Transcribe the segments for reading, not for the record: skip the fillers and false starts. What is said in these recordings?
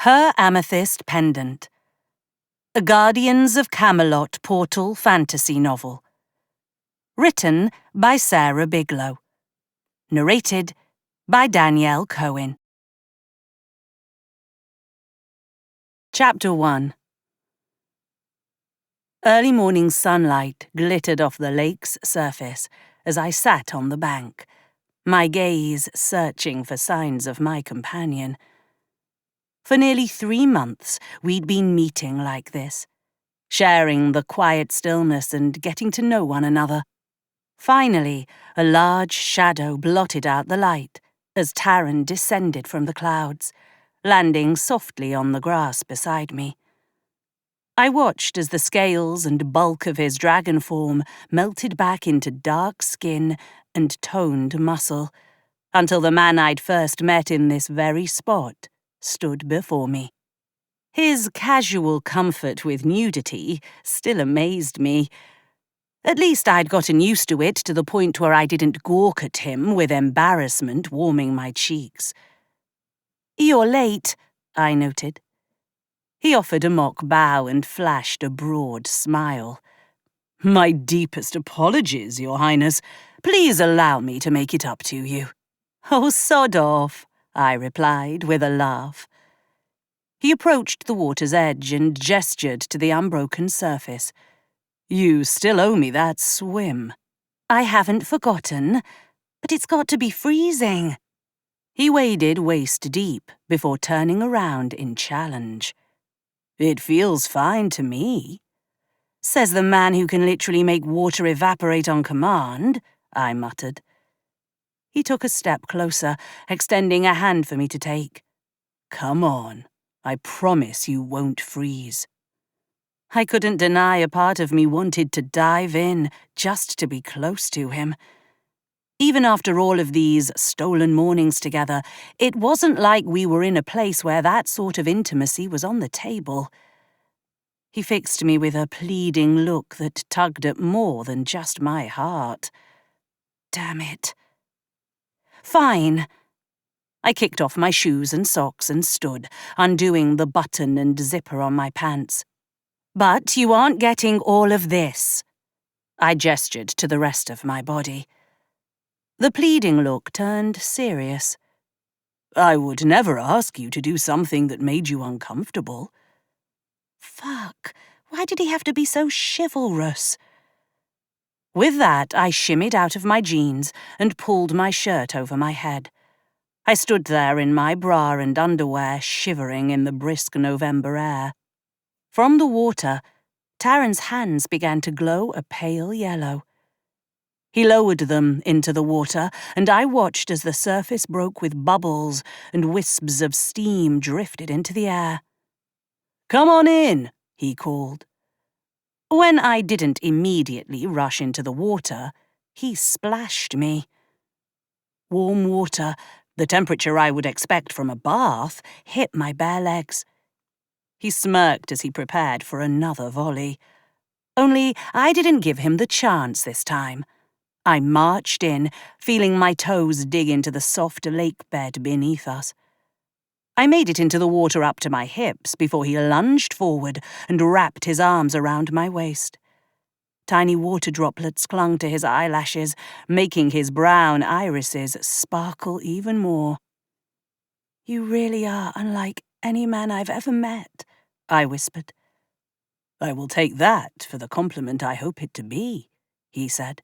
Her Amethyst Pendant. A Guardians of Camelot portal fantasy novel. Written by Sarah Biglow. Narrated by Danielle Cohen. Chapter 1. Early morning sunlight glittered off the lake's surface as I sat on the bank, my gaze searching for signs of my companion. For nearly 3 months, we'd been meeting like this, sharing the quiet stillness and getting to know one another. Finally, a large shadow blotted out the light as Taran descended from the clouds, landing softly on the grass beside me. I watched as the scales and bulk of his dragon form melted back into dark skin and toned muscle, until the man I'd first met in this very spot stood before me. His casual comfort with nudity still amazed me. At least I'd gotten used to it to the point where I didn't gawk at him with embarrassment warming my cheeks. "You're late," I noted. He offered a mock bow and flashed a broad smile. "My deepest apologies, Your Highness. Please allow me to make it up to you." "Oh, sod off," I replied with a laugh. He approached the water's edge and gestured to the unbroken surface. "You still owe me that swim." "I haven't forgotten, but it's got to be freezing." He waded waist deep before turning around in challenge. "It feels fine to me," says the man who can literally make water evaporate on command, I muttered. He took a step closer, extending a hand for me to take. "Come on, I promise you won't freeze." I couldn't deny a part of me wanted to dive in just to be close to him. Even after all of these stolen mornings together, it wasn't like we were in a place where that sort of intimacy was on the table. He fixed me with a pleading look that tugged at more than just my heart. Damn it. Fine. I kicked off my shoes and socks and stood, undoing the button and zipper on my pants. "But you aren't getting all of this." I gestured to the rest of my body. The pleading look turned serious. "I would never ask you to do something that made you uncomfortable." Fuck, why did he have to be so chivalrous? With that, I shimmied out of my jeans and pulled my shirt over my head. I stood there in my bra and underwear, shivering in the brisk November air. From the water, Taran's hands began to glow a pale yellow. He lowered them into the water, and I watched as the surface broke with bubbles and wisps of steam drifted into the air. "Come on in," he called. When I didn't immediately rush into the water, he splashed me. Warm water, the temperature I would expect from a bath, hit my bare legs. He smirked as he prepared for another volley. Only I didn't give him the chance this time. I marched in, feeling my toes dig into the soft lake bed beneath us. I made it into the water up to my hips before he lunged forward and wrapped his arms around my waist. Tiny water droplets clung to his eyelashes, making his brown irises sparkle even more. "You really are unlike any man I've ever met," I whispered. "I will take that for the compliment I hope it to be," he said.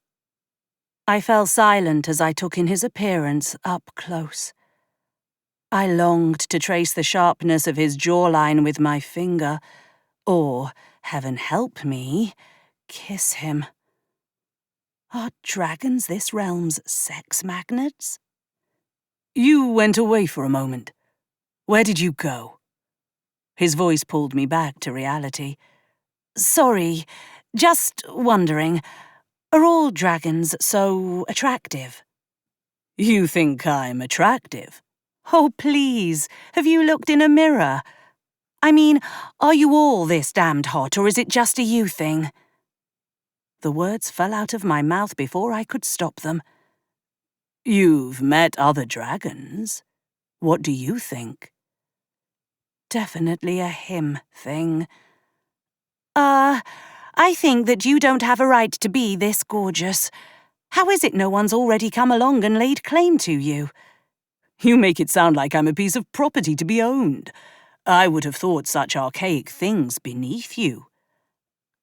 I fell silent as I took in his appearance up close. I longed to trace the sharpness of his jawline with my finger, or, heaven help me, kiss him. Are dragons this realm's sex magnets? "You went away for a moment. Where did you go?" His voice pulled me back to reality. "Sorry, just wondering, are all dragons so attractive?" "You think I'm attractive?" "Oh, please, have you looked in a mirror? I mean, are you all this damned hot, or is it just a you thing?" The words fell out of my mouth before I could stop them. "You've met other dragons. What do you think?" definitely a him thing. I think that you don't have a right to be this gorgeous. How is it no one's already come along and laid claim to you? You make it sound like I'm a piece of property to be owned. I would have thought such archaic things beneath you.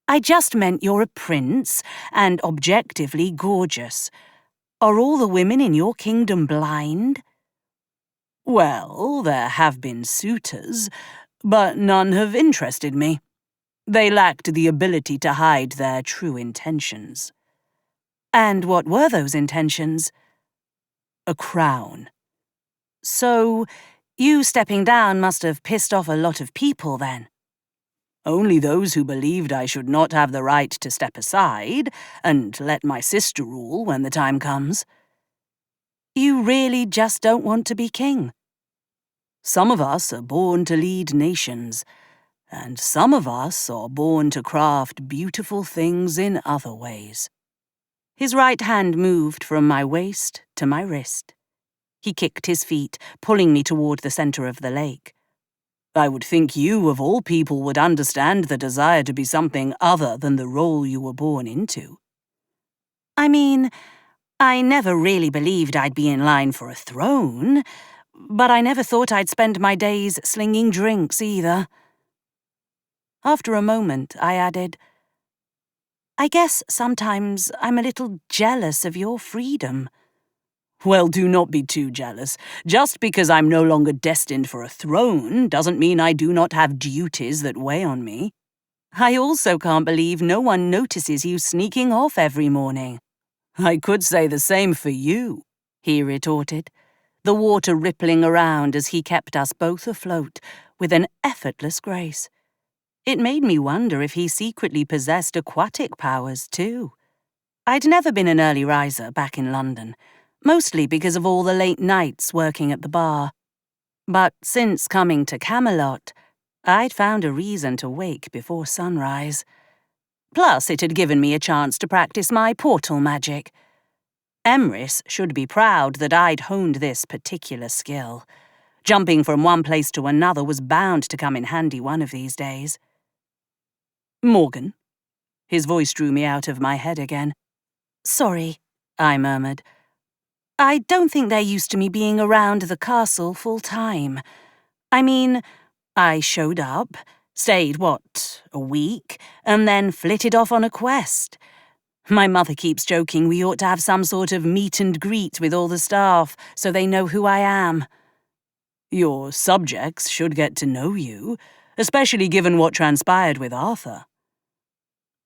I just meant you're a prince and objectively gorgeous. Are all the women in your kingdom blind? Well, there have been suitors, but none have interested me. They lacked the ability to hide their true intentions. And what were those intentions? A crown. So, you stepping down must have pissed off a lot of people then. Only those who believed I should not have the right to step aside and let my sister rule when the time comes. You really just don't want to be king. Some of us are born to lead nations, and some of us are born to craft beautiful things in other ways. His right hand moved from my waist to my wrist. He kicked his feet, pulling me toward the center of the lake. I would think you, of all people, would understand the desire to be something other than the role you were born into. I mean, I never really believed I'd be in line for a throne, but I never thought I'd spend my days slinging drinks either. After a moment, I added, I guess sometimes I'm a little jealous of your freedom. Well, do not be too jealous. Just because I'm no longer destined for a throne doesn't mean I do not have duties that weigh on me. I also can't believe no one notices you sneaking off every morning. I could say the same for you, he retorted, the water rippling around as he kept us both afloat with an effortless grace. It made me wonder if he secretly possessed aquatic powers too. I'd never been an early riser back in London, mostly because of all the late nights working at the bar. But since coming to Camelot, I'd found a reason to wake before sunrise. Plus, it had given me a chance to practice my portal magic. Emrys should be proud that I'd honed this particular skill. Jumping from one place to another was bound to come in handy one of these days. Morgan. His voice drew me out of my head again. Sorry, I murmured. I don't think they're used to me being around the castle full time. I mean, I showed up, stayed, a week, and then flitted off on a quest. My mother keeps joking we ought to have some sort of meet and greet with all the staff so they know who I am. Your subjects should get to know you, especially given what transpired with Arthur.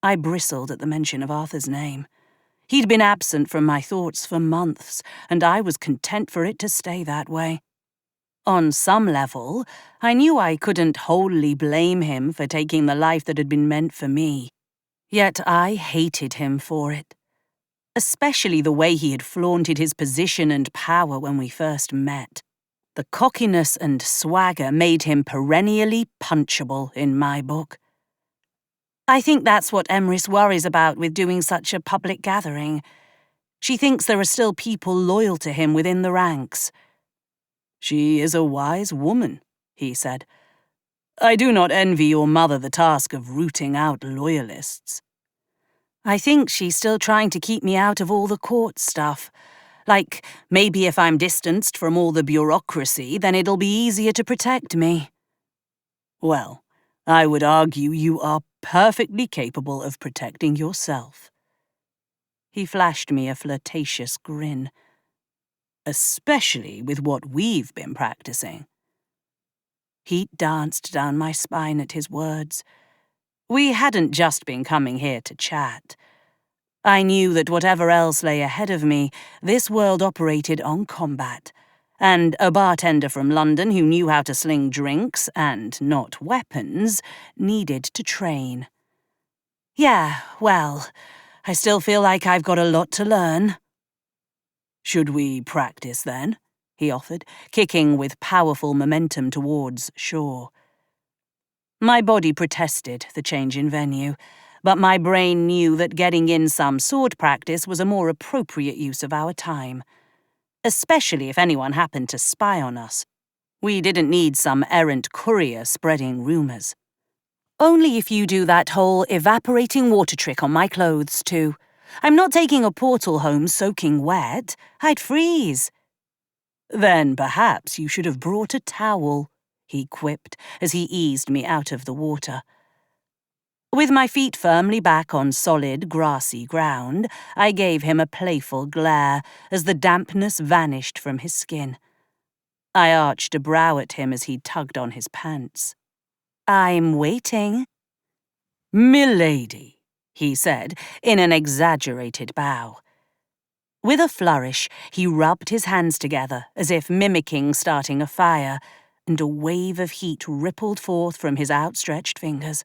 I bristled at the mention of Arthur's name. He'd been absent from my thoughts for months, and I was content for it to stay that way. On some level, I knew I couldn't wholly blame him for taking the life that had been meant for me. Yet I hated him for it. Especially the way he had flaunted his position and power when we first met. The cockiness and swagger made him perennially punchable in my book. I think that's what Emrys worries about with doing such a public gathering. She thinks there are still people loyal to him within the ranks. She is a wise woman, he said. I do not envy your mother the task of rooting out loyalists. I think she's still trying to keep me out of all the court stuff. Like, maybe if I'm distanced from all the bureaucracy, then it'll be easier to protect me. Well, I would argue you are perfectly capable of protecting yourself. He flashed me a flirtatious grin. Especially with what we've been practicing. Heat danced down my spine at his words. We hadn't just been coming here to chat. I knew that whatever else lay ahead of me, this world operated on combat, and a bartender from London who knew how to sling drinks, and not weapons, needed to train. Yeah, well, I still feel like I've got a lot to learn. Should we practice then? He offered, kicking with powerful momentum towards shore. My body protested the change in venue, but my brain knew that getting in some sword practice was a more appropriate use of our time, especially if anyone happened to spy on us. We didn't need some errant courier spreading rumours. Only if you do that whole evaporating water trick on my clothes, too. I'm not taking a portal home soaking wet. I'd freeze. Then perhaps you should have brought a towel, he quipped as he eased me out of the water. With my feet firmly back on solid, grassy ground, I gave him a playful glare as the dampness vanished from his skin. I arched a brow at him as he tugged on his pants. I'm waiting. Milady, he said in an exaggerated bow. With a flourish, he rubbed his hands together as if mimicking starting a fire, and a wave of heat rippled forth from his outstretched fingers.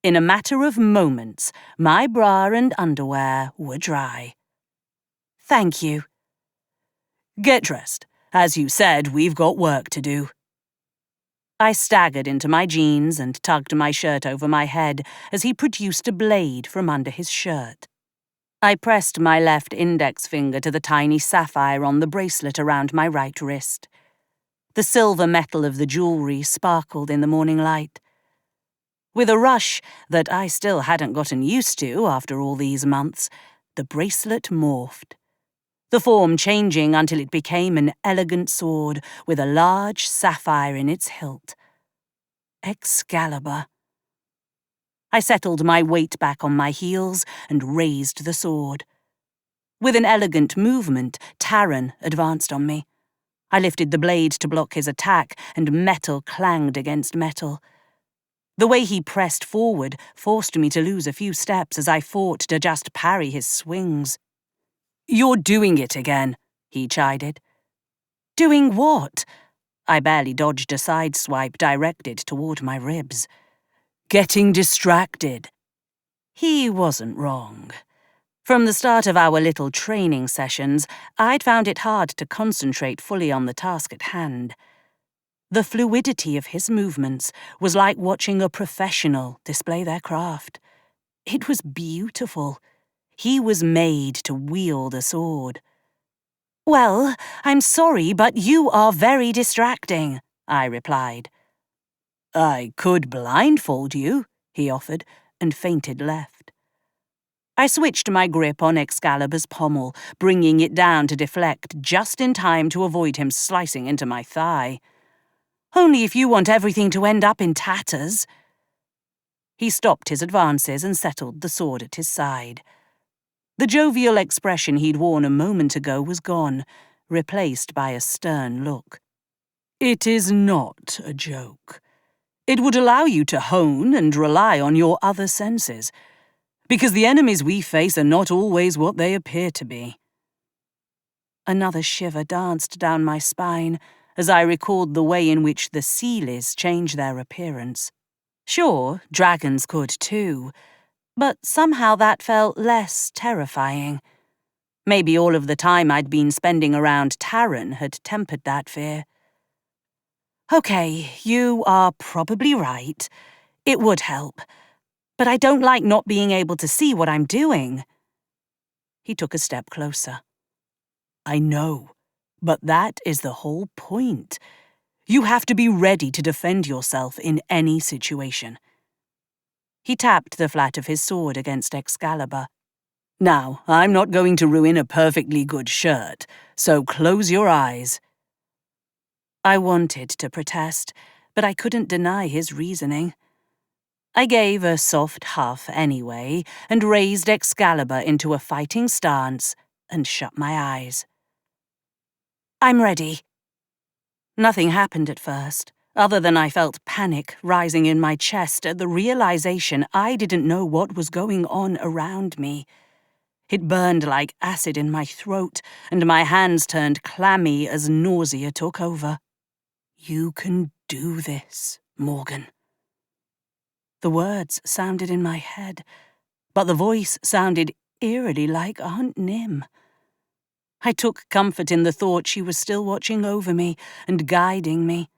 In a matter of moments, my bra and underwear were dry. Thank you. Get dressed. As you said, we've got work to do. I staggered into my jeans and tugged my shirt over my head as he produced a blade from under his shirt. I pressed my left index finger to the tiny sapphire on the bracelet around my right wrist. The silver metal of the jewellery sparkled in the morning light. With a rush that I still hadn't gotten used to after all these months, the bracelet morphed, the form changing until it became an elegant sword with a large sapphire in its hilt. Excalibur. I settled my weight back on my heels and raised the sword. With an elegant movement, Taran advanced on me. I lifted the blade to block his attack, and metal clanged against metal. The way he pressed forward forced me to lose a few steps as I fought to just parry his swings. You're doing it again, he chided. Doing what? I barely dodged a sideswipe directed toward my ribs. Getting distracted. He wasn't wrong. From the start of our little training sessions, I'd found it hard to concentrate fully on the task at hand. The fluidity of his movements was like watching a professional display their craft. It was beautiful. He was made to wield a sword. Well, I'm sorry, but you are very distracting, I replied. I could blindfold you, he offered, and feinted left. I switched my grip on Excalibur's pommel, bringing it down to deflect just in time to avoid him slicing into my thigh. Only if you want everything to end up in tatters. He stopped his advances and settled the sword at his side. The jovial expression he'd worn a moment ago was gone, replaced by a stern look. It is not a joke. It would allow you to hone and rely on your other senses, because the enemies we face are not always what they appear to be. Another shiver danced down my spine as I recalled the way in which the Seelies change their appearance. Sure, dragons could too, but somehow that felt less terrifying. Maybe all of the time I'd been spending around Taran had tempered that fear. Okay, you are probably right. It would help. But I don't like not being able to see what I'm doing. He took a step closer. I know, but that is the whole point. You have to be ready to defend yourself in any situation. He tapped the flat of his sword against Excalibur. Now, I'm not going to ruin a perfectly good shirt, so close your eyes. I wanted to protest, but I couldn't deny his reasoning. I gave a soft huff anyway, and raised Excalibur into a fighting stance and shut my eyes. I'm ready. Nothing happened at first, other than I felt panic rising in my chest at the realization I didn't know what was going on around me. It burned like acid in my throat, and my hands turned clammy as nausea took over. You can do this, Morgan. The words sounded in my head, but the voice sounded eerily like Aunt Nim. I took comfort in the thought she was still watching over me and guiding me.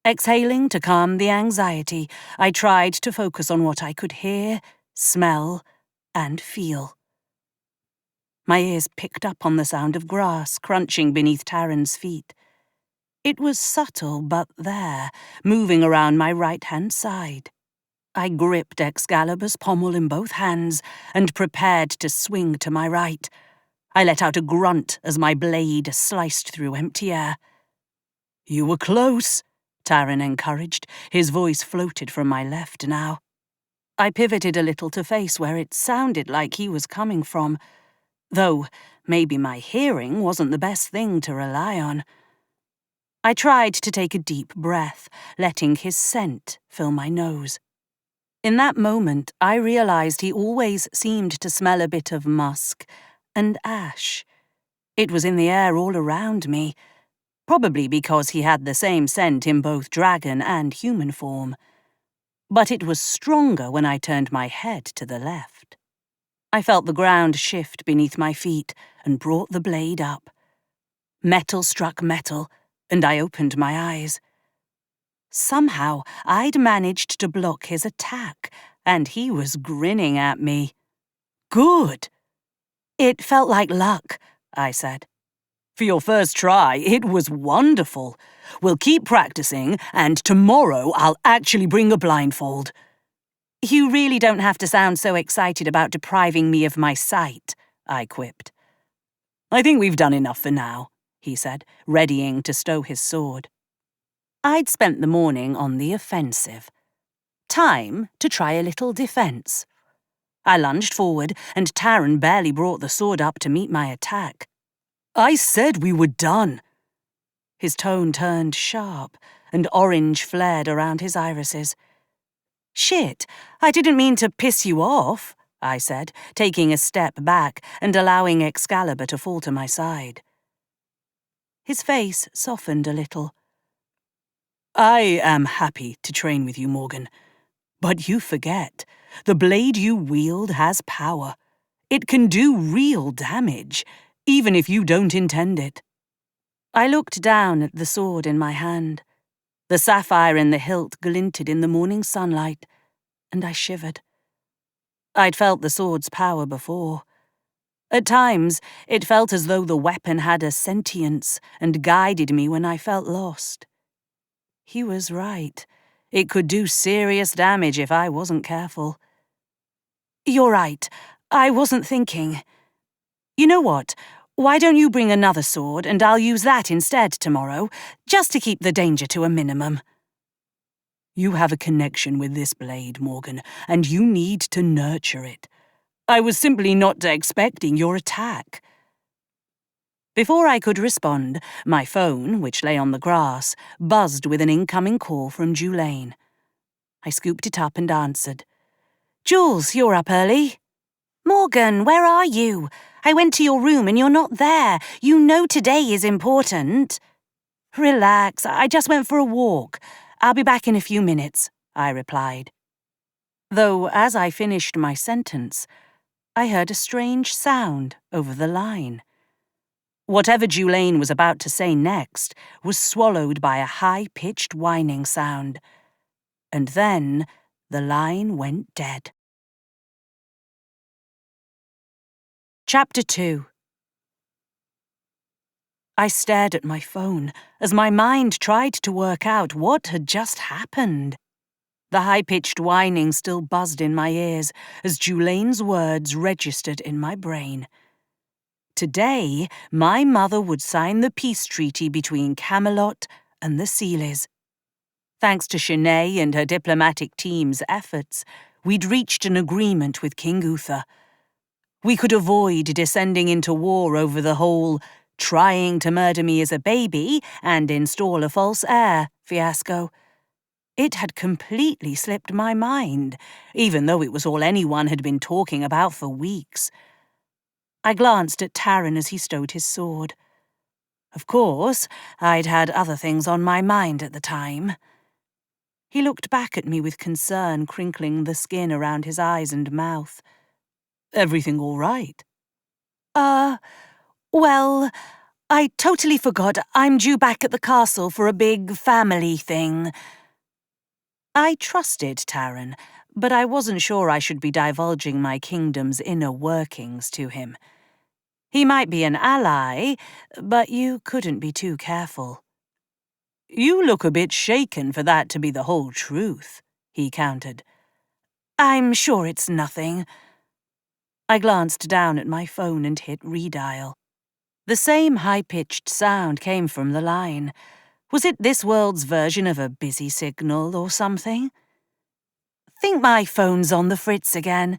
Exhaling to calm the anxiety, I tried to focus on what I could hear, smell, and feel. My ears picked up on the sound of grass crunching beneath Taran's feet. It was subtle but there, moving around my right-hand side. I gripped Excalibur's pommel in both hands and prepared to swing to my right. I let out a grunt as my blade sliced through empty air. "You were close," Taran encouraged. His voice floated from my left now. I pivoted a little to face where it sounded like he was coming from, though maybe my hearing wasn't the best thing to rely on. I tried to take a deep breath, letting his scent fill my nose. In that moment, I realized he always seemed to smell a bit of musk and ash. It was in the air all around me, probably because he had the same scent in both dragon and human form. But it was stronger when I turned my head to the left. I felt the ground shift beneath my feet and brought the blade up. Metal struck metal, and I opened my eyes. Somehow, I'd managed to block his attack, and he was grinning at me. "Good." "It felt like luck," I said. "For your first try, it was wonderful. We'll keep practicing, and tomorrow I'll actually bring a blindfold." "You really don't have to sound so excited about depriving me of my sight," I quipped. "I think we've done enough for now," he said, readying to stow his sword. I'd spent the morning on the offensive. Time to try a little defense. I lunged forward, and Taran barely brought the sword up to meet my attack. "I said we were done." His tone turned sharp, and orange flared around his irises. "Shit, I didn't mean to piss you off," I said, taking a step back and allowing Excalibur to fall to my side. His face softened a little. "I am happy to train with you, Morgan. But you forget, the blade you wield has power. It can do real damage, even if you don't intend it." I looked down at the sword in my hand. The sapphire in the hilt glinted in the morning sunlight, and I shivered. I'd felt the sword's power before. At times, it felt as though the weapon had a sentience and guided me when I felt lost. He was right. It could do serious damage if I wasn't careful. "You're right. I wasn't thinking. You know what? Why don't you bring another sword and I'll use that instead tomorrow, just to keep the danger to a minimum?" "You have a connection with this blade, Morgan, and you need to nurture it. I was simply not expecting your attack." Before I could respond, my phone, which lay on the grass, buzzed with an incoming call from Julaine. I scooped it up and answered. "Jules, you're up early." "Morgan, where are you? I went to your room and you're not there. You know today is important." "Relax, I just went for a walk. I'll be back in a few minutes," I replied. Though, as I finished my sentence, I heard a strange sound over the line. Whatever Julaine was about to say next was swallowed by a high-pitched whining sound. And then the line went dead. Chapter 2. I stared at my phone as my mind tried to work out what had just happened. The high-pitched whining still buzzed in my ears as Julaine's words registered in my brain. Today, my mother would sign the peace treaty between Camelot and the Seelies. Thanks to Shanae and her diplomatic team's efforts, we'd reached an agreement with King Uther. We could avoid descending into war over the whole trying to murder me as a baby and install a false heir fiasco. It had completely slipped my mind, even though it was all anyone had been talking about for weeks. I glanced at Taran as he stowed his sword. Of course, I'd had other things on my mind at the time. He looked back at me with concern crinkling the skin around his eyes and mouth. "Everything all right?" Well, I totally forgot I'm due back at the castle for a big family thing." I trusted Taran, but I wasn't sure I should be divulging my kingdom's inner workings to him. He might be an ally, but you couldn't be too careful. You look a bit shaken for that to be the whole truth, he countered. I'm sure it's nothing. I glanced down at my phone and hit redial. The same high-pitched sound came from the line. Was it this world's version of a busy signal or something? Think my phone's on the fritz again.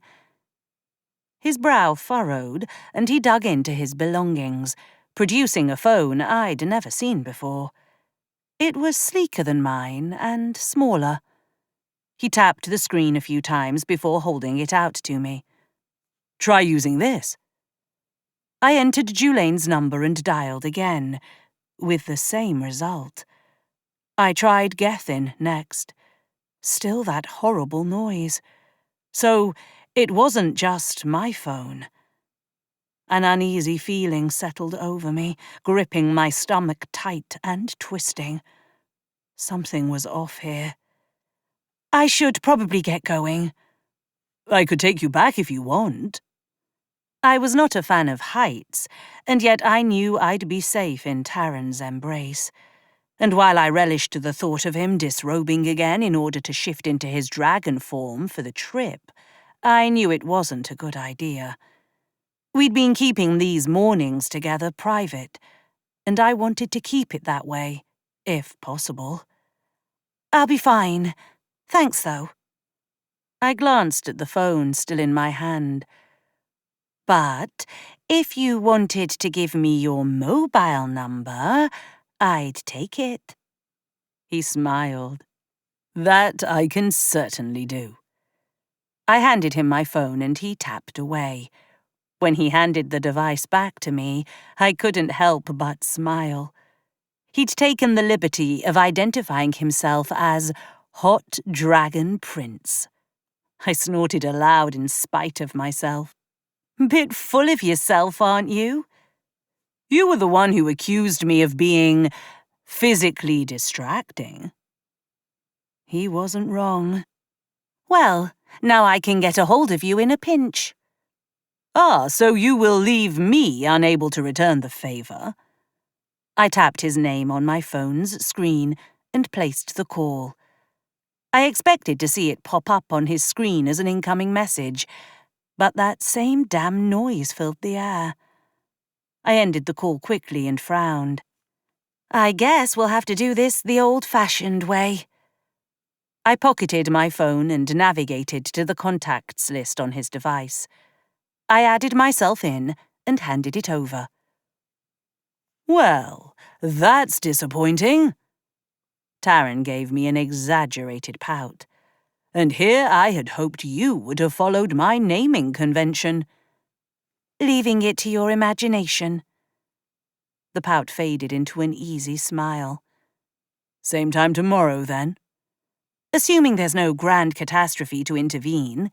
His brow furrowed, and he dug into his belongings, producing a phone I'd never seen before. It was sleeker than mine and smaller. He tapped the screen a few times before holding it out to me. Try using this. I entered Julane's number and dialed again, with the same result. I tried Gethin next. Still that horrible noise. So it wasn't just my phone. An uneasy feeling settled over me, gripping my stomach tight and twisting. Something was off here. I should probably get going. I could take you back if you want. I was not a fan of heights, and yet I knew I'd be safe in Taryn's embrace. And while I relished the thought of him disrobing again in order to shift into his dragon form for the trip, I knew it wasn't a good idea. We'd been keeping these mornings together private, and I wanted to keep it that way, if possible. I'll be fine. Thanks, though. I glanced at the phone still in my hand. But if you wanted to give me your mobile number, I'd take it. He smiled. That I can certainly do. I handed him my phone and he tapped away. When he handed the device back to me, I couldn't help but smile. He'd taken the liberty of identifying himself as Hot Dragon Prince. I snorted aloud in spite of myself. Bit full of yourself, aren't you? You were the one who accused me of being physically distracting. He wasn't wrong. Well, now I can get a hold of you in a pinch. Ah, so you will leave me unable to return the favor? I tapped his name on my phone's screen and placed the call. I expected to see it pop up on his screen as an incoming message, but that same damn noise filled the air. I ended the call quickly and frowned. I guess we'll have to do this the old-fashioned way. I pocketed my phone and navigated to the contacts list on his device. I added myself in and handed it over. Well, that's disappointing. Taryn gave me an exaggerated pout. And here I had hoped you would have followed my naming convention. Leaving it to your imagination. The pout faded into an easy smile. Same time tomorrow, then? Assuming there's no grand catastrophe to intervene.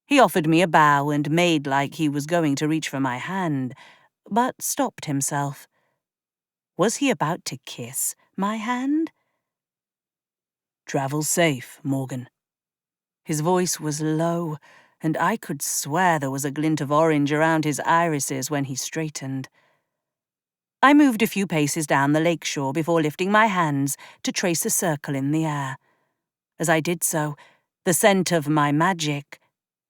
He offered me a bow and made like he was going to reach for my hand, but stopped himself. Was he about to kiss my hand? Travel safe, Morgan. His voice was low, and I could swear there was a glint of orange around his irises when he straightened. I moved a few paces down the lakeshore before lifting my hands to trace a circle in the air. As I did so, the scent of my magic,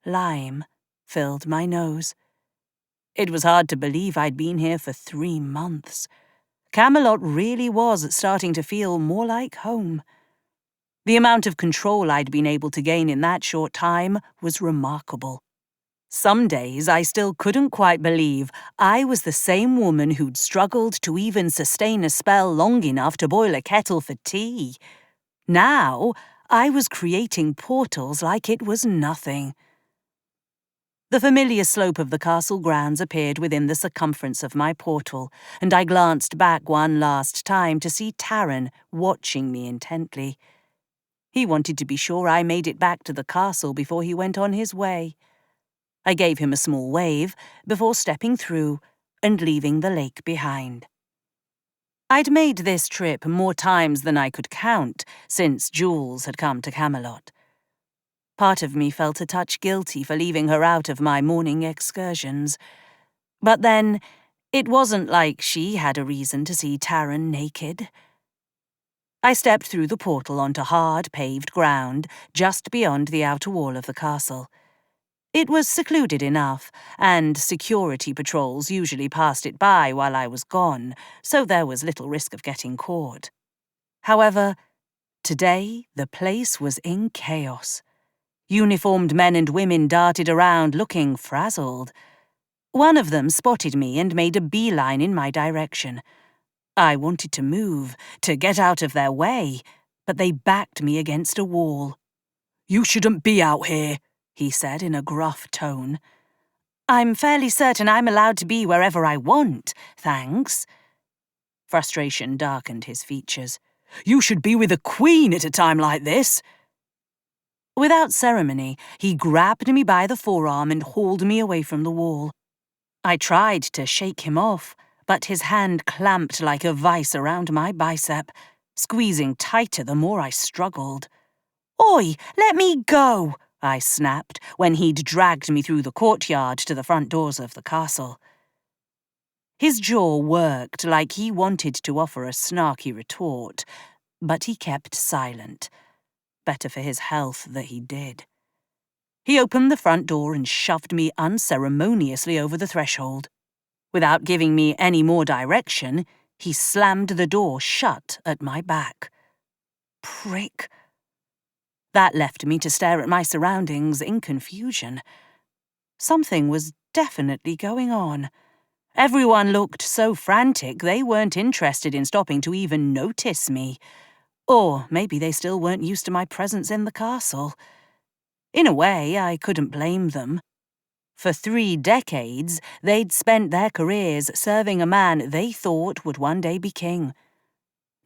lime, filled my nose. It was hard to believe I'd been here for 3 months. Camelot really was starting to feel more like home. The amount of control I'd been able to gain in that short time was remarkable. Some days I still couldn't quite believe I was the same woman who'd struggled to even sustain a spell long enough to boil a kettle for tea. Now, I was creating portals like it was nothing. The familiar slope of the castle grounds appeared within the circumference of my portal, and I glanced back one last time to see Taryn watching me intently. He wanted to be sure I made it back to the castle before he went on his way. I gave him a small wave before stepping through and leaving the lake behind. I'd made this trip more times than I could count since Jules had come to Camelot. Part of me felt a touch guilty for leaving her out of my morning excursions. But then, it wasn't like she had a reason to see Taryn naked. I stepped through the portal onto hard, paved ground just beyond the outer wall of the castle. It was secluded enough, and security patrols usually passed it by while I was gone, so there was little risk of getting caught. However, today the place was in chaos. Uniformed men and women darted around looking frazzled. One of them spotted me and made a beeline in my direction. I wanted to move, to get out of their way, but they backed me against a wall. "You shouldn't be out here," he said in a gruff tone. "I'm fairly certain I'm allowed to be wherever I want, thanks." Frustration darkened his features. "You should be with the Queen at a time like this." Without ceremony, he grabbed me by the forearm and hauled me away from the wall. I tried to shake him off, but his hand clamped like a vice around my bicep, squeezing tighter the more I struggled. "Oi, let me go!" I snapped when he'd dragged me through the courtyard to the front doors of the castle. His jaw worked like he wanted to offer a snarky retort, but he kept silent. Better for his health that he did. He opened the front door and shoved me unceremoniously over the threshold. Without giving me any more direction, he slammed the door shut at my back. Prick. That left me to stare at my surroundings in confusion. Something was definitely going on. Everyone looked so frantic they weren't interested in stopping to even notice me. Or maybe they still weren't used to my presence in the castle. In a way, I couldn't blame them. For 3 decades, they'd spent their careers serving a man they thought would one day be king.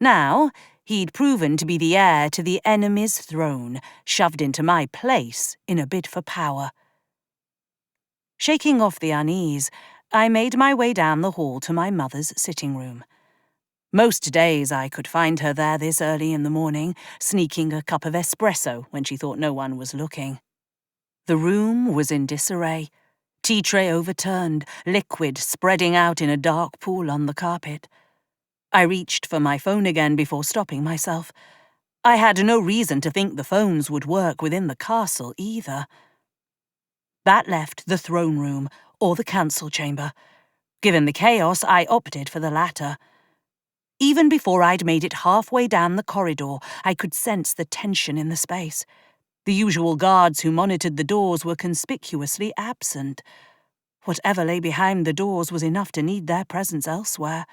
Now, he'd proven to be the heir to the enemy's throne, shoved into my place in a bid for power. Shaking off the unease, I made my way down the hall to my mother's sitting room. Most days I could find her there this early in the morning, sneaking a cup of espresso when she thought no one was looking. The room was in disarray, tea tray overturned, liquid spreading out in a dark pool on the carpet. I reached for my phone again before stopping myself. I had no reason to think the phones would work within the castle either. That left the throne room or the council chamber. Given the chaos, I opted for the latter. Even before I'd made it halfway down the corridor, I could sense the tension in the space. The usual guards who monitored the doors were conspicuously absent. Whatever lay behind the doors was enough to need their presence elsewhere.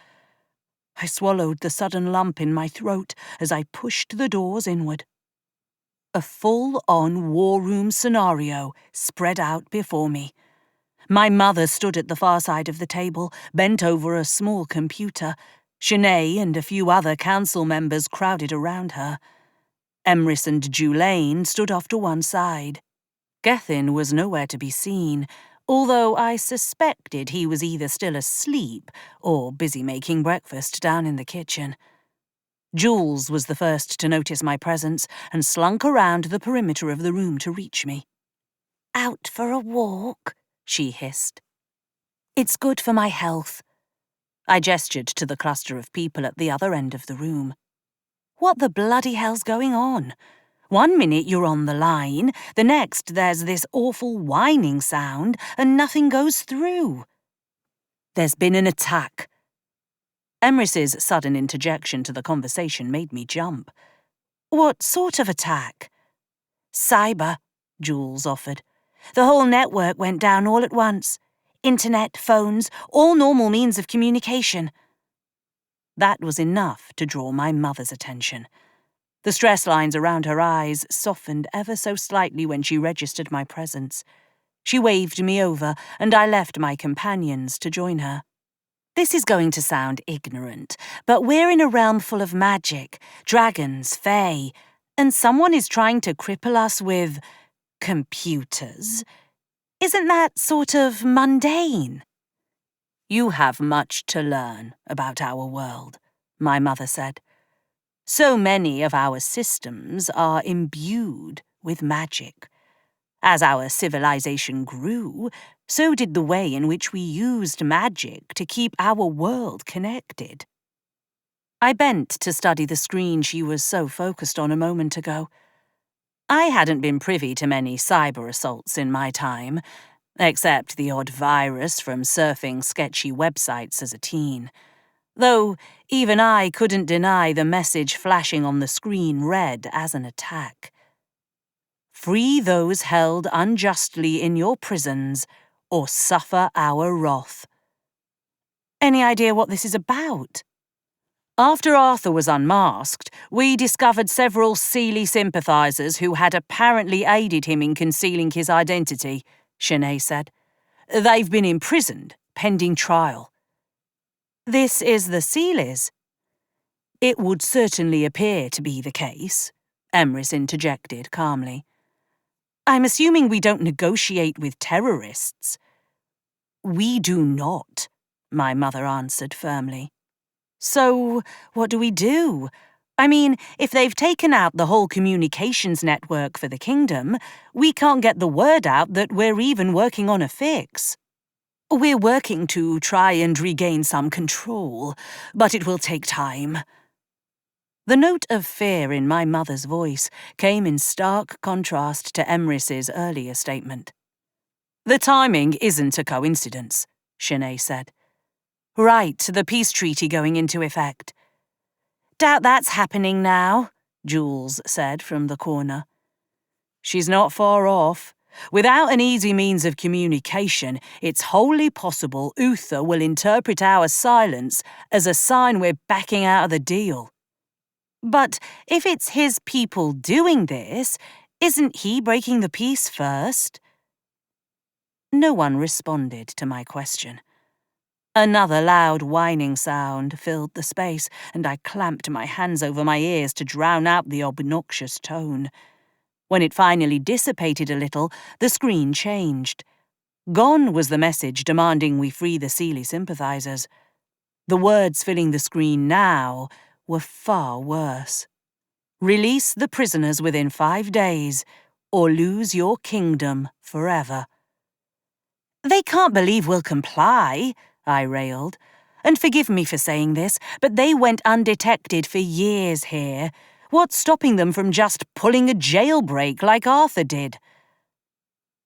I swallowed the sudden lump in my throat as I pushed the doors inward. A full-on war room scenario spread out before me. My mother stood at the far side of the table, bent over a small computer. Shanae and a few other council members crowded around her. Emrys and Julaine stood off to one side. Gethin was nowhere to be seen, although I suspected he was either still asleep or busy making breakfast down in the kitchen. Jules was the first to notice my presence and slunk around the perimeter of the room to reach me. "Out for a walk?" she hissed. "It's good for my health." I gestured to the cluster of people at the other end of the room. What the bloody hell's going on? One minute you're on the line, the next there's this awful whining sound, and nothing goes through. "There's been an attack." Emrys's sudden interjection to the conversation made me jump. "What sort of attack?" "Cyber," Jules offered. "The whole network went down all at once. Internet, phones, all normal means of communication." That was enough to draw my mother's attention. The stress lines around her eyes softened ever so slightly when she registered my presence. She waved me over, and I left my companions to join her. This is going to sound ignorant, but we're in a realm full of magic, dragons, fae, and someone is trying to cripple us with computers. Isn't that sort of mundane? "You have much to learn about our world," my mother said. "So many of our systems are imbued with magic. As our civilization grew, so did the way in which we used magic to keep our world connected." I bent to study the screen she was so focused on a moment ago. I hadn't been privy to many cyber assaults in my time, except the odd virus from surfing sketchy websites as a teen. Though even I couldn't deny the message flashing on the screen read as an attack. Free those held unjustly in your prisons, or suffer our wrath. Any idea what this is about? After Arthur was unmasked, we discovered several Seelie sympathizers who had apparently aided him in concealing his identity, Shanae said. They've been imprisoned, pending trial. This is the Seelies. It would certainly appear to be the case, Emrys interjected calmly. I'm assuming we don't negotiate with terrorists. We do not, my mother answered firmly. So, what do we do? I mean, if they've taken out the whole communications network for the kingdom, we can't get the word out that we're even working on a fix. We're working to try and regain some control, but it will take time. The note of fear in my mother's voice came in stark contrast to Emrys's earlier statement. The timing isn't a coincidence, Shanae said. Right, the peace treaty going into effect. Doubt that's happening now, Jules said from the corner. She's not far off. Without an easy means of communication, it's wholly possible Uther will interpret our silence as a sign we're backing out of the deal. But if it's his people doing this, isn't he breaking the peace first? No one responded to my question. Another loud whining sound filled the space, and I clamped my hands over my ears to drown out the obnoxious tone. When it finally dissipated a little, the screen changed. Gone was the message demanding we free the Seelie sympathizers. The words filling the screen now were far worse. Release the prisoners within 5 days, or lose your kingdom forever. They can't believe we'll comply, I railed. And forgive me for saying this, but they went undetected for years here. What's stopping them from just pulling a jailbreak like Arthur did?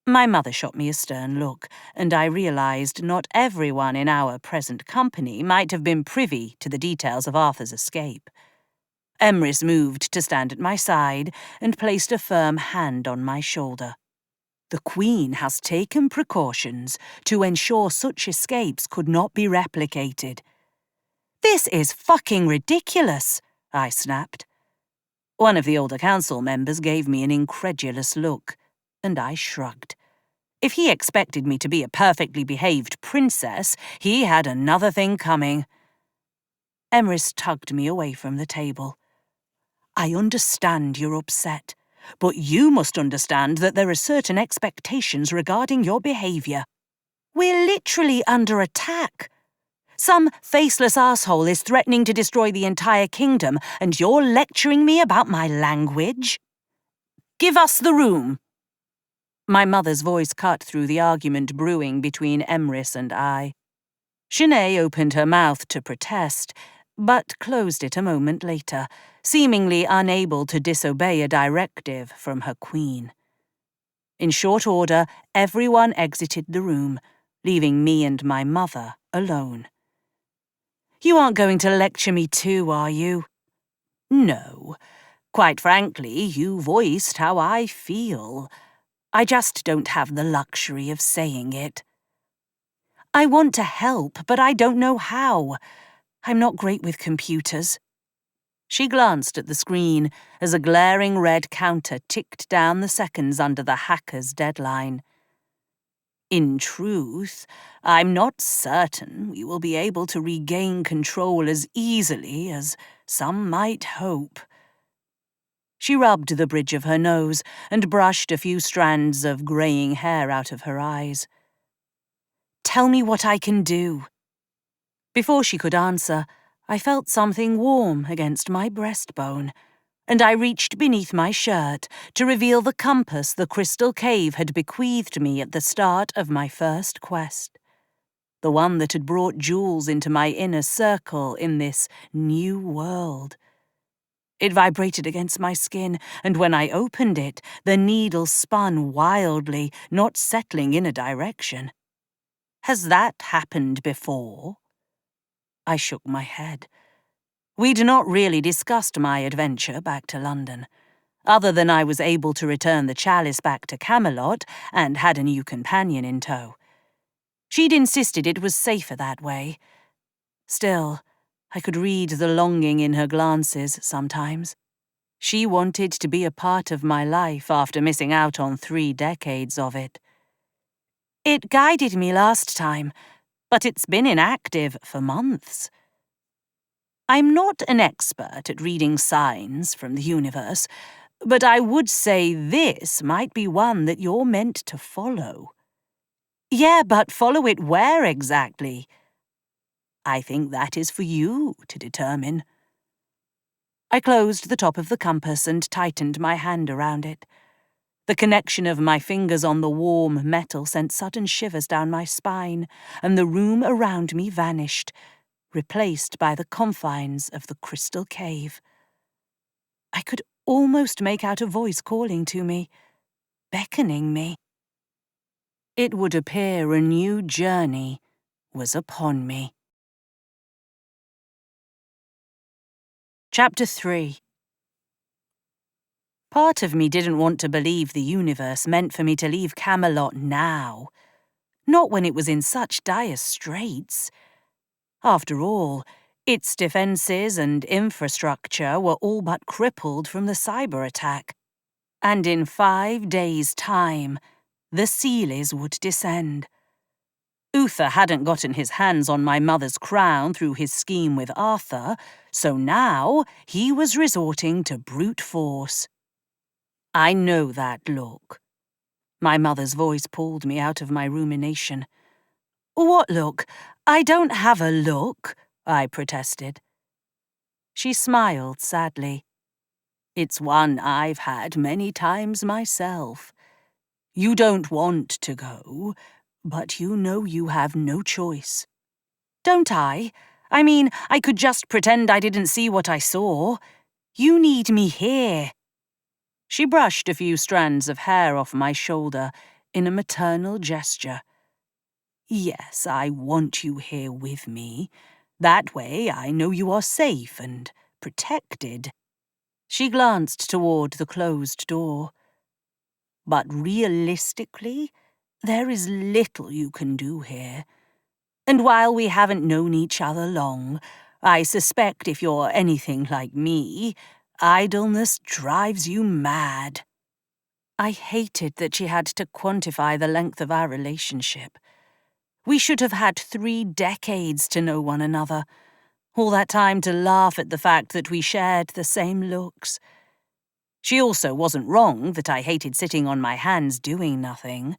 My mother shot me a stern look, and I realized not everyone in our present company might have been privy to the details of Arthur's escape. Emrys moved to stand at my side and placed a firm hand on my shoulder. The Queen has taken precautions to ensure such escapes could not be replicated. This is fucking ridiculous, I snapped. One of the older council members gave me an incredulous look, and I shrugged. If he expected me to be a perfectly behaved princess, he had another thing coming. Emrys tugged me away from the table. I understand you're upset, but you must understand that there are certain expectations regarding your behaviour. We're literally under attack. Some faceless asshole is threatening to destroy the entire kingdom, and you're lecturing me about my language? Give us the room. My mother's voice cut through the argument brewing between Emrys and I. Shanae opened her mouth to protest, but closed it a moment later, seemingly unable to disobey a directive from her queen. In short order, everyone exited the room, leaving me and my mother alone. You aren't going to lecture me too, are you? No. Quite frankly, you voiced how I feel. I just don't have the luxury of saying it. I want to help, but I don't know how. I'm not great with computers. She glanced at the screen as a glaring red counter ticked down the seconds under the hacker's deadline. In truth, I'm not certain we will be able to regain control as easily as some might hope. She rubbed the bridge of her nose and brushed a few strands of greying hair out of her eyes. Tell me what I can do. Before she could answer, I felt something warm against my breastbone, and I reached beneath my shirt to reveal the compass the crystal cave had bequeathed me at the start of my first quest. the one that had brought jewels into my inner circle in this new world. It vibrated against my skin, and when I opened it, the needle spun wildly, not settling in a direction. Has that happened before? I shook my head. We'd not really discussed my adventure back to London, other than I was able to return the chalice back to Camelot and had a new companion in tow. She'd insisted it was safer that way. Still, I could read the longing in her glances sometimes. She wanted to be a part of my life after missing out on 3 decades of it. It guided me last time, but it's been inactive for months. I'm not an expert at reading signs from the universe, but I would say this might be one that you're meant to follow. Yeah, but follow it where exactly? I think that is for you to determine. I closed the top of the compass and tightened my hand around it. The connection of my fingers on the warm metal sent sudden shivers down my spine, and the room around me vanished, replaced by the confines of the crystal cave. I could almost make out a voice calling to me, beckoning me. It would appear a new journey was upon me. Chapter 3. Part of me didn't want to believe the universe meant for me to leave Camelot now, not when it was in such dire straits. After all, its defences and infrastructure were all but crippled from the cyber attack, and in 5 days' time, the Seelies would descend. Uther hadn't gotten his hands on my mother's crown through his scheme with Arthur, so now he was resorting to brute force. I know that look. My mother's voice pulled me out of my rumination. What look? I don't have a look, I protested. She smiled sadly. It's one I've had many times myself. You don't want to go, but you know you have no choice. Don't I? I mean, I could just pretend I didn't see what I saw. You need me here. She brushed a few strands of hair off my shoulder in a maternal gesture. Yes, I want you here with me. That way I know you are safe and protected. She glanced toward the closed door. But realistically, there is little you can do here. And while we haven't known each other long, I suspect if you're anything like me, idleness drives you mad. I hated that she had to quantify the length of our relationship. We should have had 3 decades to know one another. All that time to laugh at the fact that we shared the same looks. She also wasn't wrong that I hated sitting on my hands doing nothing.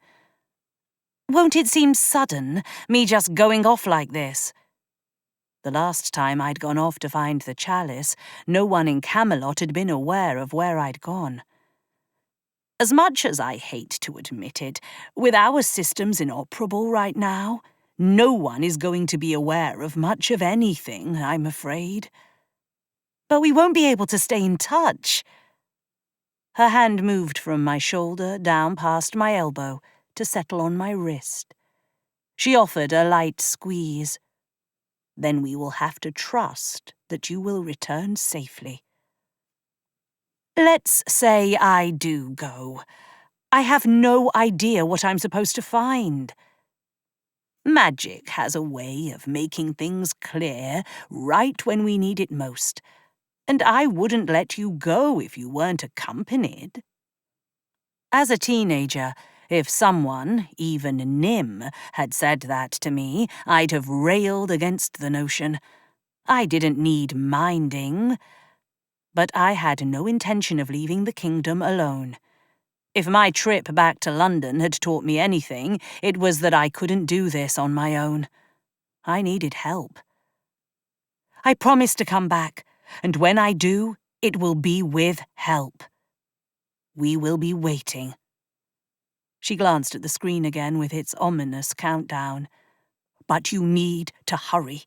Won't it seem sudden, me just going off like this? The last time I'd gone off to find the chalice, no one in Camelot had been aware of where I'd gone. As much as I hate to admit it, with our systems inoperable right now, no one is going to be aware of much of anything, I'm afraid. But we won't be able to stay in touch. Her hand moved from my shoulder down past my elbow to settle on my wrist. She offered a light squeeze. Then we will have to trust that you will return safely. Let's say I do go. I have no idea what I'm supposed to find. Magic has a way of making things clear right when we need it most, and I wouldn't let you go if you weren't accompanied. As a teenager, if someone, even Nim, had said that to me, I'd have railed against the notion. I didn't need minding. But I had no intention of leaving the kingdom alone. If my trip back to London had taught me anything, it was that I couldn't do this on my own. I needed help. I promise to come back, and when I do, it will be with help. We will be waiting. She glanced at the screen again with its ominous countdown. but you need to hurry.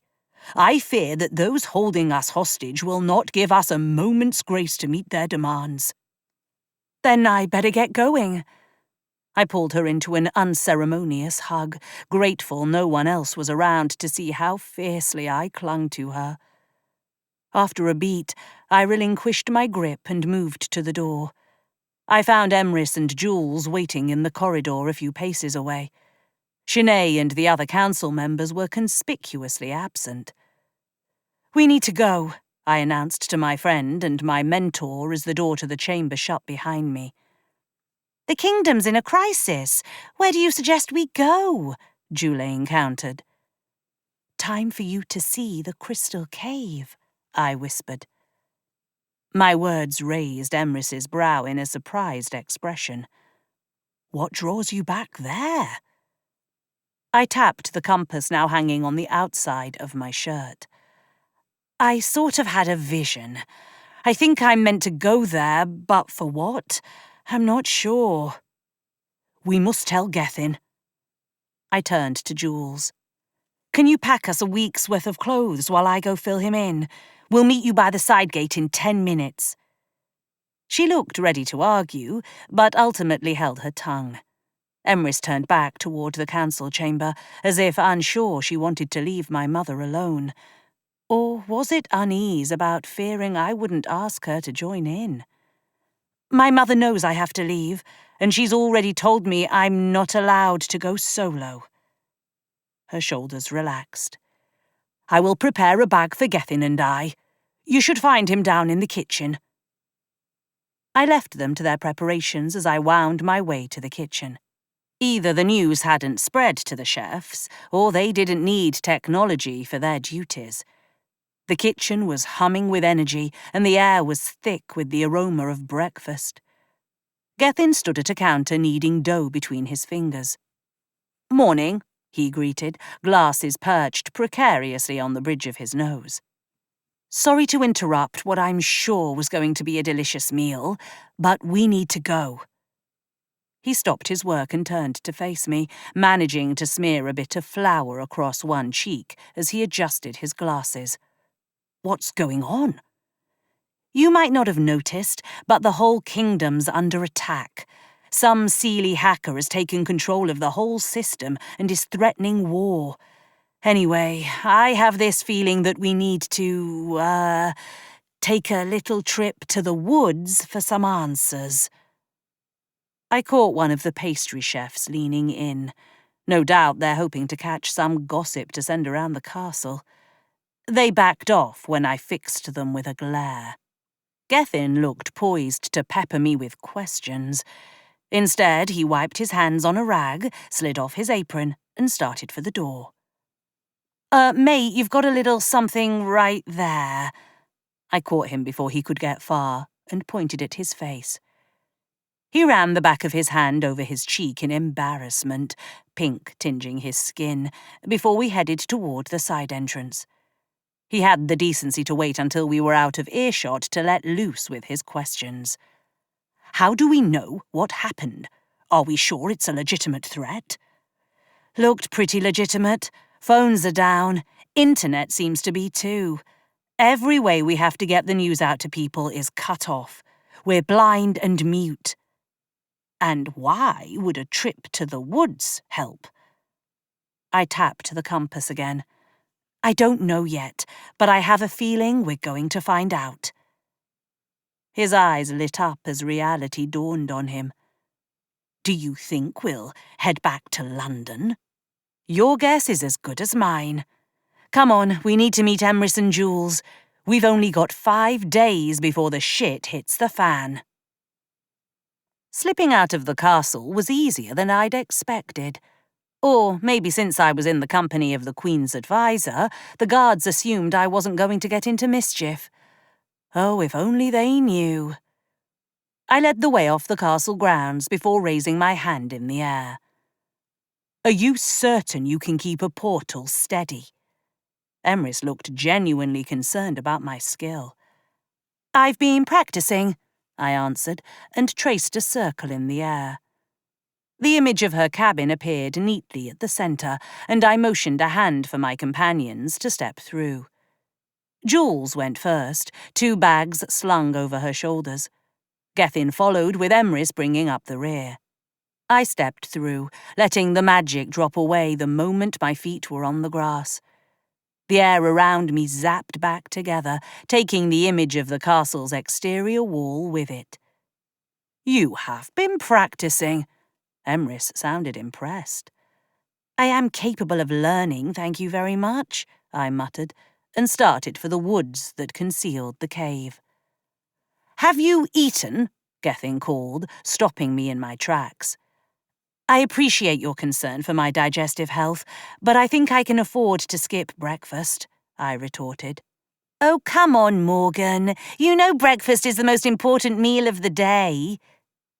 I fear that those holding us hostage will not give us a moment's grace to meet their demands." "Then I better get going." I pulled her into an unceremonious hug, grateful no one else was around to see how fiercely I clung to her. After a beat, I relinquished my grip and moved to the door. I found Emrys and Jules waiting in the corridor a few paces away. Shanae and the other council members were conspicuously absent. "We need to go," I announced to my friend and my mentor as the door to the chamber shut behind me. "The kingdom's in a crisis. Where do you suggest we go?" Julaine countered. "Time for you to see the crystal cave," I whispered. My words raised Emrys's brow in a surprised expression. "What draws you back there?" I tapped the compass now hanging on the outside of my shirt. "I sort of had a vision. I think I'm meant to go there, but for what? I'm not sure." "We must tell Gethin." I turned to Jules. "Can you pack us a week's worth of clothes while I go fill him in? We'll meet you by the side gate in 10 minutes. She looked ready to argue, but ultimately held her tongue. Emrys turned back toward the council chamber, as if unsure she wanted to leave my mother alone. Or was it unease about fearing I wouldn't ask her to join in? "My mother knows I have to leave, and she's already told me I'm not allowed to go solo." Her shoulders relaxed. "I will prepare a bag for Gethin and I. You should find him down in the kitchen." I left them to their preparations as I wound my way to the kitchen. Either the news hadn't spread to the chefs, or they didn't need technology for their duties. The kitchen was humming with energy, and the air was thick with the aroma of breakfast. Gethin stood at a counter kneading dough between his fingers. "Morning," he greeted, glasses perched precariously on the bridge of his nose. "Sorry to interrupt what I'm sure was going to be a delicious meal, but we need to go." He stopped his work and turned to face me, managing to smear a bit of flour across one cheek as he adjusted his glasses. "What's going on?" "You might not have noticed, but the whole kingdom's under attack. Some Seelie hacker has taken control of the whole system and is threatening war. Anyway, I have this feeling that we need to, take a little trip to the woods for some answers." I caught one of the pastry chefs leaning in. No doubt they're hoping to catch some gossip to send around the castle. They backed off when I fixed them with a glare. Gethin looked poised to pepper me with questions. Instead, he wiped his hands on a rag, slid off his apron, and started for the door. "Mate, you've got a little something right there." I caught him before he could get far, and pointed at his face. He ran the back of his hand over his cheek in embarrassment, pink tinging his skin, before we headed toward the side entrance. He had the decency to wait until we were out of earshot to let loose with his questions. "How do we know what happened? Are we sure it's a legitimate threat?" "Looked pretty legitimate. Phones are down. Internet seems to be too. Every way we have to get the news out to people is cut off. We're blind and mute." "And why would a trip to the woods help?" I tapped the compass again. "I don't know yet, but I have a feeling we're going to find out." His eyes lit up as reality dawned on him. "Do you think we'll head back to London?" "Your guess is as good as mine. Come on, we need to meet Emrys and Jules. We've only got 5 days before the shit hits the fan." Slipping out of the castle was easier than I'd expected. Or maybe since I was in the company of the Queen's advisor, the guards assumed I wasn't going to get into mischief. Oh, if only they knew. I led the way off the castle grounds before raising my hand in the air. "Are you certain you can keep a portal steady?" Emrys looked genuinely concerned about my skill. "I've been practicing," I answered, and traced a circle in the air. The image of her cabin appeared neatly at the centre, and I motioned a hand for my companions to step through. Jules went first, 2 bags slung over her shoulders. Gethin followed, with Emrys bringing up the rear. I stepped through, letting the magic drop away the moment my feet were on the grass. The air around me zapped back together, taking the image of the castle's exterior wall with it. "You have been practicing." Emrys sounded impressed. "I am capable of learning, thank you very much," I muttered, and started for the woods that concealed the cave. "Have you eaten?" Gethin called, stopping me in my tracks. "I appreciate your concern for my digestive health, but I think I can afford to skip breakfast," I retorted. "Oh, come on, Morgan. You know breakfast is the most important meal of the day."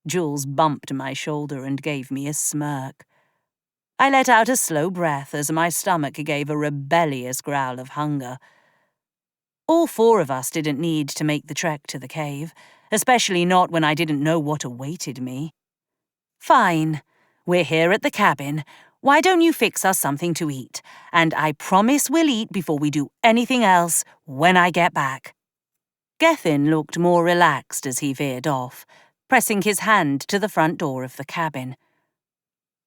Jules bumped my shoulder and gave me a smirk. I let out a slow breath as my stomach gave a rebellious growl of hunger. All 4 of us didn't need to make the trek to the cave, especially not when I didn't know what awaited me. "Fine. We're here at the cabin. Why don't you fix us something to eat? And I promise we'll eat before we do anything else when I get back." Gethin looked more relaxed as he veered off, pressing his hand to the front door of the cabin.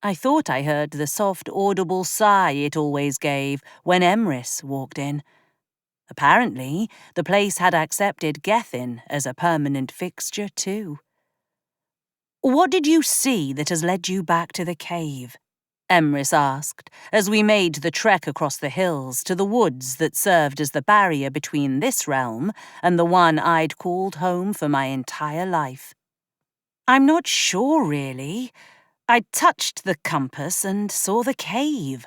I thought I heard the soft, audible sigh it always gave when Emrys walked in. Apparently, the place had accepted Gethin as a permanent fixture too. "What did you see that has led you back to the cave?" Emrys asked, as we made the trek across the hills to the woods that served as the barrier between this realm and the one I'd called home for my entire life. "I'm not sure, really. I touched the compass and saw the cave.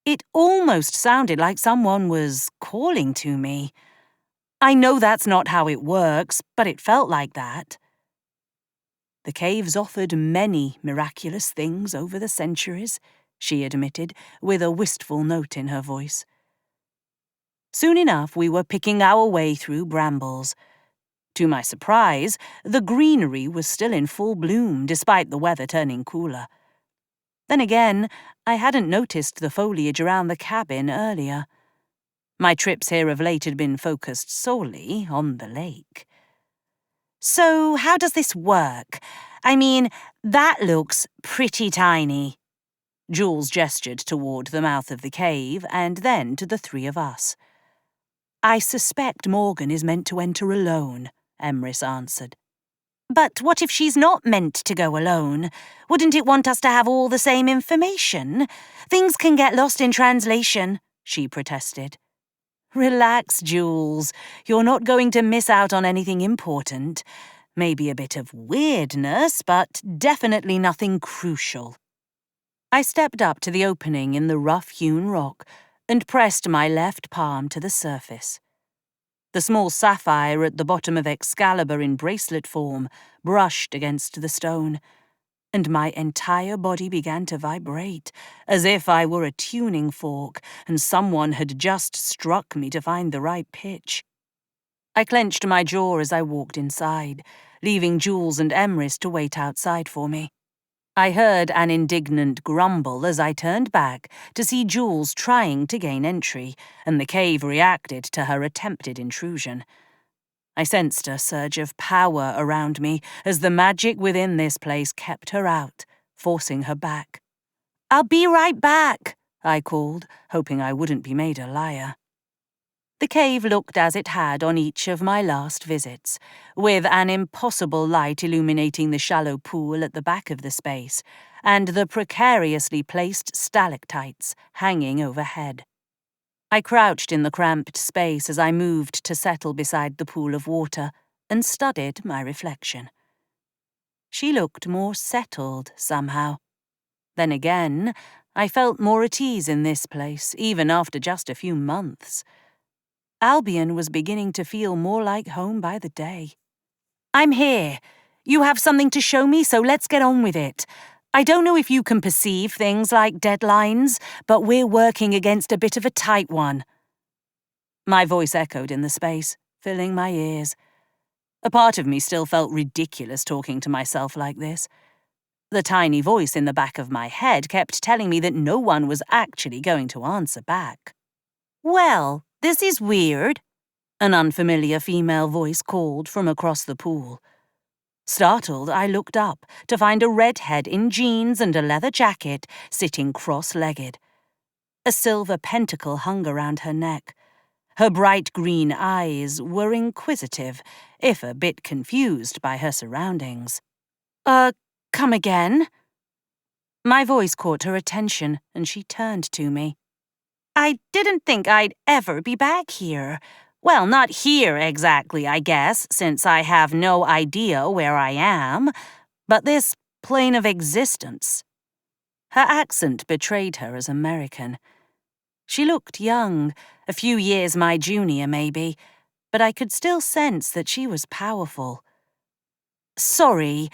It almost sounded like someone was calling to me. I know that's not how it works, but it felt like that." "The cave's offered many miraculous things over the centuries," she admitted, with a wistful note in her voice. Soon enough, we were picking our way through brambles. To my surprise, the greenery was still in full bloom, despite the weather turning cooler. Then again, I hadn't noticed the foliage around the cabin earlier. My trips here of late had been focused solely on the lake. "So, how does this work? I mean, that looks pretty tiny." Jules gestured toward the mouth of the cave and then to the 3 of us. "I suspect Morgan is meant to enter alone," Emrys answered. "But what if she's not meant to go alone? Wouldn't it want us to have all the same information? Things can get lost in translation," she protested. "Relax, Jules. You're not going to miss out on anything important. Maybe a bit of weirdness, but definitely nothing crucial." I stepped up to the opening in the rough-hewn rock and pressed my left palm to the surface. The small sapphire at the bottom of Excalibur in bracelet form brushed against the stone, and my entire body began to vibrate, as if I were a tuning fork and someone had just struck me to find the right pitch. I clenched my jaw as I walked inside, leaving Jules and Emrys to wait outside for me. I heard an indignant grumble as I turned back to see Jules trying to gain entry, and the cave reacted to her attempted intrusion. I sensed a surge of power around me as the magic within this place kept her out, forcing her back. "I'll be right back," I called, hoping I wouldn't be made a liar. The cave looked as it had on each of my last visits, with an impossible light illuminating the shallow pool at the back of the space, and the precariously placed stalactites hanging overhead. I crouched in the cramped space as I moved to settle beside the pool of water and studied my reflection. She looked more settled, somehow. Then again, I felt more at ease in this place, even after just a few months. Albion was beginning to feel more like home by the day. "I'm here. You have something to show me, so let's get on with it. I don't know if you can perceive things like deadlines, but we're working against a bit of a tight one." My voice echoed in the space, filling my ears. A part of me still felt ridiculous talking to myself like this. The tiny voice in the back of my head kept telling me that no one was actually going to answer back. "Well, this is weird," an unfamiliar female voice called from across the pool. Startled, I looked up to find a redhead in jeans and a leather jacket sitting cross-legged. A silver pentacle hung around her neck. Her bright green eyes were inquisitive, if a bit confused by her surroundings. Come again?" My voice caught her attention, and she turned to me. "I didn't think I'd ever be back here. Well, not here exactly, I guess, since I have no idea where I am, but this plane of existence." Her accent betrayed her as American. She looked young, a few years my junior maybe, but I could still sense that she was powerful. "Sorry,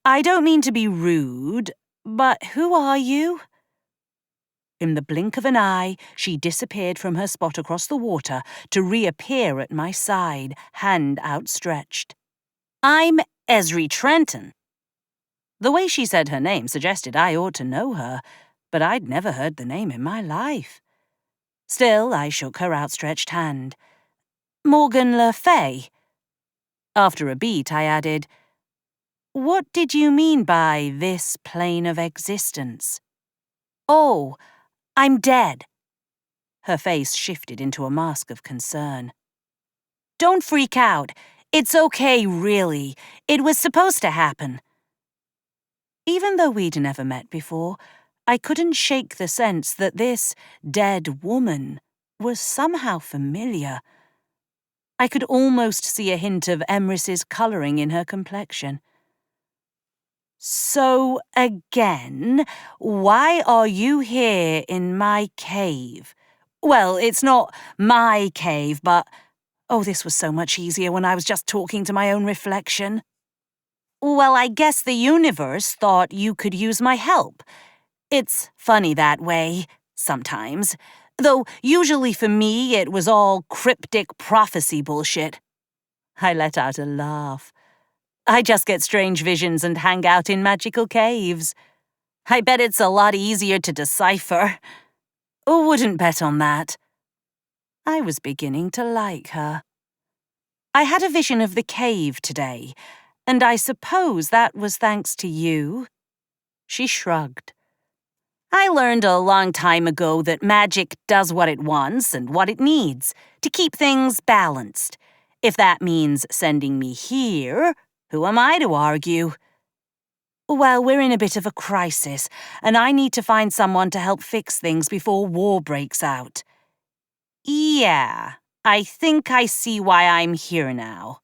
I don't mean to be rude, but who are you?" In the blink of an eye, she disappeared from her spot across the water to reappear at my side, hand outstretched. "I'm Esri Trenton." The way she said her name suggested I ought to know her, but I'd never heard the name in my life. Still, I shook her outstretched hand. "Morgan Le Fay." After a beat, I added, "What did you mean by this plane of existence?" "Oh, I'm dead." Her face shifted into a mask of concern. "Don't freak out. It's okay, really. It was supposed to happen." Even though we'd never met before, I couldn't shake the sense that this dead woman was somehow familiar. I could almost see a hint of Emrys's colouring in her complexion. "So, again, why are you here in my cave? Well, it's not my cave, but... Oh, this was so much easier when I was just talking to my own reflection. Well, I guess the universe thought you could use my help. It's funny that way, sometimes. Though usually for me it was all cryptic prophecy bullshit." I let out a laugh. I just get strange visions and hang out in magical caves. I bet it's a lot easier to decipher. Wouldn't bet on that. I was beginning to like her. "I had a vision of the cave today, and I suppose that was thanks to you?" She shrugged. "I learned a long time ago that magic does what it wants and what it needs to keep things balanced. If that means sending me here, who am I to argue?" "Well, we're in a bit of a crisis, and I need to find someone to help fix things before war breaks out." "Yeah, I think I see why I'm here now."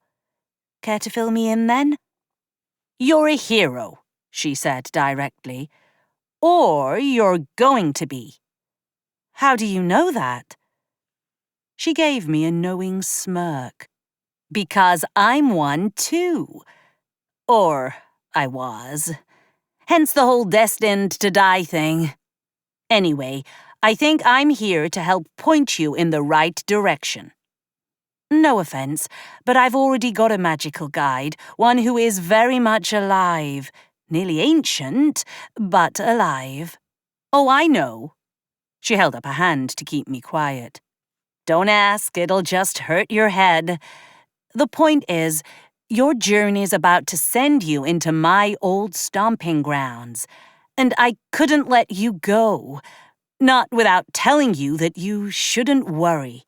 "Care to fill me in, then?" "You're a hero," she said directly. "Or you're going to be." "How do you know that?" She gave me a knowing smirk. "Because I'm one, too. Or I was. Hence the whole destined to die thing. Anyway, I think I'm here to help point you in the right direction." "No offense, but I've already got a magical guide, one who is very much alive. Nearly ancient, but alive." "Oh, I know." She held up a hand to keep me quiet. "Don't ask, it'll just hurt your head. The point is, your journey's about to send you into my old stomping grounds, and I couldn't let you go, not without telling you that you shouldn't worry.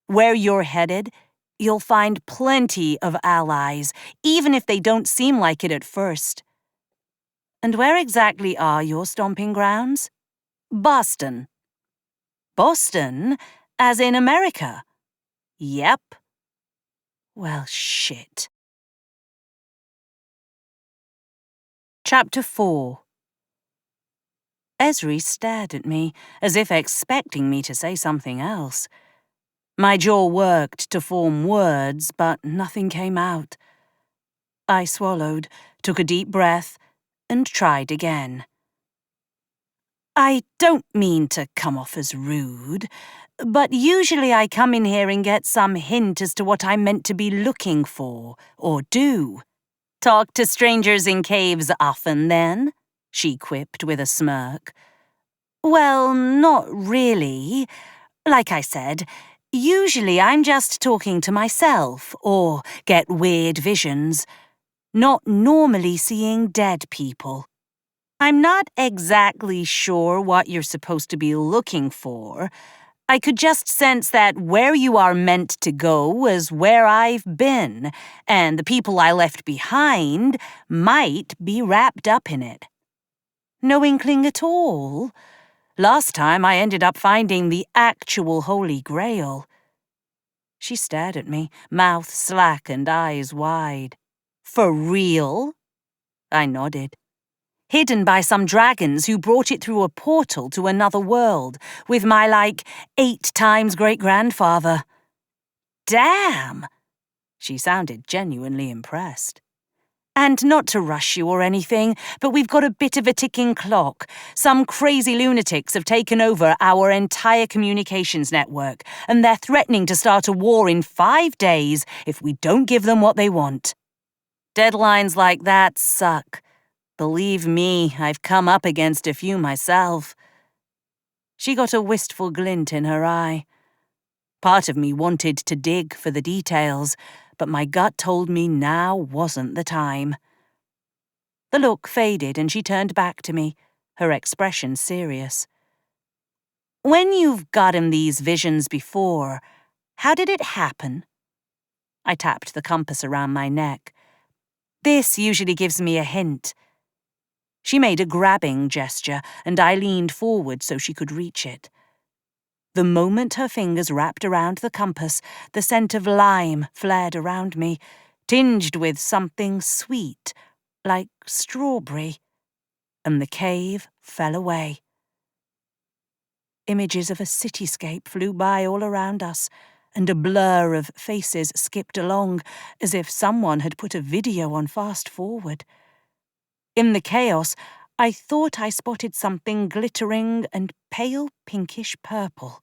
Where you're headed, you'll find plenty of allies, even if they don't seem like it at first." "And where exactly are your stomping grounds?" "Boston." "Boston? As in America?" "Yep." Well, shit. Chapter 4. Esri stared at me, as if expecting me to say something else. My jaw worked to form words, but nothing came out. I swallowed, took a deep breath, and tried again. "I don't mean to come off as rude, but usually I come in here and get some hint as to what I'm meant to be looking for, or do. Talk to strangers in caves often, then?" she quipped with a smirk. Well, not really. Like I said, usually I'm just talking to myself or get weird visions, not normally seeing dead people. I'm not exactly sure what you're supposed to be looking for. I could just sense that where you are meant to go is where I've been, and the people I left behind might be wrapped up in it. No inkling at all. Last time I ended up finding the actual Holy Grail. She stared at me, mouth slack and eyes wide. For real? I nodded. Hidden by some dragons who brought it through a portal to another world, with my, 8 times great-grandfather. Damn! She sounded genuinely impressed. And not to rush you or anything, but we've got a bit of a ticking clock. Some crazy lunatics have taken over our entire communications network, and they're threatening to start a war in 5 days if we don't give them what they want. Deadlines like that suck. Believe me, I've come up against a few myself. She got a wistful glint in her eye. Part of me wanted to dig for the details, but my gut told me now wasn't the time. The look faded and she turned back to me, her expression serious. When you've gotten these visions before, how did it happen? I tapped the compass around my neck. This usually gives me a hint. She made a grabbing gesture, and I leaned forward so she could reach it. The moment her fingers wrapped around the compass, the scent of lime flared around me, tinged with something sweet, like strawberry, and the cave fell away. Images of a cityscape flew by all around us, and a blur of faces skipped along, as if someone had put a video on fast forward. In the chaos, I thought I spotted something glittering and pale pinkish purple.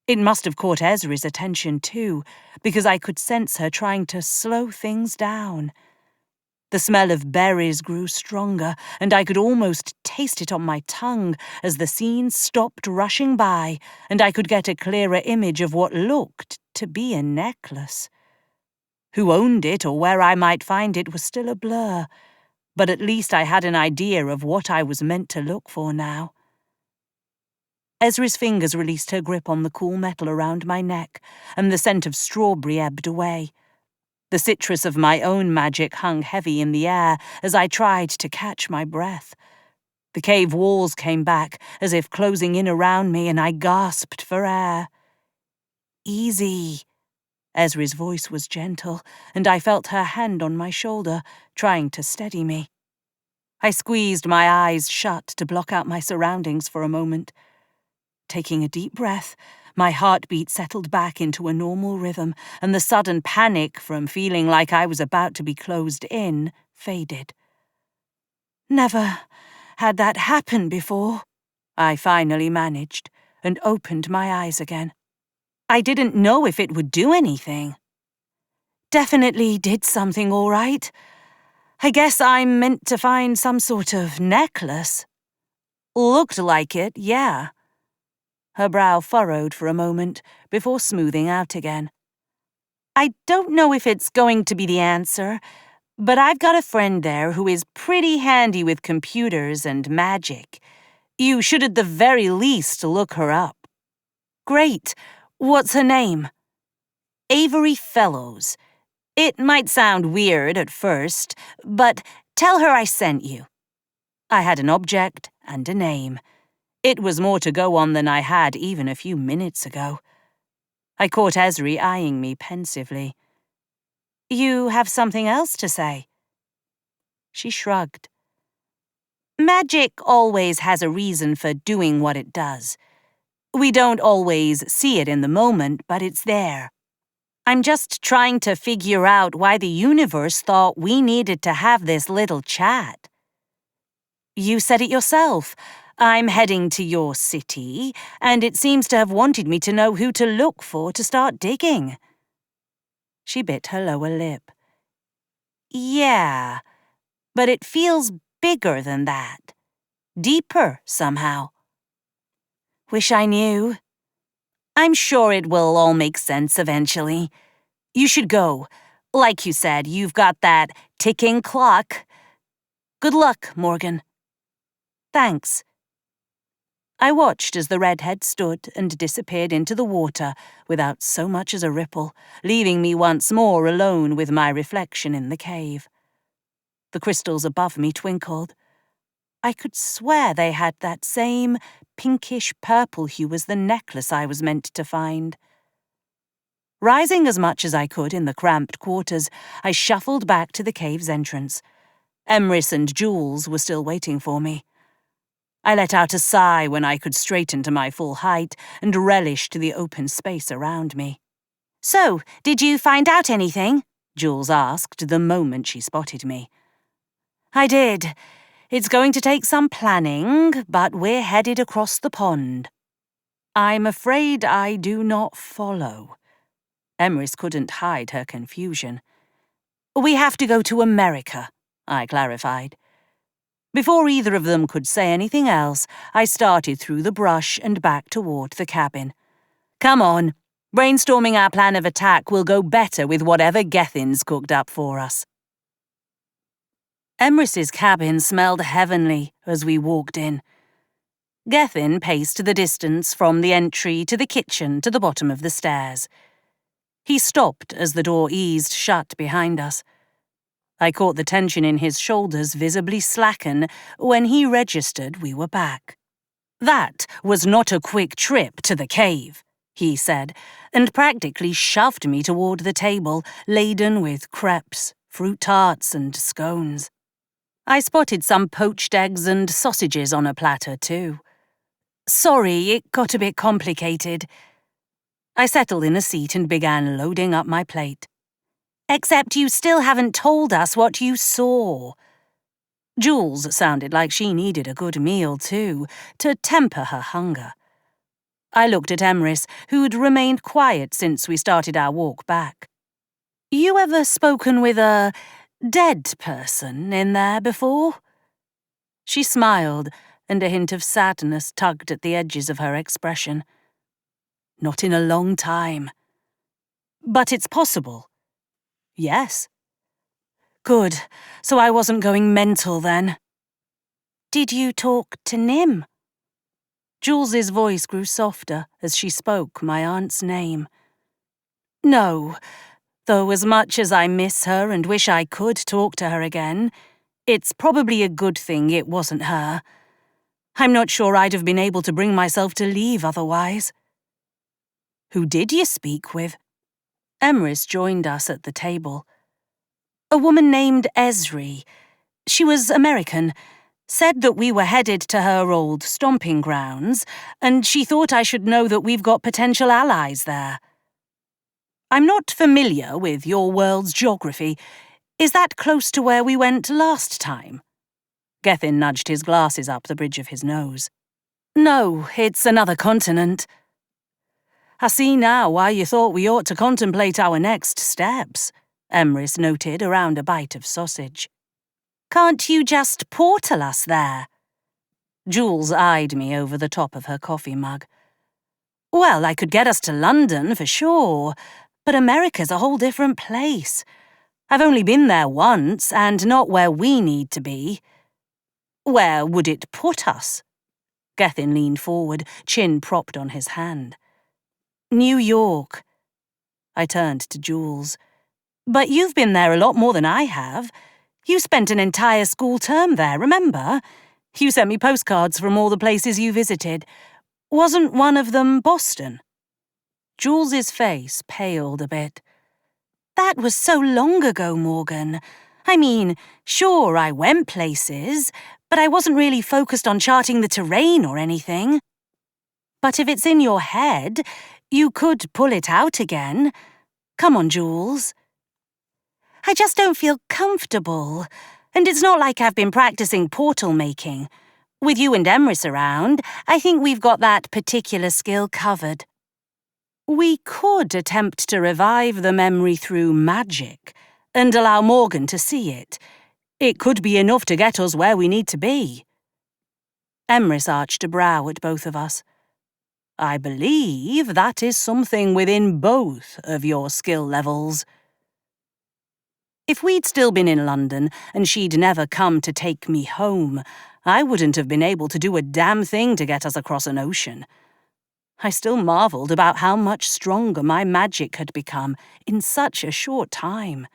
It must have caught Ezri's attention too, because I could sense her trying to slow things down. The smell of berries grew stronger, and I could almost taste it on my tongue as the scene stopped rushing by, and I could get a clearer image of what looked to be a necklace. Who owned it or where I might find it was still a blur, but at least I had an idea of what I was meant to look for now. Ezri's fingers released her grip on the cool metal around my neck, and the scent of strawberry ebbed away. The citrus of my own magic hung heavy in the air as I tried to catch my breath. The cave walls came back, as if closing in around me, and I gasped for air. Easy. Ezri's voice was gentle, and I felt her hand on my shoulder, trying to steady me. I squeezed my eyes shut to block out my surroundings for a moment. Taking a deep breath, my heartbeat settled back into a normal rhythm, and the sudden panic from feeling like I was about to be closed in faded. Never had that happen before, I finally managed, and opened my eyes again. I didn't know if it would do anything. Definitely did something all right. I guess I'm meant to find some sort of necklace. Looked like it, yeah. Her brow furrowed for a moment before smoothing out again. I don't know if it's going to be the answer, but I've got a friend there who is pretty handy with computers and magic. You should at the very least look her up. Great. What's her name? Avery Fellows. It might sound weird at first, but tell her I sent you. I had an object and a name. It was more to go on than I had even a few minutes ago. I caught Ezri eyeing me pensively. You have something else to say? She shrugged. Magic always has a reason for doing what it does. We don't always see it in the moment, but it's there. I'm just trying to figure out why the universe thought we needed to have this little chat. You said it yourself. I'm heading to your city, and it seems to have wanted me to know who to look for to start digging. She bit her lower lip. Yeah, but it feels bigger than that. deeper somehow. Wish I knew. I'm sure it will all make sense eventually. You should go. Like you said, you've got that ticking clock. Good luck, Morgan. Thanks. I watched as the redhead stood and disappeared into the water without so much as a ripple, leaving me once more alone with my reflection in the cave. The crystals above me twinkled. I could swear they had that same pinkish-purple hue as the necklace I was meant to find. Rising as much as I could in the cramped quarters, I shuffled back to the cave's entrance. Emrys and Jules were still waiting for me. I let out a sigh when I could straighten to my full height and relished the open space around me. "So, did you find out anything?" Jules asked the moment she spotted me. "I did. It's going to take some planning, but we're headed across the pond." "I'm afraid I do not follow." Emrys couldn't hide her confusion. "We have to go to America," I clarified. Before either of them could say anything else, I started through the brush and back toward the cabin. "Come on. Brainstorming our plan of attack will go better with whatever Gethin's cooked up for us." Emrys's cabin smelled heavenly as we walked in. Gethin paced the distance from the entry to the kitchen to the bottom of the stairs. He stopped as the door eased shut behind us. I caught the tension in his shoulders visibly slacken when he registered we were back. "That was not a quick trip to the cave," he said, and practically shoved me toward the table, laden with crepes, fruit tarts, and scones. I spotted some poached eggs and sausages on a platter, too. "Sorry, it got a bit complicated." I settled in a seat and began loading up my plate. "Except you still haven't told us what you saw." Jules sounded like she needed a good meal, too, to temper her hunger. I looked at Emrys, who'd remained quiet since we started our walk back. "You ever spoken with a dead person in there before?" She smiled, and a hint of sadness tugged at the edges of her expression. "Not in a long time. But it's possible." "Yes." "Good, so I wasn't going mental then." "Did you talk to Nim?" Jules's voice grew softer as she spoke my aunt's name. "No, though as much as I miss her and wish I could talk to her again, it's probably a good thing it wasn't her. I'm not sure I'd have been able to bring myself to leave otherwise." "Who did you speak with?" Emrys joined us at the table. "A woman named Esri. She was American. Said that we were headed to her old stomping grounds, and she thought I should know that we've got potential allies there." "I'm not familiar with your world's geography. Is that close to where we went last time?" Gethin nudged his glasses up the bridge of his nose. "No, it's another continent." "I see now why you thought we ought to contemplate our next steps," Emrys noted around a bite of sausage. "Can't you just portal us there?" Jules eyed me over the top of her coffee mug. "Well, I could get us to London for sure, but America's a whole different place. I've only been there once, and not where we need to be." "Where would it put us?" Gethin leaned forward, chin propped on his hand. "New York." I turned to Jules. "But you've been there a lot more than I have. You spent an entire school term there, remember? You sent me postcards from all the places you visited. Wasn't one of them Boston?" Jules's face paled a bit. "That was so long ago, Morgan. I mean, sure, I went places, but I wasn't really focused on charting the terrain or anything. But if it's in your head, you could pull it out again. Come on, Jules." "I just don't feel comfortable. And it's not like I've been practicing portal making. With you and Emrys around, I think we've got that particular skill covered." "We could attempt to revive the memory through magic and allow Morgan to see it. It could be enough to get us where we need to be." Emrys arched a brow at both of us. I believe that is something within both of your skill levels. If we'd still been in London and she'd never come to take me home, I wouldn't have been able to do a damn thing to get us across an ocean. I still marvelled about how much stronger my magic had become in such a short time.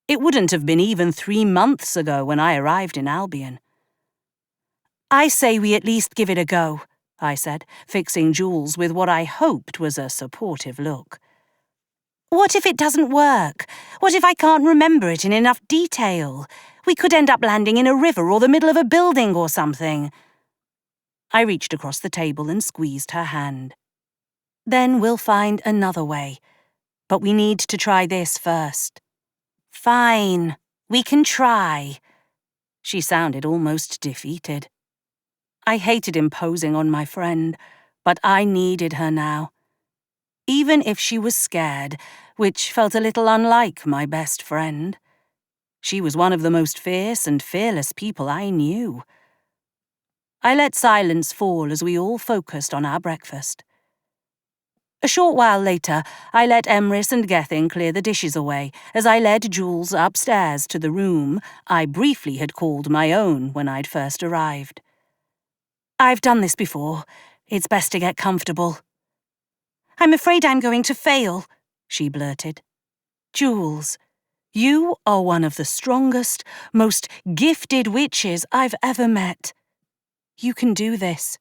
It wouldn't have been even 3 months ago when I arrived in Albion. I say we at least give it a go, I said, fixing Jules with what I hoped was a supportive look. What if it doesn't work? What if I can't remember it in enough detail? We could end up landing in a river or the middle of a building or something. I reached across the table and squeezed her hand. Then we'll find another way. But we need to try this first. Fine, we can try. She sounded almost defeated. I hated imposing on my friend, but I needed her now. Even if she was scared, which felt a little unlike my best friend. She was one of the most fierce and fearless people I knew. I let silence fall as we all focused on our breakfast. A short while later, I let Emrys and Gethin clear the dishes away as I led Jules upstairs to the room I briefly had called my own when I'd first arrived. I've done this before. It's best to get comfortable. I'm afraid I'm going to fail, she blurted. Jules, you are one of the strongest, most gifted witches I've ever met. You can do this.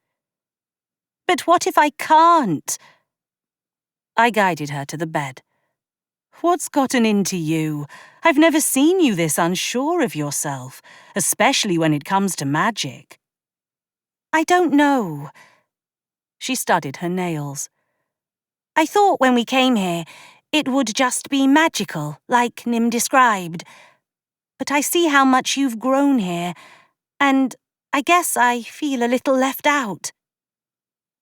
But what if I can't? I guided her to the bed. What's gotten into you? I've never seen you this unsure of yourself, especially when it comes to magic. I don't know. She studied her nails. I thought when we came here, it would just be magical, like Nim described. But I see how much you've grown here, and I guess I feel a little left out.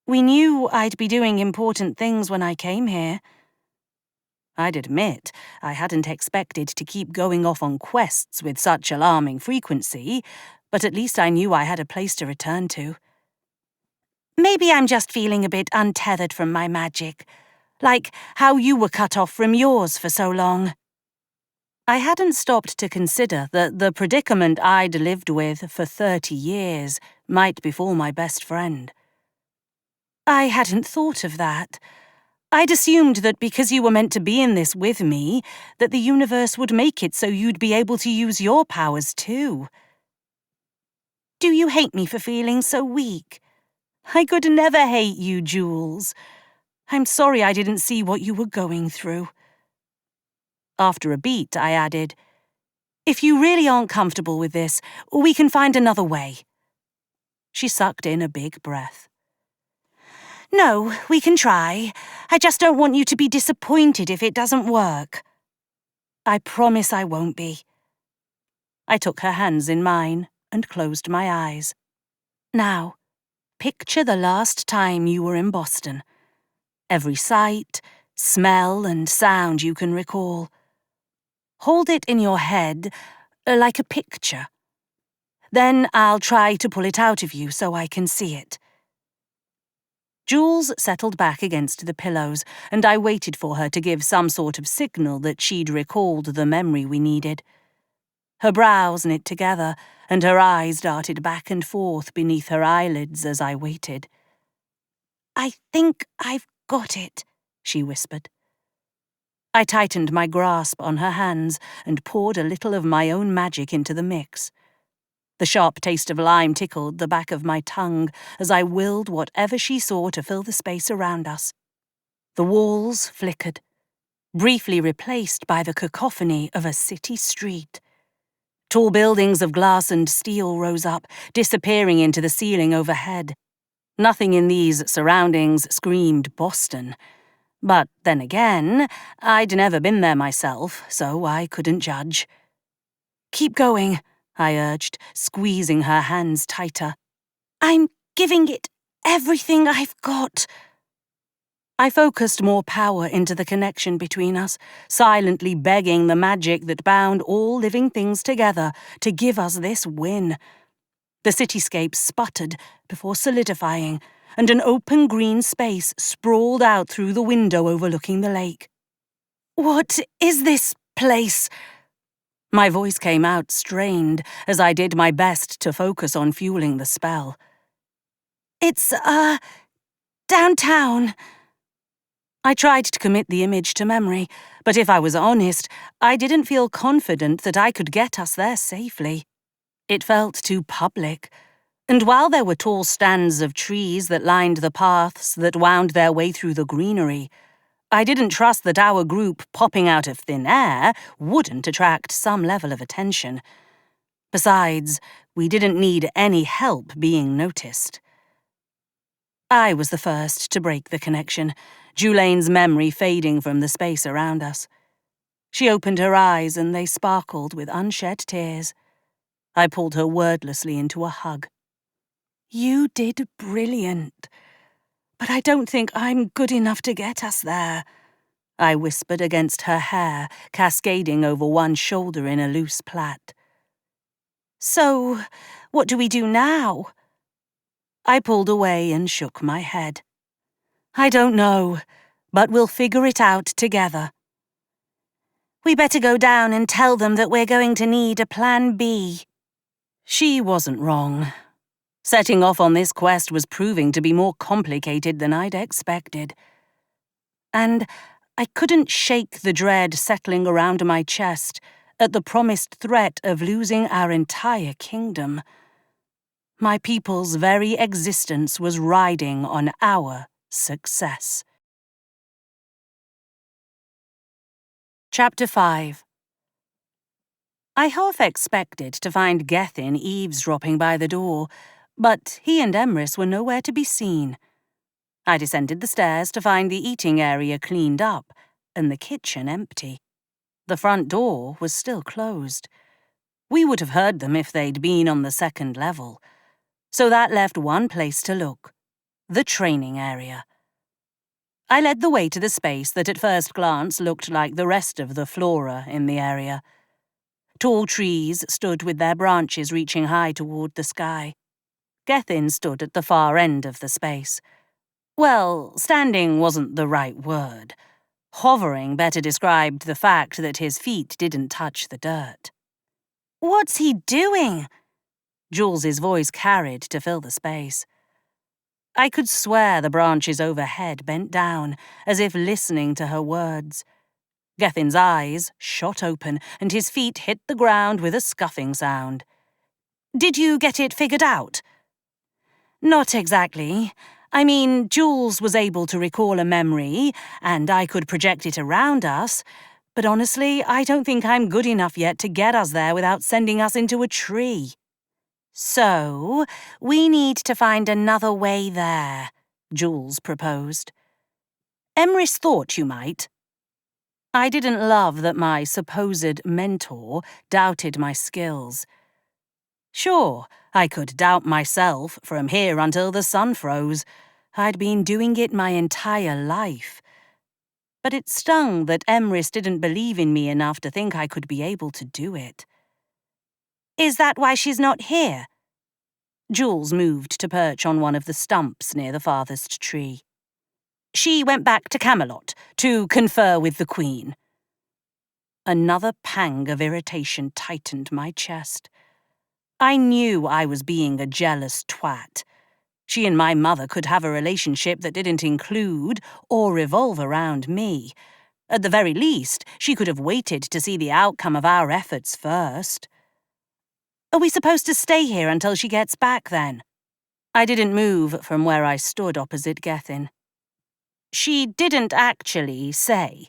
We knew I'd be doing important things when I came here. I'd admit I hadn't expected to keep going off on quests with such alarming frequency, but at least I knew I had a place to return to. Maybe I'm just feeling a bit untethered from my magic, like how you were cut off from yours for so long. I hadn't stopped to consider that the predicament I'd lived with for 30 years might befall my best friend. I hadn't thought of that. I'd assumed that because you were meant to be in this with me, that the universe would make it so you'd be able to use your powers too. Do you hate me for feeling so weak? I could never hate you, Jules. I'm sorry I didn't see what you were going through. After a beat, I added, If you really aren't comfortable with this, we can find another way. She sucked in a big breath. No, we can try. I just don't want you to be disappointed if it doesn't work. I promise I won't be. I took her hands in mine and closed my eyes. Now, picture the last time you were in Boston. Every sight, smell, and sound you can recall. Hold it in your head, like a picture. Then I'll try to pull it out of you so I can see it. Jules settled back against the pillows, and I waited for her to give some sort of signal that she'd recalled the memory we needed. Her brows knit together, and her eyes darted back and forth beneath her eyelids as I waited. I think I've got it, she whispered. I tightened my grasp on her hands and poured a little of my own magic into the mix. The sharp taste of lime tickled the back of my tongue as I willed whatever she saw to fill the space around us. The walls flickered, briefly replaced by the cacophony of a city street. Tall buildings of glass and steel rose up, disappearing into the ceiling overhead. Nothing in these surroundings screamed Boston. But then again, I'd never been there myself, so I couldn't judge. Keep going, I urged, squeezing her hands tighter. I'm giving it everything I've got. I focused more power into the connection between us, silently begging the magic that bound all living things together to give us this win. The cityscape sputtered before solidifying, and an open green space sprawled out through the window overlooking the lake. "What is this place?" My voice came out strained as I did my best to focus on fueling the spell. "It's, downtown." I tried to commit the image to memory, but if I was honest, I didn't feel confident that I could get us there safely. It felt too public, and while there were tall stands of trees that lined the paths that wound their way through the greenery, I didn't trust that our group popping out of thin air wouldn't attract some level of attention. Besides, we didn't need any help being noticed. I was the first to break the connection, Julane's memory fading from the space around us. She opened her eyes and they sparkled with unshed tears. I pulled her wordlessly into a hug. "You did brilliant, but I don't think I'm good enough to get us there," I whispered against her hair, cascading over one shoulder in a loose plait. "So, what do we do now?" I pulled away and shook my head. "I don't know, but we'll figure it out together." "We better go down and tell them that we're going to need a plan B." She wasn't wrong. Setting off on this quest was proving to be more complicated than I'd expected. And I couldn't shake the dread settling around my chest at the promised threat of losing our entire kingdom. My people's very existence was riding on our success. Chapter 5. I half expected to find Gethin eavesdropping by the door, but he and Emrys were nowhere to be seen. I descended the stairs to find the eating area cleaned up and the kitchen empty. The front door was still closed. We would have heard them if they'd been on the second level. So that left one place to look: the training area. I led the way to the space that at first glance looked like the rest of the flora in the area. Tall trees stood with their branches reaching high toward the sky. Gethin stood at the far end of the space. Well, standing wasn't the right word. Hovering better described the fact that his feet didn't touch the dirt. "What's he doing?" Jules's voice carried to fill the space. I could swear the branches overhead bent down, as if listening to her words. Gethin's eyes shot open, and his feet hit the ground with a scuffing sound. "Did you get it figured out?" "Not exactly. I mean, Jules was able to recall a memory, and I could project it around us, but honestly, I don't think I'm good enough yet to get us there without sending us into a tree." "So, we need to find another way there," Jules proposed. "Emrys thought you might." I didn't love that my supposed mentor doubted my skills. Sure, I could doubt myself from here until the sun froze. I'd been doing it my entire life. But it stung that Emrys didn't believe in me enough to think I could be able to do it. "Is that why she's not here?" Jules moved to perch on one of the stumps near the farthest tree. "She went back to Camelot to confer with the Queen." Another pang of irritation tightened my chest. I knew I was being a jealous twat. She and my mother could have a relationship that didn't include or revolve around me. At the very least, she could have waited to see the outcome of our efforts first. "Are we supposed to stay here until she gets back, then?" I didn't move from where I stood opposite Gethin. "She didn't actually say."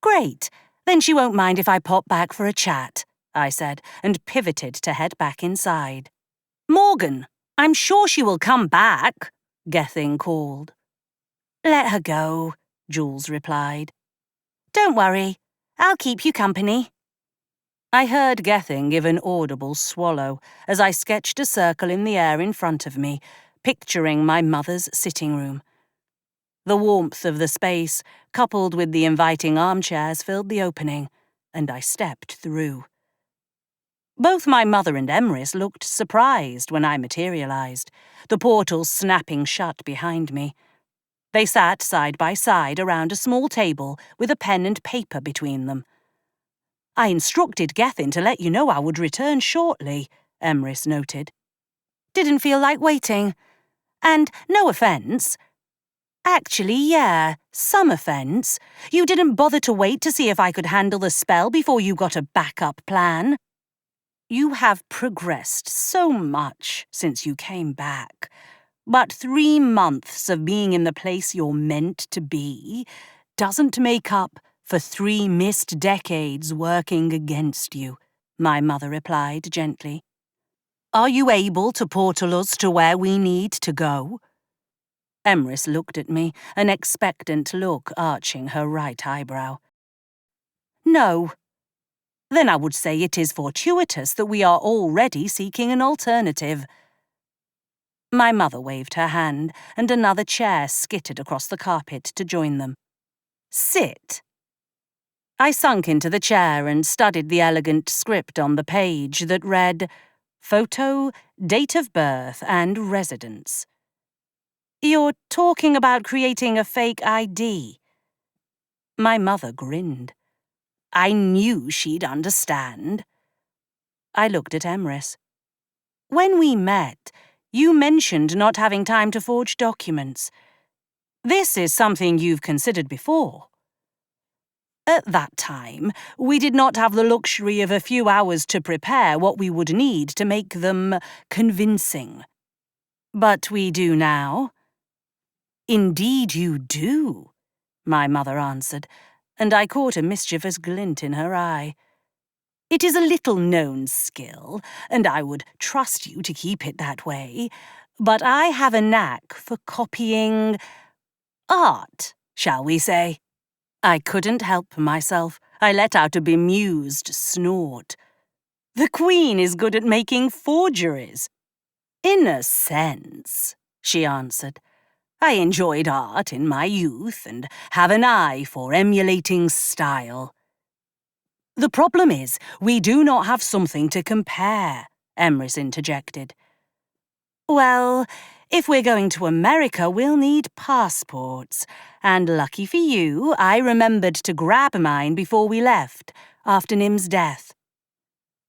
"Great, then she won't mind if I pop back for a chat," I said, and pivoted to head back inside. "Morgan, I'm sure she will come back," Gethin called. "Let her go," Jules replied. "Don't worry, I'll keep you company." I heard Gethin give an audible swallow as I sketched a circle in the air in front of me, picturing my mother's sitting room. The warmth of the space, coupled with the inviting armchairs, filled the opening, and I stepped through. Both my mother and Emrys looked surprised when I materialized, the portal snapping shut behind me. They sat side by side around a small table with a pen and paper between them. "I instructed Gethin to let you know I would return shortly," Emrys noted. "Didn't feel like waiting. And no offence. Actually, yeah, some offence. You didn't bother to wait to see if I could handle the spell before you got a backup plan. You have progressed so much since you came back. But 3 months of being in the place you're meant to be doesn't make up for 3 missed decades working against you," my mother replied gently. "Are you able to portal us to where we need to go?" Emrys looked at me, an expectant look arching her right eyebrow. "No." "Then I would say it is fortuitous that we are already seeking an alternative." My mother waved her hand, and another chair skittered across the carpet to join them. "Sit." I sunk into the chair and studied the elegant script on the page that read, "Photo, date of birth, and residence." "You're talking about creating a fake ID." My mother grinned. I knew she'd understand. I looked at Emrys. "When we met, you mentioned not having time to forge documents. This is something you've considered before." "At that time, we did not have the luxury of a few hours to prepare what we would need to make them convincing. But we do now." "Indeed you do," my mother answered, and I caught a mischievous glint in her eye. "It is a little-known skill, and I would trust you to keep it that way, but I have a knack for copying art, shall we say?" I couldn't help myself. I let out a bemused snort. "The Queen is good at making forgeries." "In a sense," she answered. "I enjoyed art in my youth and have an eye for emulating style." "The problem is, we do not have something to compare," Emrys interjected. "Well, if we're going to America, we'll need passports. And lucky for you, I remembered to grab mine before we left, after Nim's death."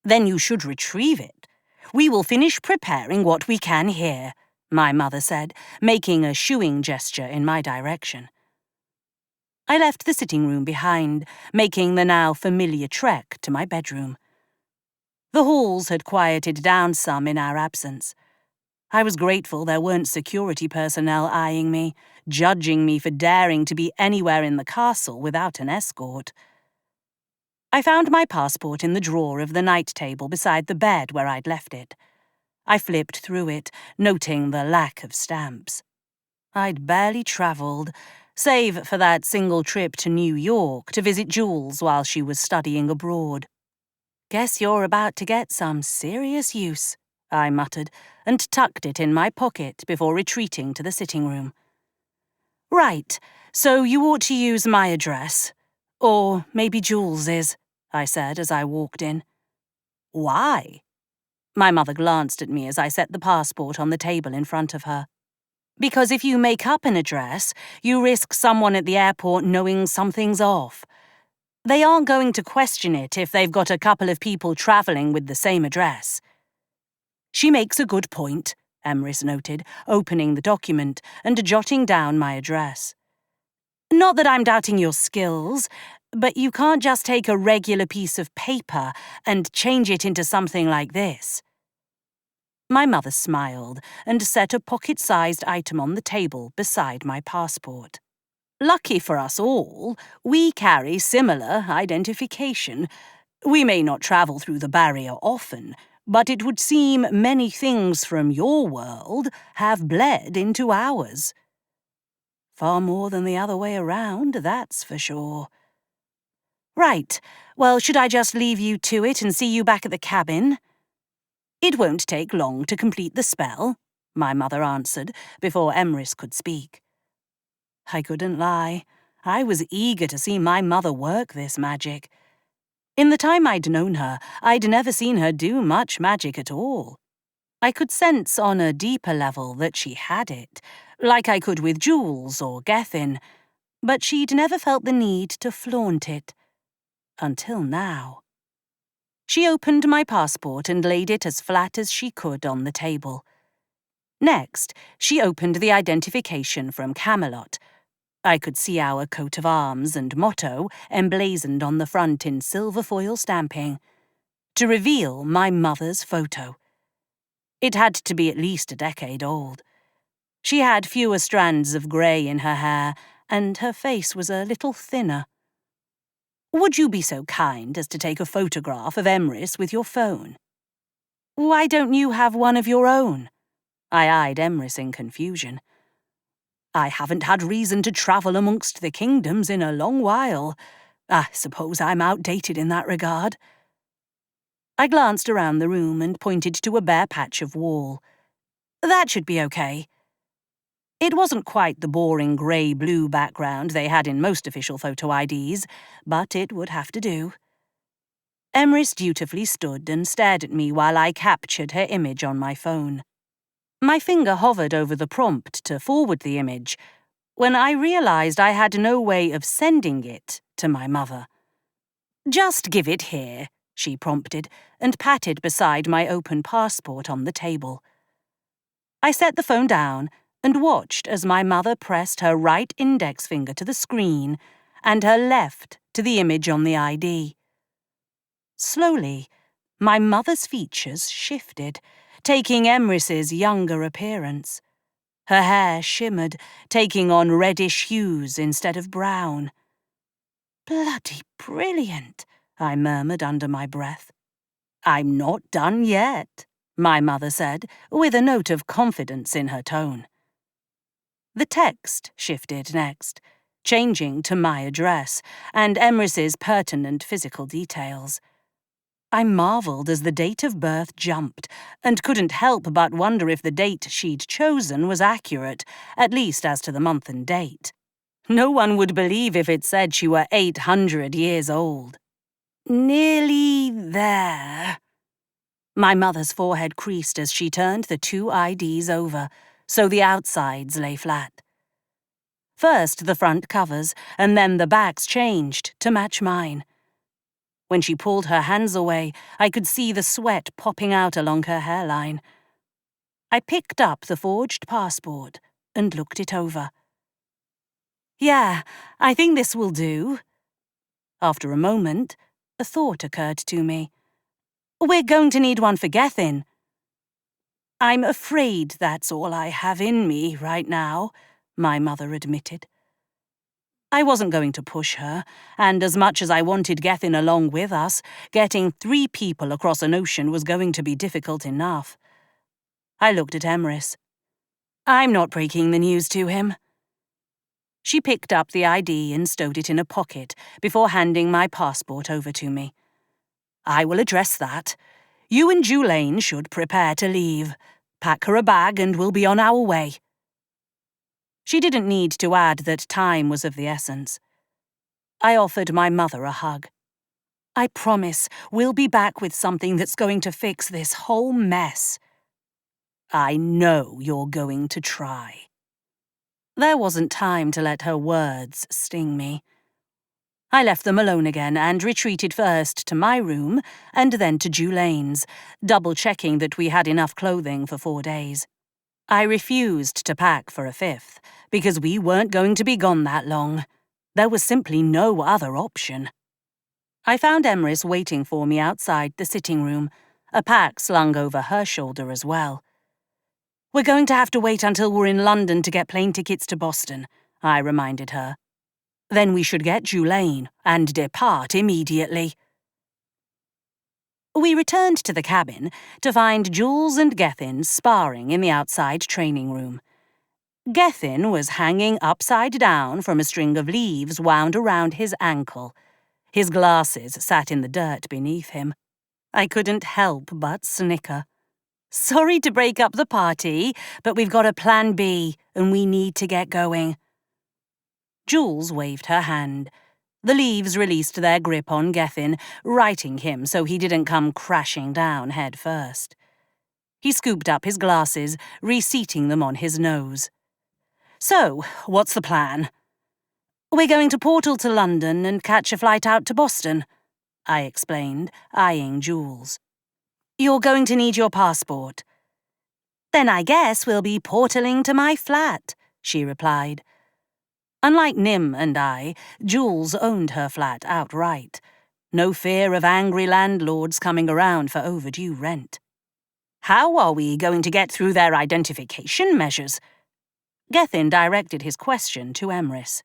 "Then you should retrieve it. We will finish preparing what we can here," my mother said, making a shooing gesture in my direction. I left the sitting room behind, making the now familiar trek to my bedroom. The halls had quieted down some in our absence. I was grateful there weren't security personnel eyeing me, judging me for daring to be anywhere in the castle without an escort. I found my passport in the drawer of the night table beside the bed where I'd left it. I flipped through it, noting the lack of stamps. I'd barely travelled, save for that single trip to New York to visit Jules while she was studying abroad. "Guess you're about to get some serious use," I muttered, and tucked it in my pocket before retreating to the sitting room. "Right, so you ought to use my address. Or maybe Jules's," I said as I walked in. "Why?" My mother glanced at me as I set the passport on the table in front of her. "Because if you make up an address, you risk someone at the airport knowing something's off. They aren't going to question it if they've got a couple of people travelling with the same address." "She makes a good point," Emrys noted, opening the document and jotting down my address. "Not that I'm doubting your skills, but you can't just take a regular piece of paper and change it into something like this." My mother smiled and set a pocket-sized item on the table beside my passport. "Lucky for us all, we carry similar identification. We may not travel through the barrier often, but it would seem many things from your world have bled into ours. Far more than the other way around, that's for sure." "Right, well, should I just leave you to it and see you back at the cabin?" "It won't take long to complete the spell," my mother answered before Emrys could speak. I couldn't lie. I was eager to see my mother work this magic. In the time I'd known her, I'd never seen her do much magic at all. I could sense on a deeper level that she had it, like I could with Jules or Gethin, but she'd never felt the need to flaunt it. Until now. She opened my passport and laid it as flat as she could on the table. Next, she opened the identification from Camelot. I could see our coat of arms and motto emblazoned on the front in silver foil stamping, to reveal my mother's photo. It had to be at least a decade old. She had fewer strands of grey in her hair, and her face was a little thinner. "Would you be so kind as to take a photograph of Emrys with your phone?" "Why don't you have one of your own?" I eyed Emrys in confusion. "I haven't had reason to travel amongst the kingdoms in a long while. I suppose I'm outdated in that regard." I glanced around the room and pointed to a bare patch of wall. "That should be okay." It wasn't quite the boring grey-blue background they had in most official photo IDs, but it would have to do. Emrys dutifully stood and stared at me while I captured her image on my phone. My finger hovered over the prompt to forward the image, when I realised I had no way of sending it to my mother. "Just give it here," she prompted, and patted beside my open passport on the table. I set the phone down and watched as my mother pressed her right index finger to the screen and her left to the image on the ID. Slowly, my mother's features shifted, taking Emrys's younger appearance. Her hair shimmered, taking on reddish hues instead of brown. "Bloody brilliant," I murmured under my breath. "I'm not done yet," my mother said, with a note of confidence in her tone. The text shifted next, changing to my address and Emrys's pertinent physical details. I marvelled as the date of birth jumped, and couldn't help but wonder if the date she'd chosen was accurate, at least as to the month and date. No one would believe if it said she were 800 years old. "Nearly there." My mother's forehead creased as she turned the two IDs over, so the outsides lay flat. First the front covers, and then the backs changed to match mine. When she pulled her hands away, I could see the sweat popping out along her hairline. I picked up the forged passport and looked it over. "Yeah, I think this will do." After a moment, a thought occurred to me. "We're going to need one for Gethin." "I'm afraid that's all I have in me right now," my mother admitted. I wasn't going to push her, and as much as I wanted Gethin along with us, getting 3 people across an ocean was going to be difficult enough. I looked at Emrys. "I'm not breaking the news to him." She picked up the ID and stowed it in a pocket before handing my passport over to me. "I will address that. You and Julaine should prepare to leave. Pack her a bag and we'll be on our way." She didn't need to add that time was of the essence. I offered my mother a hug. "I promise we'll be back with something that's going to fix this whole mess." "I know you're going to try." There wasn't time to let her words sting me. I left them alone again and retreated first to my room and then to Julaine's, double-checking that we had enough clothing for 4 days. I refused to pack for a 5th, because we weren't going to be gone that long. There was simply no other option. I found Emrys waiting for me outside the sitting room, a pack slung over her shoulder as well. "We're going to have to wait until we're in London to get plane tickets to Boston," I reminded her. "Then we should get Julaine and depart immediately." We returned to the cabin to find Jules and Gethin sparring in the outside training room. Gethin was hanging upside down from a string of leaves wound around his ankle. His glasses sat in the dirt beneath him. I couldn't help but snicker. "Sorry to break up the party, but we've got a plan B and we need to get going." Jules waved her hand. The leaves released their grip on Gethin, righting him so he didn't come crashing down head first. He scooped up his glasses, reseating them on his nose. "So, what's the plan?" "We're going to portal to London and catch a flight out to Boston," I explained, eyeing Jules. "You're going to need your passport." "Then I guess we'll be portaling to my flat," she replied. Unlike Nim and I, Jules owned her flat outright. No fear of angry landlords coming around for overdue rent. "How are we going to get through their identification measures?" Gethin directed his question to Emrys.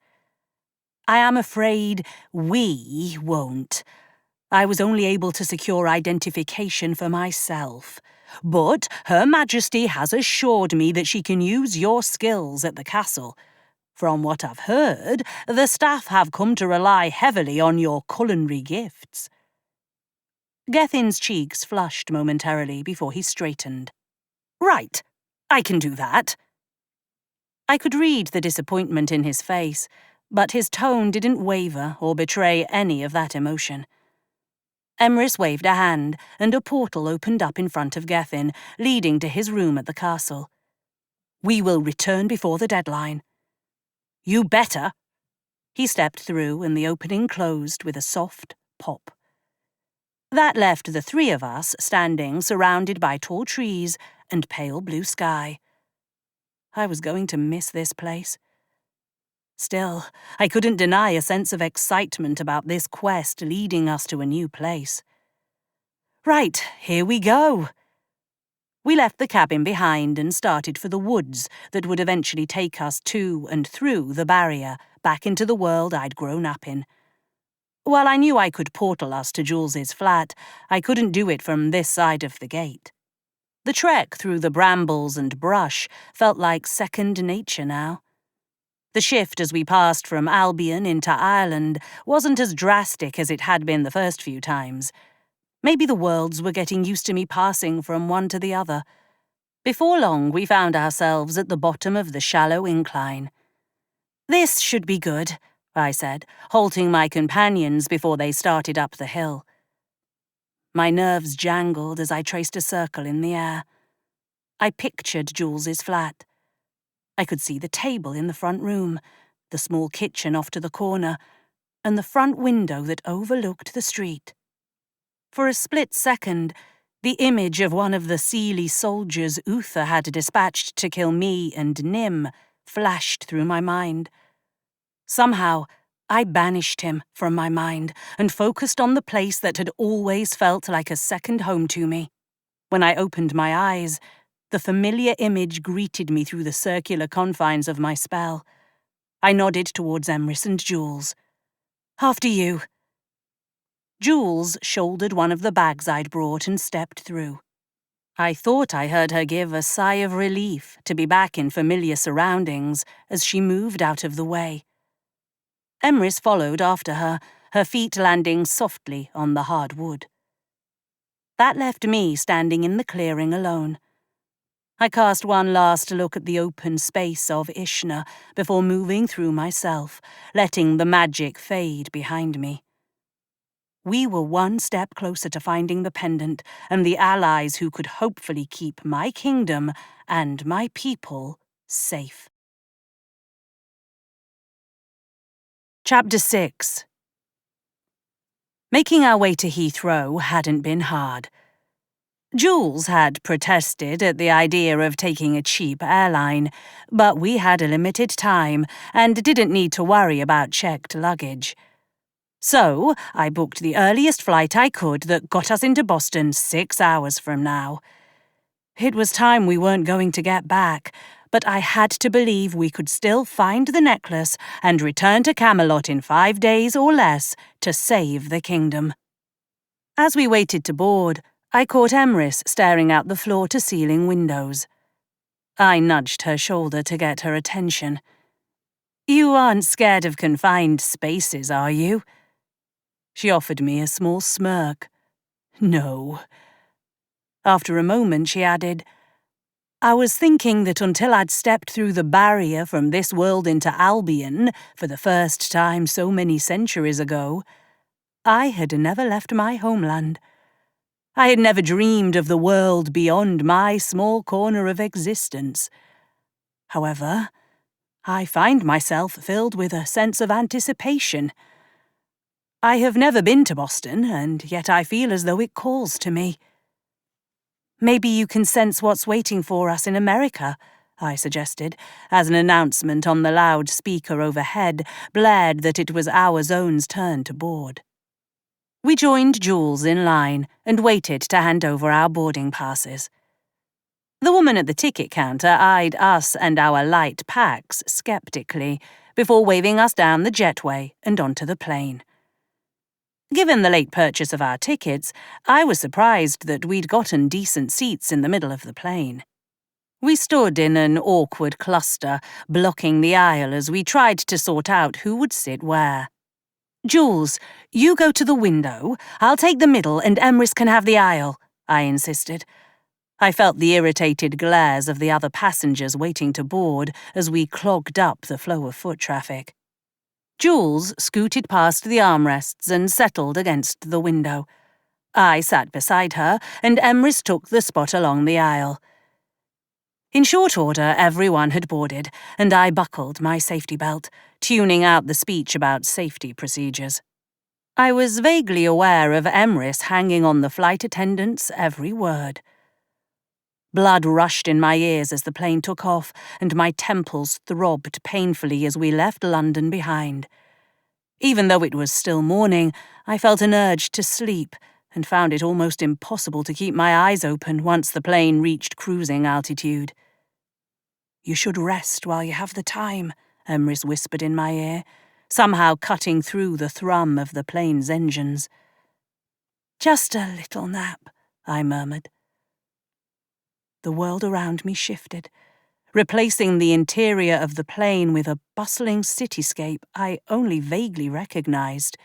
"I am afraid we won't. I was only able to secure identification for myself. But Her Majesty has assured me that she can use your skills at the castle. From what I've heard, the staff have come to rely heavily on your culinary gifts." Gethin's cheeks flushed momentarily before he straightened. "Right, I can do that." I could read the disappointment in his face, but his tone didn't waver or betray any of that emotion. Emrys waved a hand, and a portal opened up in front of Gethin, leading to his room at the castle. "We will return before the deadline." "You better." He stepped through, and the opening closed with a soft pop. That left the three of us standing surrounded by tall trees and pale blue sky. I was going to miss this place. Still, I couldn't deny a sense of excitement about this quest leading us to a new place. "Right, here we go." We left the cabin behind and started for the woods that would eventually take us to and through the barrier back into the world I'd grown up in. While I knew I could portal us to Jules's flat, I couldn't do it from this side of the gate. The trek through the brambles and brush felt like second nature now. The shift as we passed from Albion into Ireland wasn't as drastic as it had been the first few times. Maybe the worlds were getting used to me passing from one to the other. Before long, we found ourselves at the bottom of the shallow incline. "This should be good," I said, halting my companions before they started up the hill. My nerves jangled as I traced a circle in the air. I pictured Jules's flat. I could see the table in the front room, the small kitchen off to the corner, and the front window that overlooked the street. For a split second, the image of one of the Seelies soldiers Uther had dispatched to kill me and Nim flashed through my mind. Somehow, I banished him from my mind and focused on the place that had always felt like a second home to me. When I opened my eyes, the familiar image greeted me through the circular confines of my spell. I nodded towards Emrys and Jules. "After you." Jules shouldered one of the bags I'd brought and stepped through. I thought I heard her give a sigh of relief to be back in familiar surroundings as she moved out of the way. Emrys followed after her, her feet landing softly on the hard wood. That left me standing in the clearing alone. I cast one last look at the open space of Ishna before moving through myself, letting the magic fade behind me. We were one step closer to finding the pendant and the allies who could hopefully keep my kingdom and my people safe. Chapter 6. Making our way to Heathrow hadn't been hard. Jules had protested at the idea of taking a cheap airline, but we had a limited time and didn't need to worry about checked luggage. So, I booked the earliest flight I could that got us into Boston 6 hours from now. It was time we weren't going to get back, but I had to believe we could still find the necklace and return to Camelot in 5 days or less to save the kingdom. As we waited to board, I caught Emrys staring out the floor-to-ceiling windows. I nudged her shoulder to get her attention. "You aren't scared of confined spaces, are you?" She offered me a small smirk. "No." After a moment, she added, I was thinking that until I'd stepped through the barrier from this world into Albion for the first time so many centuries ago, I had never left my homeland. I had never dreamed of the world beyond my small corner of existence. However, I find myself filled with a sense of anticipation. I have never been to Boston, and yet I feel as though it calls to me. "Maybe you can sense what's waiting for us in America," I suggested, as an announcement on the loudspeaker overhead blared that it was our zone's turn to board. We joined Jules in line and waited to hand over our boarding passes. The woman at the ticket counter eyed us and our light packs skeptically before waving us down the jetway and onto the plane. Given the late purchase of our tickets, I was surprised that we'd gotten decent seats in the middle of the plane. We stood in an awkward cluster, blocking the aisle as we tried to sort out who would sit where. "Jules, you go to the window, I'll take the middle and Emrys can have the aisle," I insisted. I felt the irritated glares of the other passengers waiting to board as we clogged up the flow of foot traffic. Jules scooted past the armrests and settled against the window. I sat beside her, and Emrys took the spot along the aisle. In short order, everyone had boarded, and I buckled my safety belt, tuning out the speech about safety procedures. I was vaguely aware of Emrys hanging on the flight attendant's every word. Blood rushed in my ears as the plane took off, and my temples throbbed painfully as we left London behind. Even though it was still morning, I felt an urge to sleep, and found it almost impossible to keep my eyes open once the plane reached cruising altitude. "You should rest while you have the time," Emrys whispered in my ear, somehow cutting through the thrum of the plane's engines. "Just a little nap," I murmured. The world around me shifted, replacing the interior of the plane with a bustling cityscape I only vaguely recognized.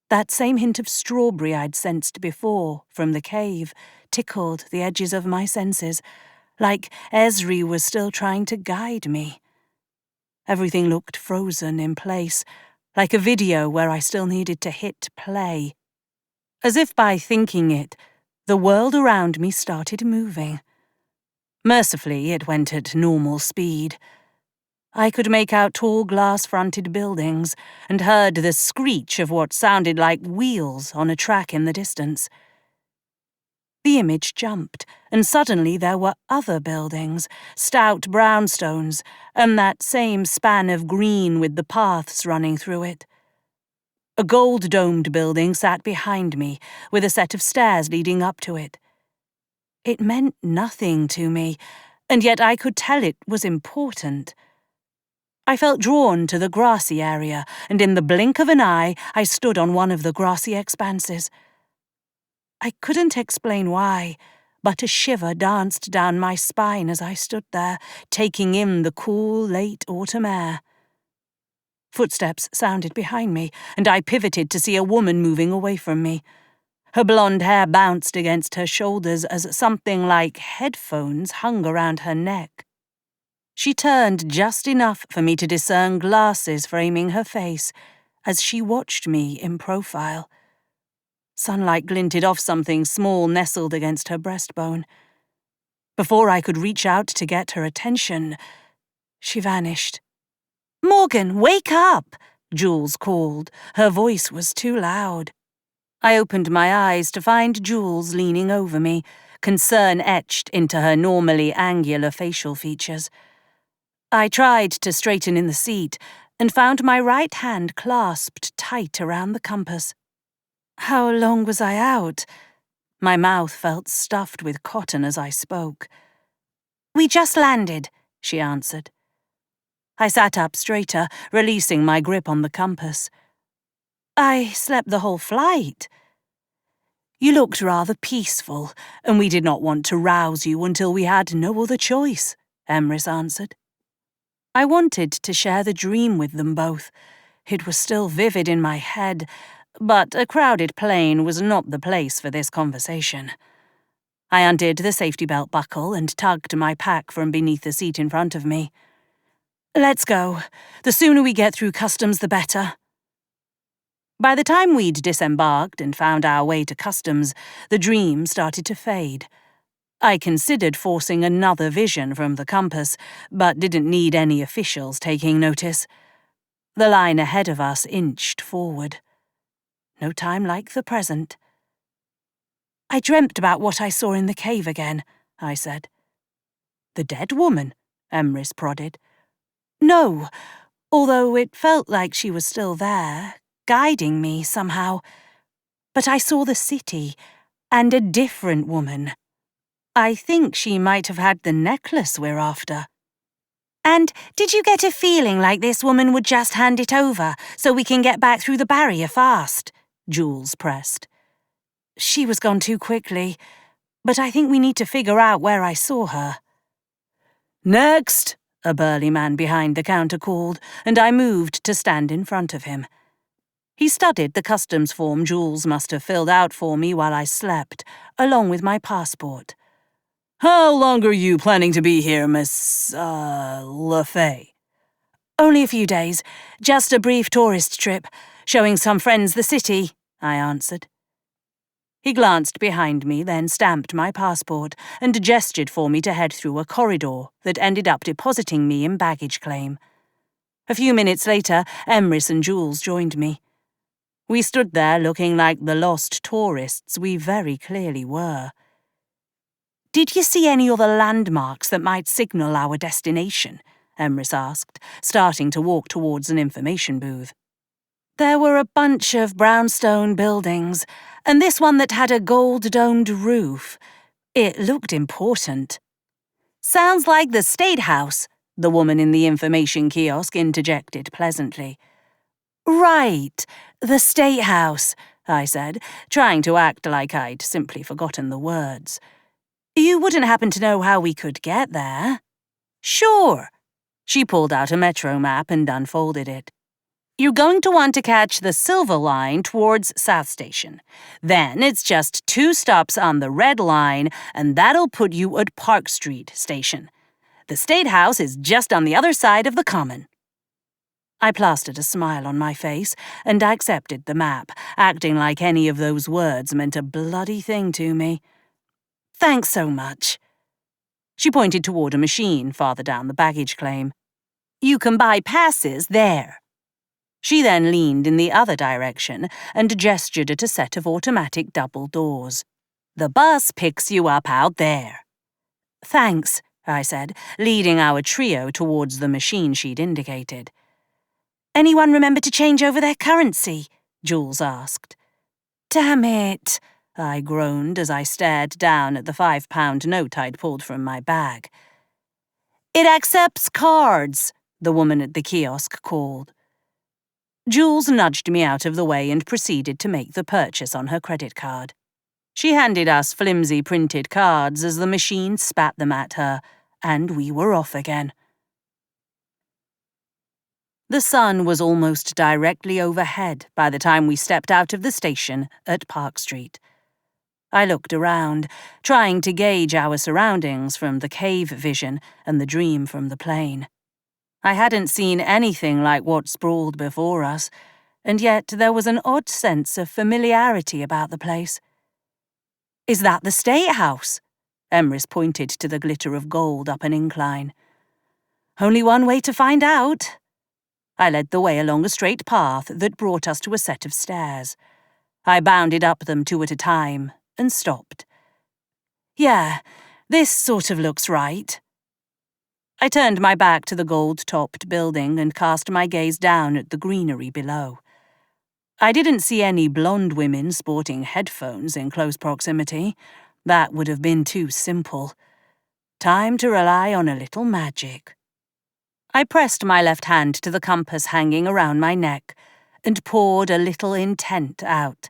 That same hint of strawberry I'd sensed before from the cave tickled the edges of my senses, like Esri was still trying to guide me. Everything looked frozen in place, like a video where I still needed to hit play. As if by thinking it, the world around me started moving. Mercifully, it went at normal speed. I could make out tall glass-fronted buildings and heard the screech of what sounded like wheels on a track in the distance. The image jumped, and suddenly there were other buildings, stout brownstones, and that same span of green with the paths running through it. A gold-domed building sat behind me, with a set of stairs leading up to it. It meant nothing to me, and yet I could tell it was important. I felt drawn to the grassy area, and in the blink of an eye, I stood on one of the grassy expanses. I couldn't explain why, but a shiver danced down my spine as I stood there, taking in the cool, late autumn air. Footsteps sounded behind me, and I pivoted to see a woman moving away from me. Her blonde hair bounced against her shoulders as something like headphones hung around her neck. She turned just enough for me to discern glasses framing her face as she watched me in profile. Sunlight glinted off something small nestled against her breastbone. Before I could reach out to get her attention, she vanished. "Morgan, wake up!" Jules called. Her voice was too loud. I opened my eyes to find Jules leaning over me, concern etched into her normally angular facial features. I tried to straighten in the seat and found my right hand clasped tight around the compass. How long was I out? My mouth felt stuffed with cotton as I spoke. "We just landed," she answered. I sat up straighter, releasing my grip on the compass. "I slept the whole flight." "You looked rather peaceful, and we did not want to rouse you until we had no other choice," Emrys answered. I wanted to share the dream with them both. It was still vivid in my head, but a crowded plane was not the place for this conversation. I undid the safety belt buckle and tugged my pack from beneath the seat in front of me. Let's go. The sooner we get through customs, the better. By the time we'd disembarked and found our way to customs, the dream started to fade. I considered forcing another vision from the compass, but didn't need any officials taking notice. The line ahead of us inched forward. No time like the present. I dreamt about what I saw in the cave again, I said. The dead woman? Emrys prodded. No, although it felt like she was still there, guiding me somehow. But I saw the city, and a different woman. I think she might have had the necklace we're after. And did you get a feeling like this woman would just hand it over so we can get back through the barrier fast? Jules pressed. She was gone too quickly, but I think we need to figure out where I saw her. Next, a burly man behind the counter called, and I moved to stand in front of him. He studied the customs form Jules must have filled out for me while I slept, along with my passport. How long are you planning to be here, Miss, LaFay? Only a few days. Just a brief tourist trip, showing some friends the city, I answered. He glanced behind me, then stamped my passport and gestured for me to head through a corridor that ended up depositing me in baggage claim. A few minutes later, Emrys and Jules joined me. We stood there looking like the lost tourists we very clearly were. Did you see any other landmarks that might signal our destination? Emrys asked, starting to walk towards an information booth. There were a bunch of brownstone buildings, and this one that had a gold-domed roof. It looked important. Sounds like the State House, the woman in the information kiosk interjected pleasantly. Right, the State House, I said, trying to act like I'd simply forgotten the words. You wouldn't happen to know how we could get there? Sure. She pulled out a metro map and unfolded it. You're going to want to catch the Silver Line towards South Station. Then it's just 2 stops on the Red Line, and that'll put you at Park Street Station. The State House is just on the other side of the Common. I plastered a smile on my face, and I accepted the map, acting like any of those words meant a bloody thing to me. Thanks so much. She pointed toward a machine farther down the baggage claim. You can buy passes there. She then leaned in the other direction and gestured at a set of automatic double doors. The bus picks you up out there. Thanks, I said, leading our trio towards the machine she'd indicated. Anyone remember to change over their currency? Jules asked. Damn it, I groaned as I stared down at the £5 note I'd pulled from my bag. It accepts cards, the woman at the kiosk called. Jules nudged me out of the way and proceeded to make the purchase on her credit card. She handed us flimsy printed cards as the machine spat them at her, and we were off again. The sun was almost directly overhead by the time we stepped out of the station at Park Street. I looked around, trying to gauge our surroundings from the cave vision and the dream from the plane. I hadn't seen anything like what sprawled before us, and yet there was an odd sense of familiarity about the place. Is that the State House? Emrys pointed to the glitter of gold up an incline. Only one way to find out. I led the way along a straight path that brought us to a set of stairs. I bounded up them 2 at a time and stopped. Yeah, this sort of looks right. I turned my back to the gold-topped building and cast my gaze down at the greenery below. I didn't see any blonde women sporting headphones in close proximity. That would have been too simple. Time to rely on a little magic. I pressed my left hand to the compass hanging around my neck and poured a little intent out,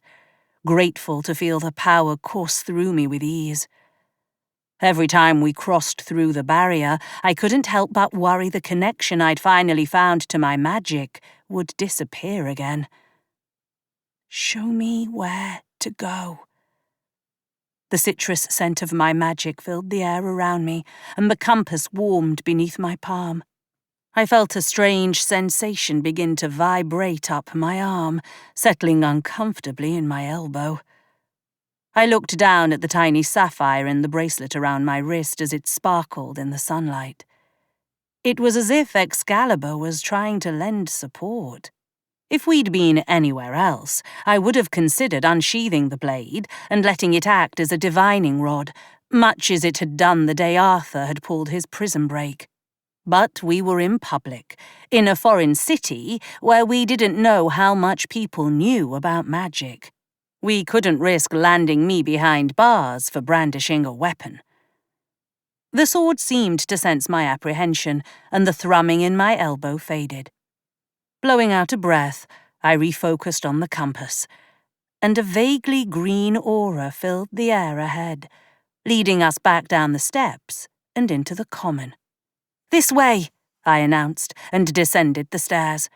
grateful to feel the power course through me with ease. Every time we crossed through the barrier, I couldn't help but worry the connection I'd finally found to my magic would disappear again. Show me where to go. The citrus scent of my magic filled the air around me, and the compass warmed beneath my palm. I felt a strange sensation begin to vibrate up my arm, settling uncomfortably in my elbow. I looked down at the tiny sapphire in the bracelet around my wrist as it sparkled in the sunlight. It was as if Excalibur was trying to lend support. If we'd been anywhere else, I would have considered unsheathing the blade and letting it act as a divining rod, much as it had done the day Arthur had pulled his prison break. But we were in public, in a foreign city where we didn't know how much people knew about magic. We couldn't risk landing me behind bars for brandishing a weapon. The sword seemed to sense my apprehension, and the thrumming in my elbow faded. Blowing out a breath, I refocused on the compass, and a vaguely green aura filled the air ahead, leading us back down the steps and into the common. "This way," I announced, and descended the stairs.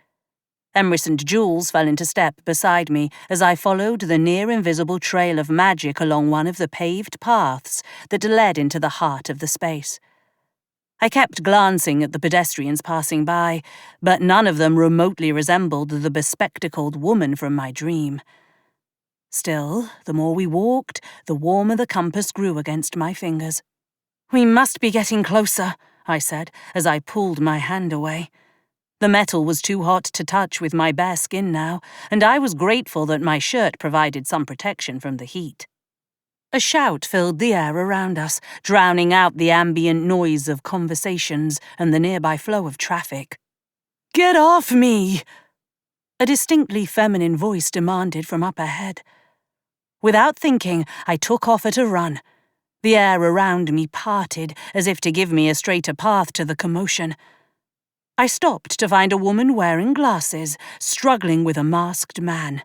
Emrys and Jules fell into step beside me as I followed the near-invisible trail of magic along one of the paved paths that led into the heart of the space. I kept glancing at the pedestrians passing by, but none of them remotely resembled the bespectacled woman from my dream. Still, the more we walked, the warmer the compass grew against my fingers. "We must be getting closer," I said as I pulled my hand away. The metal was too hot to touch with my bare skin now, and I was grateful that my shirt provided some protection from the heat. A shout filled the air around us, drowning out the ambient noise of conversations and the nearby flow of traffic. "Get off me!" a distinctly feminine voice demanded from up ahead. Without thinking, I took off at a run. The air around me parted, as if to give me a straighter path to the commotion. I stopped to find a woman wearing glasses, struggling with a masked man.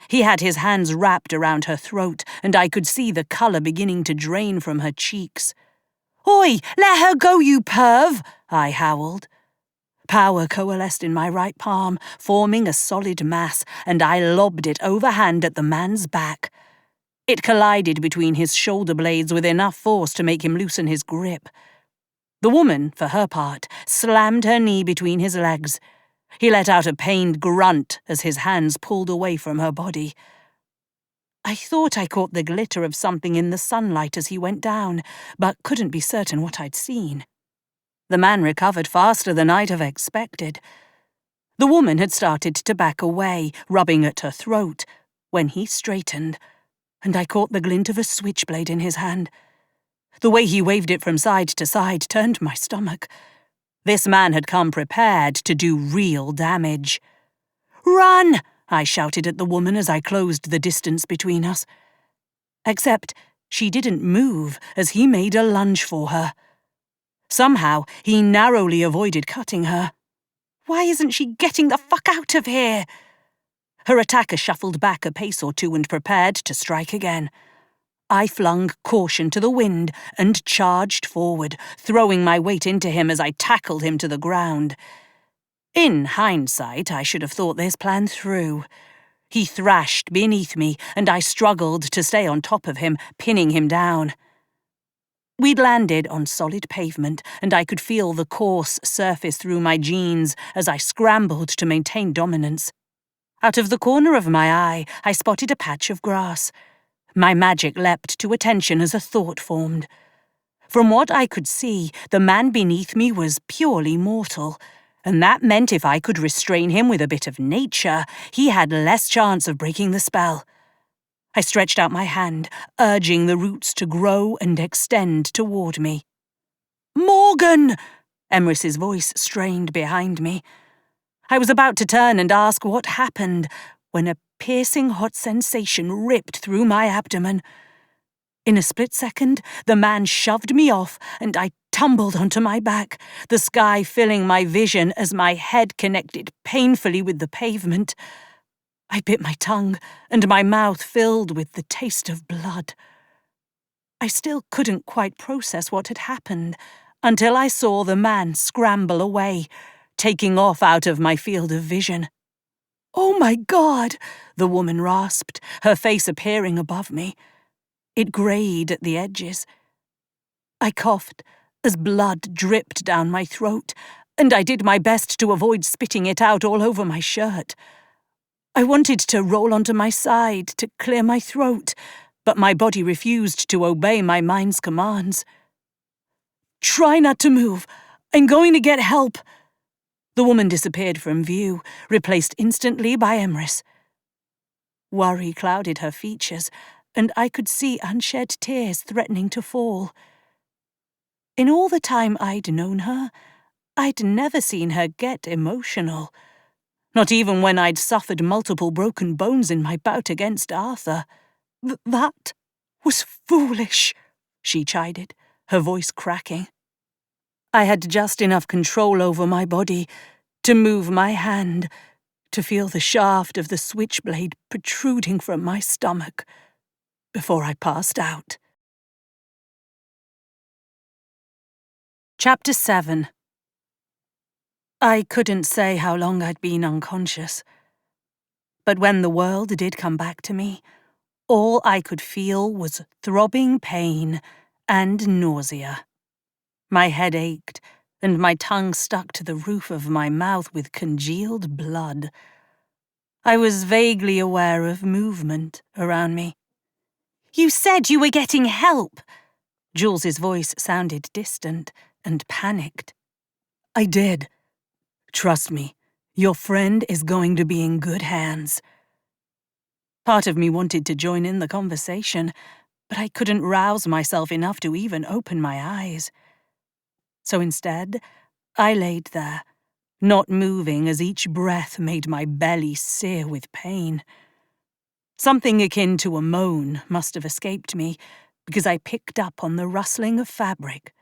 He had his hands wrapped around her throat, and I could see the colour beginning to drain from her cheeks. "Oi, let her go, you perv!" I howled. Power coalesced in my right palm, forming a solid mass, and I lobbed it overhand at the man's back. It collided between his shoulder blades with enough force to make him loosen his grip. The woman, for her part, slammed her knee between his legs. He let out a pained grunt as his hands pulled away from her body. I thought I caught the glitter of something in the sunlight as he went down, but couldn't be certain what I'd seen. The man recovered faster than I'd have expected. The woman had started to back away, rubbing at her throat, when he straightened, and I caught the glint of a switchblade in his hand. The way he waved it from side to side turned my stomach. This man had come prepared to do real damage. "Run!" I shouted at the woman as I closed the distance between us. Except she didn't move as he made a lunge for her. Somehow, he narrowly avoided cutting her. "Why isn't she getting the fuck out of here?" Her attacker shuffled back a pace or two and prepared to strike again. I flung caution to the wind and charged forward, throwing my weight into him as I tackled him to the ground. In hindsight, I should have thought this plan through. He thrashed beneath me, and I struggled to stay on top of him, pinning him down. We'd landed on solid pavement, and I could feel the coarse surface through my jeans as I scrambled to maintain dominance. Out of the corner of my eye, I spotted a patch of grass. My magic leapt to attention as a thought formed. From what I could see, the man beneath me was purely mortal, and that meant if I could restrain him with a bit of nature, he had less chance of breaking the spell. I stretched out my hand, urging the roots to grow and extend toward me. "Morgan!" Emrys's voice strained behind me. I was about to turn and ask what happened when a piercing hot sensation ripped through my abdomen. In a split second, the man shoved me off and I tumbled onto my back, the sky filling my vision as my head connected painfully with the pavement. I bit my tongue and my mouth filled with the taste of blood. I still couldn't quite process what had happened until I saw the man scramble away, taking off out of my field of vision. "Oh my God!" the woman rasped, her face appearing above me. It greyed at the edges. I coughed as blood dripped down my throat, and I did my best to avoid spitting it out all over my shirt. I wanted to roll onto my side to clear my throat, but my body refused to obey my mind's commands. "Try not to move. I'm going to get help." The woman disappeared from view, replaced instantly by Emrys. Worry clouded her features, and I could see unshed tears threatening to fall. In all the time I'd known her, I'd never seen her get emotional. Not even when I'd suffered multiple broken bones in my bout against Arthur. That was foolish, she chided, her voice cracking. I had just enough control over my body to move my hand, to feel the shaft of the switchblade protruding from my stomach, before I passed out. Chapter 7. I couldn't say how long I'd been unconscious. But when the world did come back to me, all I could feel was throbbing pain and nausea. My head ached, and my tongue stuck to the roof of my mouth with congealed blood. I was vaguely aware of movement around me. "You said you were getting help!" Jules's voice sounded distant and panicked. "I did. Trust me, your friend is going to be in good hands." Part of me wanted to join in the conversation, but I couldn't rouse myself enough to even open my eyes. So instead, I laid there, not moving as each breath made my belly sear with pain. Something akin to a moan must have escaped me, because I picked up on the rustling of fabric.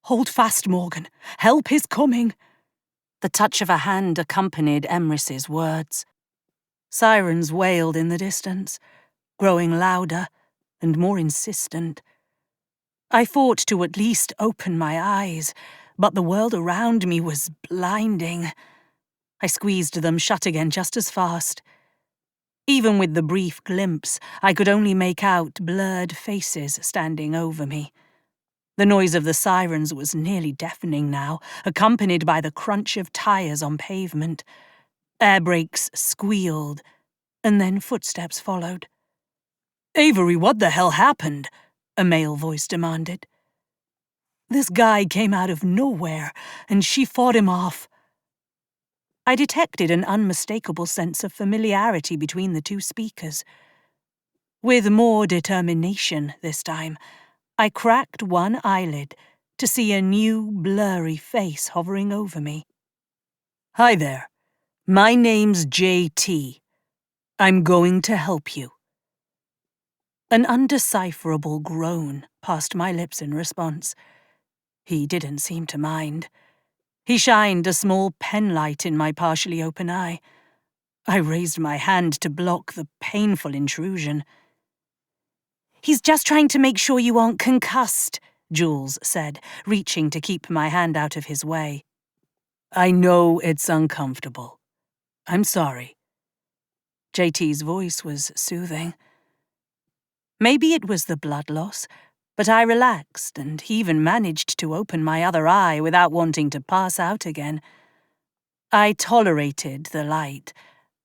"Hold fast, Morgan. Help is coming." The touch of a hand accompanied Emrys's words. Sirens wailed in the distance, growing louder and more insistent. I fought to at least open my eyes, but the world around me was blinding. I squeezed them shut again just as fast. Even with the brief glimpse, I could only make out blurred faces standing over me. The noise of the sirens was nearly deafening now, accompanied by the crunch of tires on pavement. Air brakes squealed, and then footsteps followed. "Avery, what the hell happened?" a male voice demanded. "This guy came out of nowhere, and she fought him off." I detected an unmistakable sense of familiarity between the two speakers. With more determination this time, I cracked one eyelid to see a new, blurry face hovering over me. "Hi there. My name's JT. I'm going to help you." An undecipherable groan passed my lips in response. He didn't seem to mind. He shined a small penlight in my partially open eye. I raised my hand to block the painful intrusion. "He's just trying to make sure you aren't concussed," Jules said, reaching to keep my hand out of his way. "I know it's uncomfortable. I'm sorry." JT's voice was soothing. Maybe it was the blood loss, but I relaxed and even managed to open my other eye without wanting to pass out again. I tolerated the light,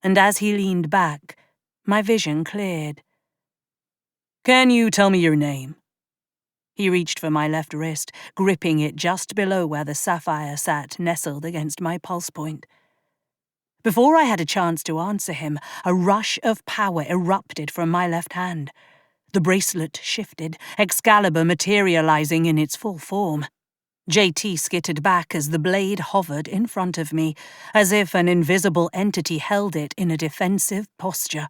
and as he leaned back, my vision cleared. "Can you tell me your name?" He reached for my left wrist, gripping it just below where the sapphire sat nestled against my pulse point. Before I had a chance to answer him, a rush of power erupted from my left hand. The bracelet shifted, Excalibur materializing in its full form. JT skittered back as the blade hovered in front of me, as if an invisible entity held it in a defensive posture.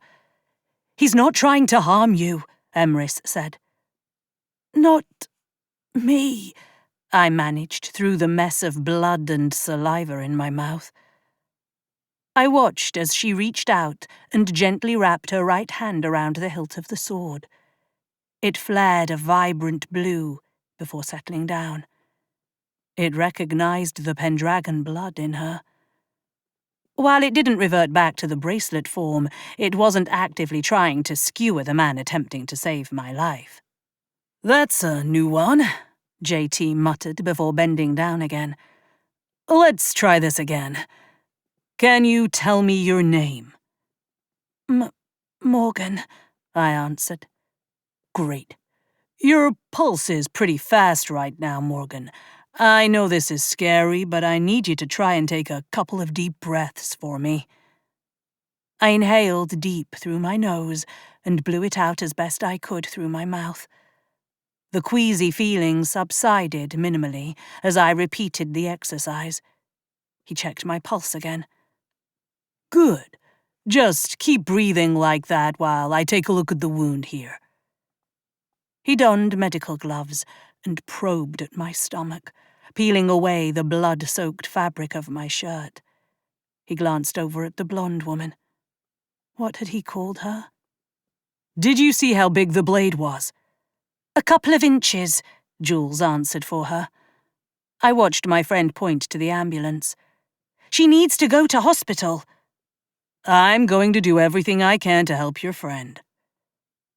"He's not trying to harm you," Emrys said. "Not me," I managed through the mess of blood and saliva in my mouth. I watched as she reached out and gently wrapped her right hand around the hilt of the sword. It flared a vibrant blue before settling down. It recognized the Pendragon blood in her. While it didn't revert back to the bracelet form, it wasn't actively trying to skewer the man attempting to save my life. "That's a new one," JT muttered before bending down again. "Let's try this again. Can you tell me your name?" Morgan, I answered. "Great. Your pulse is pretty fast right now, Morgan. I know this is scary, but I need you to try and take a couple of deep breaths for me." I inhaled deep through my nose and blew it out as best I could through my mouth. The queasy feeling subsided minimally as I repeated the exercise. He checked my pulse again. "Good. Just keep breathing like that while I take a look at the wound here." He donned medical gloves and probed at my stomach, peeling away the blood-soaked fabric of my shirt. He glanced over at the blonde woman. What had he called her? "Did you see how big the blade was?" "A couple of inches," Jules answered for her. I watched my friend point to the ambulance. "She needs to go to hospital." "I'm going to do everything I can to help your friend."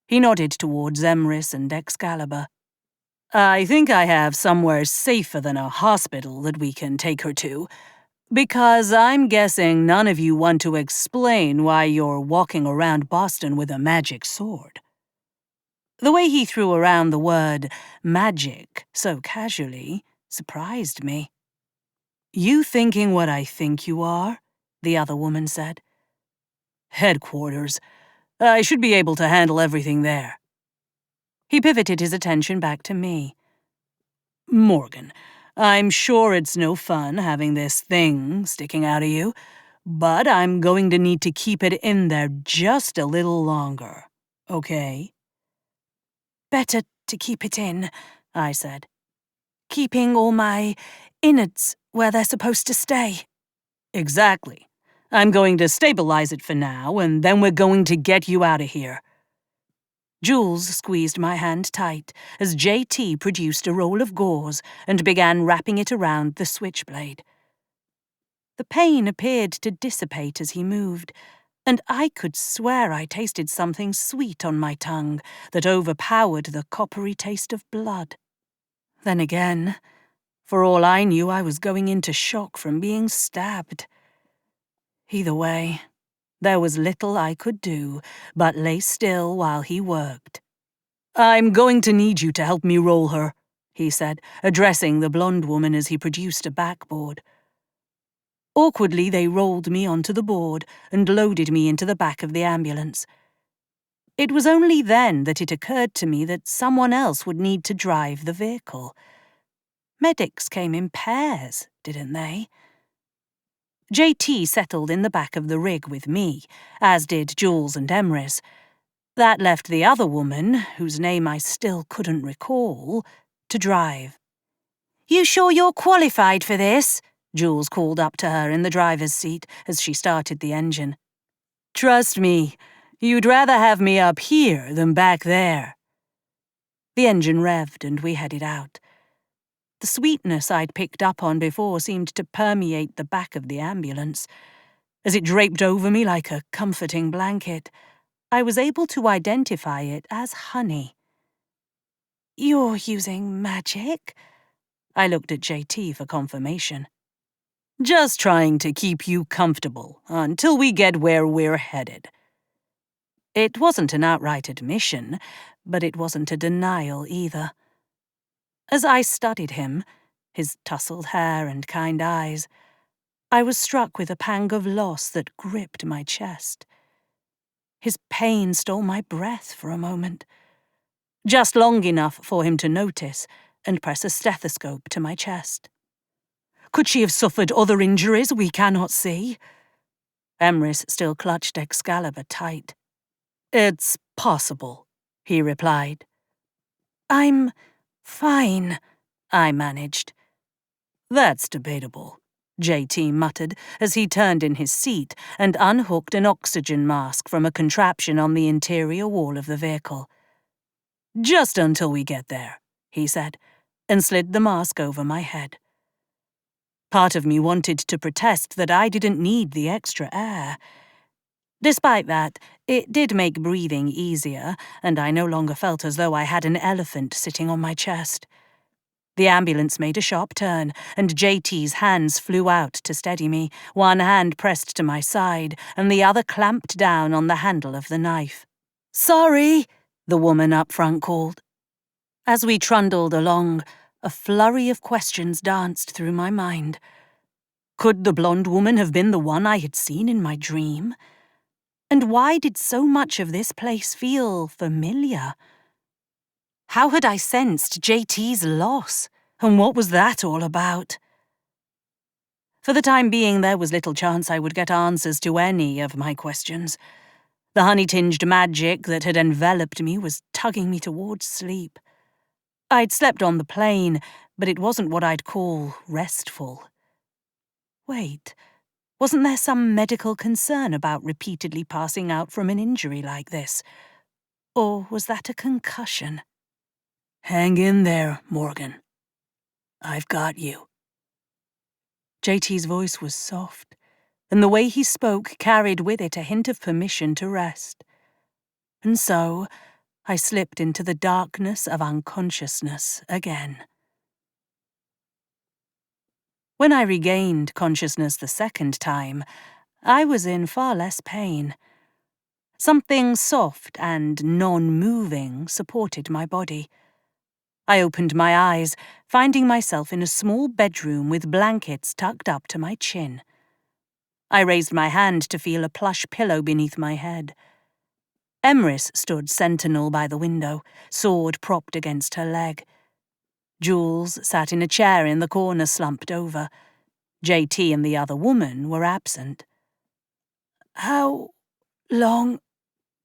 He nodded towards Emrys and Excalibur. "I think I have somewhere safer than a hospital that we can take her to, because I'm guessing none of you want to explain why you're walking around Boston with a magic sword." The way he threw around the word magic so casually surprised me. "You thinking what I think you are?" the other woman said. "Headquarters. I should be able to handle everything there." He pivoted his attention back to me. "Morgan, I'm sure it's no fun having this thing sticking out of you, but I'm going to need to keep it in there just a little longer, okay?" "Better to keep it in," I said. "Keeping all my innards where they're supposed to stay." "Exactly. I'm going to stabilize it for now, and then we're going to get you out of here." Jules squeezed my hand tight as JT produced a roll of gauze and began wrapping it around the switchblade. The pain appeared to dissipate as he moved, and I could swear I tasted something sweet on my tongue that overpowered the coppery taste of blood. Then again, for all I knew, I was going into shock from being stabbed. Either way, there was little I could do but lay still while he worked. "I'm going to need you to help me roll her," he said, addressing the blonde woman as he produced a backboard. Awkwardly, they rolled me onto the board and loaded me into the back of the ambulance. It was only then that it occurred to me that someone else would need to drive the vehicle. Medics came in pairs, didn't they? JT settled in the back of the rig with me, as did Jules and Emrys. That left the other woman, whose name I still couldn't recall, to drive. "You sure you're qualified for this?" Jules called up to her in the driver's seat as she started the engine. "Trust me, you'd rather have me up here than back there." The engine revved and we headed out. The sweetness I'd picked up on before seemed to permeate the back of the ambulance. As it draped over me like a comforting blanket, I was able to identify it as honey. "You're using magic?" I looked at JT for confirmation. "Just trying to keep you comfortable until we get where we're headed." It wasn't an outright admission, but it wasn't a denial either. As I studied him, his tousled hair and kind eyes, I was struck with a pang of loss that gripped my chest. His pain stole my breath for a moment, just long enough for him to notice and press a stethoscope to my chest. Could she have suffered other injuries we cannot see? Emrys still clutched Excalibur tight. "It's possible," he replied. "I'm fine," I managed. "That's debatable," JT muttered as he turned in his seat and unhooked an oxygen mask from a contraption on the interior wall of the vehicle. "Just until we get there," he said, and slid the mask over my head. Part of me wanted to protest that I didn't need the extra air. Despite that, it did make breathing easier, and I no longer felt as though I had an elephant sitting on my chest. The ambulance made a sharp turn, and JT's hands flew out to steady me, one hand pressed to my side, and the other clamped down on the handle of the knife. "Sorry," the woman up front called. As we trundled along, a flurry of questions danced through my mind. Could the blonde woman have been the one I had seen in my dream? And why did so much of this place feel familiar? How had I sensed JT's loss, and what was that all about? For the time being, there was little chance I would get answers to any of my questions. The honey-tinged magic that had enveloped me was tugging me towards sleep. I'd slept on the plane, but it wasn't what I'd call restful. Wait, wasn't there some medical concern about repeatedly passing out from an injury like this? Or was that a concussion? "Hang in there, Morgan. I've got you." JT's voice was soft, and the way he spoke carried with it a hint of permission to rest. And so, I slipped into the darkness of unconsciousness again. When I regained consciousness the second time, I was in far less pain. Something soft and non-moving supported my body. I opened my eyes, finding myself in a small bedroom with blankets tucked up to my chin. I raised my hand to feel a plush pillow beneath my head. Emrys stood sentinel by the window, sword propped against her leg. Jules sat in a chair in the corner slumped over. JT and the other woman were absent. "How long?"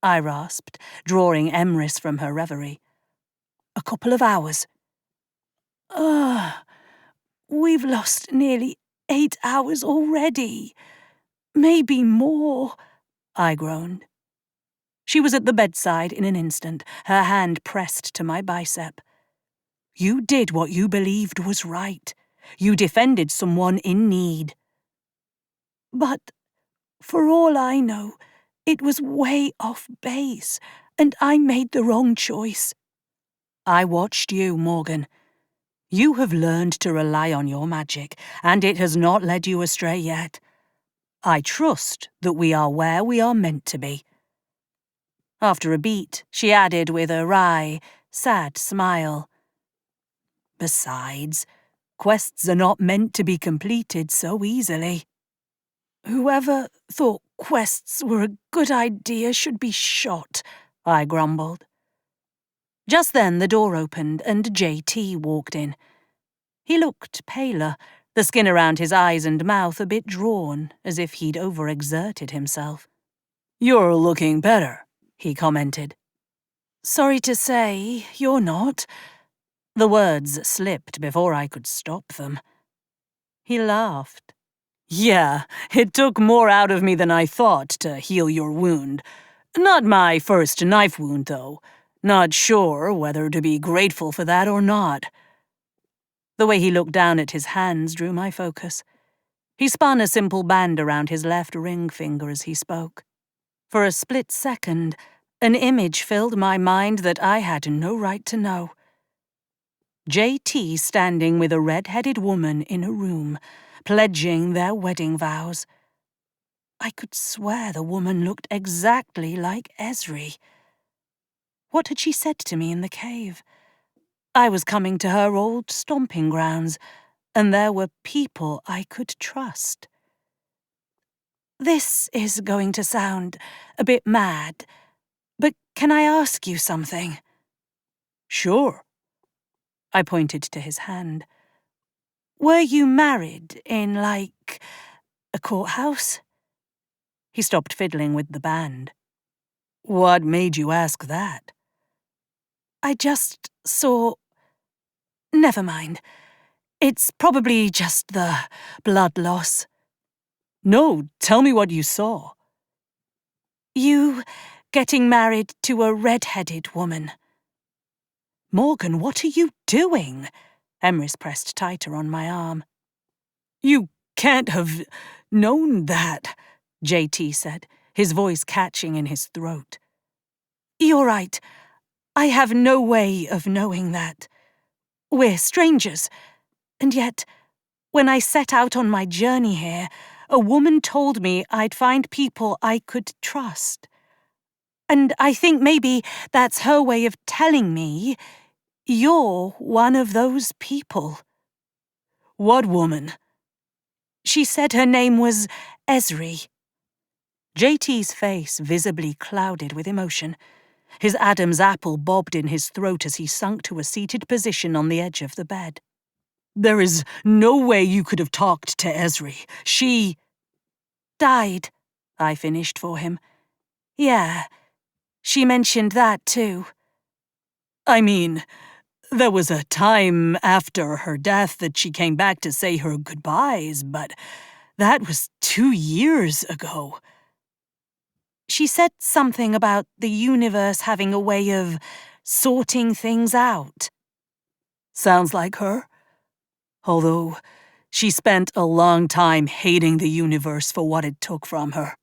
I rasped, drawing Emrys from her reverie. "A couple of hours." We've lost nearly 8 hours already. Maybe more," I groaned. She was at the bedside in an instant, her hand pressed to my bicep. "You did what you believed was right. You defended someone in need." "But, for all I know, it was way off base, and I made the wrong choice." "I watched you, Morgan. You have learned to rely on your magic, and it has not led you astray yet. I trust that we are where we are meant to be." After a beat, she added with a wry, sad smile. "Besides, quests are not meant to be completed so easily." "Whoever thought quests were a good idea should be shot," I grumbled. Just then the door opened and JT walked in. He looked paler, the skin around his eyes and mouth a bit drawn, as if he'd overexerted himself. "You're looking better," he commented. "Sorry to say, you're not." The words slipped before I could stop them. He laughed. "Yeah, it took more out of me than I thought to heal your wound. Not my first knife wound, though. Not sure whether to be grateful for that or not." The way he looked down at his hands drew my focus. He spun a simple band around his left ring finger as he spoke. For a split second, an image filled my mind that I had no right to know. JT standing with a red-headed woman in a room, pledging their wedding vows. I could swear the woman looked exactly like Esri. What had she said to me in the cave? I was coming to her old stomping grounds, and there were people I could trust. This is going to sound a bit mad, but can I ask you something? "Sure." I pointed to his hand. "Were you married in, like, a courthouse?" He stopped fiddling with the band. "What made you ask that?" "I just saw... Never mind. It's probably just the blood loss." "No, tell me what you saw." "You getting married to a red-headed woman." "Morgan, what are you doing?" Emrys pressed tighter on my arm. You can't have known that, JT said, his voice catching in his throat. You're right. I have no way of knowing that. We're strangers, and yet, when I set out on my journey here, a woman told me I'd find people I could trust. And I think maybe that's her way of telling me you're one of those people. What woman? She said her name was Esri. JT's face visibly clouded with emotion. His Adam's apple bobbed in his throat as he sunk to a seated position on the edge of the bed. There is no way you could have talked to Esri. She died, I finished for him. Yeah, she mentioned that too. I mean, there was a time after her death that she came back to say her goodbyes, but that was 2 years ago. She said something about the universe having a way of sorting things out. Sounds like her. Although she spent a long time hating the universe for what it took from her.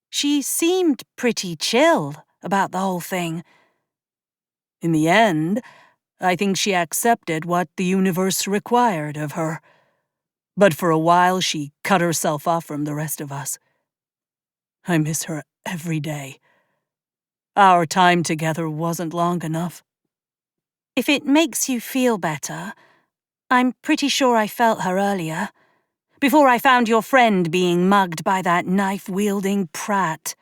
She seemed pretty chill about the whole thing. In the end, I think she accepted what the universe required of her. But for a while, she cut herself off from the rest of us. I miss her every day. Our time together wasn't long enough. If it makes you feel better, I'm pretty sure I felt her earlier, before I found your friend being mugged by that knife-wielding prat.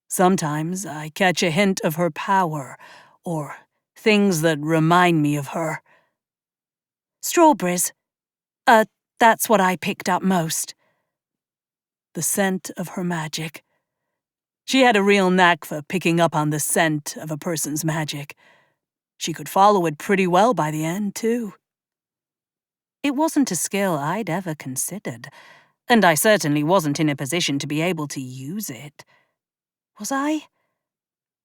Sometimes I catch a hint of her power, or things that remind me of her. Strawberries. That's what I picked up most. The scent of her magic. She had a real knack for picking up on the scent of a person's magic. She could follow it pretty well by the end, too. It wasn't a skill I'd ever considered, and I certainly wasn't in a position to be able to use it. Was I?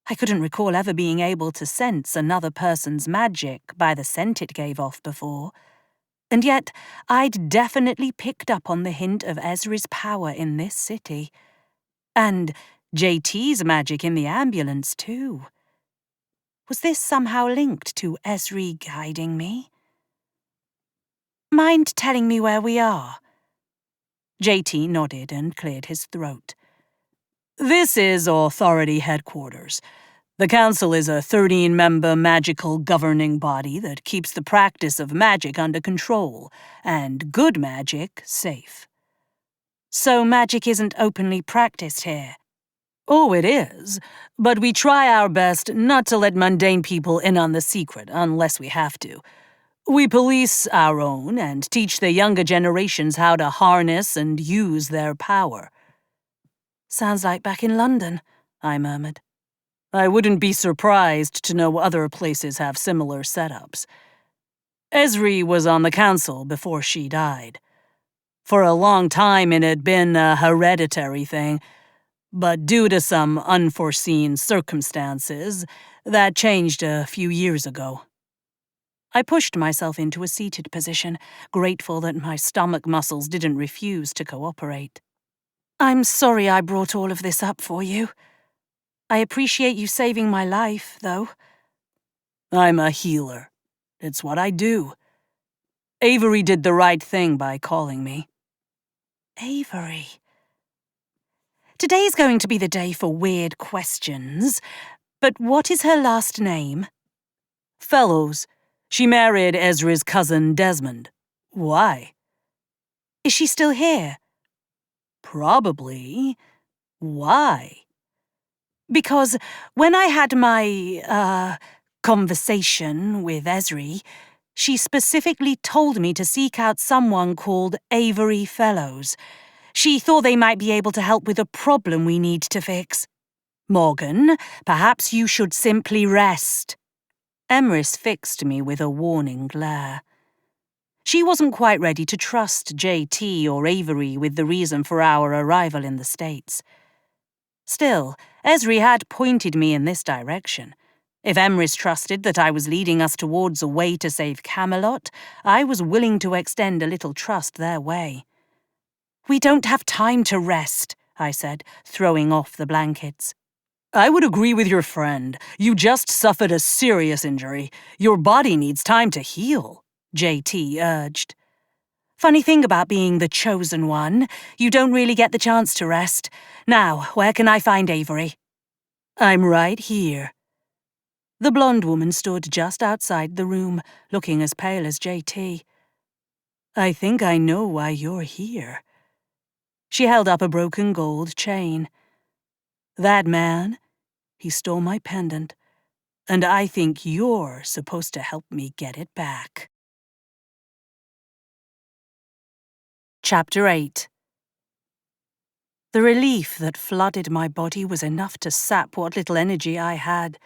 I couldn't recall ever being able to sense another person's magic by the scent it gave off before. And yet, I'd definitely picked up on the hint of Ezra's power in this city. And JT's magic in the ambulance, too. Was this somehow linked to Esri guiding me? Mind telling me where we are? JT nodded and cleared his throat. This is Authority Headquarters. The Council is a 13-member magical governing body that keeps the practice of magic under control, and good magic safe. So magic isn't openly practiced here? Oh, it is, but we try our best not to let mundane people in on the secret unless we have to. We police our own and teach the younger generations how to harness and use their power. Sounds like back in London, I murmured. I wouldn't be surprised to know other places have similar setups. Esri was on the council before she died. For a long time it had been a hereditary thing, but due to some unforeseen circumstances, that changed a few years ago. I pushed myself into a seated position, grateful that my stomach muscles didn't refuse to cooperate. I'm sorry I brought all of this up for you. I appreciate you saving my life, though. I'm a healer. It's what I do. Avery did the right thing by calling me. Avery. Today's going to be the day for weird questions, but what is her last name? Fellows. She married Ezra's cousin Desmond. Why? Is she still here? Probably. Why? Because when I had my, conversation with Esri, she specifically told me to seek out someone called Avery Fellows. She thought they might be able to help with a problem we need to fix. Morgan, perhaps you should simply rest. Emrys fixed me with a warning glare. She wasn't quite ready to trust JT or Avery with the reason for our arrival in the States. Still, Esri had pointed me in this direction, If Emrys trusted that I was leading us towards a way to save Camelot, I was willing to extend a little trust their way. "We don't have time to rest," I said, throwing off the blankets. "I would agree with your friend. You just suffered a serious injury. Your body needs time to heal," JT urged. "Funny thing about being the chosen one, you don't really get the chance to rest. Now, where can I find Avery?" "I'm right here." The blonde woman stood just outside the room, looking as pale as JT. "I think I know why you're here." She held up a broken gold chain. "That man, he stole my pendant, and I think you're supposed to help me get it back." Chapter 8. The relief that flooded my body was enough to sap what little energy I had.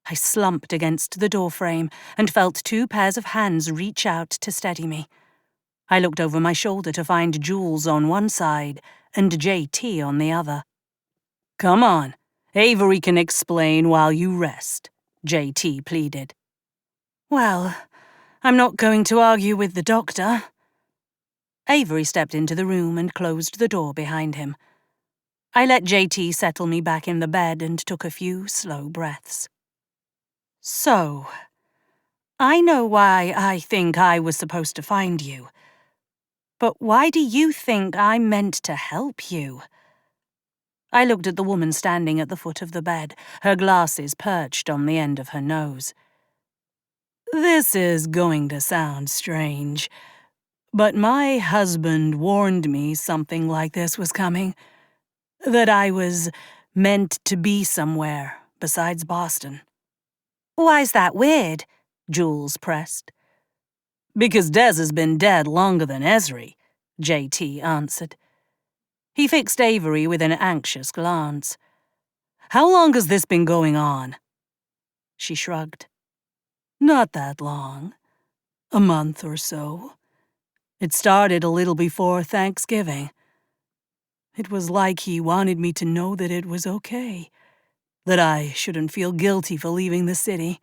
I slumped against the doorframe and felt 2 pairs of hands reach out to steady me. I looked over my shoulder to find Jules on one side and JT on the other. "Come on, Avery can explain while you rest," JT pleaded. "Well, I'm not going to argue with the doctor." Avery stepped into the room and closed the door behind him. I let JT settle me back in the bed and took a few slow breaths. "So, I know why I think I was supposed to find you. But why do you think I'm meant to help you?" I looked at the woman standing at the foot of the bed, her glasses perched on the end of her nose. "This is going to sound strange, but my husband warned me something like this was coming. That I was meant to be somewhere besides Boston." "Why's that weird?" Jules pressed. "Because Des has been dead longer than Ezri," JT answered. He fixed Avery with an anxious glance. "How long has this been going on?" She shrugged. "Not that long. A month or so. It started a little before Thanksgiving. It was like he wanted me to know that it was okay, that I shouldn't feel guilty for leaving the city.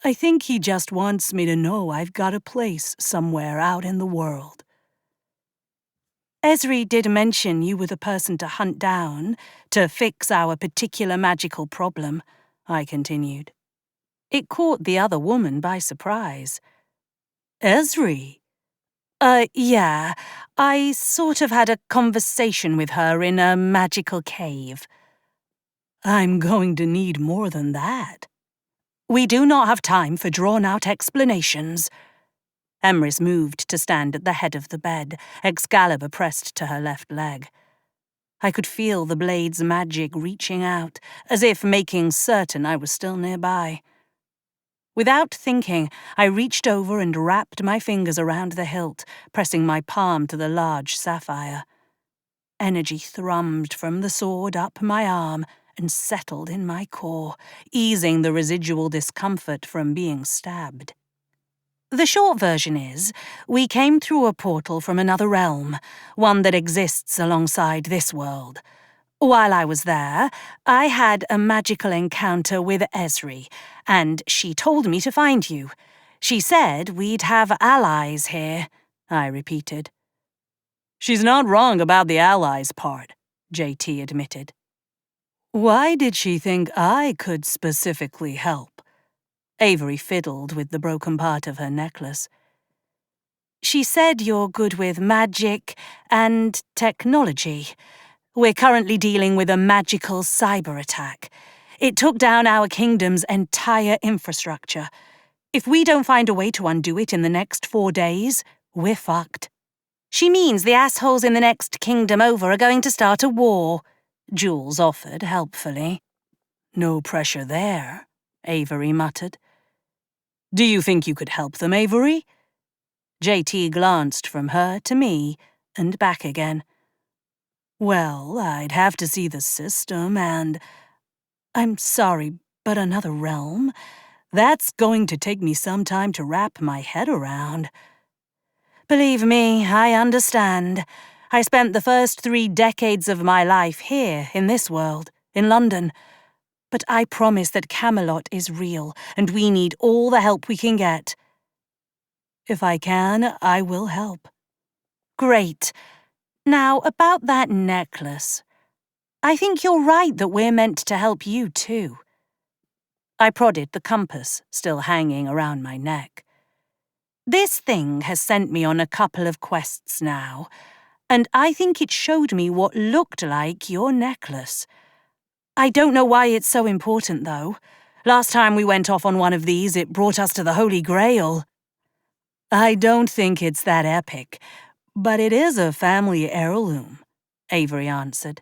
I think he just wants me to know I've got a place somewhere out in the world." "Ezri did mention you were the person to hunt down, to fix our particular magical problem," I continued. It caught the other woman by surprise. "Ezri?" Yeah. I sort of had a conversation with her in a magical cave." "I'm going to need more than that." "We do not have time for drawn-out explanations." Emrys moved to stand at the head of the bed, Excalibur pressed to her left leg. I could feel the blade's magic reaching out, as if making certain I was still nearby. Without thinking, I reached over and wrapped my fingers around the hilt, pressing my palm to the large sapphire. Energy thrummed from the sword up my arm and settled in my core, easing the residual discomfort from being stabbed. The short version is, we came through a portal from another realm, one that exists alongside this world. While I was there, I had a magical encounter with Ezri, and she told me to find you. She said we'd have allies here," I repeated. "She's not wrong about the allies part," JT admitted. "Why did she think I could specifically help?" Avery fiddled with the broken part of her necklace. "She said you're good with magic and technology. We're currently dealing with a magical cyber attack. It took down our kingdom's entire infrastructure. If we don't find a way to undo it in the next 4 days, we're fucked." "She means the assholes in the next kingdom over are going to start a war," Jules offered helpfully. "No pressure there," Avery muttered. "Do you think you could help them, Avery?" JT glanced from her to me and back again. "Well, I'd have to see the system and... I'm sorry, but another realm? That's going to take me some time to wrap my head around." "Believe me, I understand. I spent the first 3 decades of my life here, in this world, in London. But I promise that Camelot is real, and we need all the help we can get. If I can, I will help. Great. Now, about that necklace. I think you're right that we're meant to help you too. I prodded the compass, still hanging around my neck. This thing has sent me on a couple of quests now, and I think it showed me what looked like your necklace. I don't know why it's so important, though. Last time we went off on one of these, it brought us to the Holy Grail. I don't think it's that epic, but it is a family heirloom, Avery answered.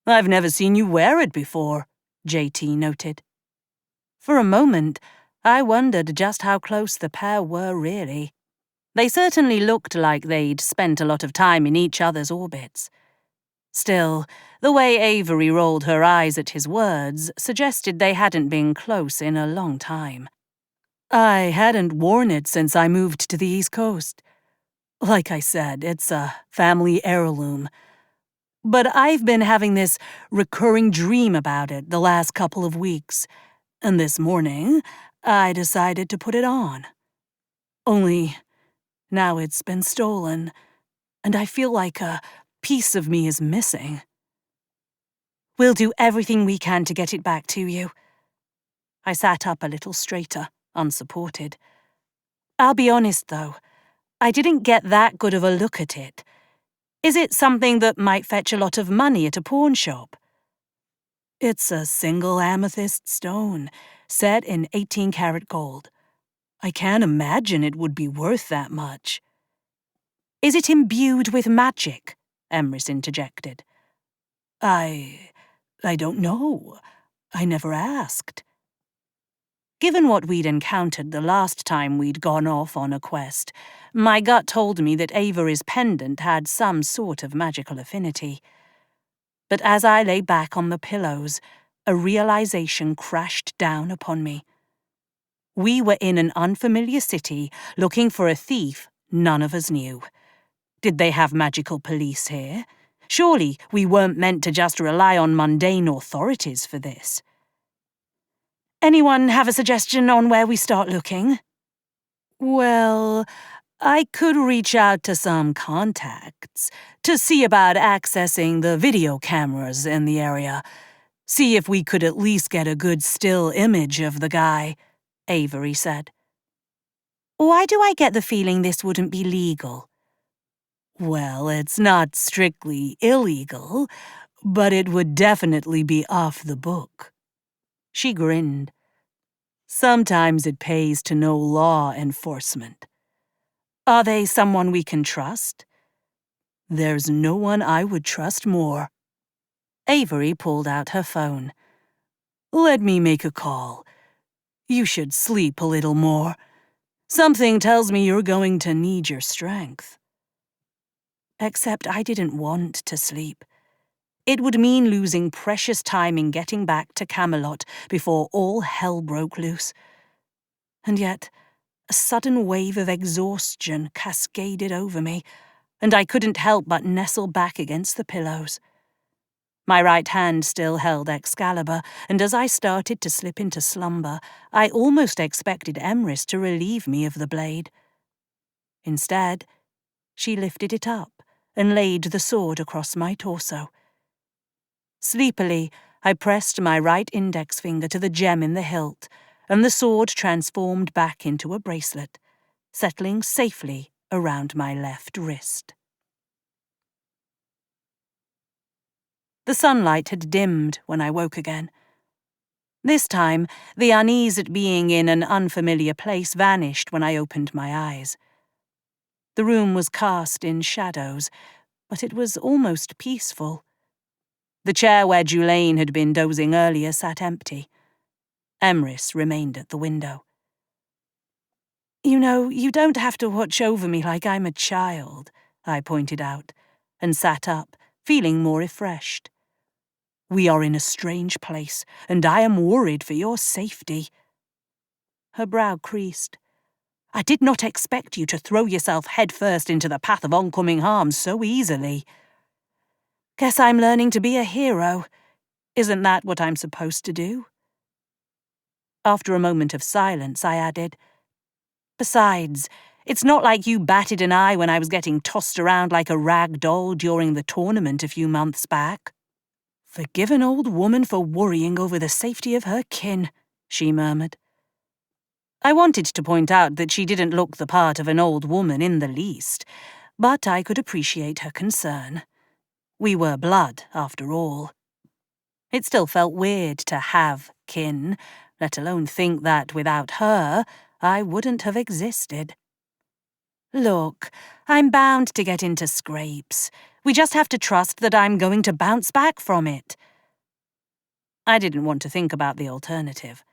I've never seen you wear it before, JT noted. For a moment, I wondered just how close the pair were really. They certainly looked like they'd spent a lot of time in each other's orbits. Still, the way Avery rolled her eyes at his words suggested they hadn't been close in a long time. I hadn't worn it since I moved to the East Coast. Like I said, it's a family heirloom. But I've been having this recurring dream about it the last couple of weeks, and this morning I decided to put it on. Only now it's been stolen, and I feel like a piece of me is missing. We'll do everything we can to get it back to you. I sat up a little straighter, unsupported. I'll be honest, though, I didn't get that good of a look at it. Is it something that might fetch a lot of money at a pawn shop? It's a single amethyst stone, set in 18-karat gold. I can't imagine it would be worth that much. Is it imbued with magic? Emrys interjected. I don't know. I never asked. Given what we'd encountered the last time we'd gone off on a quest, my gut told me that Avery's pendant had some sort of magical affinity. But as I lay back on the pillows, a realization crashed down upon me. We were in an unfamiliar city looking for a thief none of us knew. Did they have magical police here? Surely we weren't meant to just rely on mundane authorities for this. Anyone have a suggestion on where we start looking? Well, I could reach out to some contacts to see about accessing the video cameras in the area. See if we could at least get a good still image of the guy, Avery said. Why do I get the feeling this wouldn't be legal? Well, it's not strictly illegal, but it would definitely be off the book. She grinned. Sometimes it pays to know law enforcement. Are they someone we can trust? There's no one I would trust more. Avery pulled out her phone. Let me make a call. You should sleep a little more. Something tells me you're going to need your strength. Except I didn't want to sleep. It would mean losing precious time in getting back to Camelot before all hell broke loose. And yet, a sudden wave of exhaustion cascaded over me, and I couldn't help but nestle back against the pillows. My right hand still held Excalibur, and as I started to slip into slumber, I almost expected Emrys to relieve me of the blade. Instead, she lifted it up and laid the sword across my torso. Sleepily, I pressed my right index finger to the gem in the hilt, and the sword transformed back into a bracelet, settling safely around my left wrist. The sunlight had dimmed when I woke again. This time, the unease at being in an unfamiliar place vanished when I opened my eyes. The room was cast in shadows, but it was almost peaceful. The chair where Julaine had been dozing earlier sat empty. Emrys remained at the window. You know, you don't have to watch over me like I'm a child, I pointed out, and sat up, feeling more refreshed. We are in a strange place, and I am worried for your safety. Her brow creased. I did not expect you to throw yourself headfirst into the path of oncoming harm so easily. Guess I'm learning to be a hero. Isn't that what I'm supposed to do? After a moment of silence, I added, Besides, it's not like you batted an eye when I was getting tossed around like a rag doll during the tournament a few months back. Forgive an old woman for worrying over the safety of her kin, she murmured. I wanted to point out that she didn't look the part of an old woman in the least, but I could appreciate her concern. We were blood, after all. It still felt weird to have kin, let alone think that without her, I wouldn't have existed. Look, I'm bound to get into scrapes. We just have to trust that I'm going to bounce back from it. I didn't want to think about the alternative.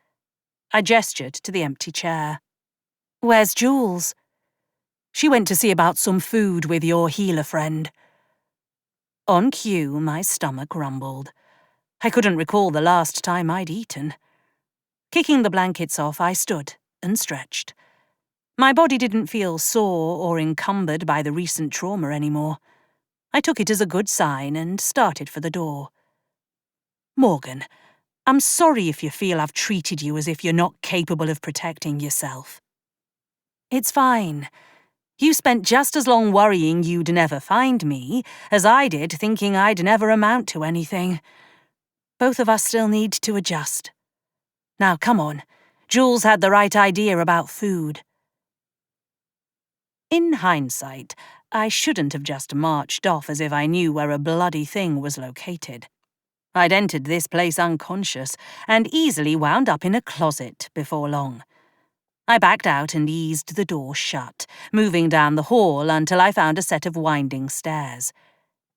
I gestured to the empty chair. Where's Jules? She went to see about some food with your healer friend. On cue, my stomach rumbled. I couldn't recall the last time I'd eaten. Kicking the blankets off, I stood and stretched. My body didn't feel sore or encumbered by the recent trauma anymore. I took it as a good sign and started for the door. Morgan, I'm sorry if you feel I've treated you as if you're not capable of protecting yourself. It's fine. You spent just as long worrying you'd never find me as I did thinking I'd never amount to anything. Both of us still need to adjust. Now, come on. Jules had the right idea about food. In hindsight, I shouldn't have just marched off as if I knew where a bloody thing was located. I'd entered this place unconscious and easily wound up in a closet before long. I backed out and eased the door shut, moving down the hall until I found a set of winding stairs.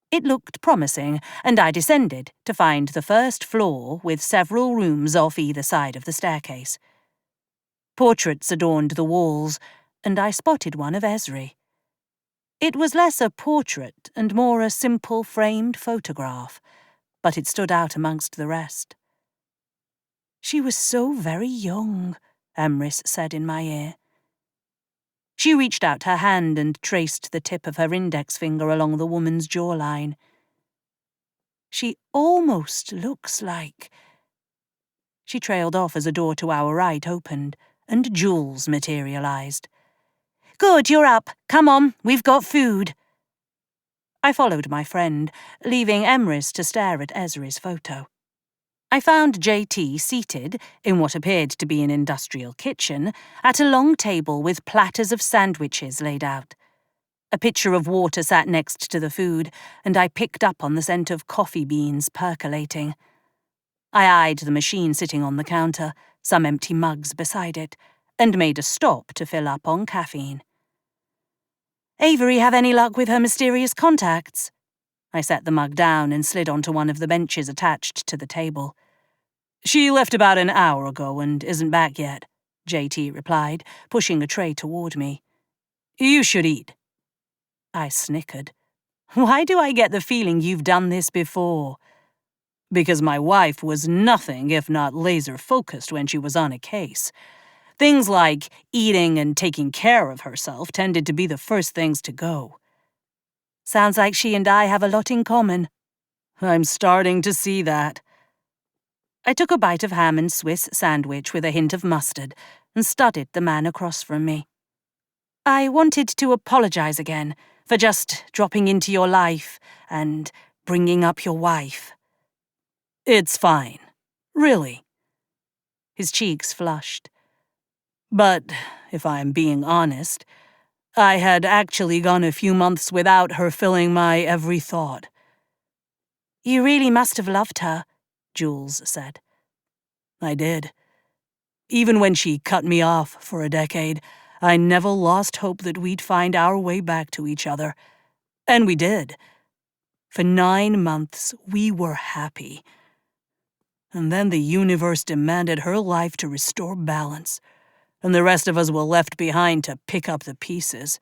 It looked promising, and I descended to find the first floor with several rooms off either side of the staircase. Portraits adorned the walls, and I spotted one of Esri. It was less a portrait and more a simple framed photograph, but it stood out amongst the rest. She was so very young, Emrys said in my ear. She reached out her hand and traced the tip of her index finger along the woman's jawline. She almost looks like... She trailed off as a door to our right opened, and Jules materialized. Good, you're up. Come on, we've got food. I followed my friend, leaving Emrys to stare at Esri's photo. I found JT seated, in what appeared to be an industrial kitchen, at a long table with platters of sandwiches laid out. A pitcher of water sat next to the food, and I picked up on the scent of coffee beans percolating. I eyed the machine sitting on the counter, some empty mugs beside it, and made a stop to fill up on caffeine. Avery have any luck with her mysterious contacts? I set the mug down and slid onto one of the benches attached to the table. She left about an hour ago and isn't back yet, JT replied, pushing a tray toward me. You should eat. I snickered. Why do I get the feeling you've done this before? Because my wife was nothing if not laser-focused when she was on a case. Things like eating and taking care of herself tended to be the first things to go. Sounds like she and I have a lot in common. I'm starting to see that. I took a bite of ham and Swiss sandwich with a hint of mustard and studied the man across from me. I wanted to apologize again for just dropping into your life and bringing up your wife. It's fine. Really. His cheeks flushed. But, if I'm being honest, I had actually gone a few months without her filling my every thought. You really must have loved her, Jules said. I did. Even when she cut me off for a decade, I never lost hope that we'd find our way back to each other. And we did. For 9 months, we were happy. And then the universe demanded her life to restore balance, and the rest of us were left behind to pick up the pieces.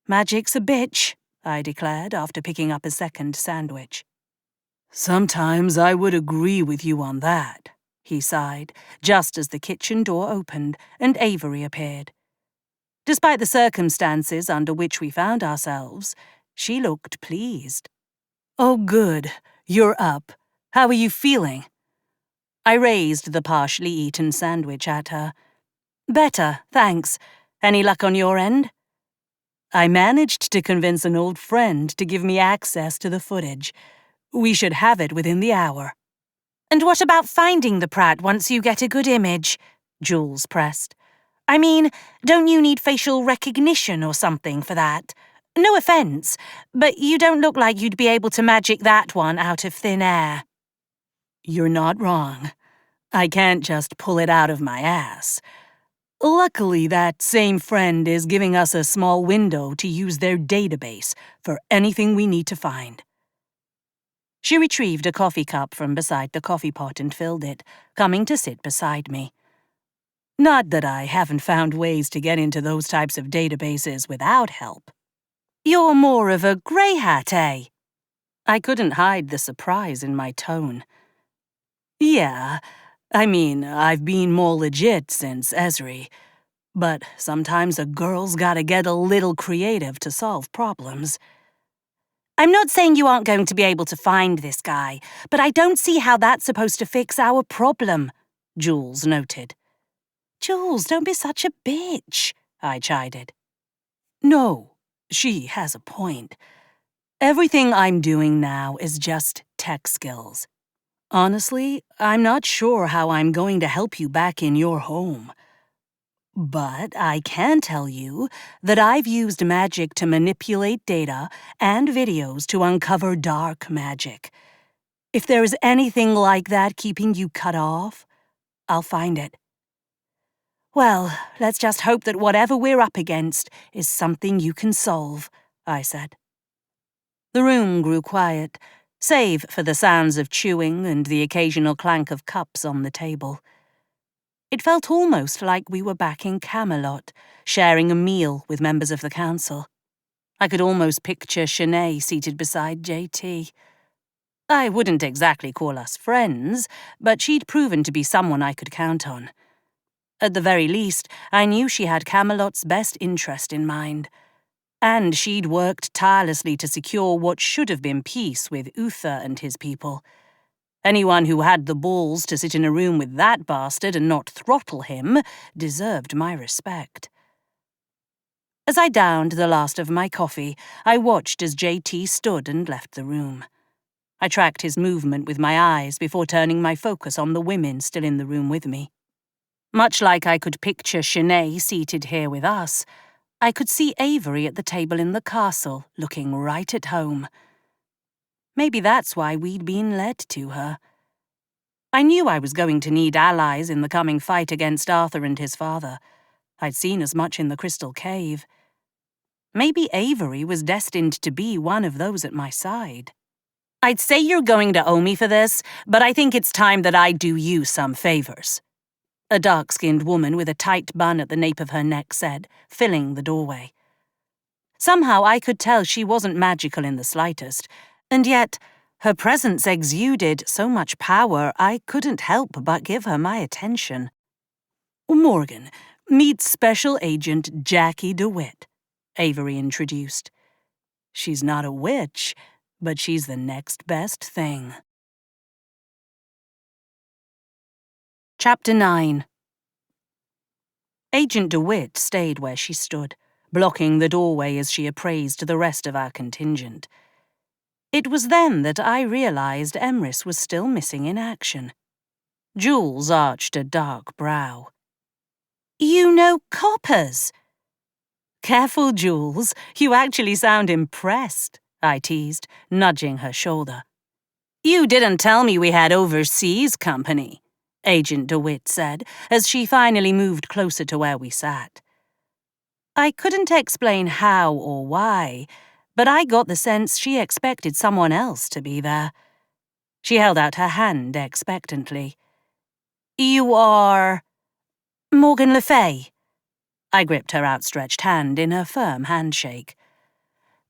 Magic's a bitch, I declared after picking up a second sandwich. Sometimes I would agree with you on that, he sighed, just as the kitchen door opened and Avery appeared. Despite the circumstances under which we found ourselves, she looked pleased. Oh, good, you're up. How are you feeling?" I raised the partially eaten sandwich at her. "Better, thanks. Any luck on your end?" I managed to convince an old friend to give me access to the footage. We should have it within the hour. "And what about finding the Pratt once you get a good image?" Jules pressed. "I mean, don't you need facial recognition or something for that? No offense, but you don't look like you'd be able to magic that one out of thin air." "You're not wrong. I can't just pull it out of my ass. Luckily, that same friend is giving us a small window to use their database for anything we need to find." She retrieved a coffee cup from beside the coffee pot and filled it, coming to sit beside me. Not that I haven't found ways to get into those types of databases without help. "You're more of a grey hat, eh?" I couldn't hide the surprise in my tone. "Yeah, I mean, I've been more legit since Esri, but sometimes a girl's gotta get a little creative to solve problems." "I'm not saying you aren't going to be able to find this guy, but I don't see how that's supposed to fix our problem," Jules noted. "Jules, don't be such a bitch," I chided. "No, she has a point. Everything I'm doing now is just tech skills. Honestly, I'm not sure how I'm going to help you back in your home. But I can tell you that I've used magic to manipulate data and videos to uncover dark magic. If there is anything like that keeping you cut off, I'll find it." "Well, let's just hope that whatever we're up against is something you can solve," I said. The room grew quiet, save for the sounds of chewing and the occasional clank of cups on the table. It felt almost like we were back in Camelot, sharing a meal with members of the council. I could almost picture Shanae seated beside JT. I wouldn't exactly call us friends, but she'd proven to be someone I could count on. At the very least, I knew she had Camelot's best interest in mind. And she'd worked tirelessly to secure what should have been peace with Uther and his people. Anyone who had the balls to sit in a room with that bastard and not throttle him deserved my respect. As I downed the last of my coffee, I watched as JT stood and left the room. I tracked his movement with my eyes before turning my focus on the women still in the room with me. Much like I could picture Shanae seated here with us, I could see Avery at the table in the castle, looking right at home. Maybe that's why we'd been led to her. I knew I was going to need allies in the coming fight against Arthur and his father. I'd seen as much in the Crystal Cave. Maybe Avery was destined to be one of those at my side. "I'd say you're going to owe me for this, but I think it's time that I do you some favors," a dark-skinned woman with a tight bun at the nape of her neck said, filling the doorway. Somehow I could tell she wasn't magical in the slightest, and yet her presence exuded so much power I couldn't help but give her my attention. "Morgan, meet Special Agent Jackie DeWitt," Avery introduced. "She's not a witch, but she's the next best thing." Chapter 9. Agent DeWitt stayed where she stood, blocking the doorway as she appraised the rest of our contingent. It was then that I realized Emrys was still missing in action. Jules arched a dark brow. "You know coppers?" "Careful, Jules. You actually sound impressed," I teased, nudging her shoulder. "You didn't tell me we had overseas company," Agent DeWitt said, as she finally moved closer to where we sat. I couldn't explain how or why, but I got the sense she expected someone else to be there. She held out her hand expectantly. "You are Morgan Le Fay." I gripped her outstretched hand in a firm handshake.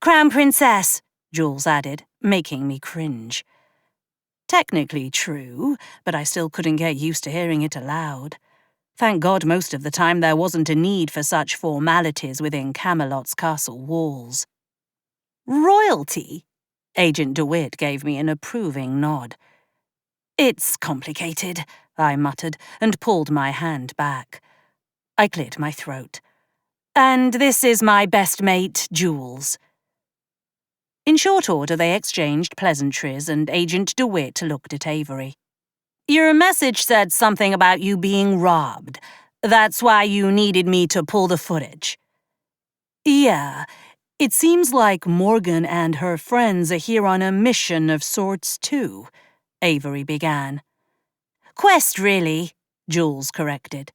"Crown Princess," Jules added, making me cringe. Technically true, but I still couldn't get used to hearing it aloud. Thank God most of the time there wasn't a need for such formalities within Camelot's castle walls. "Royalty?" Agent DeWitt gave me an approving nod. It's complicated, I muttered, and pulled my hand back. I cleared my throat. And this is my best mate, Jules. In short order, they exchanged pleasantries, and Agent DeWitt looked at Avery. Your message said something about you being robbed. That's why you needed me to pull the footage. Yeah, it seems like Morgan and her friends are here on a mission of sorts, too, Avery began. Quest, really, Jules corrected.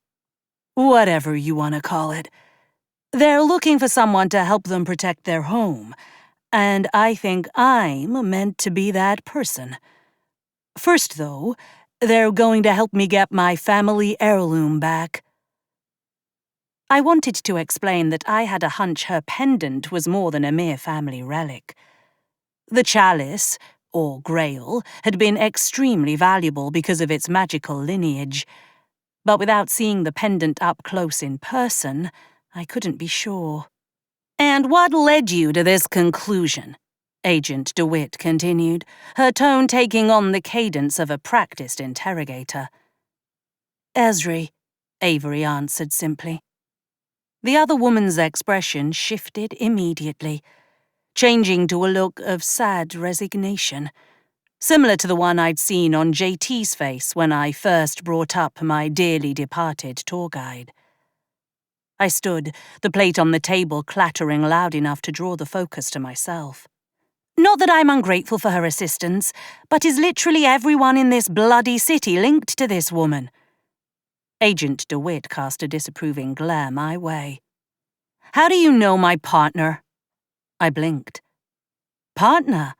Whatever you want to call it. They're looking for someone to help them protect their home, and I think I'm meant to be that person. First, though, they're going to help me get my family heirloom back. I wanted to explain that I had a hunch her pendant was more than a mere family relic. The chalice, or grail, had been extremely valuable because of its magical lineage, but without seeing the pendant up close in person, I couldn't be sure. And what led you to this conclusion? Agent DeWitt continued, her tone taking on the cadence of a practiced interrogator. Esri, Avery answered simply. The other woman's expression shifted immediately, changing to a look of sad resignation, similar to the one I'd seen on JT's face when I first brought up my dearly departed tour guide. I stood, the plate on the table clattering loud enough to draw the focus to myself. Not that I'm ungrateful for her assistance, but is literally everyone in this bloody city linked to this woman? Agent DeWitt cast a disapproving glare my way. How do you know my partner? I blinked. Partner?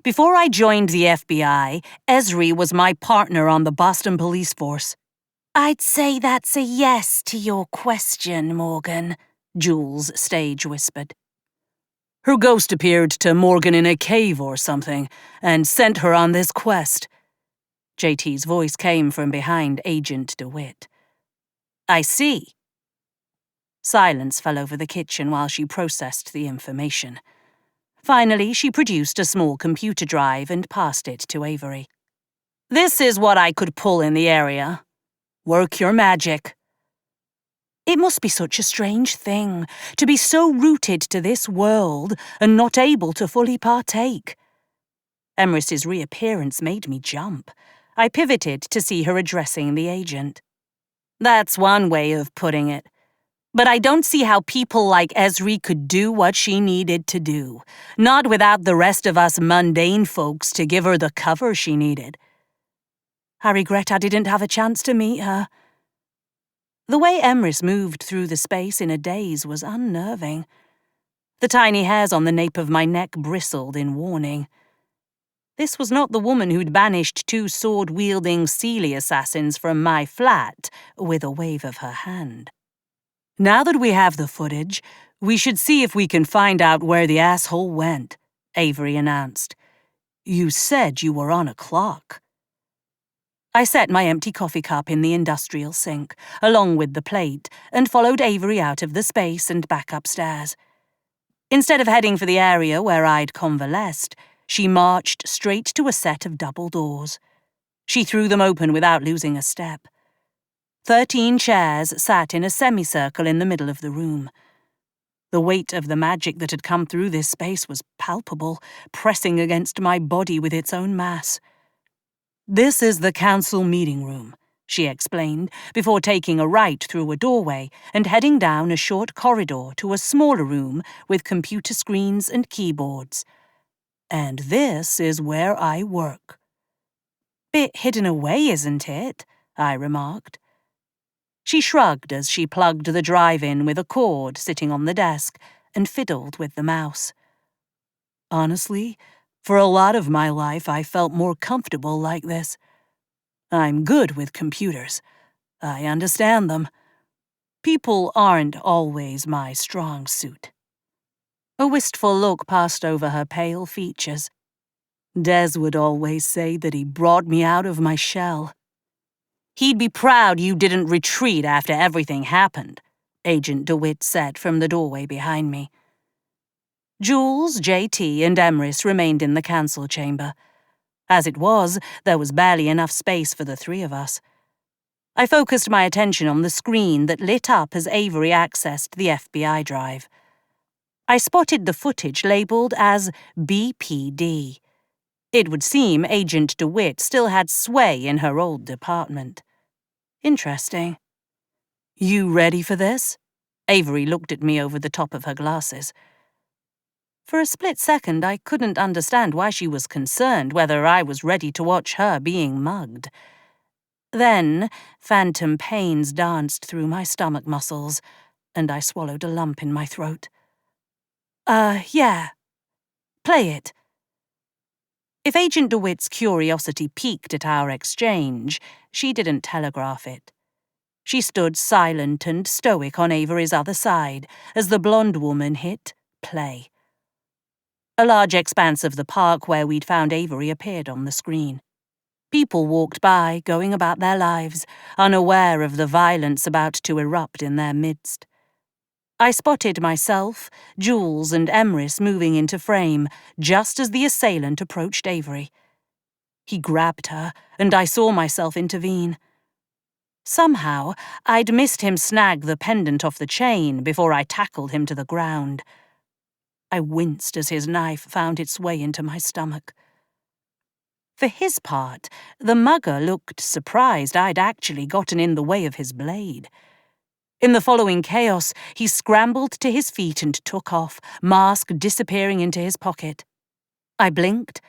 Before I joined the FBI, Esri was my partner on the Boston police force. I'd say that's a yes to your question, Morgan, Jules stage whispered. Her ghost appeared to Morgan in a cave or something, and sent her on this quest. JT's voice came from behind Agent DeWitt. I see. Silence fell over the kitchen while she processed the information. Finally, she produced a small computer drive and passed it to Avery. This is what I could pull in the area. Work your magic. It must be such a strange thing, to be so rooted to this world and not able to fully partake. Emrys's reappearance made me jump. I pivoted to see her addressing the agent. That's one way of putting it. But I don't see how people like Esri could do what she needed to do, not without the rest of us mundane folks to give her the cover she needed. I regret I didn't have a chance to meet her. The way Emrys moved through the space in a daze was unnerving. The tiny hairs on the nape of my neck bristled in warning. This was not the woman who'd banished 2 sword-wielding Seelies assassins from my flat with a wave of her hand. Now that we have the footage, we should see if we can find out where the asshole went, Avery announced. You said you were on a clock. I set my empty coffee cup in the industrial sink, along with the plate, and followed Avery out of the space and back upstairs. Instead of heading for the area where I'd convalesced, she marched straight to a set of double doors. She threw them open without losing a step. 13 chairs sat in a semicircle in the middle of the room. The weight of the magic that had come through this space was palpable, pressing against my body with its own mass. This is the council meeting room, she explained, before taking a right through a doorway and heading down a short corridor to a smaller room with computer screens and keyboards. And this is where I work. Bit hidden away, isn't it? I remarked. She shrugged as she plugged the drive in with a cord sitting on the desk and fiddled with the mouse. Honestly, for a lot of my life I felt more comfortable like this. I'm good with computers. I understand them. People aren't always my strong suit. A wistful look passed over her pale features. Des would always say that he brought me out of my shell. He'd be proud you didn't retreat after everything happened, Agent DeWitt said from the doorway behind me. Jules, JT, and Emrys remained in the council chamber. As it was, there was barely enough space for the three of us. I focused my attention on the screen that lit up as Avery accessed the FBI drive. I spotted the footage labelled as BPD. It would seem Agent DeWitt still had sway in her old department. Interesting. You ready for this? Avery looked at me over the top of her glasses. For a split second, I couldn't understand why she was concerned whether I was ready to watch her being mugged. Then, phantom pains danced through my stomach muscles, and I swallowed a lump in my throat. Yeah. Play it. If Agent DeWitt's curiosity piqued at our exchange, she didn't telegraph it. She stood silent and stoic on Avery's other side as the blonde woman hit play. A large expanse of the park where we'd found Avery appeared on the screen. People walked by, going about their lives, unaware of the violence about to erupt in their midst. I spotted myself, Jules, and Emrys moving into frame just as the assailant approached Avery. He grabbed her, and I saw myself intervene. Somehow, I'd missed him snag the pendant off the chain before I tackled him to the ground. I winced as his knife found its way into my stomach. For his part, the mugger looked surprised I'd actually gotten in the way of his blade. In the following chaos, he scrambled to his feet and took off, mask disappearing into his pocket. I blinked,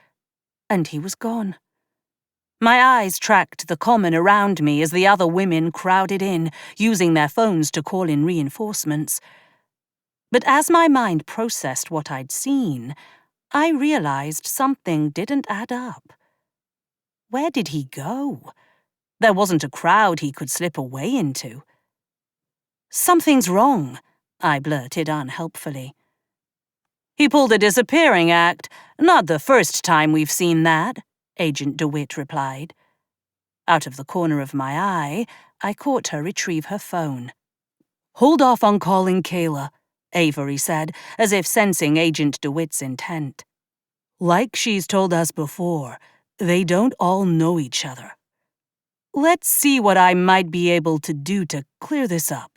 and he was gone. My eyes tracked the common around me as the other women crowded in, using their phones to call in reinforcements. But as my mind processed what I'd seen, I realized something didn't add up. Where did he go? There wasn't a crowd he could slip away into. Something's wrong, I blurted unhelpfully. He pulled a disappearing act. Not the first time we've seen that, Agent DeWitt replied. Out of the corner of my eye, I caught her retrieve her phone. Hold off on calling Kayla, Avery said, as if sensing Agent DeWitt's intent. Like she's told us before, they don't all know each other. Let's see what I might be able to do to clear this up.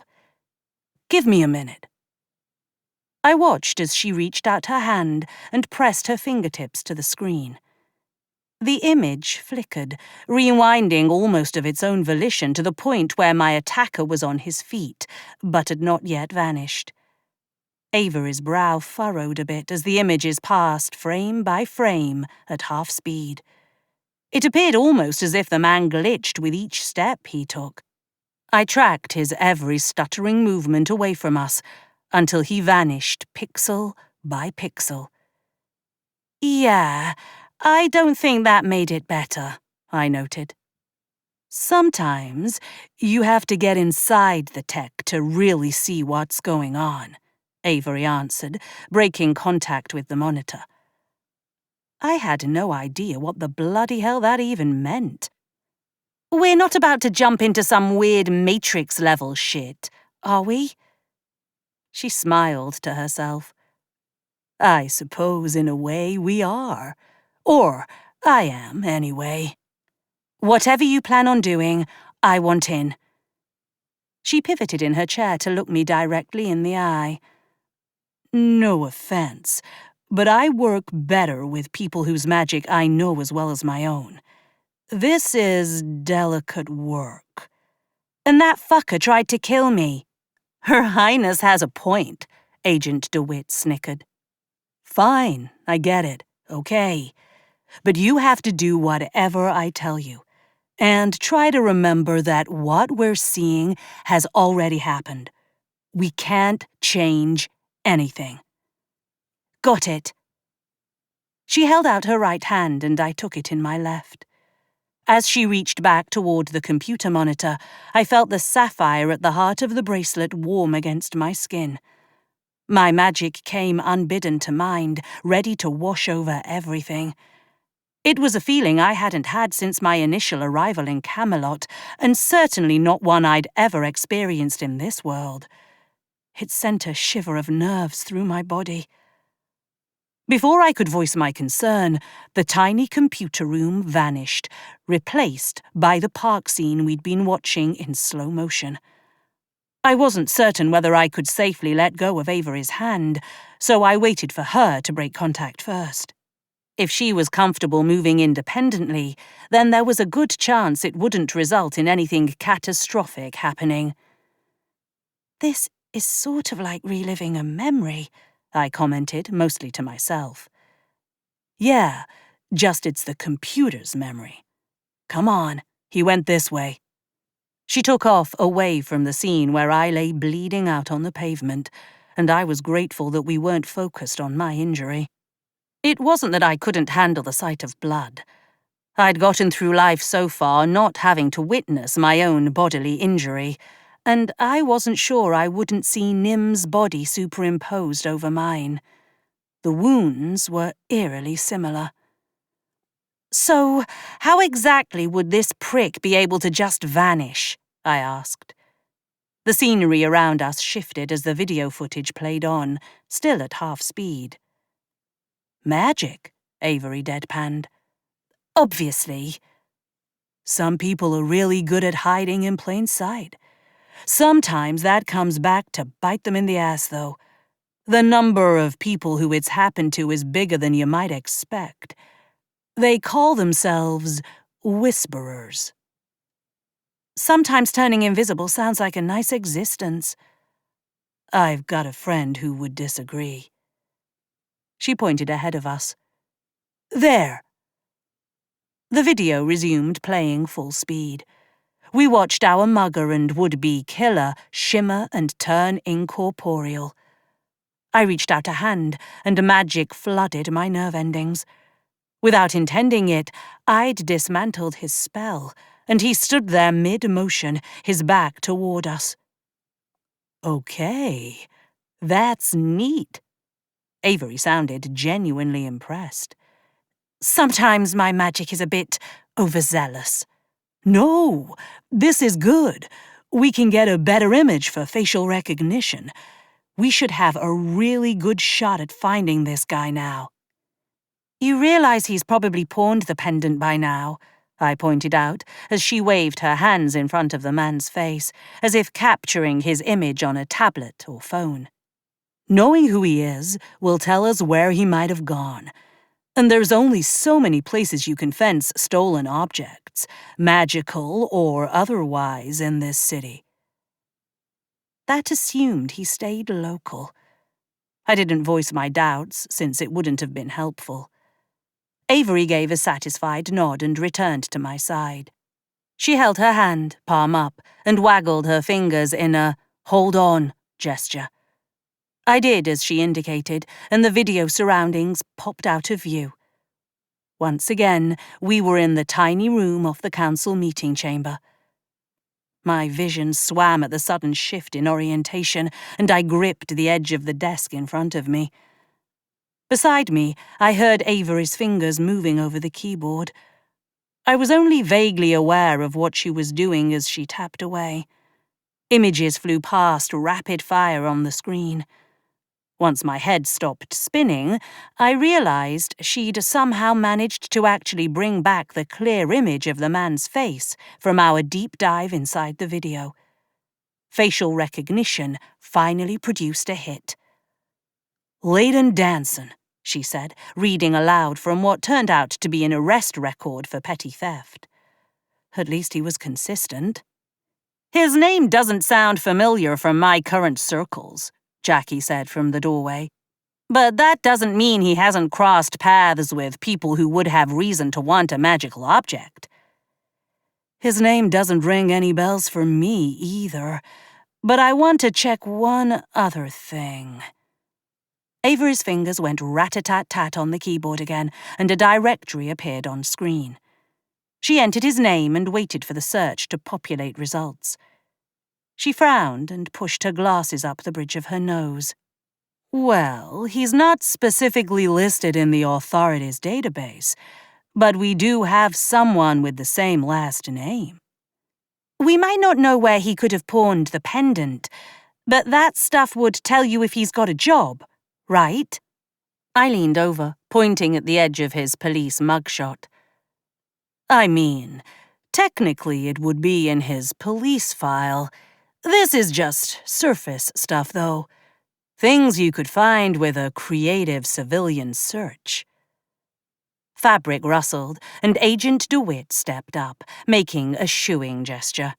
Give me a minute. I watched as she reached out her hand and pressed her fingertips to the screen. The image flickered, rewinding almost of its own volition to the point where my attacker was on his feet, but had not yet vanished. Avery's brow furrowed a bit as the images passed frame by frame at half speed. It appeared almost as if the man glitched with each step he took. I tracked his every stuttering movement away from us until he vanished pixel by pixel. Yeah, I don't think that made it better, I noted. Sometimes you have to get inside the tech to really see what's going on, Avery answered, breaking contact with the monitor. I had no idea what the bloody hell that even meant. We're not about to jump into some weird Matrix-level shit, are we? She smiled to herself. I suppose in a way we are. Or I am, anyway. Whatever you plan on doing, I want in. She pivoted in her chair to look me directly in the eye. No offense, but I work better with people whose magic I know as well as my own. This is delicate work. And that fucker tried to kill me. Her Highness has a point, Agent DeWitt snickered. Fine, I get it, okay. But you have to do whatever I tell you. And try to remember that what we're seeing has already happened. We can't change anything. Got it. She held out her right hand and I took it in my left. As she reached back toward the computer monitor, I felt the sapphire at the heart of the bracelet warm against my skin. My magic came unbidden to mind, ready to wash over everything. It was a feeling I hadn't had since my initial arrival in Camelot, and certainly not one I'd ever experienced in this world. It sent a shiver of nerves through my body. Before I could voice my concern, the tiny computer room vanished, replaced by the park scene we'd been watching in slow motion. I wasn't certain whether I could safely let go of Avery's hand, so I waited for her to break contact first. If she was comfortable moving independently, then there was a good chance it wouldn't result in anything catastrophic happening. "This is sort of like reliving a memory," I commented, mostly to myself. "Yeah, just it's the computer's memory. Come on, he went this way." She took off away from the scene where I lay bleeding out on the pavement, and I was grateful that we weren't focused on my injury. It wasn't that I couldn't handle the sight of blood. I'd gotten through life so far not having to witness my own bodily injury, and I wasn't sure I wouldn't see Nim's body superimposed over mine. The wounds were eerily similar. "So, how exactly would this prick be able to just vanish?" I asked. The scenery around us shifted as the video footage played on, still at half speed. "Magic," Avery deadpanned. "Obviously." "Some people are really good at hiding in plain sight. Sometimes that comes back to bite them in the ass, though. The number of people who it's happened to is bigger than you might expect. They call themselves whisperers. Sometimes turning invisible sounds like a nice existence." "I've got a friend who would disagree." She pointed ahead of us. "There." The video resumed playing full speed. We watched our mugger and would-be killer shimmer and turn incorporeal. I reached out a hand, and magic flooded my nerve endings. Without intending it, I'd dismantled his spell, and he stood there mid-motion, his back toward us. "Okay, that's neat." Avery sounded genuinely impressed. "Sometimes my magic is a bit overzealous." "No, this is good. We can get a better image for facial recognition. We should have a really good shot at finding this guy now." "You realize he's probably pawned the pendant by now," I pointed out, as she waved her hands in front of the man's face, as if capturing his image on a tablet or phone. "Knowing who he is will tell us where he might have gone. And there's only so many places you can fence stolen objects, magical or otherwise, in this city." That assumed he stayed local. I didn't voice my doubts, since it wouldn't have been helpful. Avery gave a satisfied nod and returned to my side. She held her hand, palm up, and waggled her fingers in a "hold on" gesture. I did as she indicated, and the video surroundings popped out of view. Once again, we were in the tiny room off the council meeting chamber. My vision swam at the sudden shift in orientation, and I gripped the edge of the desk in front of me. Beside me, I heard Avery's fingers moving over the keyboard. I was only vaguely aware of what she was doing as she tapped away. Images flew past rapid fire on the screen. Once my head stopped spinning, I realized she'd somehow managed to actually bring back the clear image of the man's face from our deep dive inside the video. Facial recognition finally produced a hit. "Layden Danson," she said, reading aloud from what turned out to be an arrest record for petty theft. At least he was consistent. "His name doesn't sound familiar from my current circles," Jackie said from the doorway. "But that doesn't mean he hasn't crossed paths with people who would have reason to want a magical object." "His name doesn't ring any bells for me either, but I want to check one other thing." Avery's fingers went rat-a-tat-tat on the keyboard again, and a directory appeared on screen. She entered his name and waited for the search to populate results. She frowned and pushed her glasses up the bridge of her nose. "Well, he's not specifically listed in the authorities' database, but we do have someone with the same last name. We might not know where he could have pawned the pendant, but that stuff would tell you if he's got a job, right?" I leaned over, pointing at the edge of his police mugshot. I mean, technically it would be in his police file. This is just surface stuff, though. Things you could find with a creative civilian search. Fabric rustled, and Agent DeWitt stepped up, making a shooing gesture.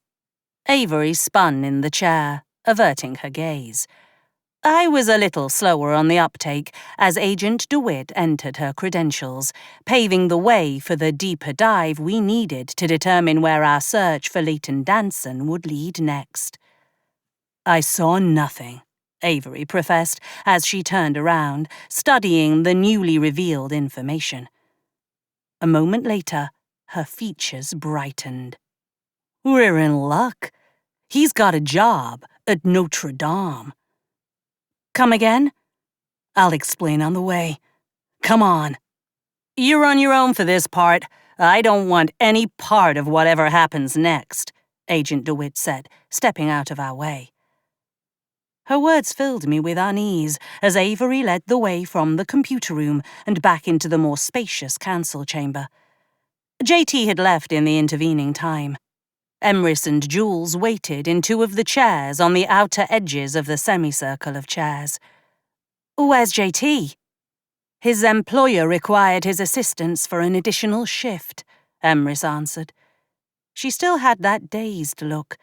Avery spun in the chair, averting her gaze. I was a little slower on the uptake as Agent DeWitt entered her credentials, paving the way for the deeper dive we needed to determine where our search for Leighton Danson would lead next. I saw nothing, Avery professed as she turned around, studying the newly revealed information. A moment later, her features brightened. We're in luck. He's got a job at Notre Dame. Come again? I'll explain on the way. Come on. You're on your own for this part. I don't want any part of whatever happens next, Agent DeWitt said, stepping out of our way. Her words filled me with unease as Avery led the way from the computer room and back into the more spacious council chamber. JT had left in the intervening time. Emrys and Jules waited in two of the chairs on the outer edges of the semicircle of chairs. Where's JT? His employer required his assistance for an additional shift, Emrys answered. She still had that dazed look.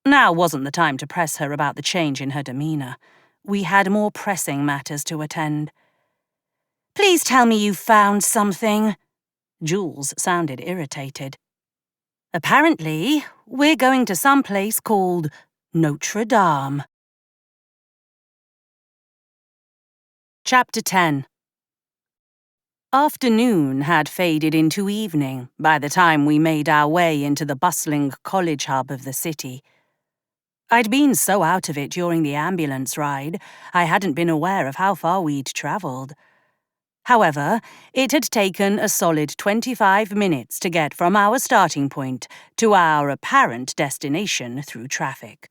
Now wasn't the time to press her about the change in her demeanor. We had more pressing matters to attend. Please tell me you found something. Jules sounded irritated. Apparently, we're going to some place called Notre Dame. Chapter 10. Afternoon had faded into evening by the time we made our way into the bustling college hub of the city. I'd been so out of it during the ambulance ride, I hadn't been aware of how far we'd travelled. However, it had taken a solid 25 minutes to get from our starting point to our apparent destination through traffic.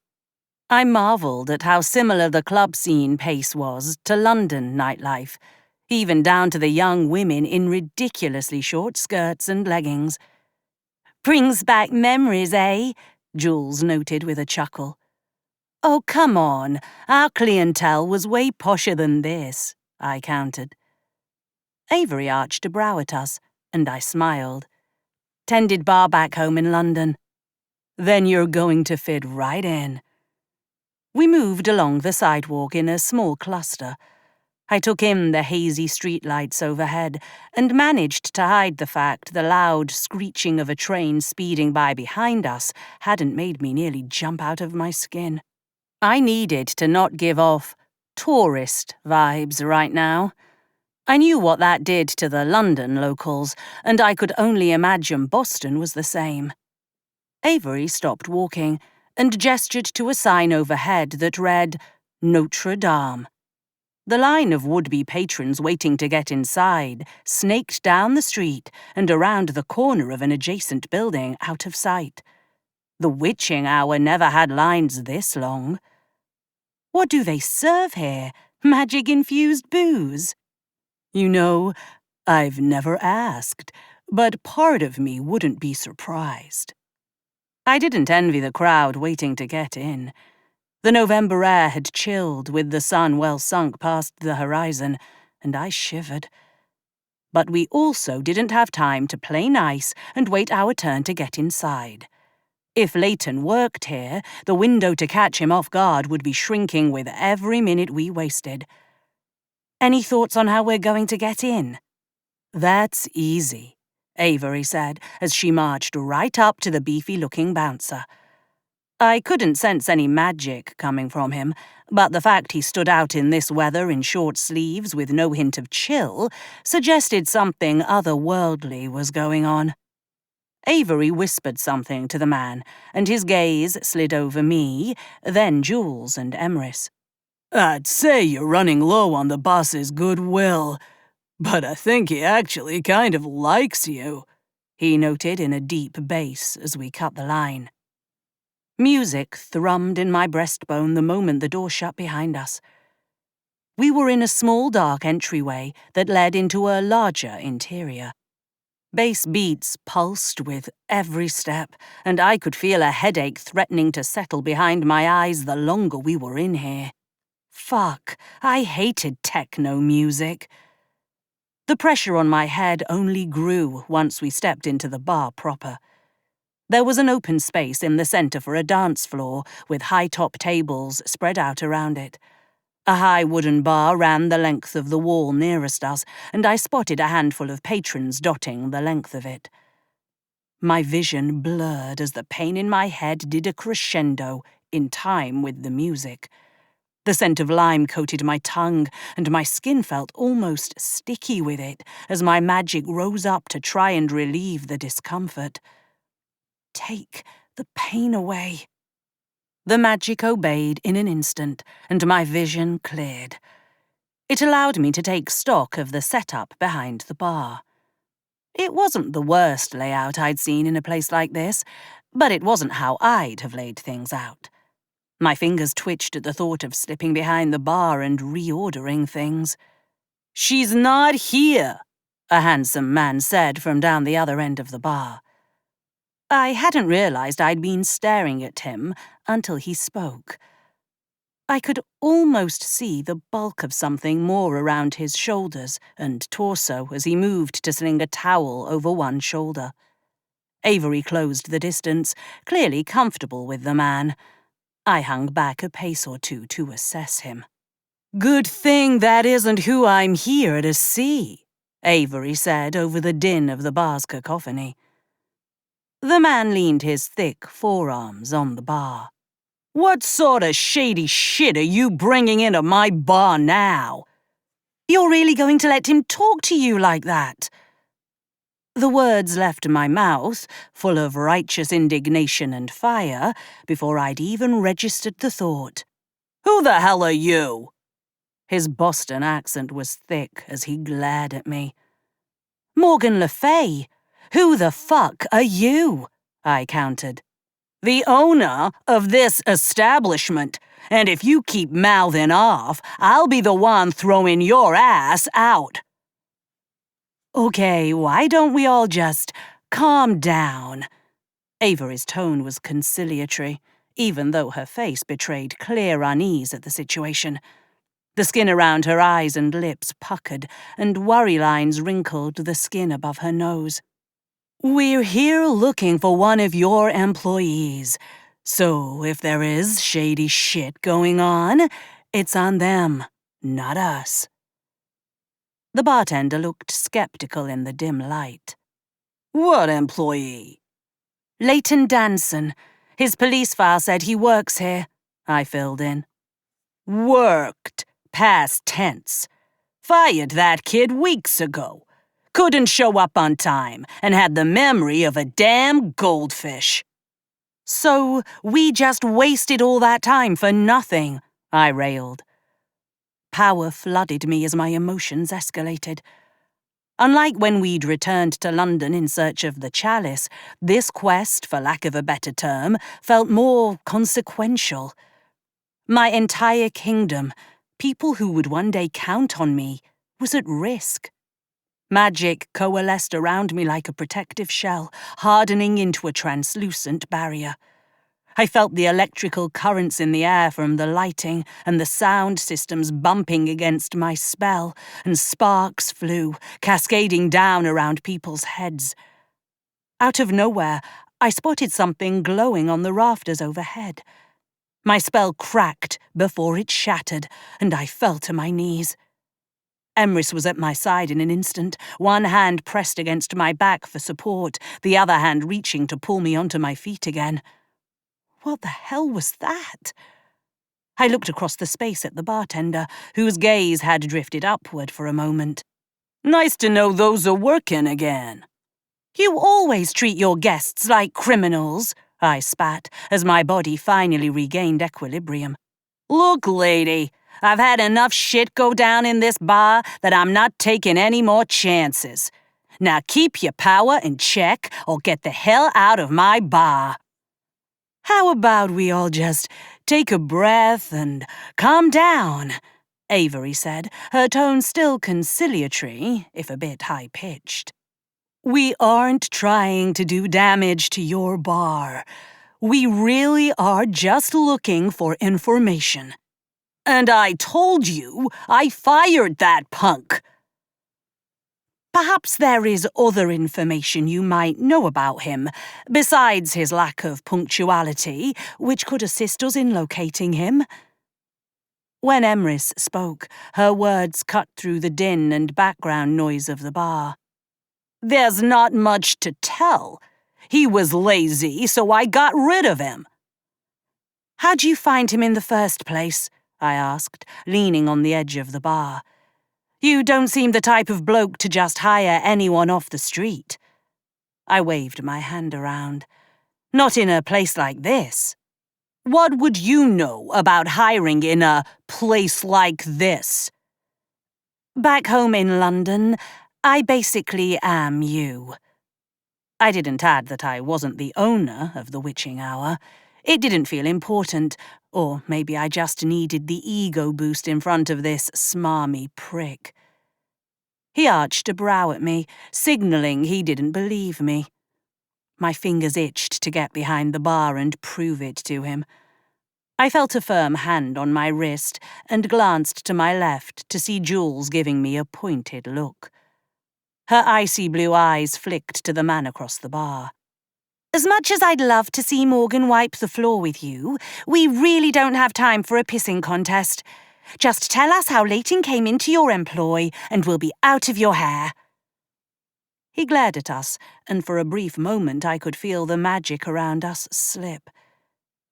I marvelled at how similar the club scene pace was to London nightlife, even down to the young women in ridiculously short skirts and leggings. Brings back memories, eh? Jules noted with a chuckle. Oh, come on, our clientele was way posher than this, I countered. Avery arched a brow at us, and I smiled. Tended bar back home in London. Then you're going to fit right in. We moved along the sidewalk in a small cluster. I took in the hazy streetlights overhead and managed to hide the fact the loud screeching of a train speeding by behind us hadn't made me nearly jump out of my skin. I needed to not give off tourist vibes right now. I knew what that did to the London locals, and I could only imagine Boston was the same. Avery stopped walking and gestured to a sign overhead that read, Notre Dame. The line of would-be patrons waiting to get inside snaked down the street and around the corner of an adjacent building out of sight. The witching hour never had lines this long. What do they serve here? Magic-infused booze? You know, I've never asked, but part of me wouldn't be surprised. I didn't envy the crowd waiting to get in. The November air had chilled with the sun well sunk past the horizon, and I shivered. But we also didn't have time to play nice and wait our turn to get inside. If Leighton worked here, the window to catch him off guard would be shrinking with every minute we wasted. Any thoughts on how we're going to get in? That's easy, Avery said as she marched right up to the beefy-looking bouncer. I couldn't sense any magic coming from him, but the fact he stood out in this weather in short sleeves with no hint of chill suggested something otherworldly was going on. Avery whispered something to the man, and his gaze slid over me, then Jules and Emrys. I'd say you're running low on the boss's goodwill, but I think he actually kind of likes you, he noted in a deep bass as we cut the line. Music thrummed in my breastbone the moment the door shut behind us. We were in a small dark entryway that led into a larger interior. Bass beats pulsed with every step, and I could feel a headache threatening to settle behind my eyes the longer we were in here. Fuck, I hated techno music. The pressure on my head only grew once we stepped into the bar proper. There was an open space in the center for a dance floor with high-top tables spread out around it. A high wooden bar ran the length of the wall nearest us, and I spotted a handful of patrons dotting the length of it. My vision blurred as the pain in my head did a crescendo in time with the music. The scent of lime coated my tongue, and my skin felt almost sticky with it as my magic rose up to try and relieve the discomfort. Take the pain away. The magic obeyed in an instant, and my vision cleared. It allowed me to take stock of the setup behind the bar. It wasn't the worst layout I'd seen in a place like this, but it wasn't how I'd have laid things out. My fingers twitched at the thought of slipping behind the bar and reordering things. "She's not here," a handsome man said from down the other end of the bar. I hadn't realized I'd been staring at him until he spoke. I could almost see the bulk of something more around his shoulders and torso as he moved to sling a towel over one shoulder. Avery closed the distance, clearly comfortable with the man. I hung back a pace or two to assess him. "Good thing that isn't who I'm here to see," Avery said over the din of the bar's cacophony. The man leaned his thick forearms on the bar. "What sort of shady shit are you bringing into my bar now?" "You're really going to let him talk to you like that?" The words left my mouth, full of righteous indignation and fire, before I'd even registered the thought. "Who the hell are you?" His Boston accent was thick as he glared at me. "Morgan Le Fay. Who the fuck are you?" I countered. "The owner of this establishment, and if you keep mouthing off, I'll be the one throwing your ass out." "Okay, why don't we all just calm down?" Avery's tone was conciliatory, even though her face betrayed clear unease at the situation. The skin around her eyes and lips puckered, and worry lines wrinkled the skin above her nose. "We're here looking for one of your employees, so if there is shady shit going on, it's on them, not us." The bartender looked skeptical in the dim light. "What employee?" "Leighton Danson. His police file said he works here," I filled in. "Worked, past tense. Fired that kid weeks ago. Couldn't show up on time and had the memory of a damn goldfish." "So we just wasted all that time for nothing," I railed. Power flooded me as my emotions escalated. Unlike when we'd returned to London in search of the chalice, this quest, for lack of a better term, felt more consequential. My entire kingdom, people who would one day count on me, was at risk. Magic coalesced around me like a protective shell, hardening into a translucent barrier. I felt the electrical currents in the air from the lighting and the sound systems bumping against my spell, and sparks flew, cascading down around people's heads. Out of nowhere, I spotted something glowing on the rafters overhead. My spell cracked before it shattered, and I fell to my knees. Emrys was at my side in an instant, one hand pressed against my back for support, the other hand reaching to pull me onto my feet again. What the hell was that? I looked across the space at the bartender, whose gaze had drifted upward for a moment. "Nice to know those are working again." "You always treat your guests like criminals," I spat, as my body finally regained equilibrium. "Look, lady, I've had enough shit go down in this bar that I'm not taking any more chances. Now keep your power in check or get the hell out of my bar." "How about we all just take a breath and calm down?" Avery said, her tone still conciliatory, if a bit high-pitched. "We aren't trying to do damage to your bar. We really are just looking for information. And I told you I fired that punk." "Perhaps there is other information you might know about him, besides his lack of punctuality, which could assist us in locating him." When Emrys spoke, her words cut through the din and background noise of the bar. "There's not much to tell. He was lazy, so I got rid of him." "How'd you find him in the first place?" I asked, leaning on the edge of the bar. "You don't seem the type of bloke to just hire anyone off the street." I waved my hand around. "Not in a place like this." "What would you know about hiring in a place like this?" "Back home in London, I basically am you." I didn't add that I wasn't the owner of the witching hour. It didn't feel important, or maybe I just needed the ego boost in front of this smarmy prick. He arched a brow at me, signalling he didn't believe me. My fingers itched to get behind the bar and prove it to him. I felt a firm hand on my wrist and glanced to my left to see Jules giving me a pointed look. Her icy blue eyes flicked to the man across the bar. "As much as I'd love to see Morgan wipe the floor with you, we really don't have time for a pissing contest. Just tell us how Leighton came into your employ, and we'll be out of your hair." He glared at us, and for a brief moment I could feel the magic around us slip.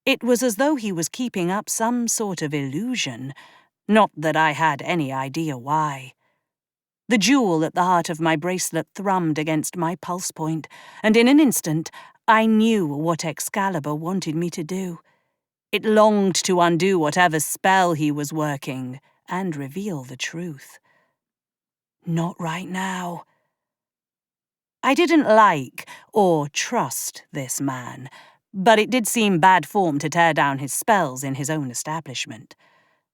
It was as though he was keeping up some sort of illusion, not that I had any idea why. The jewel at the heart of my bracelet thrummed against my pulse point, and in an instant I knew what Excalibur wanted me to do. It longed to undo whatever spell he was working and reveal the truth. Not right now. I didn't like or trust this man, but it did seem bad form to tear down his spells in his own establishment.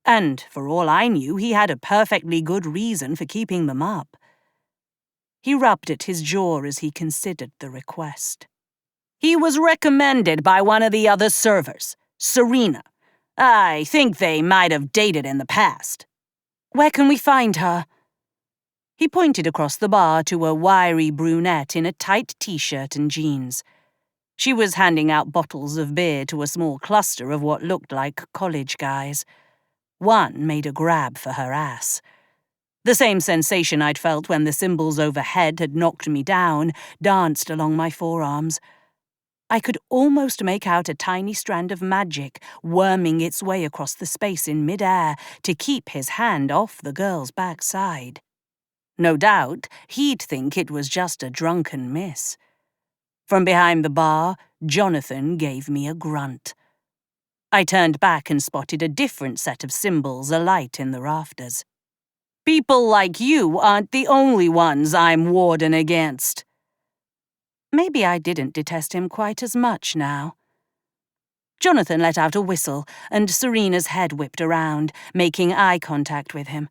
And, for all I knew, he had a perfectly good reason for keeping them up. He rubbed at his jaw as he considered the request. "He was recommended by one of the other servers, Serena. I think they might have dated in the past." "Where can we find her?" He pointed across the bar to a wiry brunette in a tight t-shirt and jeans. She was handing out bottles of beer to a small cluster of what looked like college guys. One made a grab for her ass. The same sensation I'd felt when the cymbals overhead had knocked me down danced along my forearms. I could almost make out a tiny strand of magic worming its way across the space in mid-air to keep his hand off the girl's backside. No doubt, he'd think it was just a drunken miss. From behind the bar, Jonathan gave me a grunt. I turned back and spotted a different set of symbols alight in the rafters. "People like you aren't the only ones I'm warding against." Maybe I didn't detest him quite as much now. Jonathan let out a whistle, and Serena's head whipped around, making eye contact with him.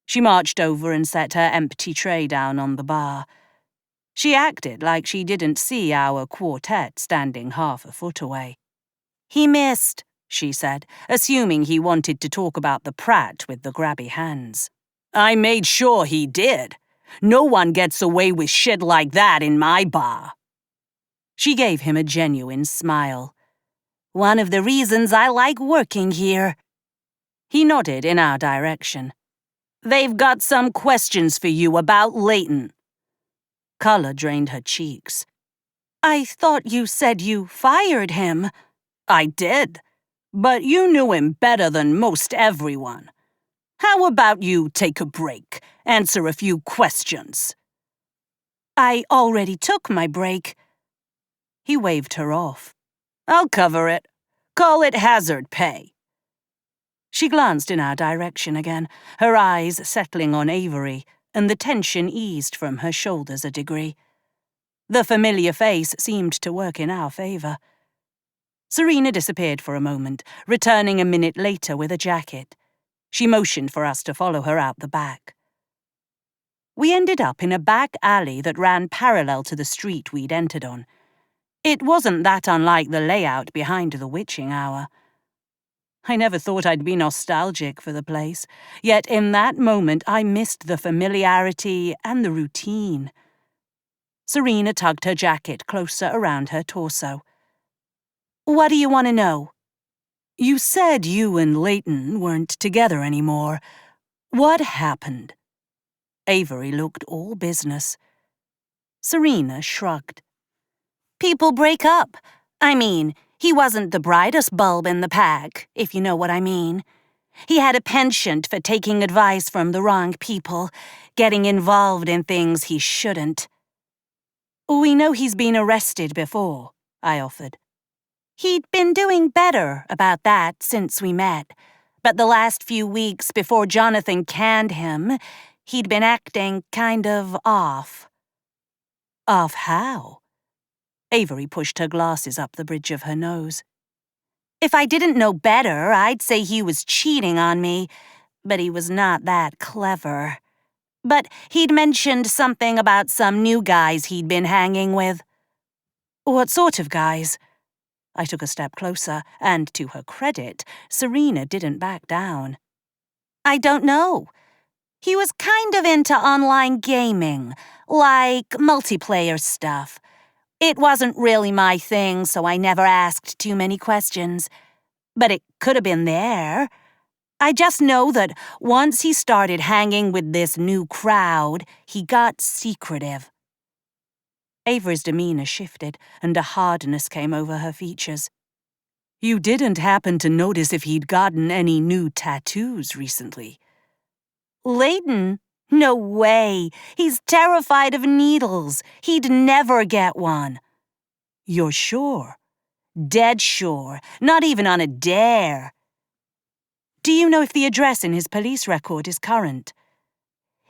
She marched over and set her empty tray down on the bar. She acted like she didn't see our quartet standing half a foot away. "He missed," she said, assuming he wanted to talk about the prat with the grabby hands. "I made sure he did. No one gets away with shit like that in my bar." She gave him a genuine smile. "One of the reasons I like working here." He nodded in our direction. "They've got some questions for you about Leighton." Color drained her cheeks. "I thought you said you fired him." "I did, but you knew him better than most everyone. How about you take a break, answer a few questions?" "I already took my break." He waved her off. "I'll cover it. Call it hazard pay." She glanced in our direction again, her eyes settling on Avery, and the tension eased from her shoulders a degree. The familiar face seemed to work in our favor. Serena disappeared for a moment, returning a minute later with a jacket. She motioned for us to follow her out the back. We ended up in a back alley that ran parallel to the street we'd entered on. It wasn't that unlike the layout behind the witching hour. I never thought I'd be nostalgic for the place, yet in that moment I missed the familiarity and the routine. Serena tugged her jacket closer around her torso. "What do you want to know?" "You said you and Leighton weren't together anymore. What happened?" Avery looked all business. Serena shrugged. "People break up. I mean, he wasn't the brightest bulb in the pack, if you know what I mean. He had a penchant for taking advice from the wrong people, getting involved in things he shouldn't." "We know he's been arrested before," I offered. "He'd been doing better about that since we met, but the last few weeks before Jonathan canned him, he'd been acting kind of off." "Off how?" Avery pushed her glasses up the bridge of her nose. "If I didn't know better, I'd say he was cheating on me, but he was not that clever. But he'd mentioned something about some new guys he'd been hanging with." "What sort of guys?" I took a step closer, and to her credit, Serena didn't back down. "I don't know. He was kind of into online gaming, like multiplayer stuff. It wasn't really my thing, so I never asked too many questions. But it could have been there. I just know that once he started hanging with this new crowd, he got secretive." Avery's demeanor shifted, and a hardness came over her features. "You didn't happen to notice if he'd gotten any new tattoos recently?" "Leighton? No way. He's terrified of needles. He'd never get one." "You're sure?" "Dead sure. Not even on a dare." "Do you know if the address in his police record is current?"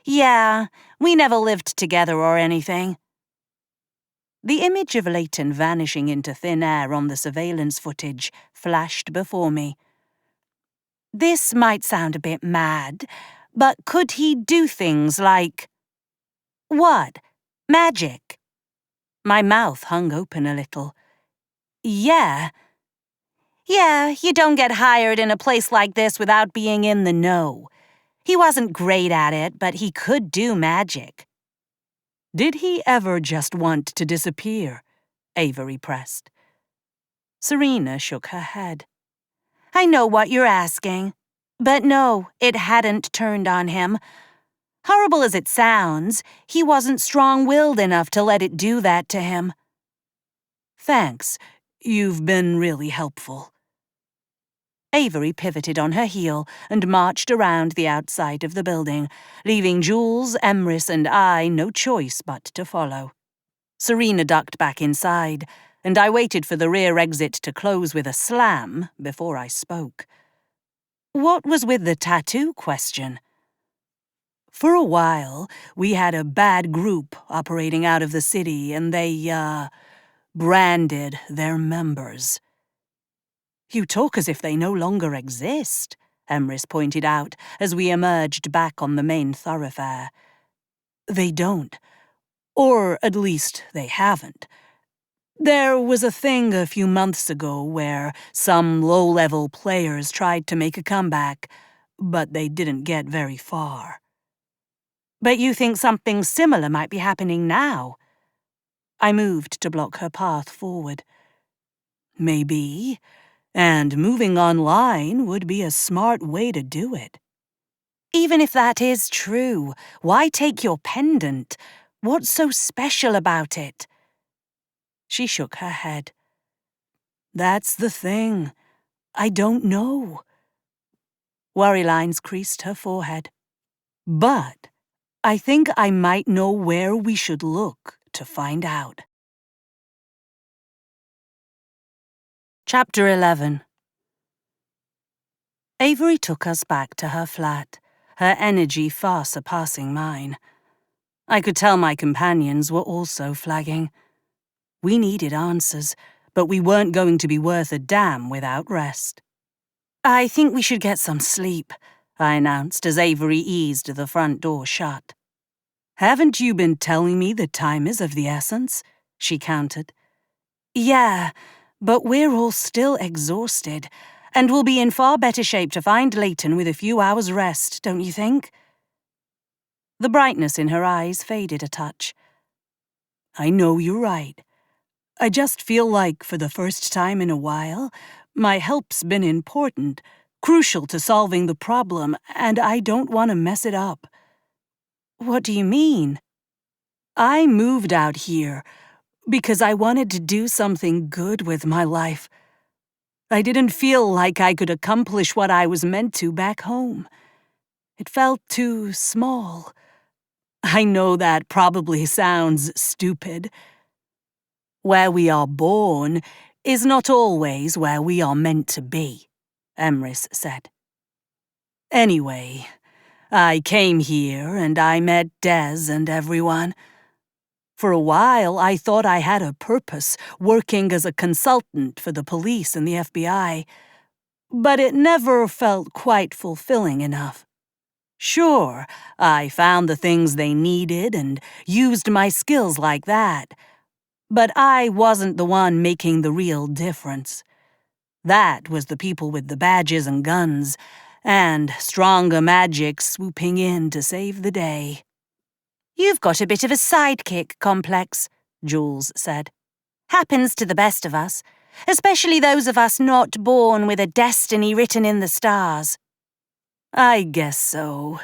"Yeah, we never lived together or anything." The image of Leighton vanishing into thin air on the surveillance footage flashed before me. This might sound a bit mad, but could he do things like... "What? Magic?" My mouth hung open a little. "Yeah. Yeah, you don't get hired in a place like this without being in the know. He wasn't great at it, but he could do magic." "Did he ever just want to disappear?" Avery pressed. Serena shook her head. "I know what you're asking. But no, it hadn't turned on him. Horrible as it sounds, he wasn't strong-willed enough to let it do that to him." "Thanks. You've been really helpful." Avery pivoted on her heel and marched around the outside of the building, leaving Jules, Emrys, and I no choice but to follow. Serena ducked back inside, and I waited for the rear exit to close with a slam before I spoke. "What was with the tattoo question?" "For a while, we had a bad group operating out of the city, and they, branded their members." "You talk as if they no longer exist," Emrys pointed out as we emerged back on the main thoroughfare. "They don't. Or at least they haven't. There was a thing a few months ago where some low-level players tried to make a comeback, but they didn't get very far." "But you think something similar might be happening now?" I moved to block her path forward. "Maybe. And moving online would be a smart way to do it." "Even if that is true, why take your pendant? What's so special about it?" She shook her head. "That's the thing. I don't know." Worry lines creased her forehead. "But I think I might know where we should look to find out." Chapter 11. Avery took us back to her flat, her energy far surpassing mine. I could tell my companions were also flagging. We needed answers, but we weren't going to be worth a damn without rest. "I think we should get some sleep," I announced as Avery eased the front door shut. Haven't you been telling me that time is of the essence? She countered. Yeah, but we're all still exhausted, and we'll be in far better shape to find Leighton with a few hours' rest, don't you think? The brightness in her eyes faded a touch. I know you're right. I just feel like, for the first time in a while, my help's been important, crucial to solving the problem, and I don't want to mess it up. What do you mean? I moved out here because I wanted to do something good with my life. I didn't feel like I could accomplish what I was meant to back home. It felt too small. I know that probably sounds stupid. Where we are born is not always where we are meant to be, Emrys said. Anyway, I came here and I met Des and everyone. For a while, I thought I had a purpose working as a consultant for the police and the FBI, but it never felt quite fulfilling enough. Sure, I found the things they needed and used my skills like that, but I wasn't the one making the real difference. That was the people with the badges and guns, and stronger magic swooping in to save the day. You've got a bit of a sidekick complex, Jules said. Happens to the best of us, especially those of us not born with a destiny written in the stars. I guess so.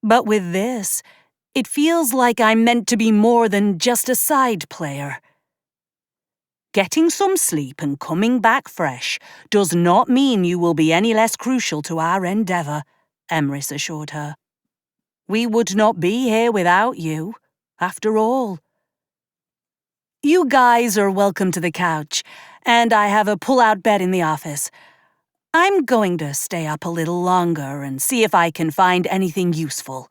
But with this, it feels like I'm meant to be more than just a side player. Getting some sleep and coming back fresh does not mean you will be any less crucial to our endeavour, Emrys assured her. We would not be here without you, after all. You guys are welcome to the couch, and I have a pull-out bed in the office. I'm going to stay up a little longer and see if I can find anything useful.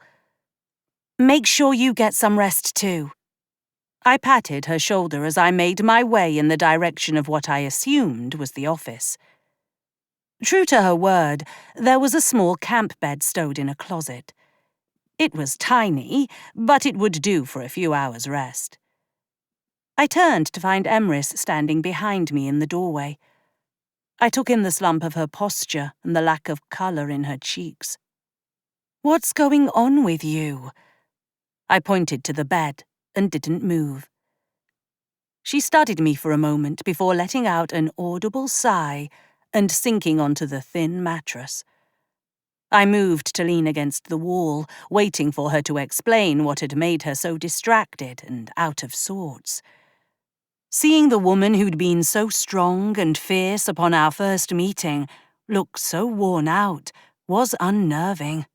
Make sure you get some rest too. I patted her shoulder as I made my way in the direction of what I assumed was the office. True to her word, there was a small camp bed stowed in a closet. It was tiny, but it would do for a few hours' rest. I turned to find Emrys standing behind me in the doorway. I took in the slump of her posture and the lack of colour in her cheeks. What's going on with you? I pointed to the bed and didn't move. She studied me for a moment before letting out an audible sigh and sinking onto the thin mattress. I moved to lean against the wall, waiting for her to explain what had made her so distracted and out of sorts. Seeing the woman who'd been so strong and fierce upon our first meeting look so worn out was unnerving.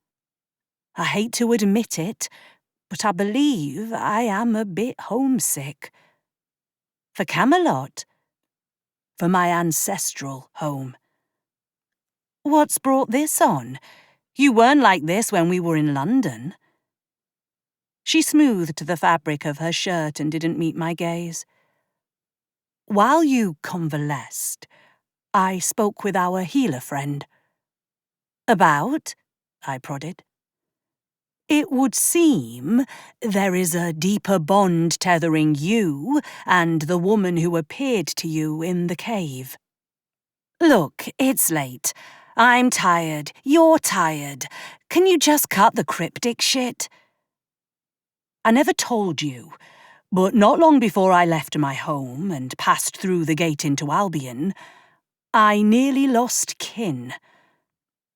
I hate to admit it, but I believe I am a bit homesick. For Camelot. For my ancestral home. What's brought this on? You weren't like this when we were in London. She smoothed the fabric of her shirt and didn't meet my gaze. While you convalesced, I spoke with our healer friend. About? I prodded. It would seem there is a deeper bond tethering you and the woman who appeared to you in the cave. Look, it's late. I'm tired. You're tired. Can you just cut the cryptic shit? I never told you, but not long before I left my home and passed through the gate into Albion, I nearly lost kin.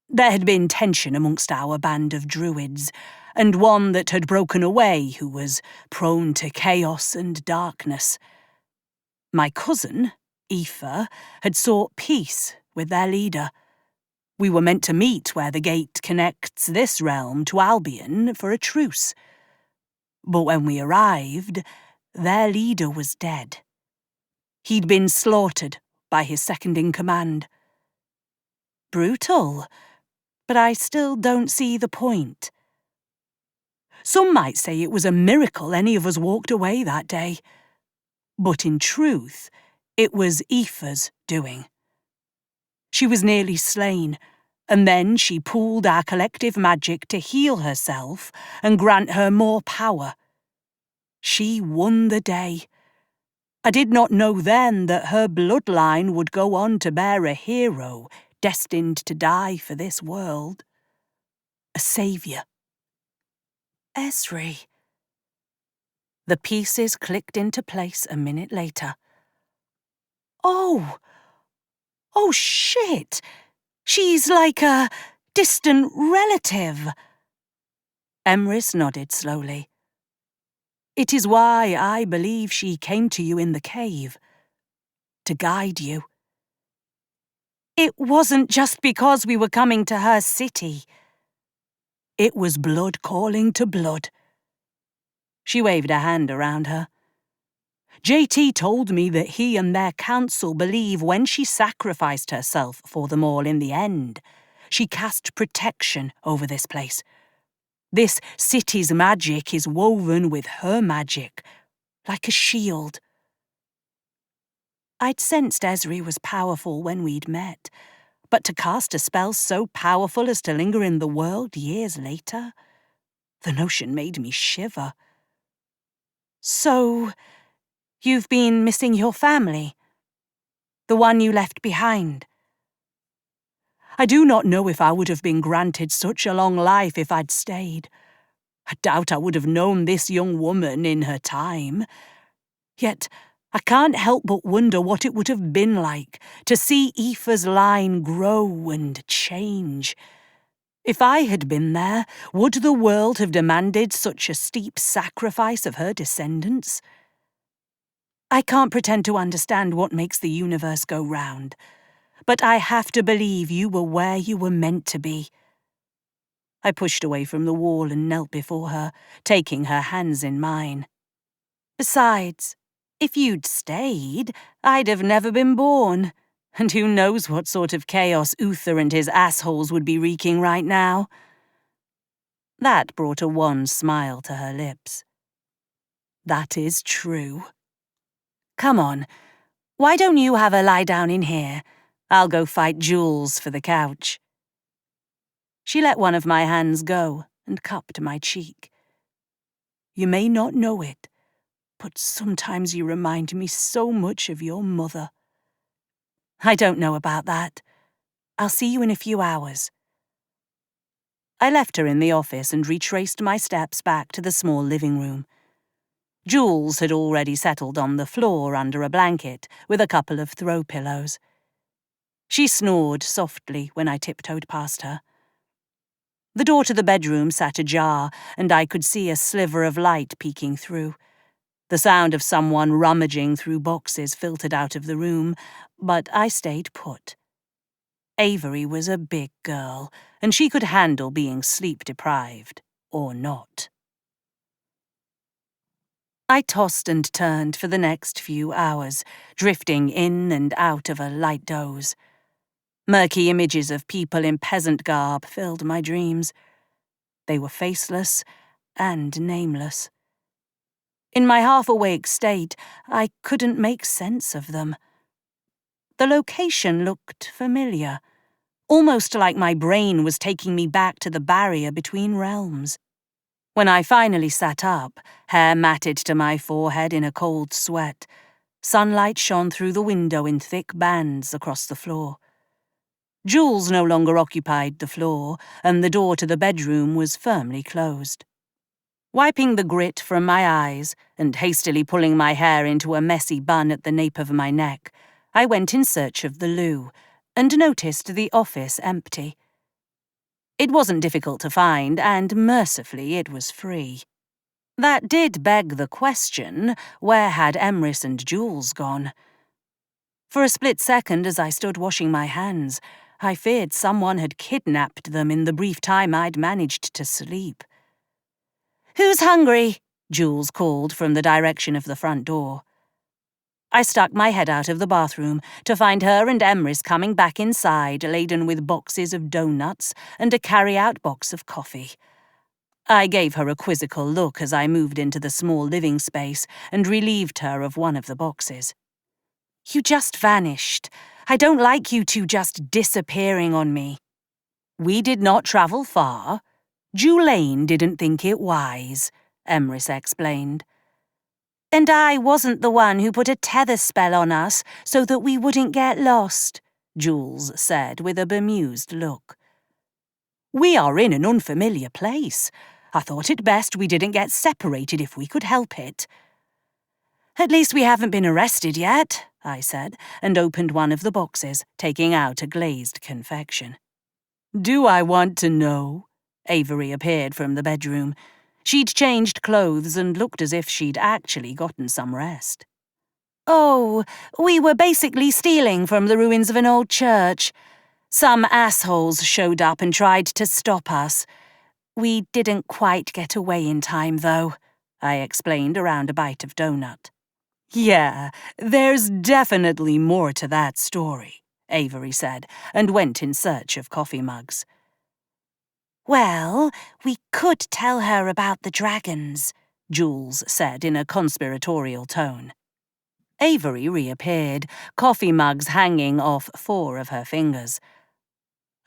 There had been tension amongst our band of druids, and one that had broken away who was prone to chaos and darkness. My cousin, Aoife, had sought peace with their leader. We were meant to meet where the gate connects this realm to Albion for a truce. But when we arrived, their leader was dead. He'd been slaughtered by his second-in-command. Brutal, but I still don't see the point. Some might say it was a miracle any of us walked away that day. But in truth, it was Aoife's doing. She was nearly slain, And then she pooled our collective magic to heal herself and grant her more power. She won the day. I did not know then that her bloodline would go on to bear a hero destined to die for this world. A saviour. Esri. The pieces clicked into place a minute later. Oh shit! She's like a distant relative. Emrys nodded slowly. It is why I believe she came to you in the cave. To guide you. It wasn't just because we were coming to her city. It was blood calling to blood. She waved a hand around her. JT told me that he and their council believe when she sacrificed herself for them all in the end, she cast protection over this place. This city's magic is woven with her magic, like a shield. I'd sensed Esri was powerful when we'd met, but to cast a spell so powerful as to linger in the world years later, the notion made me shiver. So, you've been missing your family? The one you left behind? I do not know if I would have been granted such a long life if I'd stayed. I doubt I would have known this young woman in her time. Yet, I can't help but wonder what it would have been like to see Aoife's line grow and change. If I had been there, would the world have demanded such a steep sacrifice of her descendants? I can't pretend to understand what makes the universe go round, but I have to believe you were where you were meant to be. I pushed away from the wall and knelt before her, taking her hands in mine. Besides, if you'd stayed, I'd have never been born, and who knows what sort of chaos Uther and his assholes would be wreaking right now. That brought a wan smile to her lips. That is true. Come on, why don't you have a lie down in here? I'll go fight Jules for the couch. She let one of my hands go and cupped my cheek. You may not know it, but sometimes you remind me so much of your mother. I don't know about that. I'll see you in a few hours. I left her in the office and retraced my steps back to the small living room. Jules had already settled on the floor under a blanket with a couple of throw pillows. She snored softly when I tiptoed past her. The door to the bedroom sat ajar, and I could see a sliver of light peeking through. The sound of someone rummaging through boxes filtered out of the room, but I stayed put. Avery was a big girl, and she could handle being sleep-deprived, or not. I tossed and turned for the next few hours, drifting in and out of a light doze. Murky images of people in peasant garb filled my dreams. They were faceless and nameless. In my half-awake state, I couldn't make sense of them. The location looked familiar, almost like my brain was taking me back to the barrier between realms. When I finally sat up, hair matted to my forehead in a cold sweat, sunlight shone through the window in thick bands across the floor. Jules no longer occupied the floor, and the door to the bedroom was firmly closed. Wiping the grit from my eyes and hastily pulling my hair into a messy bun at the nape of my neck, I went in search of the loo and noticed the office empty. It wasn't difficult to find, and mercifully it was free. That did beg the question, where had Emrys and Jules gone? For a split second as I stood washing my hands, I feared someone had kidnapped them in the brief time I'd managed to sleep. "Who's hungry?" Jules called from the direction of the front door. I stuck my head out of the bathroom to find her and Emrys coming back inside laden with boxes of doughnuts and a carry-out box of coffee. I gave her a quizzical look as I moved into the small living space and relieved her of one of the boxes. "You just vanished. I don't like you two just disappearing on me." We did not travel far. Julaine didn't think it wise, Emrys explained. And I wasn't the one who put a tether spell on us so that we wouldn't get lost, Jules said with a bemused look. We are in an unfamiliar place. I thought it best we didn't get separated if we could help it. At least we haven't been arrested yet, I said, and opened one of the boxes, taking out a glazed confection. Do I want to know? Avery appeared from the bedroom. She'd changed clothes and looked as if she'd actually gotten some rest. Oh, we were basically stealing from the ruins of an old church. Some assholes showed up and tried to stop us. We didn't quite get away in time, though, I explained around a bite of donut. Yeah, there's definitely more to that story, Avery said, and went in search of coffee mugs. Well, we could tell her about the dragons, Jules said in a conspiratorial tone. Avery reappeared, coffee mugs hanging off 4 of her fingers.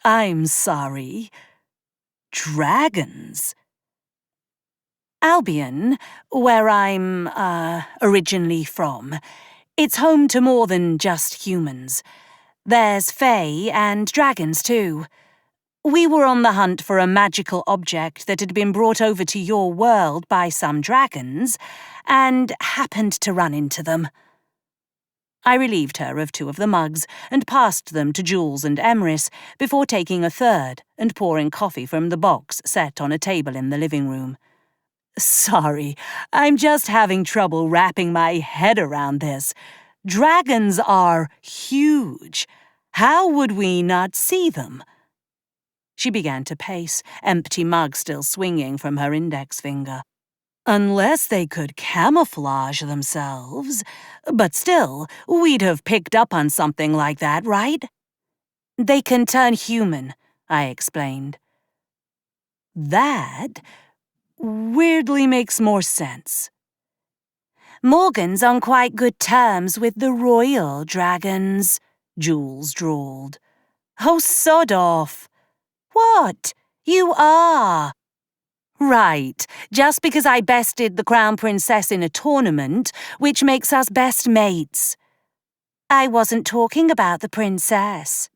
I'm sorry. Dragons? Albion, where I'm, originally from, it's home to more than just humans. There's fae and dragons, too. We were on the hunt for a magical object that had been brought over to your world by some dragons, and happened to run into them. I relieved her of 2 of the mugs and passed them to Jules and Emrys before taking a third and pouring coffee from the box set on a table in the living room. Sorry, I'm just having trouble wrapping my head around this. Dragons are huge. How would we not see them? She began to pace, empty mug still swinging from her index finger. Unless they could camouflage themselves. But still, we'd have picked up on something like that, right? They can turn human, I explained. That weirdly makes more sense. Morgan's on quite good terms with the royal dragons, Jules drawled. Oh, sod off. What? You are. Right, just because I bested the Crown Princess in a tournament, which makes us best mates. I wasn't talking about the princess.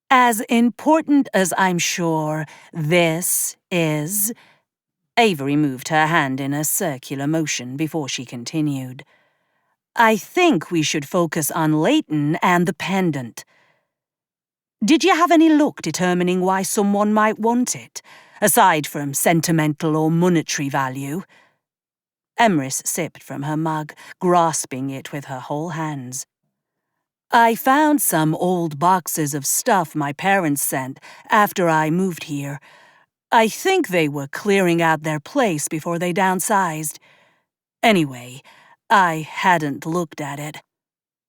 As important as I'm sure this is, Avery moved her hand in a circular motion before she continued. I think we should focus on Leighton and the pendant. Did you have any luck determining why someone might want it, aside from sentimental or monetary value? Emrys sipped from her mug, grasping it with her whole hands. I found some old boxes of stuff my parents sent after I moved here. I think they were clearing out their place before they downsized. Anyway, I hadn't looked at it.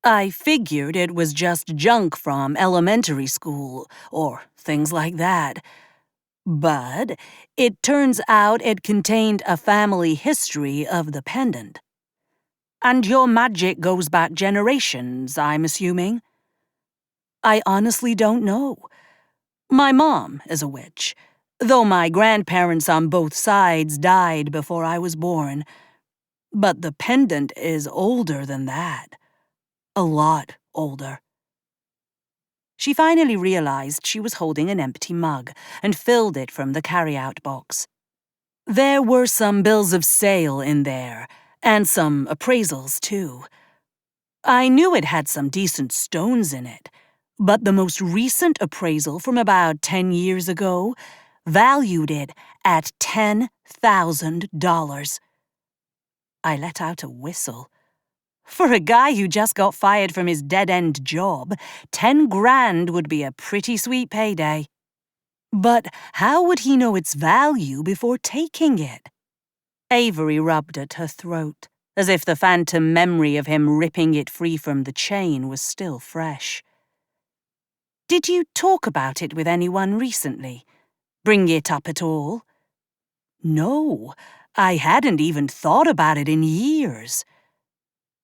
I figured it was just junk from elementary school, or things like that. But it turns out it contained a family history of the pendant. And your magic goes back generations, I'm assuming? I honestly don't know. My mom is a witch, though my grandparents on both sides died before I was born. But the pendant is older than that. A lot older. She finally realized she was holding an empty mug and filled it from the carry-out box. There were some bills of sale in there, and some appraisals, too. I knew it had some decent stones in it, but the most recent appraisal from about 10 years ago valued it at $10,000. I let out a whistle. For a guy who just got fired from his dead-end job, 10 grand would be a pretty sweet payday. But how would he know its value before taking it? Avery rubbed at her throat, as if the phantom memory of him ripping it free from the chain was still fresh. Did you talk about it with anyone recently? Bring it up at all? No, I hadn't even thought about it in years.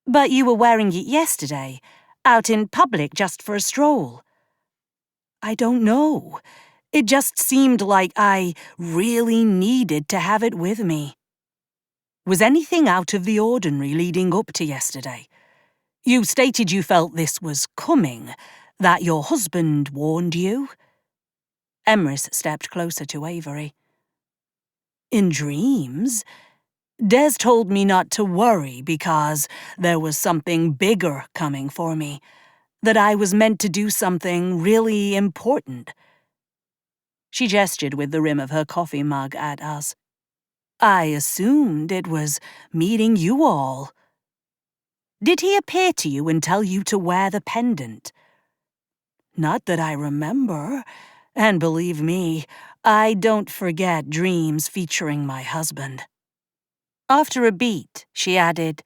But you were wearing it yesterday, out in public just for a stroll. I don't know. It just seemed like I really needed to have it with me. Was anything out of the ordinary leading up to yesterday? You stated you felt this was coming, that your husband warned you. Emrys stepped closer to Avery. In dreams? Des told me not to worry because there was something bigger coming for me, that I was meant to do something really important. She gestured with the rim of her coffee mug at us. I assumed it was meeting you all. Did he appear to you and tell you to wear the pendant? Not that I remember, and believe me, I don't forget dreams featuring my husband. After a beat, she added,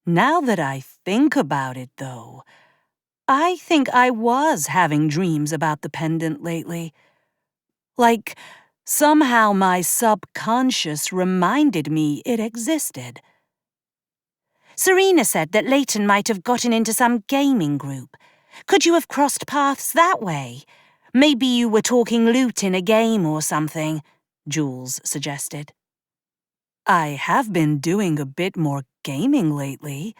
Now that I think about it, though, I think I was having dreams about the pendant lately. Like, somehow my subconscious reminded me it existed. Serena said that Leighton might have gotten into some gaming group. Could you have crossed paths that way? Maybe you were talking loot in a game or something, Jules suggested. I have been doing a bit more gaming lately.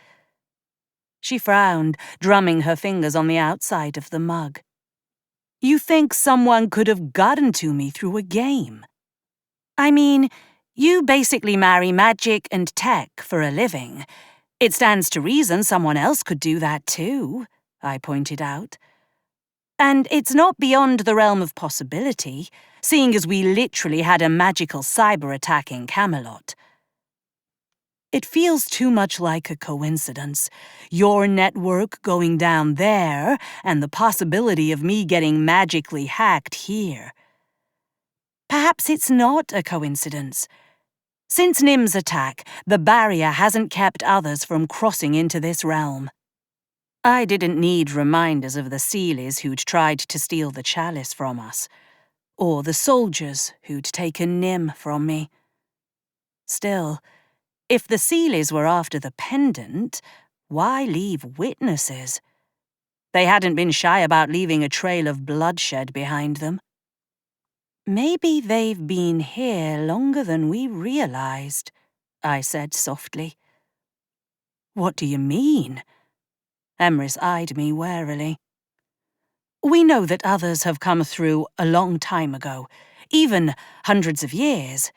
She frowned, drumming her fingers on the outside of the mug. You think someone could have gotten to me through a game? I mean, you basically marry magic and tech for a living. It stands to reason someone else could do that too, I pointed out. And it's not beyond the realm of possibility, seeing as we literally had a magical cyber attack in Camelot. It feels too much like a coincidence. Your network going down there, and the possibility of me getting magically hacked here. Perhaps it's not a coincidence. Since Nim's attack, the barrier hasn't kept others from crossing into this realm. I didn't need reminders of the Seelies who'd tried to steal the chalice from us, or the soldiers who'd taken Nim from me. Still, if the Seelies were after the pendant, why leave witnesses? They hadn't been shy about leaving a trail of bloodshed behind them. Maybe they've been here longer than we realized, I said softly. What do you mean? Emrys eyed me warily. We know that others have come through a long time ago, even hundreds of years.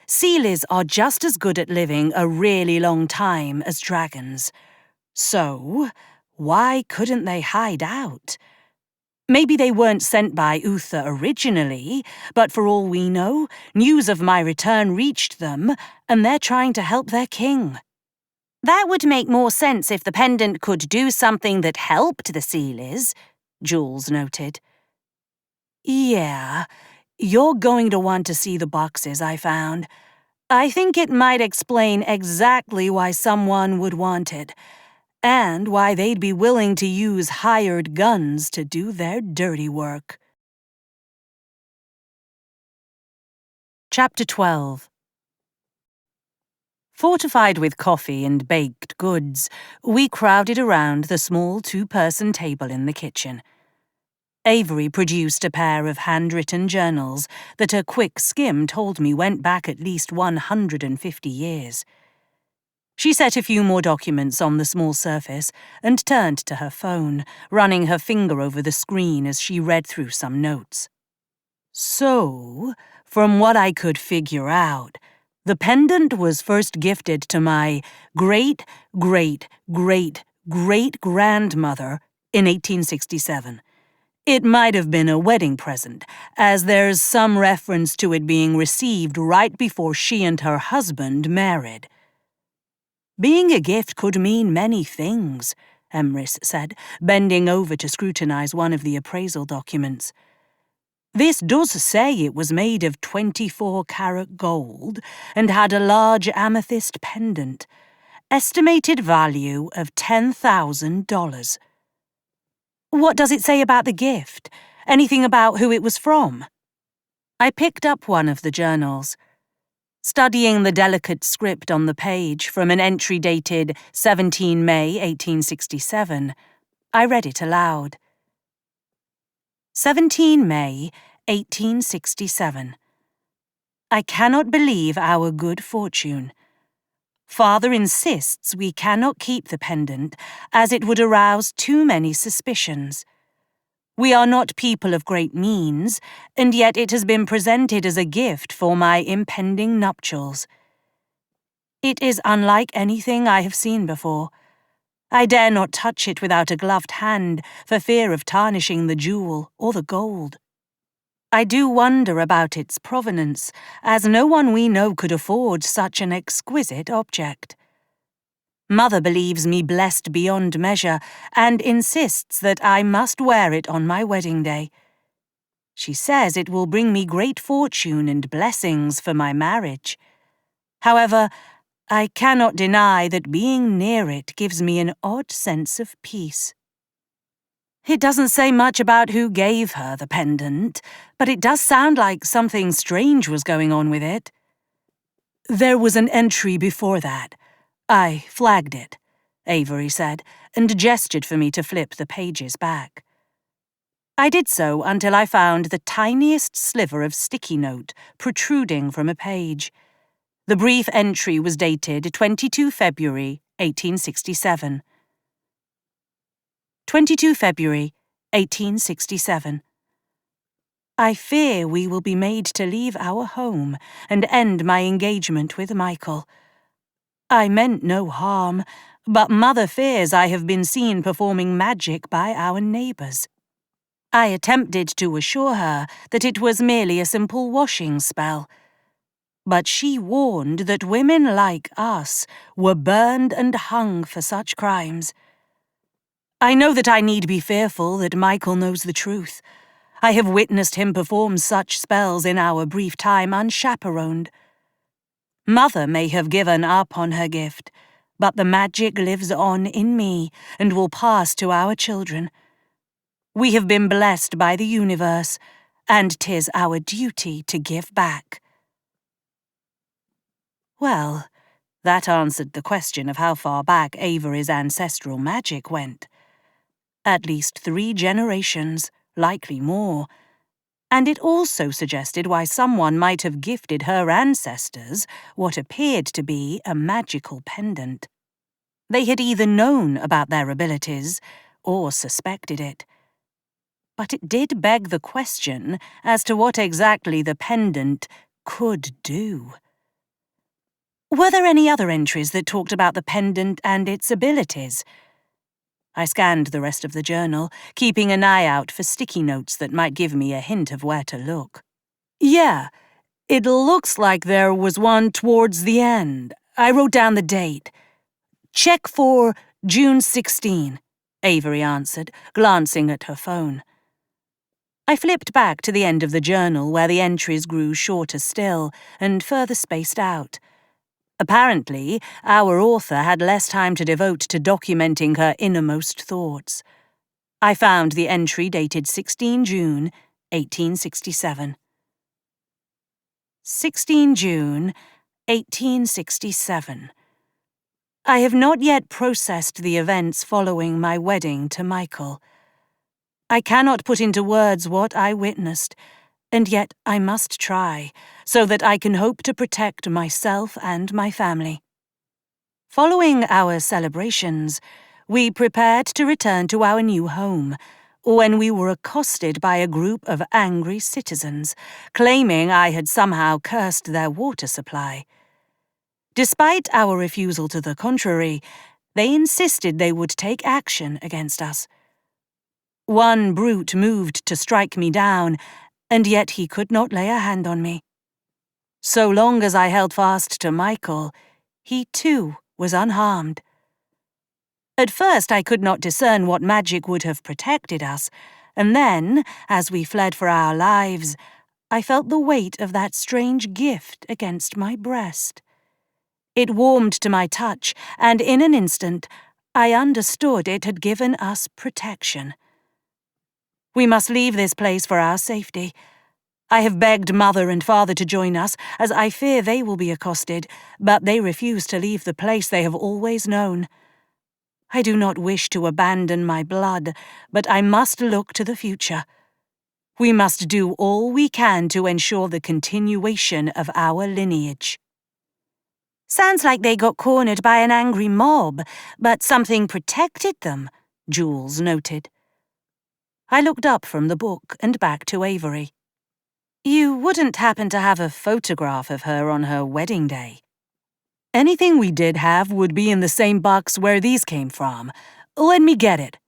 Seelies are just as good at living a really long time as dragons. So, why couldn't they hide out? Maybe they weren't sent by Uther originally, but for all we know, news of my return reached them, and they're trying to help their king. That would make more sense if the pendant could do something that helped the Seelies, Jules noted. Yeah, you're going to want to see the boxes I found. I think it might explain exactly why someone would want it, and why they'd be willing to use hired guns to do their dirty work. Chapter 12. Fortified with coffee and baked goods, we crowded around the small two-person table in the kitchen. Avery produced a pair of handwritten journals that a quick skim told me went back at least 150 years. She set a few more documents on the small surface and turned to her phone, running her finger over the screen as she read through some notes. So, from what I could figure out, the pendant was first gifted to my great-great-great-great-grandmother in 1867. It might have been a wedding present, as there's some reference to it being received right before she and her husband married. Being a gift could mean many things, Emrys said, bending over to scrutinize one of the appraisal documents. This does say it was made of 24-karat gold and had a large amethyst pendant. Estimated value of $10,000. What does it say about the gift? Anything about who it was from? I picked up one of the journals. Studying the delicate script on the page from an entry dated 17 May 1867, I read it aloud. 17 May, 1867. I cannot believe our good fortune. Father insists we cannot keep the pendant, as it would arouse too many suspicions. We are not people of great means, and yet it has been presented as a gift for my impending nuptials. It is unlike anything I have seen before. I dare not touch it without a gloved hand for fear of tarnishing the jewel or the gold. I do wonder about its provenance, as no one we know could afford such an exquisite object. Mother believes me blessed beyond measure and insists that I must wear it on my wedding day. She says it will bring me great fortune and blessings for my marriage. However, I cannot deny that being near it gives me an odd sense of peace. It doesn't say much about who gave her the pendant, but it does sound like something strange was going on with it. There was an entry before that. I flagged it, Avery said, and gestured for me to flip the pages back. I did so until I found the tiniest sliver of sticky note protruding from a page. The brief entry was dated 22 February, 1867. 22 February, 1867. I fear we will be made to leave our home and end my engagement with Michael. I meant no harm, but Mother fears I have been seen performing magic by our neighbours. I attempted to assure her that it was merely a simple washing spell, but she warned that women like us were burned and hung for such crimes. I know that I need be fearful that Michael knows the truth. I have witnessed him perform such spells in our brief time unchaperoned. Mother may have given up on her gift, but the magic lives on in me and will pass to our children. We have been blessed by the universe, and 'tis our duty to give back. Well, that answered the question of how far back Avery's ancestral magic went. At least 3 generations, likely more. And it also suggested why someone might have gifted her ancestors what appeared to be a magical pendant. They had either known about their abilities or suspected it. But it did beg the question as to what exactly the pendant could do. Were there any other entries that talked about the pendant and its abilities? I scanned the rest of the journal, keeping an eye out for sticky notes that might give me a hint of where to look. Yeah, it looks like there was one towards the end. I wrote down the date. Check for June 16, Avery answered, glancing at her phone. I flipped back to the end of the journal where the entries grew shorter still and further spaced out. Apparently, our author had less time to devote to documenting her innermost thoughts. I found the entry dated 16 June, 1867. 16 June, 1867. I have not yet processed the events following my wedding to Michael. I cannot put into words what I witnessed, and yet I must try, so that I can hope to protect myself and my family. Following our celebrations, we prepared to return to our new home, when we were accosted by a group of angry citizens, claiming I had somehow cursed their water supply. Despite our refusal to the contrary, they insisted they would take action against us. One brute moved to strike me down, and yet he could not lay a hand on me. So long as I held fast to Michael, he too was unharmed. At first I could not discern what magic would have protected us, and then, as we fled for our lives, I felt the weight of that strange gift against my breast. It warmed to my touch, and in an instant, I understood it had given us protection. We must leave this place for our safety. I have begged Mother and Father to join us, as I fear they will be accosted, but they refuse to leave the place they have always known. I do not wish to abandon my blood, but I must look to the future. We must do all we can to ensure the continuation of our lineage. Sounds like they got cornered by an angry mob, but something protected them, Jules noted. I looked up from the book and back to Avery. You wouldn't happen to have a photograph of her on her wedding day? Anything we did have would be in the same box where these came from. Let me get it.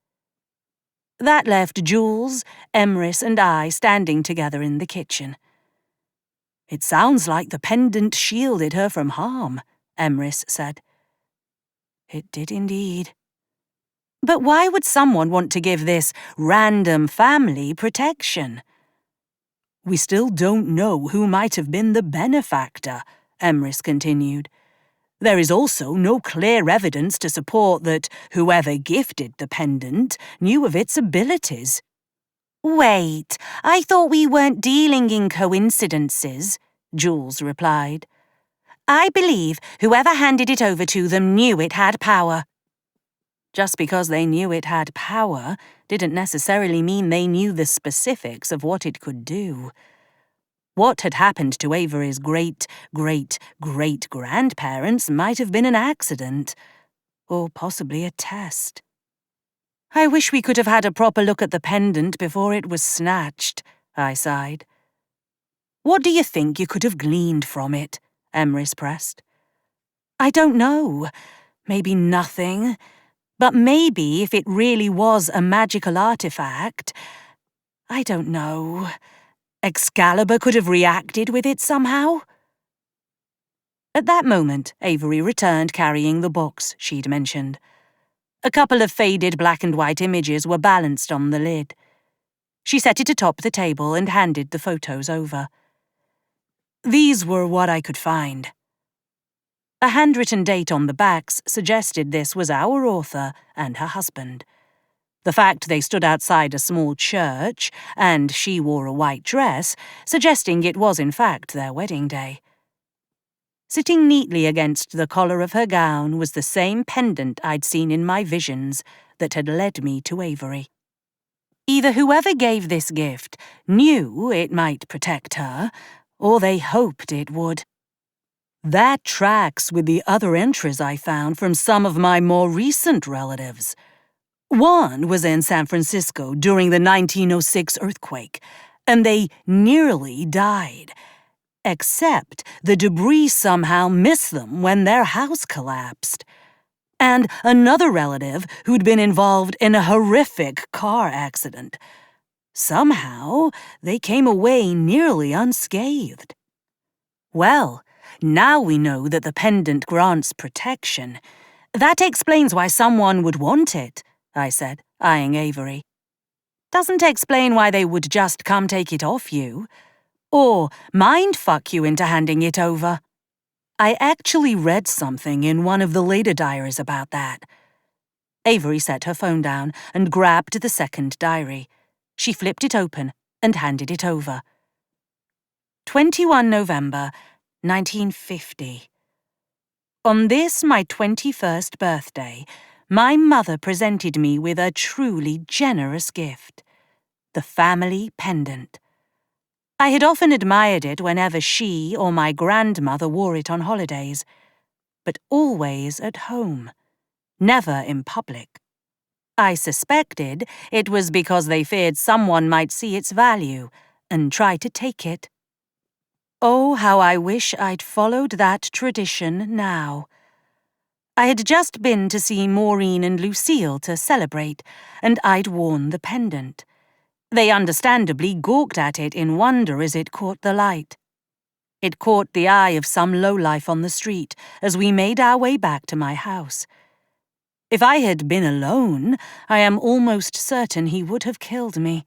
That left Jules, Emrys, and I standing together in the kitchen. It sounds like the pendant shielded her from harm, Emrys said. It did indeed. But why would someone want to give this random family protection? We still don't know who might have been the benefactor, Emrys continued. There is also no clear evidence to support that whoever gifted the pendant knew of its abilities. Wait, I thought we weren't dealing in coincidences, Jules replied. I believe whoever handed it over to them knew it had power. Just because they knew it had power didn't necessarily mean they knew the specifics of what it could do. What had happened to Avery's great-great-great-grandparents might have been an accident, or possibly a test. I wish we could have had a proper look at the pendant before it was snatched, I sighed. What do you think you could have gleaned from it? Emrys pressed. I don't know. Maybe nothing. But maybe if it really was a magical artifact, I don't know. Excalibur could have reacted with it somehow? At that moment, Avery returned carrying the box she'd mentioned. A couple of faded black and white images were balanced on the lid. She set it atop the table and handed the photos over. These were what I could find. A handwritten date on the backs suggested this was our author and her husband. The fact they stood outside a small church, and she wore a white dress, suggesting it was in fact their wedding day. Sitting neatly against the collar of her gown was the same pendant I'd seen in my visions that had led me to Avery. Either whoever gave this gift knew it might protect her, or they hoped it would. That tracks with the other entries I found from some of my more recent relatives. One was in San Francisco during the 1906 earthquake, and they nearly died. Except the debris somehow missed them when their house collapsed. And another relative who'd been involved in a horrific car accident. Somehow, they came away nearly unscathed. Well, now we know that the pendant grants protection. That explains why someone would want it, I said, eyeing Avery. Doesn't explain why they would just come take it off you. Or mind-fuck you into handing it over. I actually read something in one of the later diaries about that. Avery set her phone down and grabbed the second diary. She flipped it open and handed it over. 21 November, 1950. On this, my 21st birthday, my mother presented me with a truly generous gift. The family pendant. I had often admired it whenever she or my grandmother wore it on holidays, but always at home, never in public. I suspected it was because they feared someone might see its value and try to take it. Oh, how I wish I'd followed that tradition now. I had just been to see Maureen and Lucille to celebrate, and I'd worn the pendant. They understandably gawked at it in wonder as it caught the light. It caught the eye of some lowlife on the street as we made our way back to my house. If I had been alone, I am almost certain he would have killed me.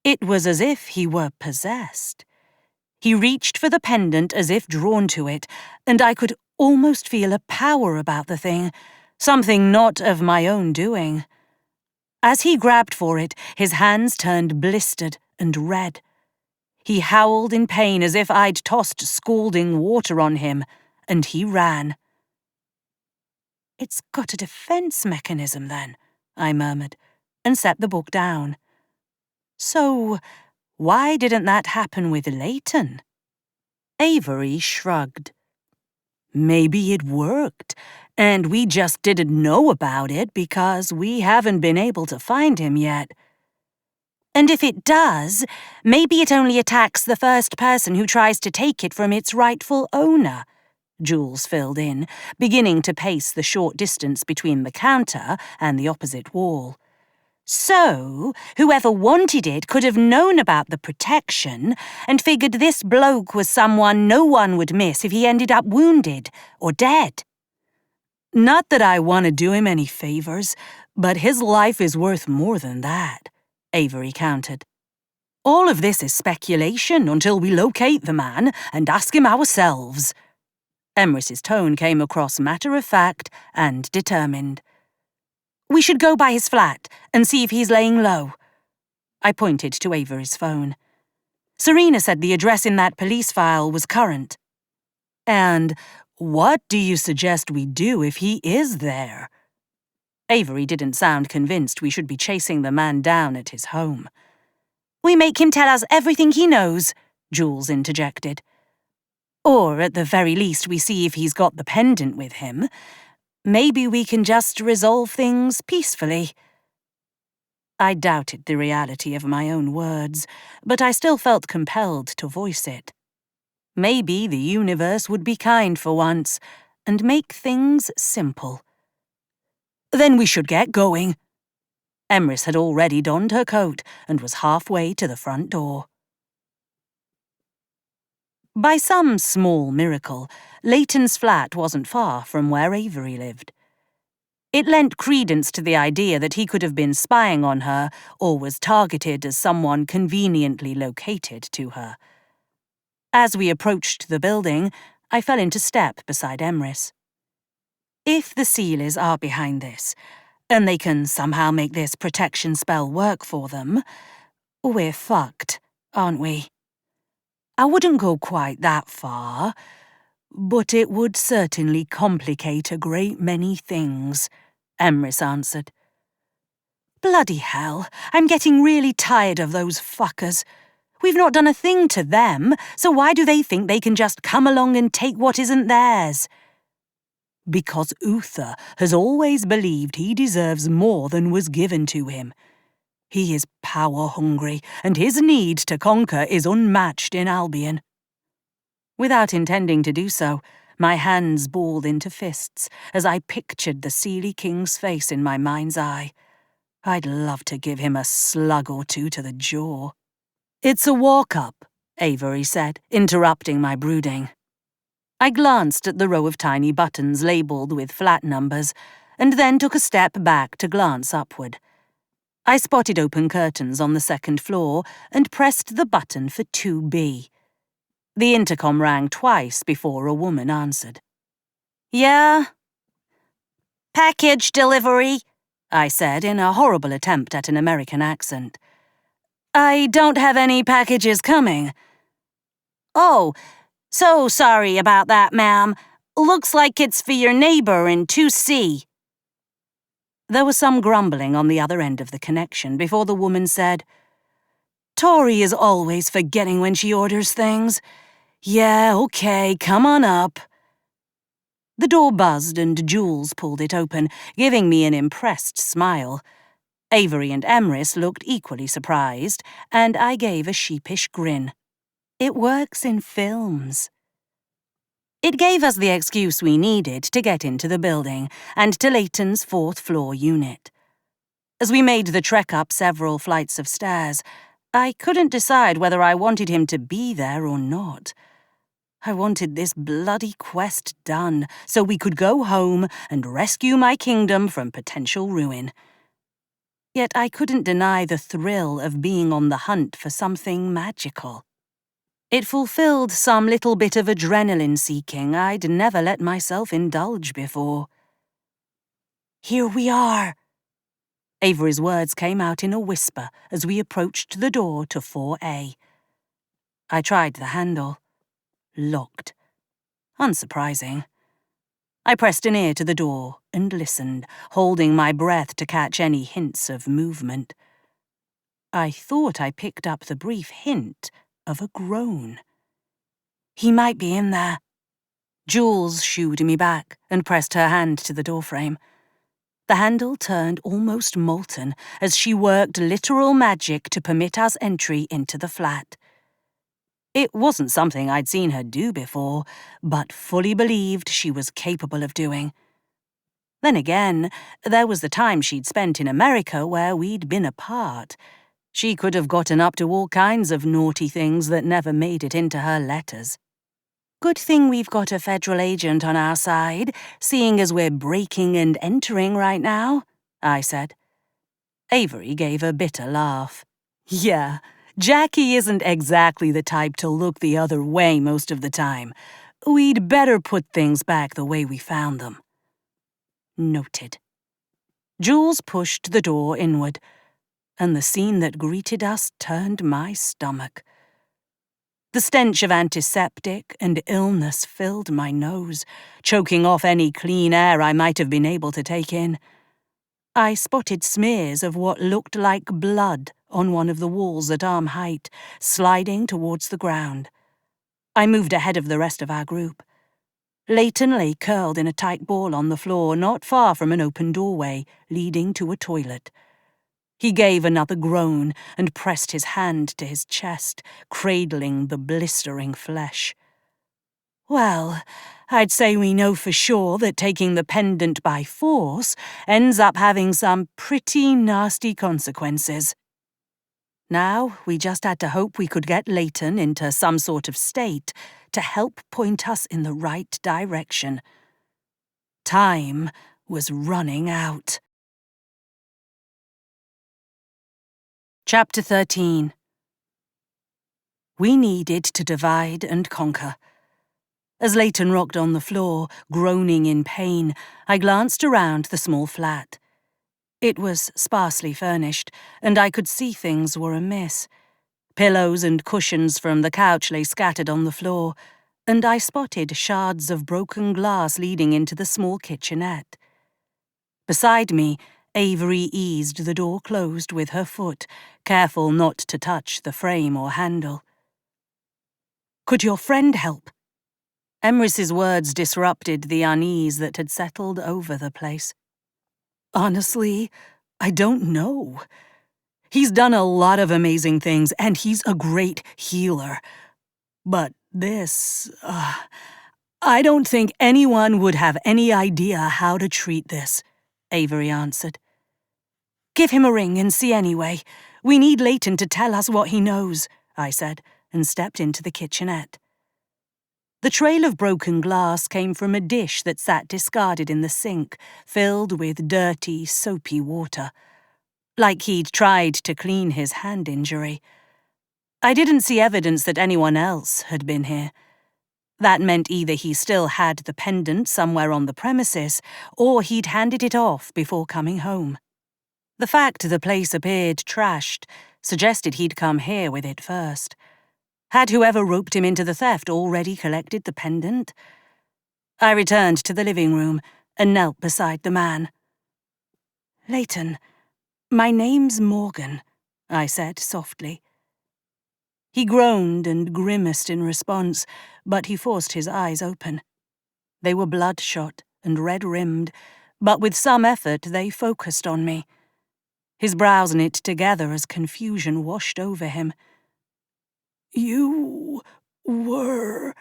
It was as if he were possessed. He reached for the pendant as if drawn to it, and I could almost feel a power about the thing, something not of my own doing. As he grabbed for it, his hands turned blistered and red. He howled in pain as if I'd tossed scalding water on him, and he ran. It's got a defense mechanism, then, I murmured, and set the book down. So, Why didn't that happen with Leighton? Avery shrugged. Maybe it worked, and we just didn't know about it because we haven't been able to find him yet. And if it does, maybe it only attacks the first person who tries to take it from its rightful owner, Jules filled in, beginning to pace the short distance between the counter and the opposite wall. So, whoever wanted it could have known about the protection and figured this bloke was someone no one would miss if he ended up wounded or dead. Not that I want to do him any favors, but his life is worth more than that, Avery countered. All of this is speculation until we locate the man and ask him ourselves. Emrys's tone came across matter-of-fact and determined. We should go by his flat and see if he's laying low. I pointed to Avery's phone. Serena said the address in that police file was current. And what do you suggest we do if he is there? Avery didn't sound convinced we should be chasing the man down at his home. We make him tell us everything he knows, Jules interjected. Or at the very least we see if he's got the pendant with him. Maybe we can just resolve things peacefully. I doubted the reality of my own words, but I still felt compelled to voice it. Maybe the universe would be kind for once and make things simple. Then we should get going. Emrys had already donned her coat and was halfway to the front door. By some small miracle, Leighton's flat wasn't far from where Avery lived. It lent credence to the idea that he could have been spying on her or was targeted as someone conveniently located to her. As we approached the building, I fell into step beside Emrys. If the Seelies are behind this, and they can somehow make this protection spell work for them, we're fucked, aren't we? I wouldn't go quite that far, but it would certainly complicate a great many things, Emrys answered. Bloody hell, I'm getting really tired of those fuckers. We've not done a thing to them, so why do they think they can just come along and take what isn't theirs? Because Uther has always believed he deserves more than was given to him. He is power-hungry, and his need to conquer is unmatched in Albion. Without intending to do so, my hands balled into fists as I pictured the Seelie King's face in my mind's eye. I'd love to give him a slug or two to the jaw. It's a walk-up, Avery said, interrupting my brooding. I glanced at the row of tiny buttons labelled with flat numbers, and then took a step back to glance upward. I spotted open curtains on the second floor and pressed the button for 2B. The intercom rang twice before a woman answered. Yeah? Package delivery, I said in a horrible attempt at an American accent. I don't have any packages coming. Oh, so sorry about that, ma'am. Looks like it's for your neighbor in 2C. There was some grumbling on the other end of the connection before the woman said, Tori is always forgetting when she orders things. Yeah, okay, come on up. The door buzzed and Jules pulled it open, giving me an impressed smile. Avery and Emrys looked equally surprised, and I gave a sheepish grin. It works in films. It gave us the excuse we needed to get into the building and to Leighton's fourth-floor unit. As we made the trek up several flights of stairs, I couldn't decide whether I wanted him to be there or not. I wanted this bloody quest done so we could go home and rescue my kingdom from potential ruin. Yet I couldn't deny the thrill of being on the hunt for something magical. It fulfilled some little bit of adrenaline-seeking I'd never let myself indulge before. Here we are. Avery's words came out in a whisper as we approached the door to 4A. I tried the handle. Locked. Unsurprising. I pressed an ear to the door and listened, holding my breath to catch any hints of movement. I thought I picked up the brief hint of a groan. "He might be in there." Jules shooed me back and pressed her hand to the doorframe. The handle turned almost molten as she worked literal magic to permit us entry into the flat. It wasn't something I'd seen her do before, but fully believed she was capable of doing. Then again, there was the time she'd spent in America where we'd been apart. She could have gotten up to all kinds of naughty things that never made it into her letters. "Good thing we've got a federal agent on our side, seeing as we're breaking and entering right now," I said. Avery gave a bitter laugh. "Yeah, Jackie isn't exactly the type to look the other way most of the time. We'd better put things back the way we found them." Noted. Jules pushed the door inward, and the scene that greeted us turned my stomach. The stench of antiseptic and illness filled my nose, choking off any clean air I might have been able to take in. I spotted smears of what looked like blood on one of the walls at arm height, sliding towards the ground. I moved ahead of the rest of our group. Leighton lay curled in a tight ball on the floor, not far from an open doorway leading to a toilet. He gave another groan and pressed his hand to his chest, cradling the blistering flesh. "Well, I'd say we know for sure that taking the pendant by force ends up having some pretty nasty consequences." Now we just had to hope we could get Leighton into some sort of state to help point us in the right direction. Time was running out. Chapter 13. We needed to divide and conquer. As Leighton rocked on the floor, groaning in pain, I glanced around the small flat. It was sparsely furnished, and I could see things were amiss. Pillows and cushions from the couch lay scattered on the floor, and I spotted shards of broken glass leading into the small kitchenette. Beside me, Avery eased the door closed with her foot, careful not to touch the frame or handle. "Could your friend help?" Emrys's words disrupted the unease that had settled over the place. "Honestly, I don't know. He's done a lot of amazing things, and he's a great healer. But this, I don't think anyone would have any idea how to treat this," Avery answered. "Give him a ring and see anyway. We need Leighton to tell us what he knows," I said, and stepped into the kitchenette. The trail of broken glass came from a dish that sat discarded in the sink, filled with dirty, soapy water. Like he'd tried to clean his hand injury. I didn't see evidence that anyone else had been here. That meant either he still had the pendant somewhere on the premises, or he'd handed it off before coming home. The fact the place appeared trashed suggested he'd come here with it first. Had whoever roped him into the theft already collected the pendant? I returned to the living room and knelt beside the man. "Leighton, my name's Morgan," I said softly. He groaned and grimaced in response, but he forced his eyes open. They were bloodshot and red-rimmed, but with some effort they focused on me. His brows knit together as confusion washed over him. "You were—"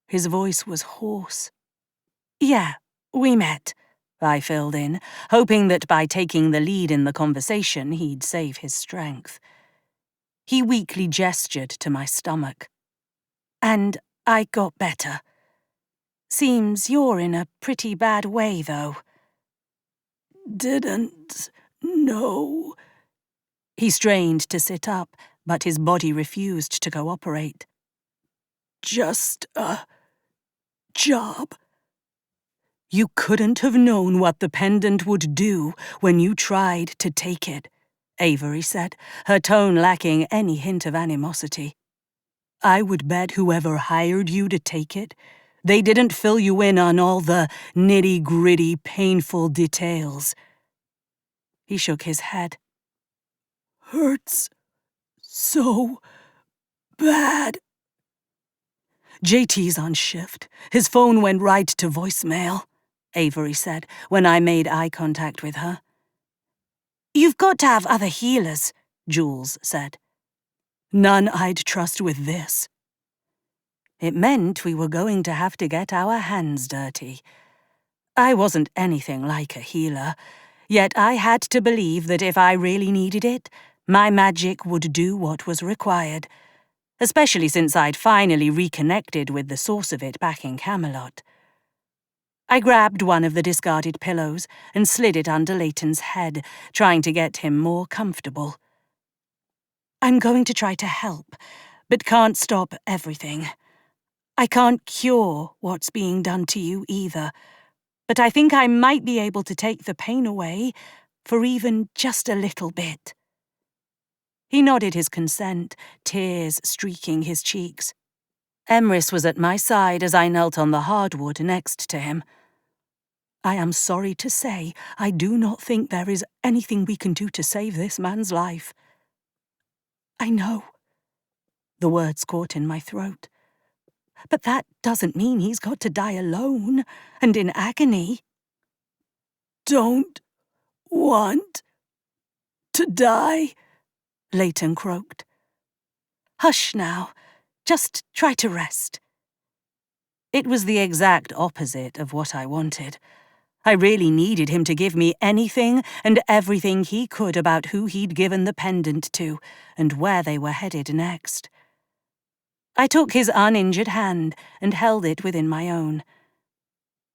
His voice was hoarse. "Yeah, we met," I filled in, hoping that by taking the lead in the conversation he'd save his strength. He weakly gestured to my stomach. "And I got better. Seems you're in a pretty bad way, though." "Didn't know." He strained to sit up, but his body refused to cooperate. "Just a job." "You couldn't have known what the pendant would do when you tried to take it," Avery said, her tone lacking any hint of animosity. "I would bet whoever hired you to take it, they didn't fill you in on all the nitty-gritty, painful details." He shook his head. hurts so bad. JT's on shift. His phone went right to voicemail, Avery said when I made eye contact with her. You've got to have other healers, Jules said. None I'd trust with this. It meant we were going to have to get our hands dirty. I wasn't anything like a healer, yet I had to believe that if I really needed it, my magic would do what was required, especially since I'd finally reconnected with the source of it back in Camelot. I grabbed one of the discarded pillows and slid it under Leighton's head, trying to get him more comfortable. I'm going to try to help, but can't stop everything. I can't cure what's being done to you either, but I think I might be able to take the pain away for even just a little bit. He nodded his consent, tears streaking his cheeks. Emrys was at my side as I knelt on the hardwood next to him. I am sorry to say I do not think there is anything we can do to save this man's life. I know. The words caught in my throat. But that doesn't mean he's got to die alone and in agony. Don't want to die, Leighton croaked. Hush now. Just try to rest. It was the exact opposite of what I wanted. I really needed him to give me anything and everything he could about who he'd given the pendant to and where they were headed next. I took his uninjured hand and held it within my own.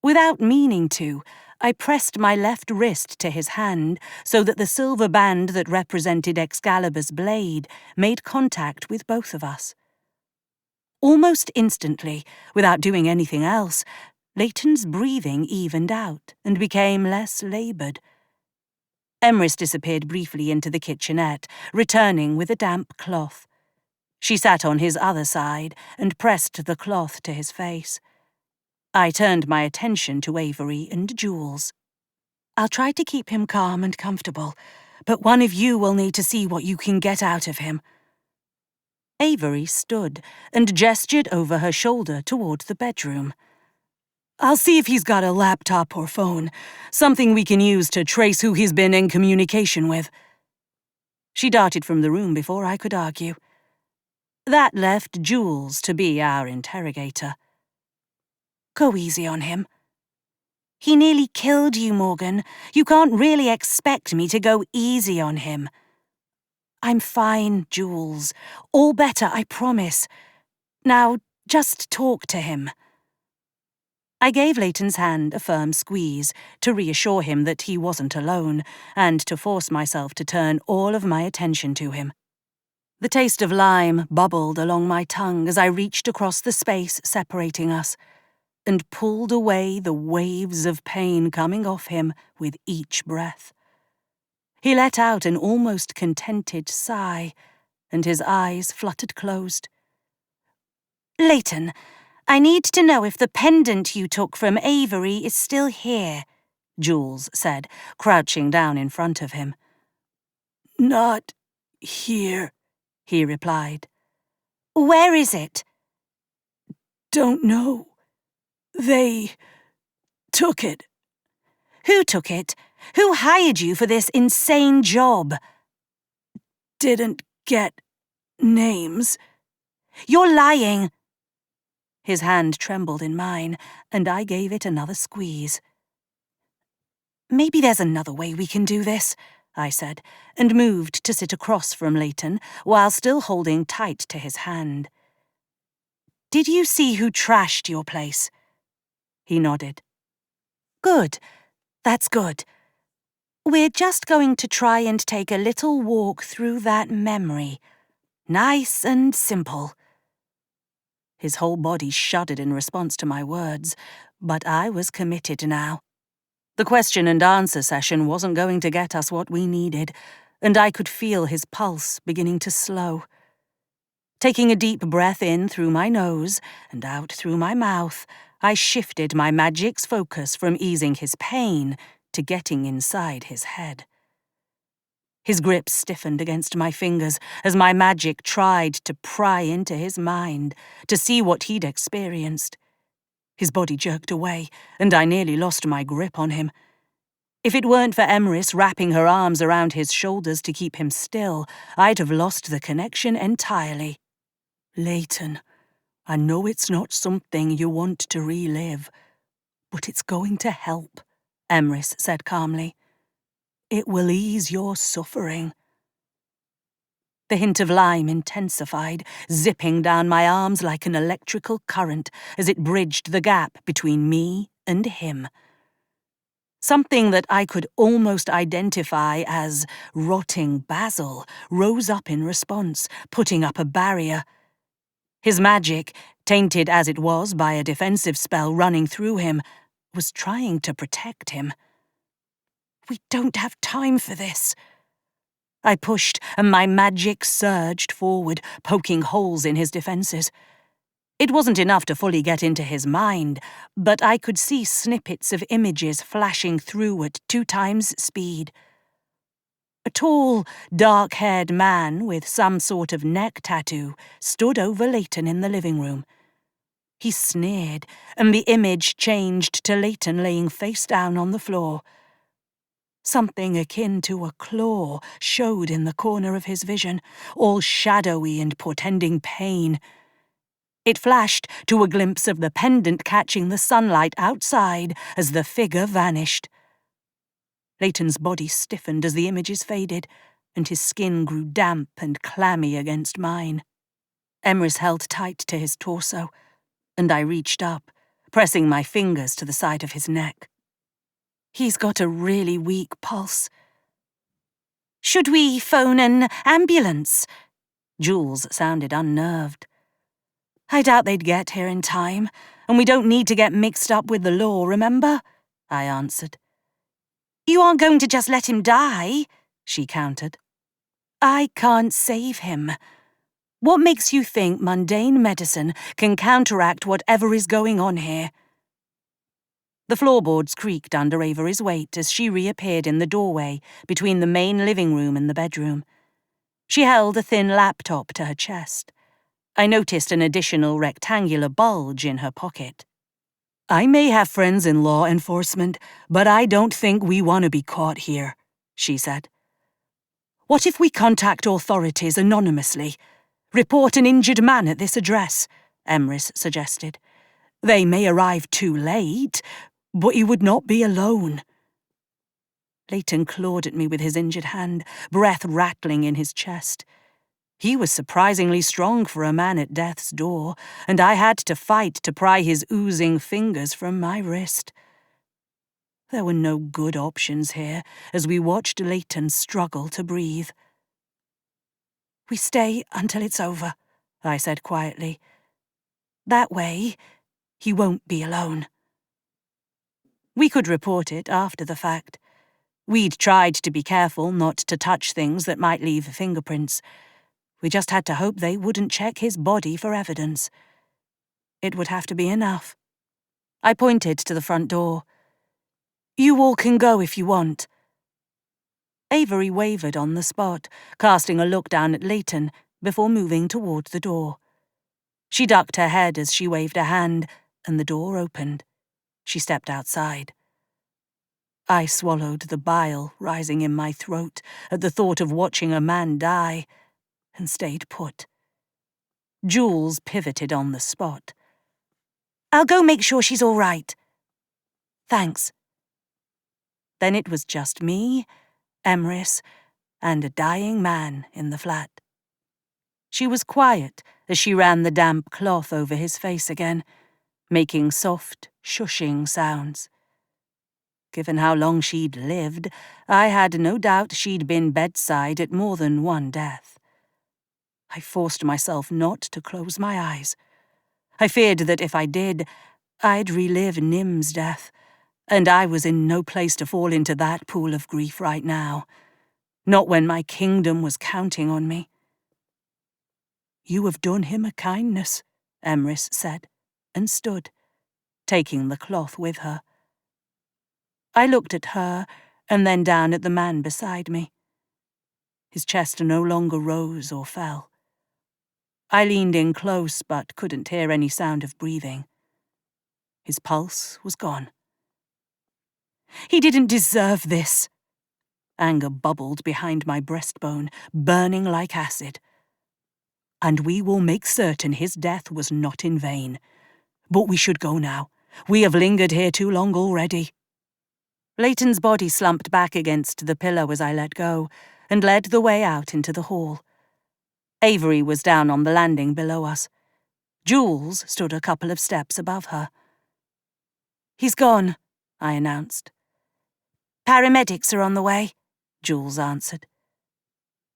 Without meaning to, I pressed my left wrist to his hand so that the silver band that represented Excalibur's blade made contact with both of us. Almost instantly, without doing anything else, Leighton's breathing evened out and became less laboured. Emrys disappeared briefly into the kitchenette, returning with a damp cloth. She sat on his other side and pressed the cloth to his face. I turned my attention to Avery and Jules. I'll try to keep him calm and comfortable, but one of you will need to see what you can get out of him. Avery stood and gestured over her shoulder toward the bedroom. I'll see if he's got a laptop or phone, something we can use to trace who he's been in communication with. She darted from the room before I could argue. That left Jules to be our interrogator. Go easy on him. He nearly killed you, Morgan. You can't really expect me to go easy on him. I'm fine, Jules. All better, I promise. Now, just talk to him. I gave Leighton's hand a firm squeeze to reassure him that he wasn't alone, and to force myself to turn all of my attention to him. The taste of lime bubbled along my tongue as I reached across the space separating us, and pulled away the waves of pain coming off him with each breath. He let out an almost contented sigh, and his eyes fluttered closed. Leighton, I need to know if the pendant you took from Avery is still here, Jules said, crouching down in front of him. Not here, he replied. Where is it? Don't know. They took it. Who took it? Who hired you for this insane job? Didn't get names. You're lying. His hand trembled in mine, and I gave it another squeeze. Maybe there's another way we can do this, I said, and moved to sit across from Leighton while still holding tight to his hand. Did you see who trashed your place? He nodded. Good. That's good. We're just going to try and take a little walk through that memory. Nice and simple. His whole body shuddered in response to my words, but I was committed now. The question and answer session wasn't going to get us what we needed, and I could feel his pulse beginning to slow. Taking a deep breath in through my nose and out through my mouth, I shifted my magic's focus from easing his pain to getting inside his head. His grip stiffened against my fingers as my magic tried to pry into his mind to see what he'd experienced. His body jerked away, and I nearly lost my grip on him. If it weren't for Emrys wrapping her arms around his shoulders to keep him still, I'd have lost the connection entirely. Leighton, I know it's not something you want to relive, but it's going to help, Emrys said calmly. It will ease your suffering. The hint of lime intensified, zipping down my arms like an electrical current as it bridged the gap between me and him. Something that I could almost identify as rotting basil rose up in response, putting up a barrier. His magic, tainted as it was by a defensive spell running through him, was trying to protect him. We don't have time for this. I pushed, and my magic surged forward, poking holes in his defenses. It wasn't enough to fully get into his mind, but I could see snippets of images flashing through at 2 times speed. A tall, dark-haired man with some sort of neck tattoo stood over Leighton in the living room. He sneered, and the image changed to Leighton laying face down on the floor. Something akin to a claw showed in the corner of his vision, all shadowy and portending pain. It flashed to a glimpse of the pendant catching the sunlight outside as the figure vanished. Leighton's body stiffened as the images faded, and his skin grew damp and clammy against mine. Emrys held tight to his torso, and I reached up, pressing my fingers to the side of his neck. He's got a really weak pulse. Should we phone an ambulance? Jules sounded unnerved. I doubt they'd get here in time, and we don't need to get mixed up with the law, remember? I answered. You aren't going to just let him die, she countered. I can't save him. What makes you think mundane medicine can counteract whatever is going on here? The floorboards creaked under Avery's weight as she reappeared in the doorway between the main living room and the bedroom. She held a thin laptop to her chest. I noticed an additional rectangular bulge in her pocket. I may have friends in law enforcement, but I don't think we want to be caught here, she said. What if we contact authorities anonymously? Report an injured man at this address, Emrys suggested. They may arrive too late, but he would not be alone. Leighton clawed at me with his injured hand, breath rattling in his chest. He was surprisingly strong for a man at death's door, and I had to fight to pry his oozing fingers from my wrist. There were no good options here as we watched Leighton struggle to breathe. We stay until it's over, I said quietly. That way, he won't be alone. We could report it after the fact. We'd tried to be careful not to touch things that might leave fingerprints. We just had to hope they wouldn't check his body for evidence. It would have to be enough. I pointed to the front door. You all can go if you want. Avery wavered on the spot, casting a look down at Leighton before moving toward the door. She ducked her head as she waved a hand, and the door opened. She stepped outside. I swallowed the bile rising in my throat at the thought of watching a man die, and stayed put. Jules pivoted on the spot. I'll go make sure she's all right. Thanks. Then it was just me, Emrys, and a dying man in the flat. She was quiet as she ran the damp cloth over his face again, making soft, shushing sounds. Given how long she'd lived, I had no doubt she'd been bedside at more than one death. I forced myself not to close my eyes. I feared that if I did, I'd relive Nim's death, and I was in no place to fall into that pool of grief right now. Not when my kingdom was counting on me. You have done him a kindness, Emrys said, and stood, taking the cloth with her. I looked at her and then down at the man beside me. His chest no longer rose or fell. I leaned in close but couldn't hear any sound of breathing. His pulse was gone. He didn't deserve this. Anger bubbled behind my breastbone, burning like acid. And we will make certain his death was not in vain. But we should go now. We have lingered here too long already. Leighton's body slumped back against the pillow as I let go, and led the way out into the hall. Avery was down on the landing below us. Jules stood a couple of steps above her. "He's gone," I announced. "Paramedics are on the way," Jules answered.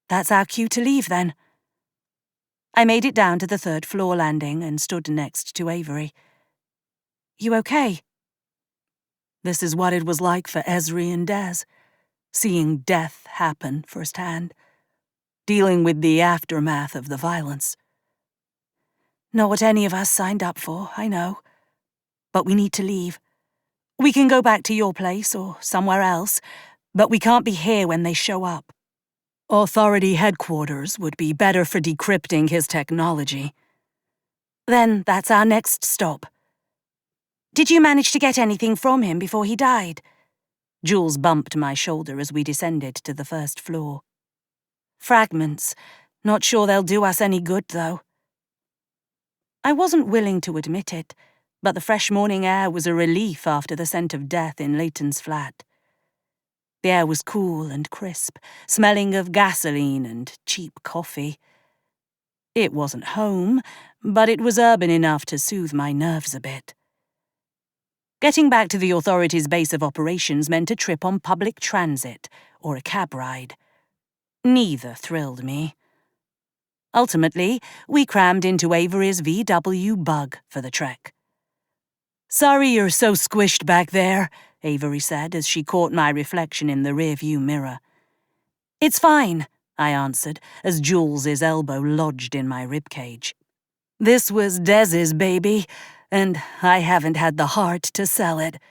"That's our cue to leave, then." I made it down to the third-floor landing and stood next to Avery. "You okay?" This is what it was like for Esri and Des, seeing death happen firsthand, dealing with the aftermath of the violence. Not what any of us signed up for, I know. But we need to leave. We can go back to your place or somewhere else, but we can't be here when they show up. Authority headquarters would be better for decrypting his technology. Then that's our next stop. Did you manage to get anything from him before he died? Jules bumped my shoulder as we descended to the first floor. Fragments. Not sure they'll do us any good, though. I wasn't willing to admit it, but the fresh morning air was a relief after the scent of death in Leighton's flat. The air was cool and crisp, smelling of gasoline and cheap coffee. It wasn't home, but it was urban enough to soothe my nerves a bit. Getting back to the authorities' base of operations meant a trip on public transit or a cab ride. Neither thrilled me. Ultimately, we crammed into Avery's VW Bug for the trek. "Sorry you're so squished back there," Avery said as she caught my reflection in the rearview mirror. "It's fine," I answered as Jules's elbow lodged in my ribcage. "This was Des's baby, and I haven't had the heart to sell it."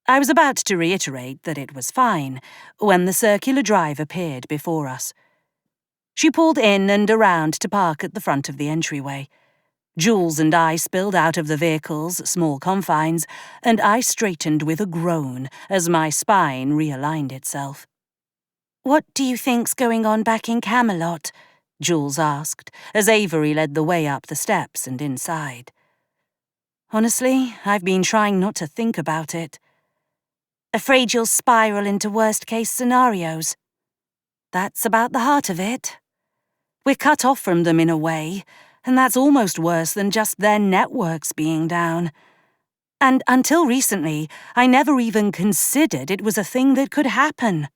I was about to reiterate that it was fine when the circular drive appeared before us. She pulled in and around to park at the front of the entryway. Jules and I spilled out of the vehicle's small confines, and I straightened with a groan as my spine realigned itself. "What do you think's going on back in Camelot?" Jules asked, as Avery led the way up the steps and inside. Honestly, I've been trying not to think about it. Afraid you'll spiral into worst-case scenarios. That's about the heart of it. We're cut off from them in a way, and that's almost worse than just their networks being down. And until recently, I never even considered it was a thing that could happen.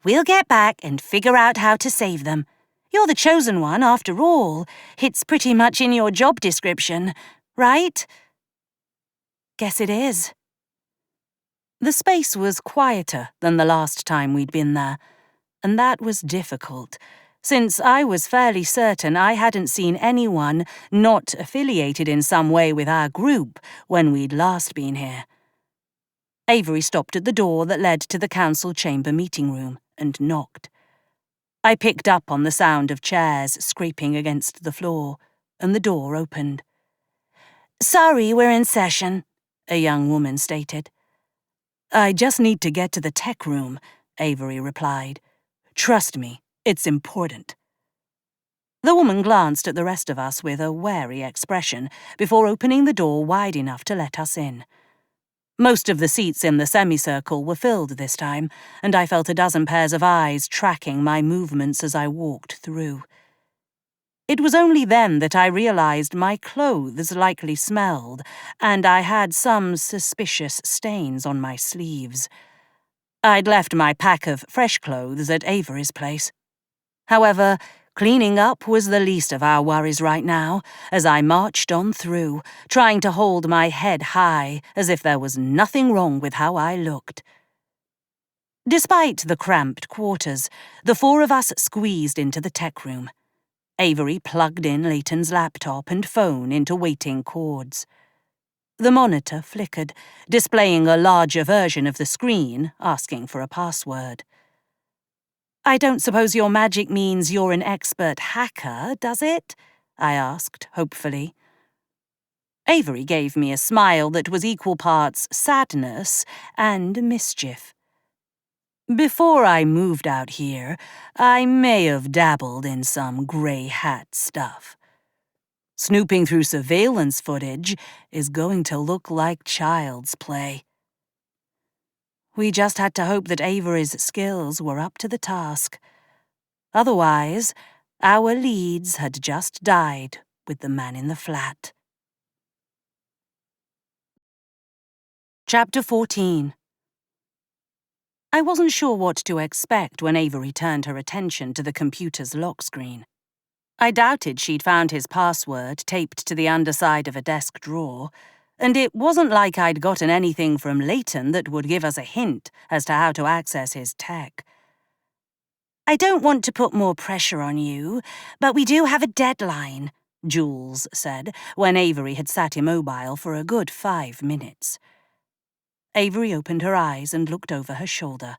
"We'll get back and figure out how to save them. You're the chosen one, after all. It's pretty much in your job description, right?" "Guess it is." The space was quieter than the last time we'd been there, and that was difficult, since I was fairly certain I hadn't seen anyone not affiliated in some way with our group when we'd last been here. Avery stopped at the door that led to the council chamber meeting room and knocked. I picked up on the sound of chairs scraping against the floor, and the door opened. "Sorry, we're in session," a young woman stated. "I just need to get to the tech room," Avery replied. "Trust me, it's important." The woman glanced at the rest of us with a wary expression before opening the door wide enough to let us in. Most of the seats in the semicircle were filled this time, and I felt a dozen pairs of eyes tracking my movements as I walked through. It was only then that I realized my clothes likely smelled, and I had some suspicious stains on my sleeves. I'd left my pack of fresh clothes at Avery's place. However, cleaning up was the least of our worries right now, as I marched on through, trying to hold my head high as if there was nothing wrong with how I looked. Despite the cramped quarters, the four of us squeezed into the tech room. Avery plugged in Leighton's laptop and phone into waiting cords. The monitor flickered, displaying a larger version of the screen, asking for a password. I don't suppose your magic means you're an expert hacker, does it? I asked, hopefully. Avery gave me a smile that was equal parts sadness and mischief. Before I moved out here, I may have dabbled in some grey hat stuff. Snooping through surveillance footage is going to look like child's play. We just had to hope that Avery's skills were up to the task. Otherwise, our leads had just died with the man in the flat. Chapter 14. I wasn't sure what to expect when Avery turned her attention to the computer's lock screen. I doubted she'd found his password taped to the underside of a desk drawer, and it wasn't like I'd gotten anything from Leighton that would give us a hint as to how to access his tech. I don't want to put more pressure on you, but we do have a deadline, Jules said, when Avery had sat immobile for a good 5 minutes. Avery opened her eyes and looked over her shoulder.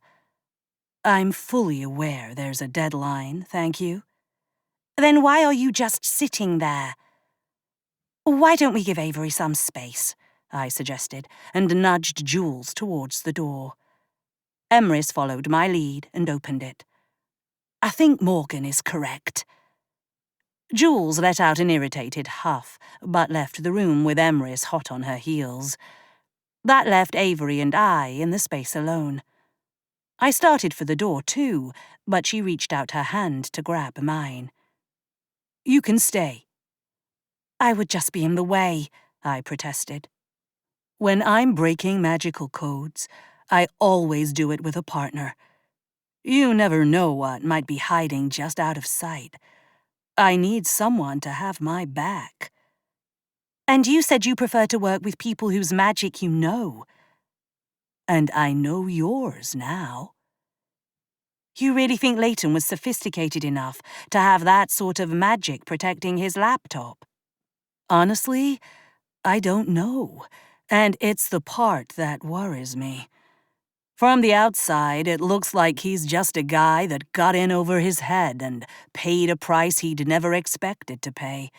I'm fully aware there's a deadline, thank you. Then why are you just sitting there? Why don't we give Avery some space, I suggested, and nudged Jules towards the door. Emrys followed my lead and opened it. I think Morgan is correct. Jules let out an irritated huff, but left the room with Emrys hot on her heels. That left Avery and I in the space alone. I started for the door too, but she reached out her hand to grab mine. You can stay. I would just be in the way, I protested. When I'm breaking magical codes, I always do it with a partner. You never know what might be hiding just out of sight. I need someone to have my back. And you said you prefer to work with people whose magic you know. And I know yours now. You really think Leighton was sophisticated enough to have that sort of magic protecting his laptop? Honestly, I don't know, and it's the part that worries me. From the outside, it looks like he's just a guy that got in over his head and paid a price he'd never expected to pay.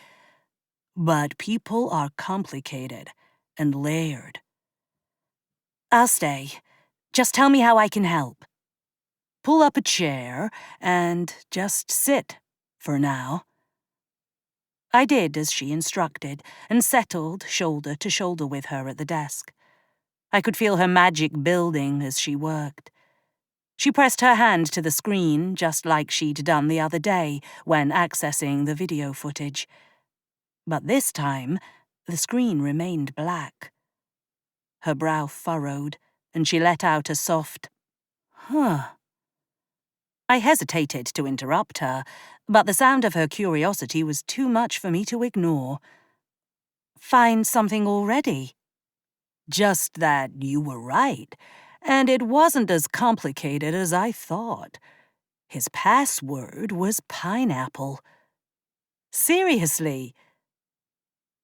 But people are complicated and layered. I'll stay. Just tell me how I can help. Pull up a chair and just sit, for now. I did as she instructed and settled shoulder to shoulder with her at the desk. I could feel her magic building as she worked. She pressed her hand to the screen just like she'd done the other day when accessing the video footage. But this time, the screen remained black. Her brow furrowed, and she let out a soft, "Huh." I hesitated to interrupt her, but the sound of her curiosity was too much for me to ignore. Find something already? Just that you were right, and it wasn't as complicated as I thought. His password was pineapple. Seriously.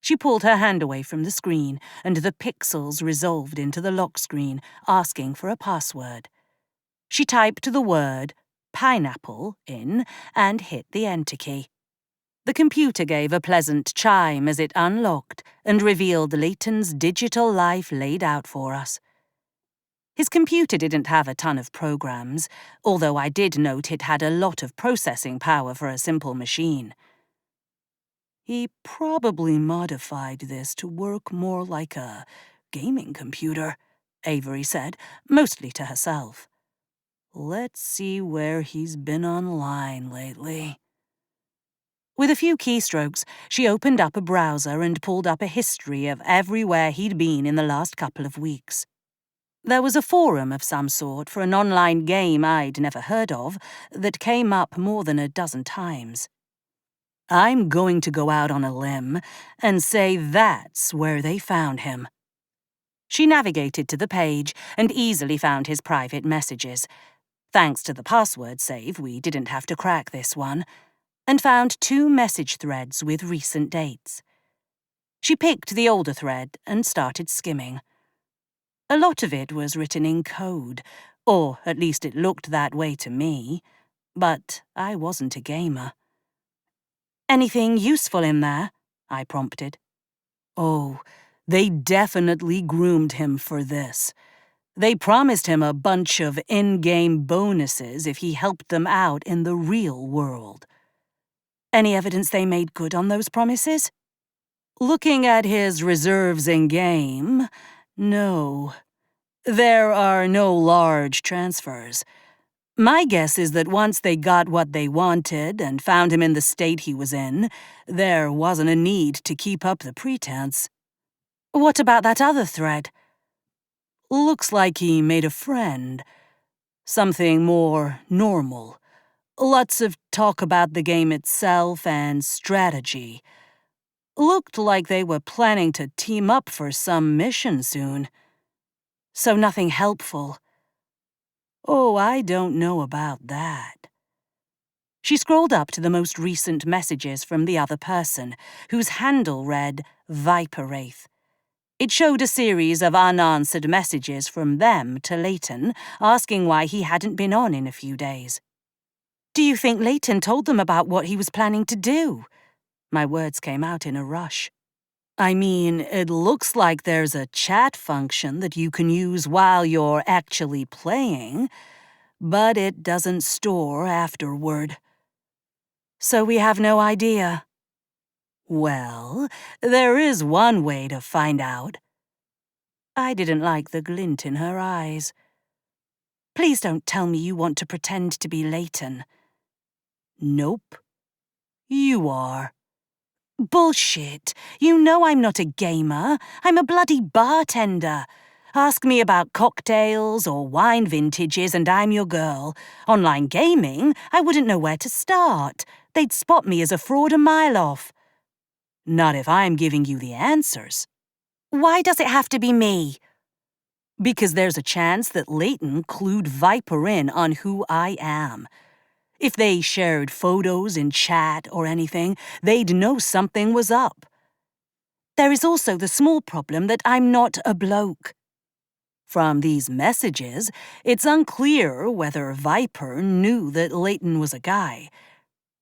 She pulled her hand away from the screen, and the pixels resolved into the lock screen, asking for a password. She typed the word pineapple in and hit the enter key. The computer gave a pleasant chime as it unlocked and revealed Leighton's digital life laid out for us. His computer didn't have a ton of programs, although I did note it had a lot of processing power for a simple machine. He probably modified this to work more like a gaming computer, Avery said, mostly to herself. Let's see where he's been online lately. With a few keystrokes, she opened up a browser and pulled up a history of everywhere he'd been in the last couple of weeks. There was a forum of some sort for an online game I'd never heard of that came up more than a dozen times. I'm going to go out on a limb and say that's where they found him. She navigated to the page and easily found his private messages. Thanks to the password save, we didn't have to crack this one, and found 2 message threads with recent dates. She picked the older thread and started skimming. A lot of it was written in code, or at least it looked that way to me. But I wasn't a gamer. "Anything useful in there?" I prompted. "Oh, they definitely groomed him for this. They promised him a bunch of in-game bonuses if he helped them out in the real world." "Any evidence they made good on those promises?" "Looking at his reserves in-game, no. There are no large transfers. My guess is that once they got what they wanted and found him in the state he was in, there wasn't a need to keep up the pretense." "What about that other thread?" "Looks like he made a friend. Something more normal. Lots of talk about the game itself and strategy. Looked like they were planning to team up for some mission soon." "So nothing helpful?" "Oh, I don't know about that." She scrolled up to the most recent messages from the other person, whose handle read Viper Wraith. It showed a series of unanswered messages from them to Leighton, asking why he hadn't been on in a few days. "Do you think Leighton told them about what he was planning to do?" My words came out in a rush. "I mean, it looks like there's a chat function that you can use while you're actually playing, but it doesn't store afterward." "So we have no idea." "Well, there is one way to find out." I didn't like the glint in her eyes. "Please don't tell me you want to pretend to be Leighton." "Nope. You are." "Bullshit. You know I'm not a gamer. I'm a bloody bartender. Ask me about cocktails or wine vintages and I'm your girl. Online gaming, I wouldn't know where to start. They'd spot me as a fraud a mile off." "Not if I'm giving you the answers." "Why does it have to be me?" "Because there's a chance that Leighton clued Viper in on who I am. If they shared photos in chat or anything, they'd know something was up." "There is also the small problem that I'm not a bloke." "From these messages, it's unclear whether Viper knew that Leighton was a guy.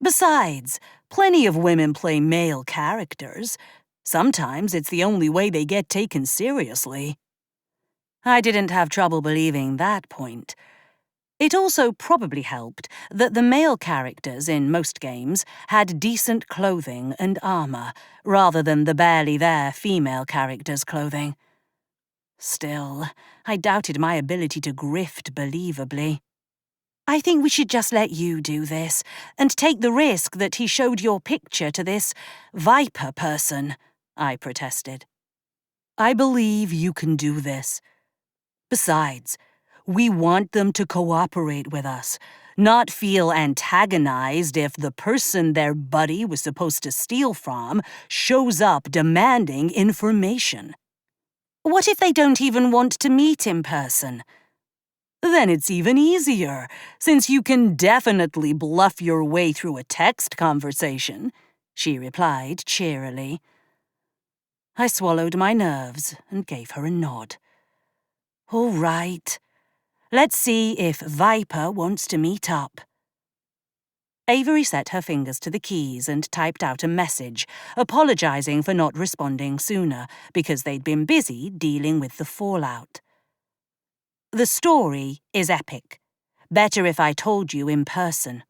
Besides, plenty of women play male characters. Sometimes it's the only way they get taken seriously." I didn't have trouble believing that point. It also probably helped that the male characters in most games had decent clothing and armor, rather than the barely there female characters' clothing. Still, I doubted my ability to grift believably. "I think we should just let you do this, and take the risk that he showed your picture to this Viper person," I protested. "I believe you can do this. Besides, we want them to cooperate with us, not feel antagonized if the person their buddy was supposed to steal from shows up demanding information." "What if they don't even want to meet in person?" "Then it's even easier, since you can definitely bluff your way through a text conversation," she replied cheerily. I swallowed my nerves and gave her a nod. "All right. Let's see if Viper wants to meet up." Avery set her fingers to the keys and typed out a message, apologizing for not responding sooner, because they'd been busy dealing with the fallout. "The story is epic. Better if I told you in person."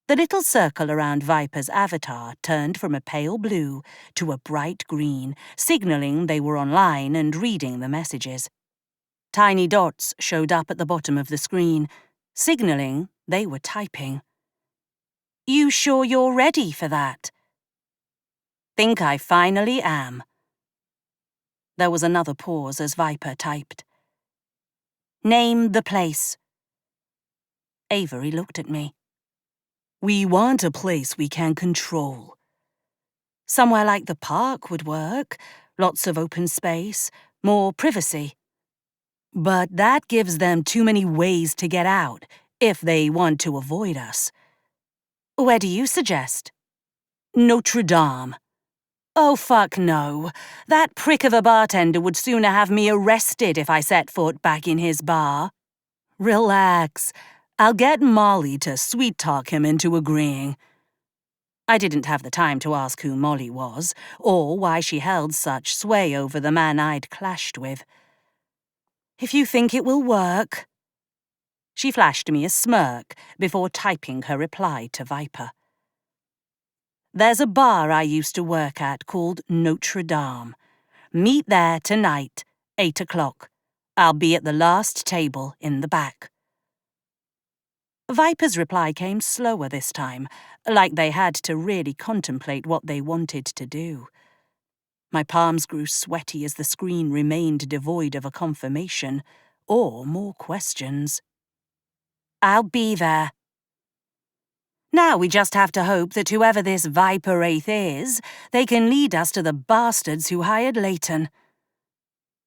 The little circle around Viper's avatar turned from a pale blue to a bright green, signaling they were online and reading the messages. Tiny dots showed up at the bottom of the screen, signaling they were typing. "You sure you're ready for that?" "Think I finally am." There was another pause as Viper typed. "Name the place." Avery looked at me. "We want a place we can control." "Somewhere like the park would work. Lots of open space, more privacy." "But that gives them too many ways to get out, if they want to avoid us." "Where do you suggest?" "Notre Dame." "Oh, fuck no. That prick of a bartender would sooner have me arrested if I set foot back in his bar." "Relax. I'll get Molly to sweet-talk him into agreeing. I didn't have the time to ask who Molly was, or why she held such sway over the man I'd clashed with. If you think it will work... She flashed me a smirk before typing her reply to Viper. There's a bar I used to work at called Notre Dame. Meet there tonight, 8 o'clock. I'll be at the last table in the back. Viper's reply came slower this time, like they had to really contemplate what they wanted to do. My palms grew sweaty as the screen remained devoid of a confirmation, or more questions. I'll be there. Now we just have to hope that whoever this Viper Wraith is, they can lead us to the bastards who hired Leighton.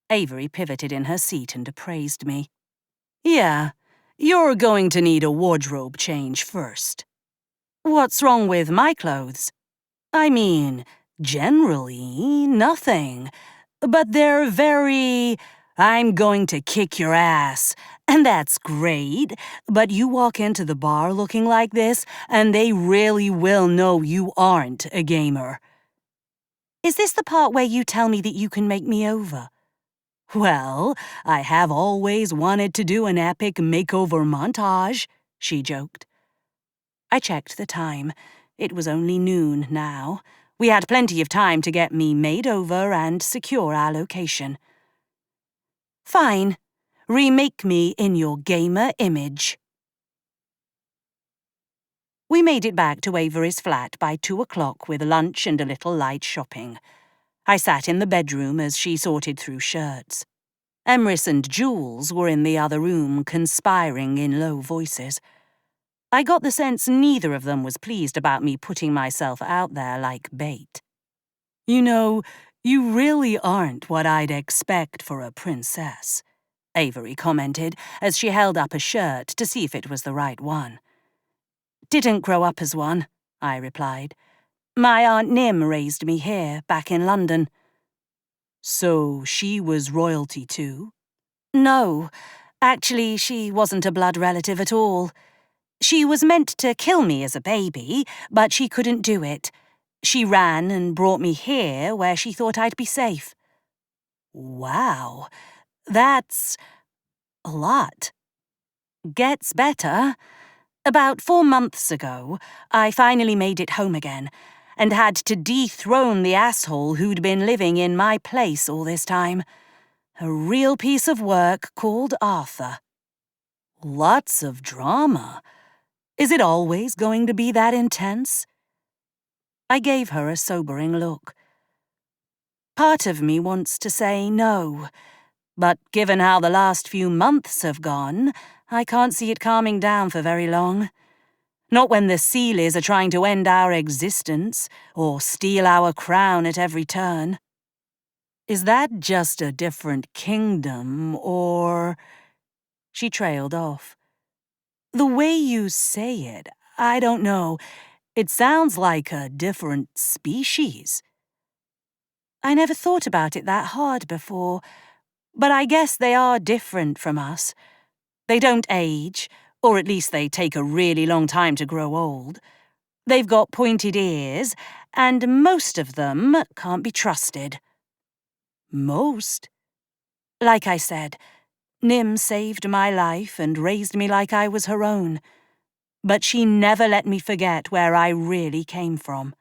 Avery pivoted in her seat and appraised me. Yeah, you're going to need a wardrobe change first. What's wrong with my clothes? I mean, generally, nothing. But they're very... I'm going to kick your ass. And that's great, but you walk into the bar looking like this, and they really will know you aren't a gamer. Is this the part where you tell me that you can make me over? Well, I have always wanted to do an epic makeover montage, she joked. I checked the time. It was only noon now. We had plenty of time to get me made over and secure our location. Fine. Remake me in your gamer image. We made it back to Avery's flat by 2 o'clock with lunch and a little light shopping. I sat in the bedroom as she sorted through shirts. Emrys and Jules were in the other room, conspiring in low voices. I got the sense neither of them was pleased about me putting myself out there like bait. You know, you really aren't what I'd expect for a princess, Avery commented as she held up a shirt to see if it was the right one. Didn't grow up as one, I replied. My Aunt Nim raised me here, back in London. So she was royalty too? No, actually she wasn't a blood relative at all. She was meant to kill me as a baby, but she couldn't do it. She ran and brought me here where she thought I'd be safe. Wow, that's a lot. Gets better. About 4 months ago, I finally made it home again, and had to dethrone the asshole who'd been living in my place all this time. A real piece of work called Arthur. Lots of drama. Is it always going to be that intense? I gave her a sobering look. Part of me wants to say no, but given how the last few months have gone, I can't see it calming down for very long. Not when the Seelies are trying to end our existence, or steal our crown at every turn. Is that just a different kingdom, or... She trailed off. The way you say it, I don't know. It sounds like a different species. I never thought about it that hard before, but I guess they are different from us. They don't age, or at least they take a really long time to grow old. They've got pointed ears, and most of them can't be trusted. Most? Like I said, Nim saved my life and raised me like I was her own. But she never let me forget where I really came from.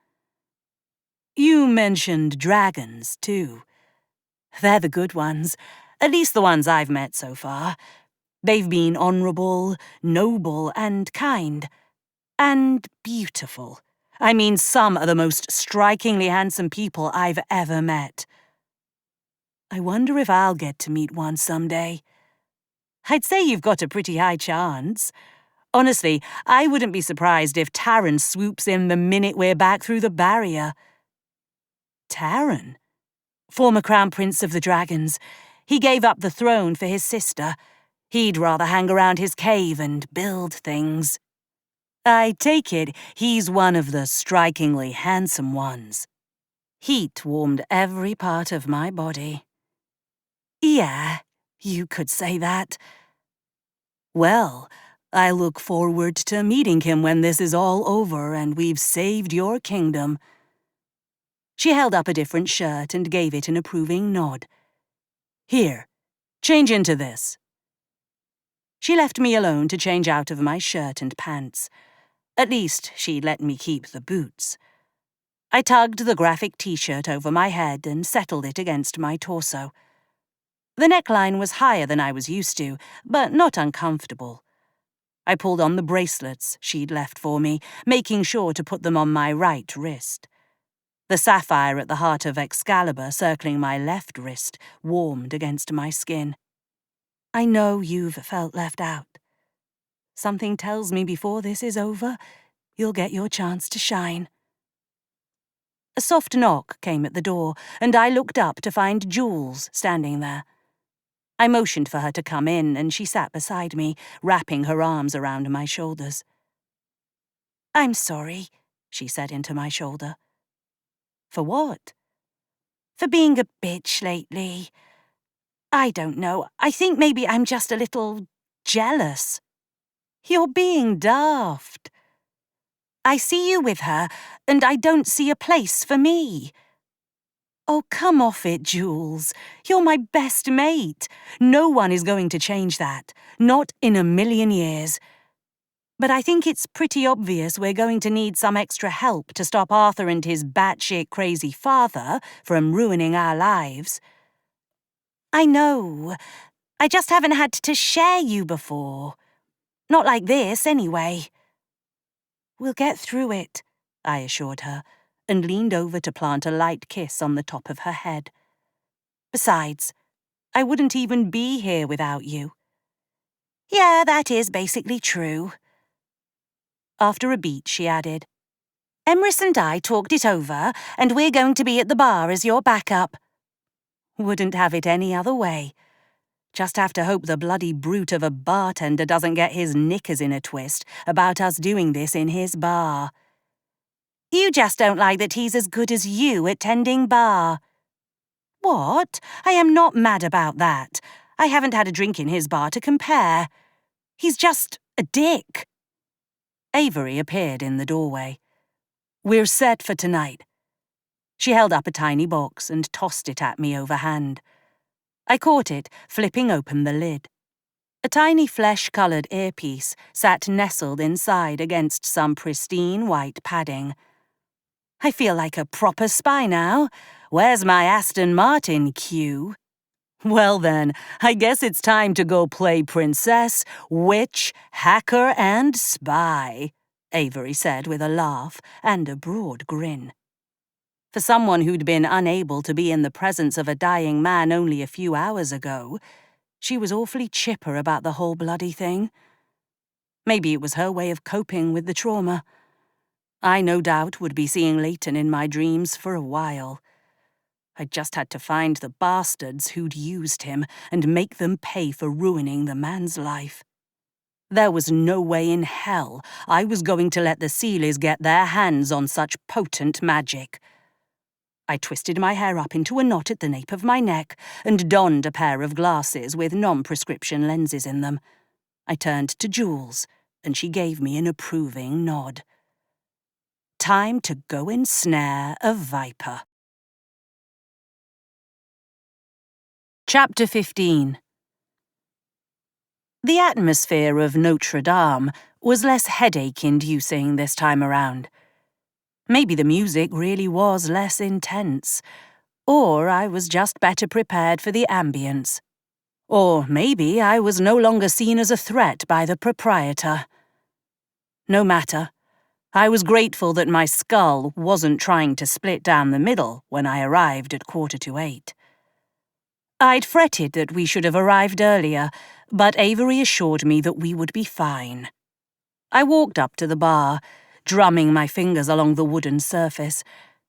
You mentioned dragons, too. They're the good ones, at least the ones I've met so far. They've been honorable, noble, and kind. And beautiful. I mean, some are the most strikingly handsome people I've ever met. I wonder if I'll get to meet one someday. I'd say you've got a pretty high chance. Honestly, I wouldn't be surprised if Taran swoops in the minute we're back through the barrier. Taran? Former Crown Prince of the Dragons. He gave up the throne for his sister. He'd rather hang around his cave and build things. I take it he's one of the strikingly handsome ones. Heat warmed every part of my body. Yeah, you could say that. Well, I look forward to meeting him when this is all over and we've saved your kingdom." She held up a different shirt and gave it an approving nod. "Here, change into this." She left me alone to change out of my shirt and pants. At least she let me keep the boots. I tugged the graphic t-shirt over my head and settled it against my torso. The neckline was higher than I was used to, but not uncomfortable. I pulled on the bracelets she'd left for me, making sure to put them on my right wrist. The sapphire at the heart of Excalibur circling my left wrist warmed against my skin. I know you've felt left out. Something tells me before this is over, you'll get your chance to shine. A soft knock came at the door, and I looked up to find Jules standing there. I motioned for her to come in, and she sat beside me, wrapping her arms around my shoulders. "I'm sorry," she said into my shoulder. "For what?" "For being a bitch lately. I don't know, I think maybe I'm just a little jealous." "You're being daft." "I see you with her, and I don't see a place for me." "Oh, come off it, Jules. You're my best mate. No one is going to change that. Not in a million years. But I think it's pretty obvious we're going to need some extra help to stop Arthur and his batshit crazy father from ruining our lives." "I know. I just haven't had to share you before. Not like this, anyway." "We'll get through it," I assured her, and leaned over to plant a light kiss on the top of her head. "Besides, I wouldn't even be here without you." "Yeah, that is basically true." After a beat, she added, "Emrys and I talked it over, and we're going to be at the bar as your backup." "Wouldn't have it any other way. Just have to hope the bloody brute of a bartender doesn't get his knickers in a twist about us doing this in his bar." "You just don't like that he's as good as you at tending bar." "What? I am not mad about that. I haven't had a drink in his bar to compare. He's just a dick." Avery appeared in the doorway. "We're set for tonight." She held up a tiny box and tossed it at me overhand. I caught it, flipping open the lid. A tiny flesh-coloured earpiece sat nestled inside against some pristine white padding. I feel like a proper spy now. Where's my Aston Martin cue? "Well then, I guess it's time to go play princess, witch, hacker, and spy," Avery said with a laugh and a broad grin. For someone who'd been unable to be in the presence of a dying man only a few hours ago, she was awfully chipper about the whole bloody thing. Maybe it was her way of coping with the trauma. I no doubt would be seeing Leighton in my dreams for a while. I just had to find the bastards who'd used him and make them pay for ruining the man's life. There was no way in hell I was going to let the Seelies get their hands on such potent magic. I twisted my hair up into a knot at the nape of my neck and donned a pair of glasses with non-prescription lenses in them. I turned to Jules, and she gave me an approving nod. Time to go ensnare a viper. Chapter 15. The atmosphere of Notre Dame was less headache-inducing this time around. Maybe the music really was less intense, or I was just better prepared for the ambience. Or maybe I was no longer seen as a threat by the proprietor. No matter. I was grateful that my skull wasn't trying to split down the middle when I arrived at 7:45. I'd fretted that we should have arrived earlier, but Avery assured me that we would be fine. I walked up to the bar, drumming my fingers along the wooden surface,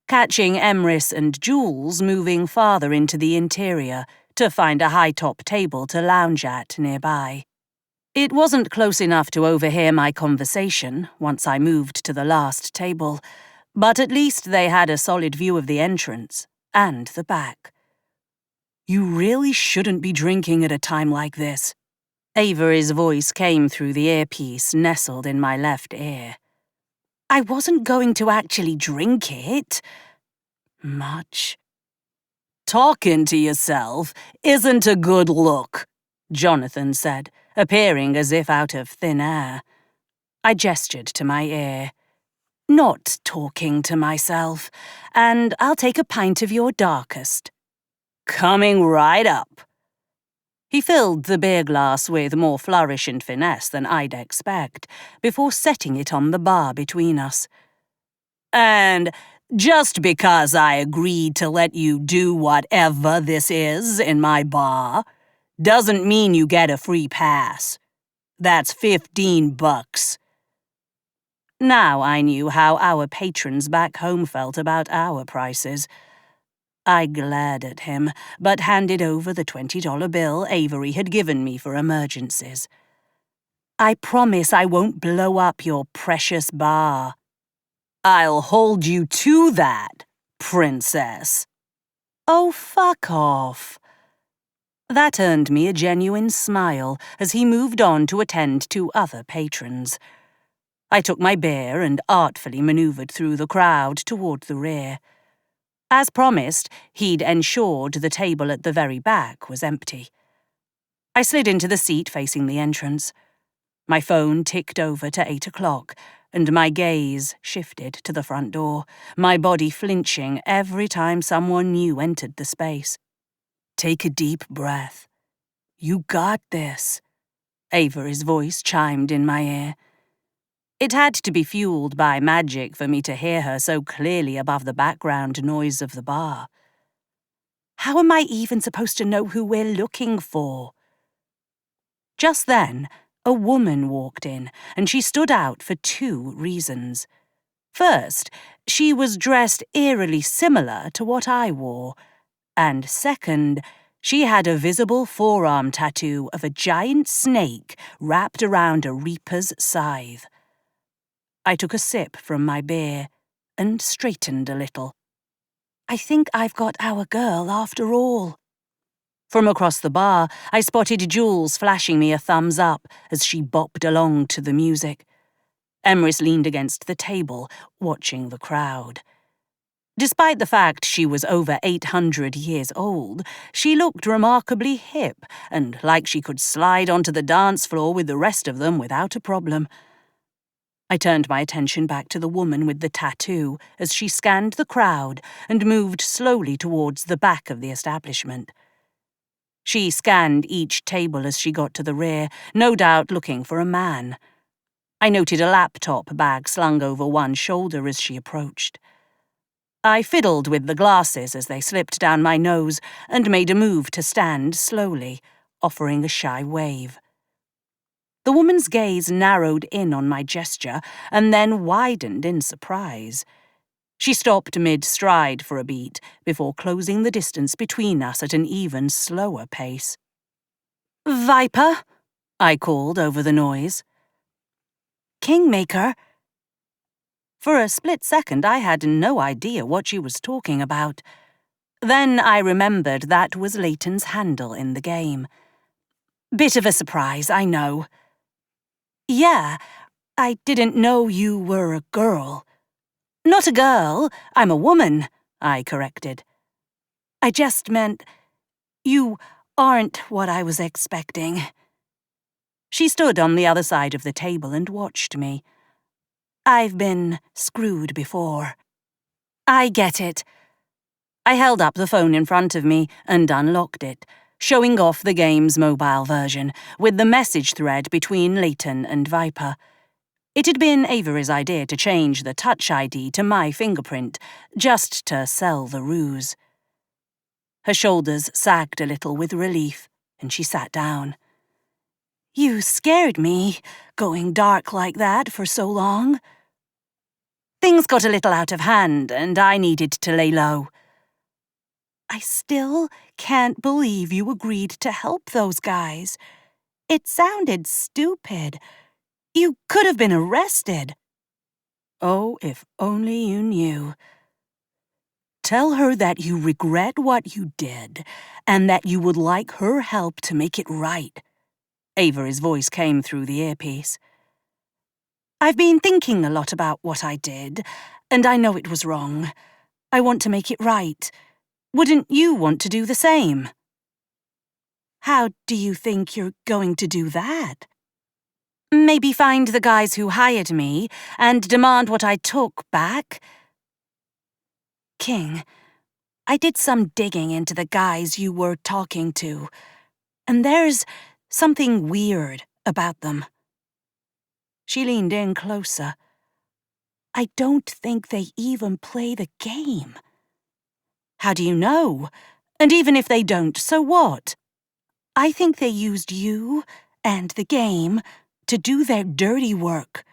catching Emrys and Jules moving farther into the interior to find a high-top table to lounge at nearby. It wasn't close enough to overhear my conversation once I moved to the last table, but at least they had a solid view of the entrance and the back. "You really shouldn't be drinking at a time like this," Avery's voice came through the earpiece nestled in my left ear. I wasn't going to actually drink it. Much. Talking to yourself isn't a good look, Jonathan said, appearing as if out of thin air. I gestured to my ear. Not talking to myself, and I'll take a pint of your darkest. Coming right up. He filled the beer glass with more flourish and finesse than I'd expect, before setting it on the bar between us. And just because I agreed to let you do whatever this is in my bar, doesn't mean you get a free pass. That's $15. Now I knew how our patrons back home felt about our prices. I glared at him, but handed over the $20 bill Avery had given me for emergencies. I promise I won't blow up your precious bar. I'll hold you to that, princess. Oh, fuck off. That earned me a genuine smile as he moved on to attend to other patrons. I took my beer and artfully manoeuvred through the crowd toward the rear. As promised, he'd ensured the table at the very back was empty. I slid into the seat facing the entrance. My phone ticked over to 8 o'clock, and my gaze shifted to the front door, my body flinching every time someone new entered the space. Take a deep breath. You got this, Avery's voice chimed in my ear. It had to be fueled by magic for me to hear her so clearly above the background noise of the bar. How am I even supposed to know who we're looking for? Just then, a woman walked in, and she stood out for 2 reasons. First, she was dressed eerily similar to what I wore, and second, she had a visible forearm tattoo of a giant snake wrapped around a reaper's scythe. I took a sip from my beer and straightened a little. I think I've got our girl after all. From across the bar, I spotted Jules flashing me a thumbs up as she bopped along to the music. Emrys leaned against the table, watching the crowd. Despite the fact she was over 800 years old, she looked remarkably hip and like she could slide onto the dance floor with the rest of them without a problem. I turned my attention back to the woman with the tattoo as she scanned the crowd and moved slowly towards the back of the establishment. She scanned each table as she got to the rear, no doubt looking for a man. I noted a laptop bag slung over one shoulder as she approached. I fiddled with the glasses as they slipped down my nose and made a move to stand slowly, offering a shy wave. The woman's gaze narrowed in on my gesture and then widened in surprise. She stopped mid-stride for a beat before closing the distance between us at an even slower pace. "Viper," I called over the noise. "Kingmaker." For a split second, I had no idea what she was talking about. Then I remembered that was Leighton's handle in the game. Bit of a surprise, I know. "Yeah, I didn't know you were a girl." "Not a girl, I'm a woman," I corrected. "I just meant you aren't what I was expecting." She stood on the other side of the table and watched me. "I've been screwed before." "I get it." I held up the phone in front of me and unlocked it, showing off the game's mobile version, with the message thread between Leighton and Viper. It had been Avery's idea to change the Touch ID to my fingerprint, just to sell the ruse. Her shoulders sagged a little with relief, and she sat down. "You scared me, going dark like that for so long." "Things got a little out of hand, and I needed to lay low." "I still can't believe you agreed to help those guys. It sounded stupid. You could have been arrested." "Oh, if only you knew." "Tell her that you regret what you did, and that you would like her help to make it right." Avery's voice came through the earpiece. "I've been thinking a lot about what I did, and I know it was wrong. I want to make it right. Wouldn't you want to do the same?" "How do you think you're going to do that?" "Maybe find the guys who hired me and demand what I took back." "King, I did some digging into the guys you were talking to, and there's something weird about them." She leaned in closer. "I don't think they even play the game." "How do you know? And even if they don't, so what?" "I think they used you and the game to do their dirty work."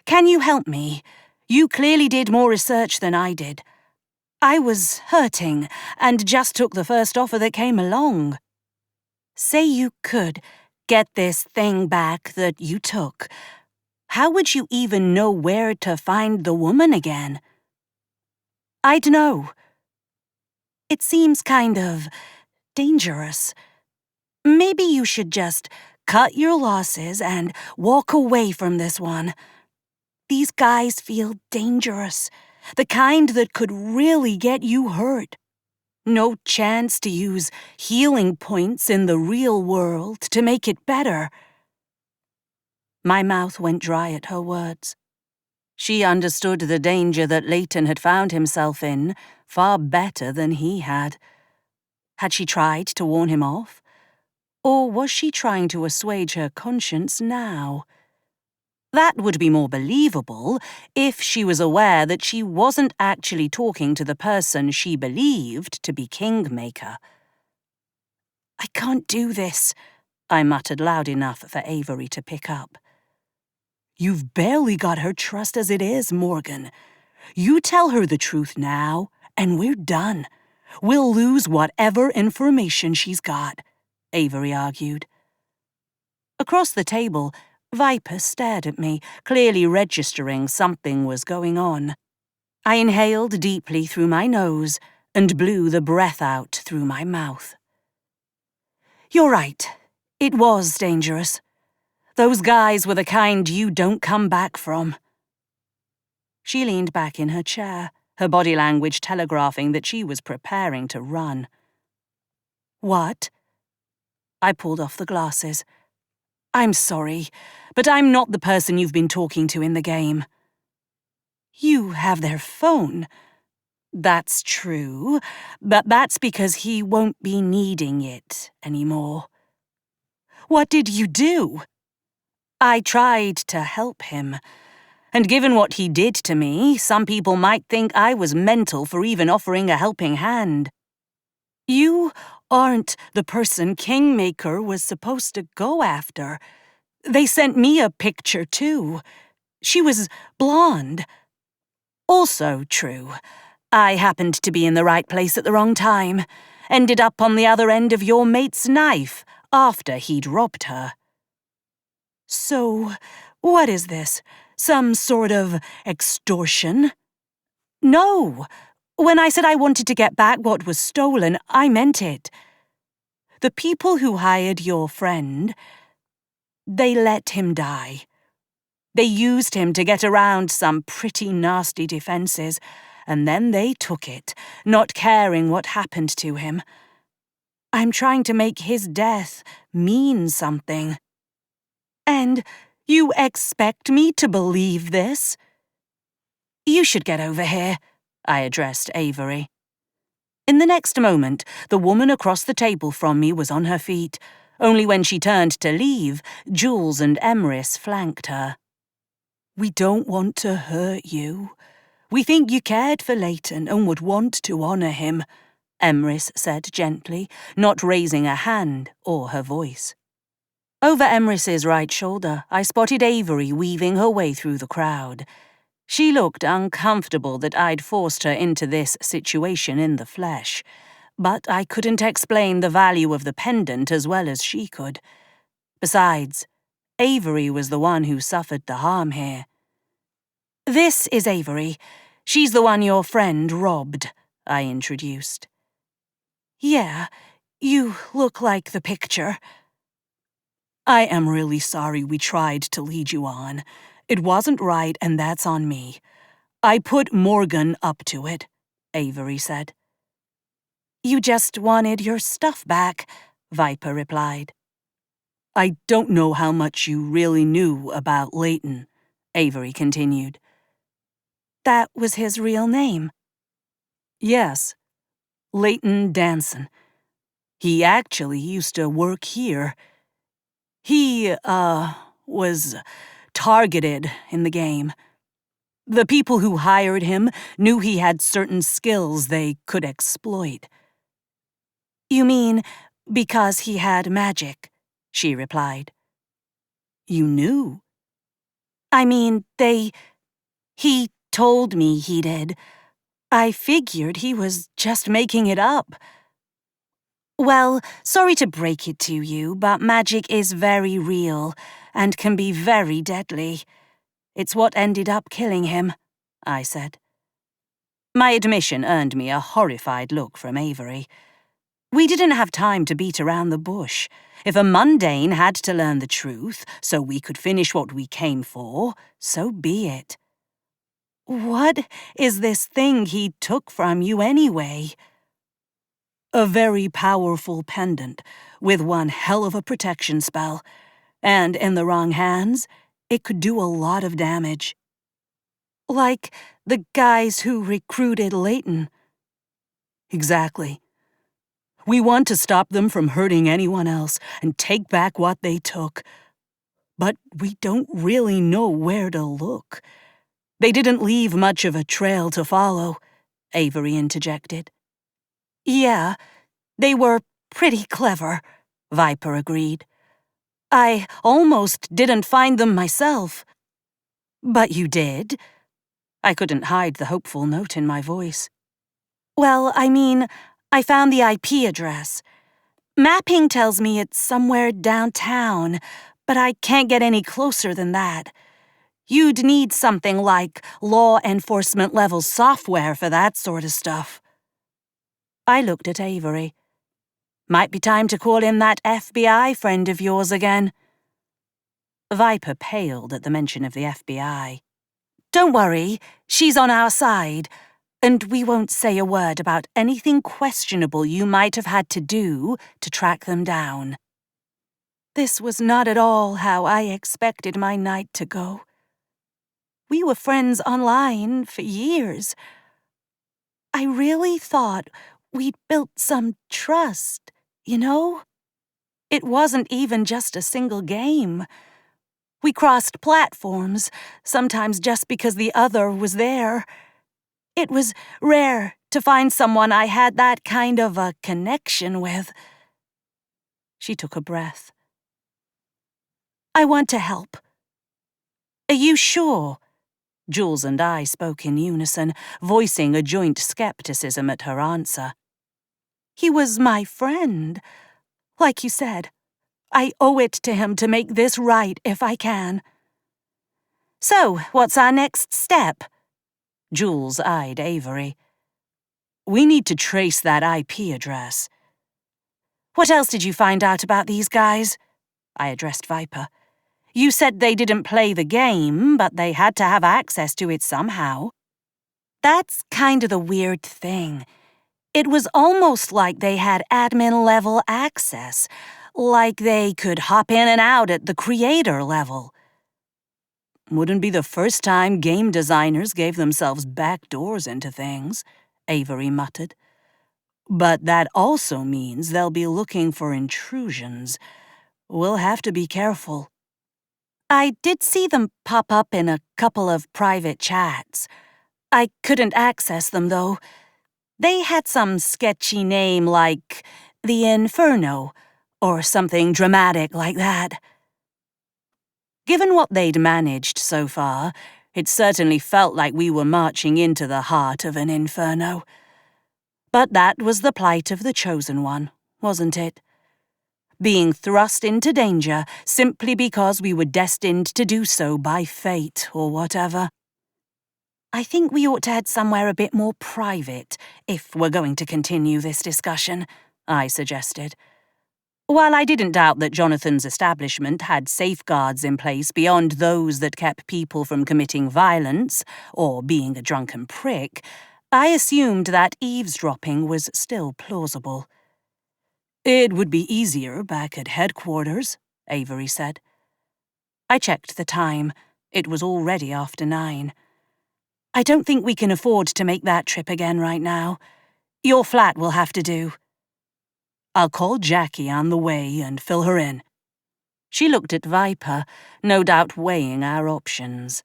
"Can you help me? You clearly did more research than I did. I was hurting and just took the first offer that came along. Say you could get this thing back that you took. How would you even know where to find the woman again?" "I'd know. It seems kind of dangerous. Maybe you should just cut your losses and walk away from this one. These guys feel dangerous, the kind that could really get you hurt. No chance to use healing points in the real world to make it better." My mouth went dry at her words. She understood the danger that Leighton had found himself in far better than he had. Had she tried to warn him off? Or was she trying to assuage her conscience now? That would be more believable if she was aware that she wasn't actually talking to the person she believed to be Kingmaker. "I can't do this," I muttered loud enough for Avery to pick up. "You've barely got her trust as it is, Morgan. You tell her the truth now, and we're done. We'll lose whatever information she's got," Avery argued. Across the table, Viper stared at me, clearly registering something was going on. I inhaled deeply through my nose and blew the breath out through my mouth. "You're right. It was dangerous. Those guys were the kind you don't come back from." She leaned back in her chair, her body language telegraphing that she was preparing to run. "What?" I pulled off the glasses. "I'm sorry, but I'm not the person you've been talking to in the game." "You have their phone." "That's true, but that's because he won't be needing it anymore." "What did you do?" "I tried to help him. And given what he did to me, some people might think I was mental for even offering a helping hand." "You aren't the person Kingmaker was supposed to go after. They sent me a picture, too. She was blonde." "Also true. I happened to be in the right place at the wrong time. Ended up on the other end of your mate's knife after he'd robbed her." "So, what is this? Some sort of extortion?" "No. When I said I wanted to get back what was stolen, I meant it. The people who hired your friend, they let him die. They used him to get around some pretty nasty defenses, and then they took it, not caring what happened to him. I'm trying to make his death mean something." "And you expect me to believe this?" "You should get over here," I addressed Avery. In the next moment, the woman across the table from me was on her feet. Only when she turned to leave, Jules and Emrys flanked her. "We don't want to hurt you. We think you cared for Leighton and would want to honor him," Emrys said gently, not raising a hand or her voice. Over Emrys's right shoulder, I spotted Avery weaving her way through the crowd. She looked uncomfortable that I'd forced her into this situation in the flesh, but I couldn't explain the value of the pendant as well as she could. Besides, Avery was the one who suffered the harm here. "This is Avery. She's the one your friend robbed," I introduced. "Yeah, you look like the picture." I am really sorry we tried to lead you on. It wasn't right, and that's on me. I put Morgan up to it, Avery said. You just wanted your stuff back, Viper replied. I don't know how much you really knew about Leighton, Avery continued. That was his real name? Yes, Leighton Danson. He actually used to work here. He, was targeted in the game. The people who hired him knew he had certain skills they could exploit. You mean because he had magic, she replied. You knew? I mean, he told me he did. I figured he was just making it up. Well, sorry to break it to you, but magic is very real and can be very deadly. It's what ended up killing him, I said. My admission earned me a horrified look from Avery. We didn't have time to beat around the bush. If a mundane had to learn the truth so we could finish what we came for, so be it. What is this thing he took from you anyway? A very powerful pendant with one hell of a protection spell, and in the wrong hands, it could do a lot of damage. Like the guys who recruited Leighton. Exactly. We want to stop them from hurting anyone else and take back what they took. But we don't really know where to look. They didn't leave much of a trail to follow, Avery interjected. Yeah, they were pretty clever, Viper agreed. I almost didn't find them myself. But you did? I couldn't hide the hopeful note in my voice. Well, I mean, I found the IP address. Mapping tells me it's somewhere downtown, but I can't get any closer than that. You'd need something like law enforcement level software for that sort of stuff. I looked at Avery. Might be time to call in that FBI friend of yours again. Viper paled at the mention of the FBI. Don't worry, she's on our side, and we won't say a word about anything questionable you might have had to do to track them down. This was not at all how I expected my night to go. We were friends online for years. I really thought we'd built some trust, you know? It wasn't even just a single game. We crossed platforms, sometimes just because the other was there. It was rare to find someone I had that kind of a connection with. She took a breath. I want to help. Are you sure? Jules and I spoke in unison, voicing a joint skepticism at her answer. He was my friend. Like you said, I owe it to him to make this right if I can. So, what's our next step? Jules eyed Avery. We need to trace that IP address. What else did you find out about these guys? I addressed Viper. You said they didn't play the game, but they had to have access to it somehow. That's kind of the weird thing. It was almost like they had admin-level access, like they could hop in and out at the creator level. Wouldn't be the first time game designers gave themselves back doors into things, Avery muttered. But that also means they'll be looking for intrusions. We'll have to be careful. I did see them pop up in a couple of private chats. I couldn't access them, though. They had some sketchy name like the Inferno, or something dramatic like that. Given what they'd managed so far, it certainly felt like we were marching into the heart of an inferno. But that was the plight of the chosen one, wasn't it? Being thrust into danger simply because we were destined to do so by fate or whatever. I think we ought to head somewhere a bit more private if we're going to continue this discussion, I suggested. While I didn't doubt that Jonathan's establishment had safeguards in place beyond those that kept people from committing violence or being a drunken prick, I assumed that eavesdropping was still plausible. "It would be easier back at headquarters," Avery said. I checked the time. It was already after 9. "I don't think we can afford to make that trip again right now. Your flat will have to do." "I'll call Jackie on the way and fill her in." She looked at Viper, no doubt weighing our options.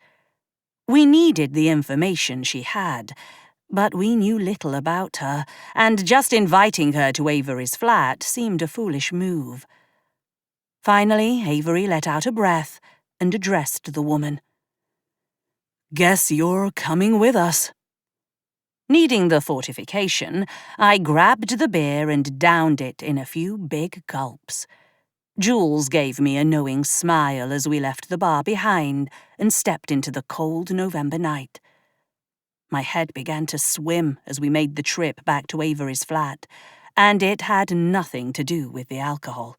We needed the information she had, but we knew little about her, and just inviting her to Avery's flat seemed a foolish move. Finally, Avery let out a breath and addressed the woman. "Guess you're coming with us." Needing the fortification, I grabbed the beer and downed it in a few big gulps. Jules gave me a knowing smile as we left the bar behind and stepped into the cold November night. My head began to swim as we made the trip back to Avery's flat, and it had nothing to do with the alcohol.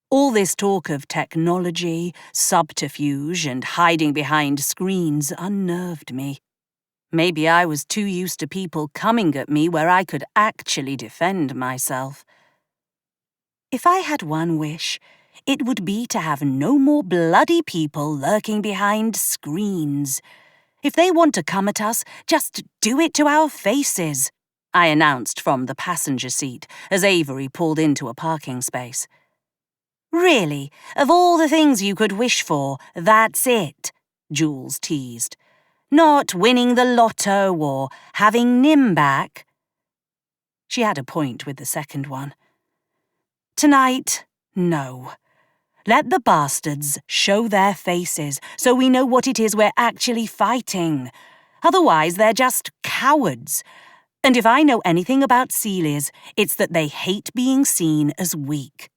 All this talk of technology, subterfuge, and hiding behind screens unnerved me. Maybe I was too used to people coming at me where I could actually defend myself. If I had one wish, it would be to have no more bloody people lurking behind screens. If they want to come at us, just do it to our faces, I announced from the passenger seat as Avery pulled into a parking space. "Really, of all the things you could wish for, that's it," Jules teased. "Not winning the lotto or having Nim back." She had a point with the second one. "Tonight, no. Let the bastards show their faces so we know what it is we're actually fighting. Otherwise, they're just cowards. And if I know anything about Seelies, it's that they hate being seen as weak."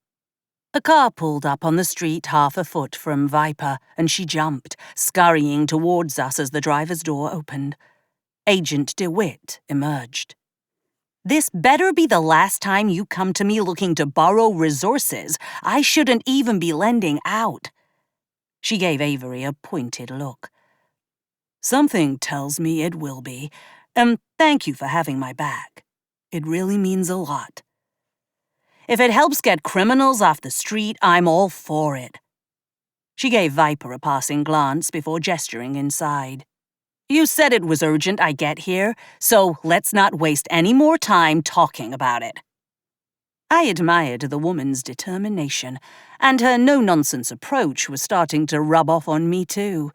A car pulled up on the street half a foot from Viper, and she jumped, scurrying towards us as the driver's door opened. Agent DeWitt emerged. "This better be the last time you come to me looking to borrow resources. I shouldn't even be lending out." She gave Avery a pointed look. "Something tells me it will be. Thank you for having my back. It really means a lot. If it helps get criminals off the street, I'm all for it." She gave Viper a passing glance before gesturing inside. "You said it was urgent I get here, so let's not waste any more time talking about it." I admired the woman's determination, and her no-nonsense approach was starting to rub off on me too.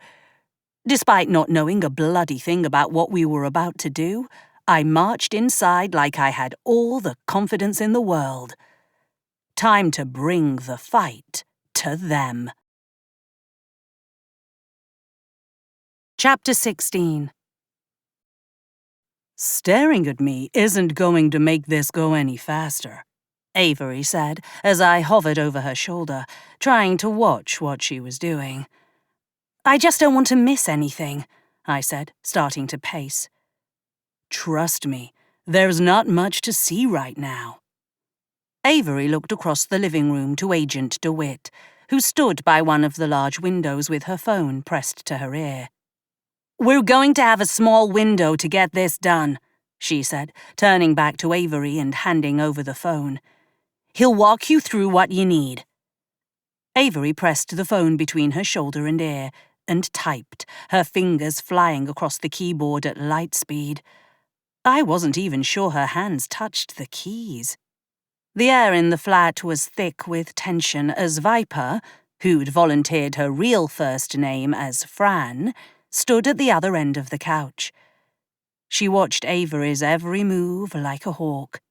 Despite not knowing a bloody thing about what we were about to do, I marched inside like I had all the confidence in the world. Time to bring the fight to them. Chapter 16. "Staring at me isn't going to make this go any faster," Avery said as I hovered over her shoulder, trying to watch what she was doing. "I just don't want to miss anything," I said, starting to pace. "Trust me, there's not much to see right now." Avery looked across the living room to Agent DeWitt, who stood by one of the large windows with her phone pressed to her ear. "We're going to have a small window to get this done," she said, turning back to Avery and handing over the phone. "He'll walk you through what you need." Avery pressed the phone between her shoulder and ear and typed, her fingers flying across the keyboard at light speed. I wasn't even sure her hands touched the keys. The air in the flat was thick with tension as Viper, who'd volunteered her real first name as Fran, stood at the other end of the couch. She watched Avery's every move like a hawk.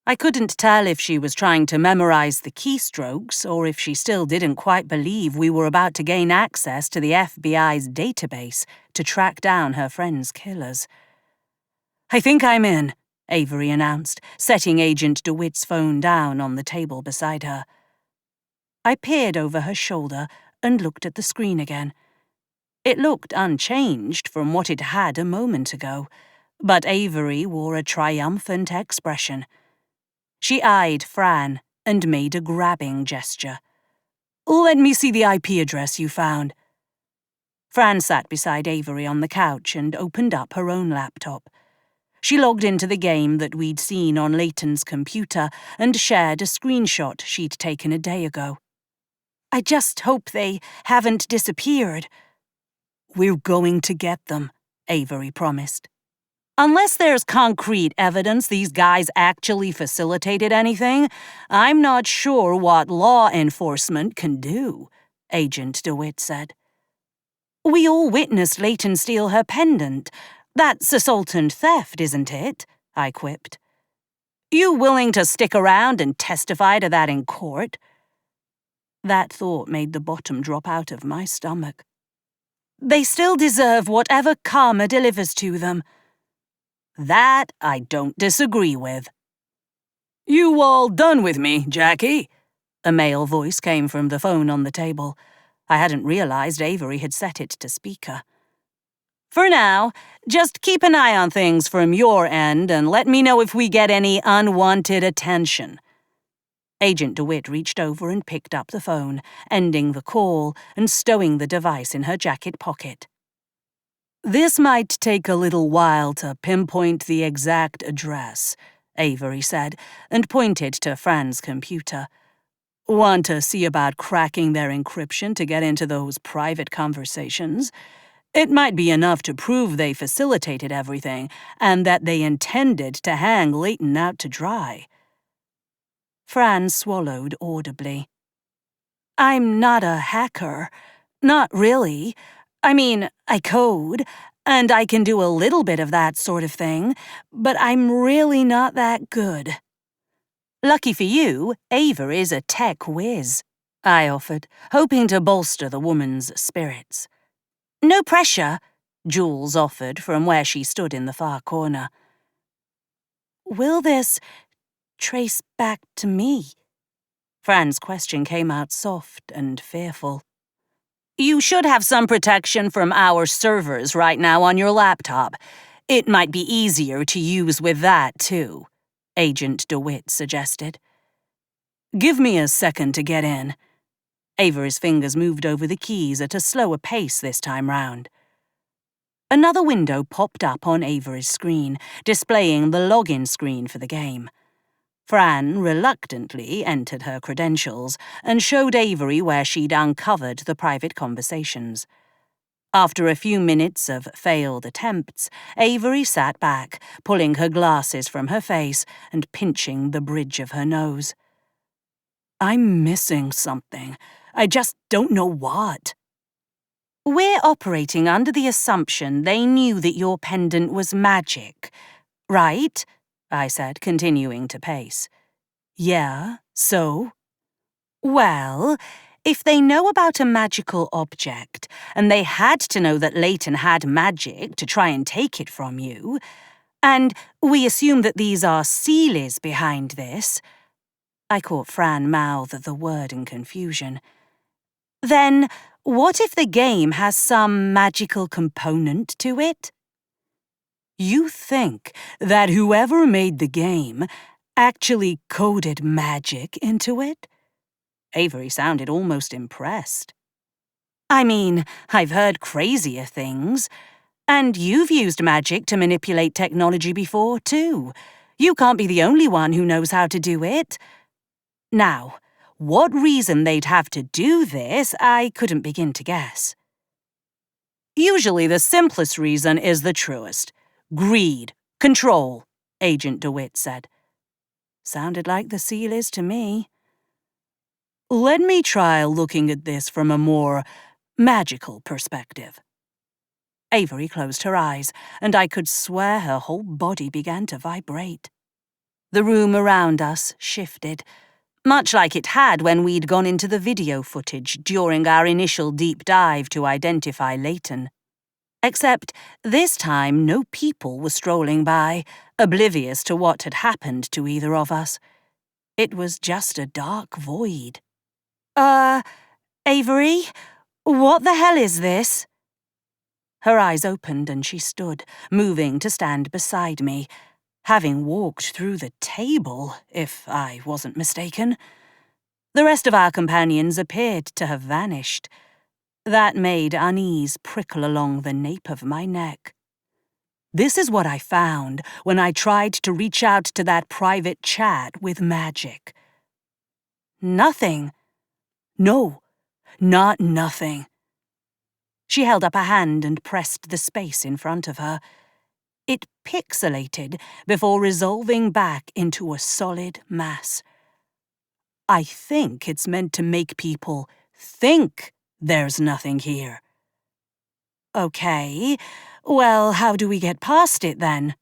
I couldn't tell if she was trying to memorize the keystrokes or if she still didn't quite believe we were about to gain access to the FBI's database to track down her friend's killers. "I think I'm in," Avery announced, setting Agent DeWitt's phone down on the table beside her. I peered over her shoulder and looked at the screen again. It looked unchanged from what it had a moment ago, but Avery wore a triumphant expression. She eyed Fran and made a grabbing gesture. "Let me see the IP address you found." Fran sat beside Avery on the couch and opened up her own laptop. She logged into the game that we'd seen on Leighton's computer and shared a screenshot she'd taken a day ago. "I just hope they haven't disappeared." "We're going to get them," Avery promised. "Unless there's concrete evidence these guys actually facilitated anything, I'm not sure what law enforcement can do," Agent DeWitt said. "We all witnessed Leighton steal her pendant. That's assault and theft, isn't it?" I quipped. "You willing to stick around and testify to that in court?" That thought made the bottom drop out of my stomach. "They still deserve whatever karma delivers to them." "That I don't disagree with." "You all done with me, Jackie?" A male voice came from the phone on the table. I hadn't realized Avery had set it to speaker. "For now, just keep an eye on things from your end and let me know if we get any unwanted attention." Agent DeWitt reached over and picked up the phone, ending the call and stowing the device in her jacket pocket. "This might take a little while to pinpoint the exact address," Avery said, and pointed to Fran's computer. "Want to see about cracking their encryption to get into those private conversations? It might be enough to prove they facilitated everything and that they intended to hang Leighton out to dry." Fran swallowed audibly. "I'm not a hacker. Not really. I mean, I code, and I can do a little bit of that sort of thing, but I'm really not that good." "Lucky for you, Avery's a tech whiz," I offered, hoping to bolster the woman's spirits. "No pressure," Jules offered from where she stood in the far corner. "Will this trace back to me?" Fran's question came out soft and fearful. "You should have some protection from our servers right now on your laptop. It might be easier to use with that, too," Agent DeWitt suggested. "Give me a second to get in." Avery's fingers moved over the keys at a slower pace this time round. Another window popped up on Avery's screen, displaying the login screen for the game. Fran reluctantly entered her credentials and showed Avery where she'd uncovered the private conversations. After a few minutes of failed attempts, Avery sat back, pulling her glasses from her face and pinching the bridge of her nose. "I'm missing something. I just don't know what." "We're operating under the assumption they knew that your pendant was magic, right?" I said, continuing to pace. "Yeah, so?" "Well, if they know about a magical object, and they had to know that Leighton had magic to try and take it from you, and we assume that these are Seelies behind this," I caught Fran mouth the word in confusion, "then what if the game has some magical component to it?" "You think that whoever made the game actually coded magic into it?" Avery sounded almost impressed. "I mean, I've heard crazier things. And you've used magic to manipulate technology before, too. You can't be the only one who knows how to do it. Now, what reason they'd have to do this, I couldn't begin to guess." "Usually the simplest reason is the truest. Greed. Control," Agent DeWitt said. Sounded like the Seelies to me. "Let me try looking at this from a more magical perspective." Avery closed her eyes, and I could swear her whole body began to vibrate. The room around us shifted, much like it had when we'd gone into the video footage during our initial deep dive to identify Leighton. Except this time no people were strolling by, oblivious to what had happened to either of us. It was just a dark void. Avery, what the hell is this?" Her eyes opened and she stood, moving to stand beside me, having walked through the table, if I wasn't mistaken. The rest of our companions appeared to have vanished. That made unease prickle along the nape of my neck. This is what I found when I tried to reach out to that private chat with magic. Nothing. No, not nothing. She held up a hand and pressed the space in front of her. It pixelated before resolving back into a solid mass. I think it's meant to make people think there's nothing here. Okay, well, how do we get past it then?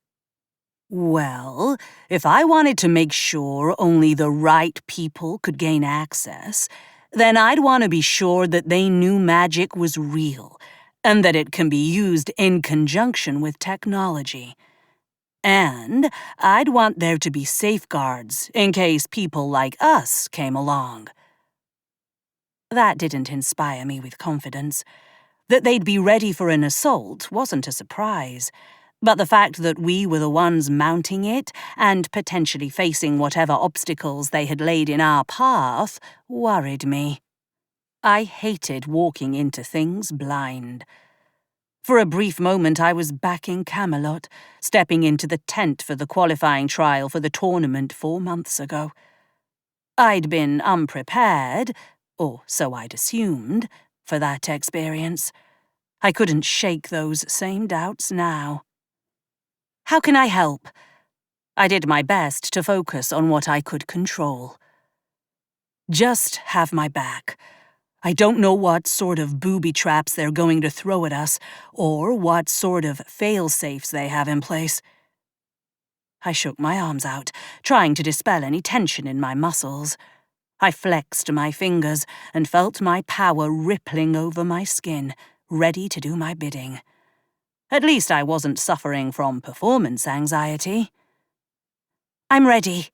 Well, if I wanted to make sure only the right people could gain access, then I'd want to be sure that they knew magic was real and that it can be used in conjunction with technology. And I'd want there to be safeguards in case people like us came along. That didn't inspire me with confidence. That they'd be ready for an assault wasn't a surprise, but the fact that we were the ones mounting it and potentially facing whatever obstacles they had laid in our path worried me. I hated walking into things blind. For a brief moment I was back in Camelot, stepping into the tent for the qualifying trial for the tournament 4 months ago. I'd been unprepared, or so I'd assumed, for that experience. I couldn't shake those same doubts now. How can I help? I did my best to focus on what I could control. Just have my back. I don't know what sort of booby traps they're going to throw at us, or what sort of fail-safes they have in place. I shook my arms out, trying to dispel any tension in my muscles. I flexed my fingers and felt my power rippling over my skin, ready to do my bidding. At least I wasn't suffering from performance anxiety. I'm ready.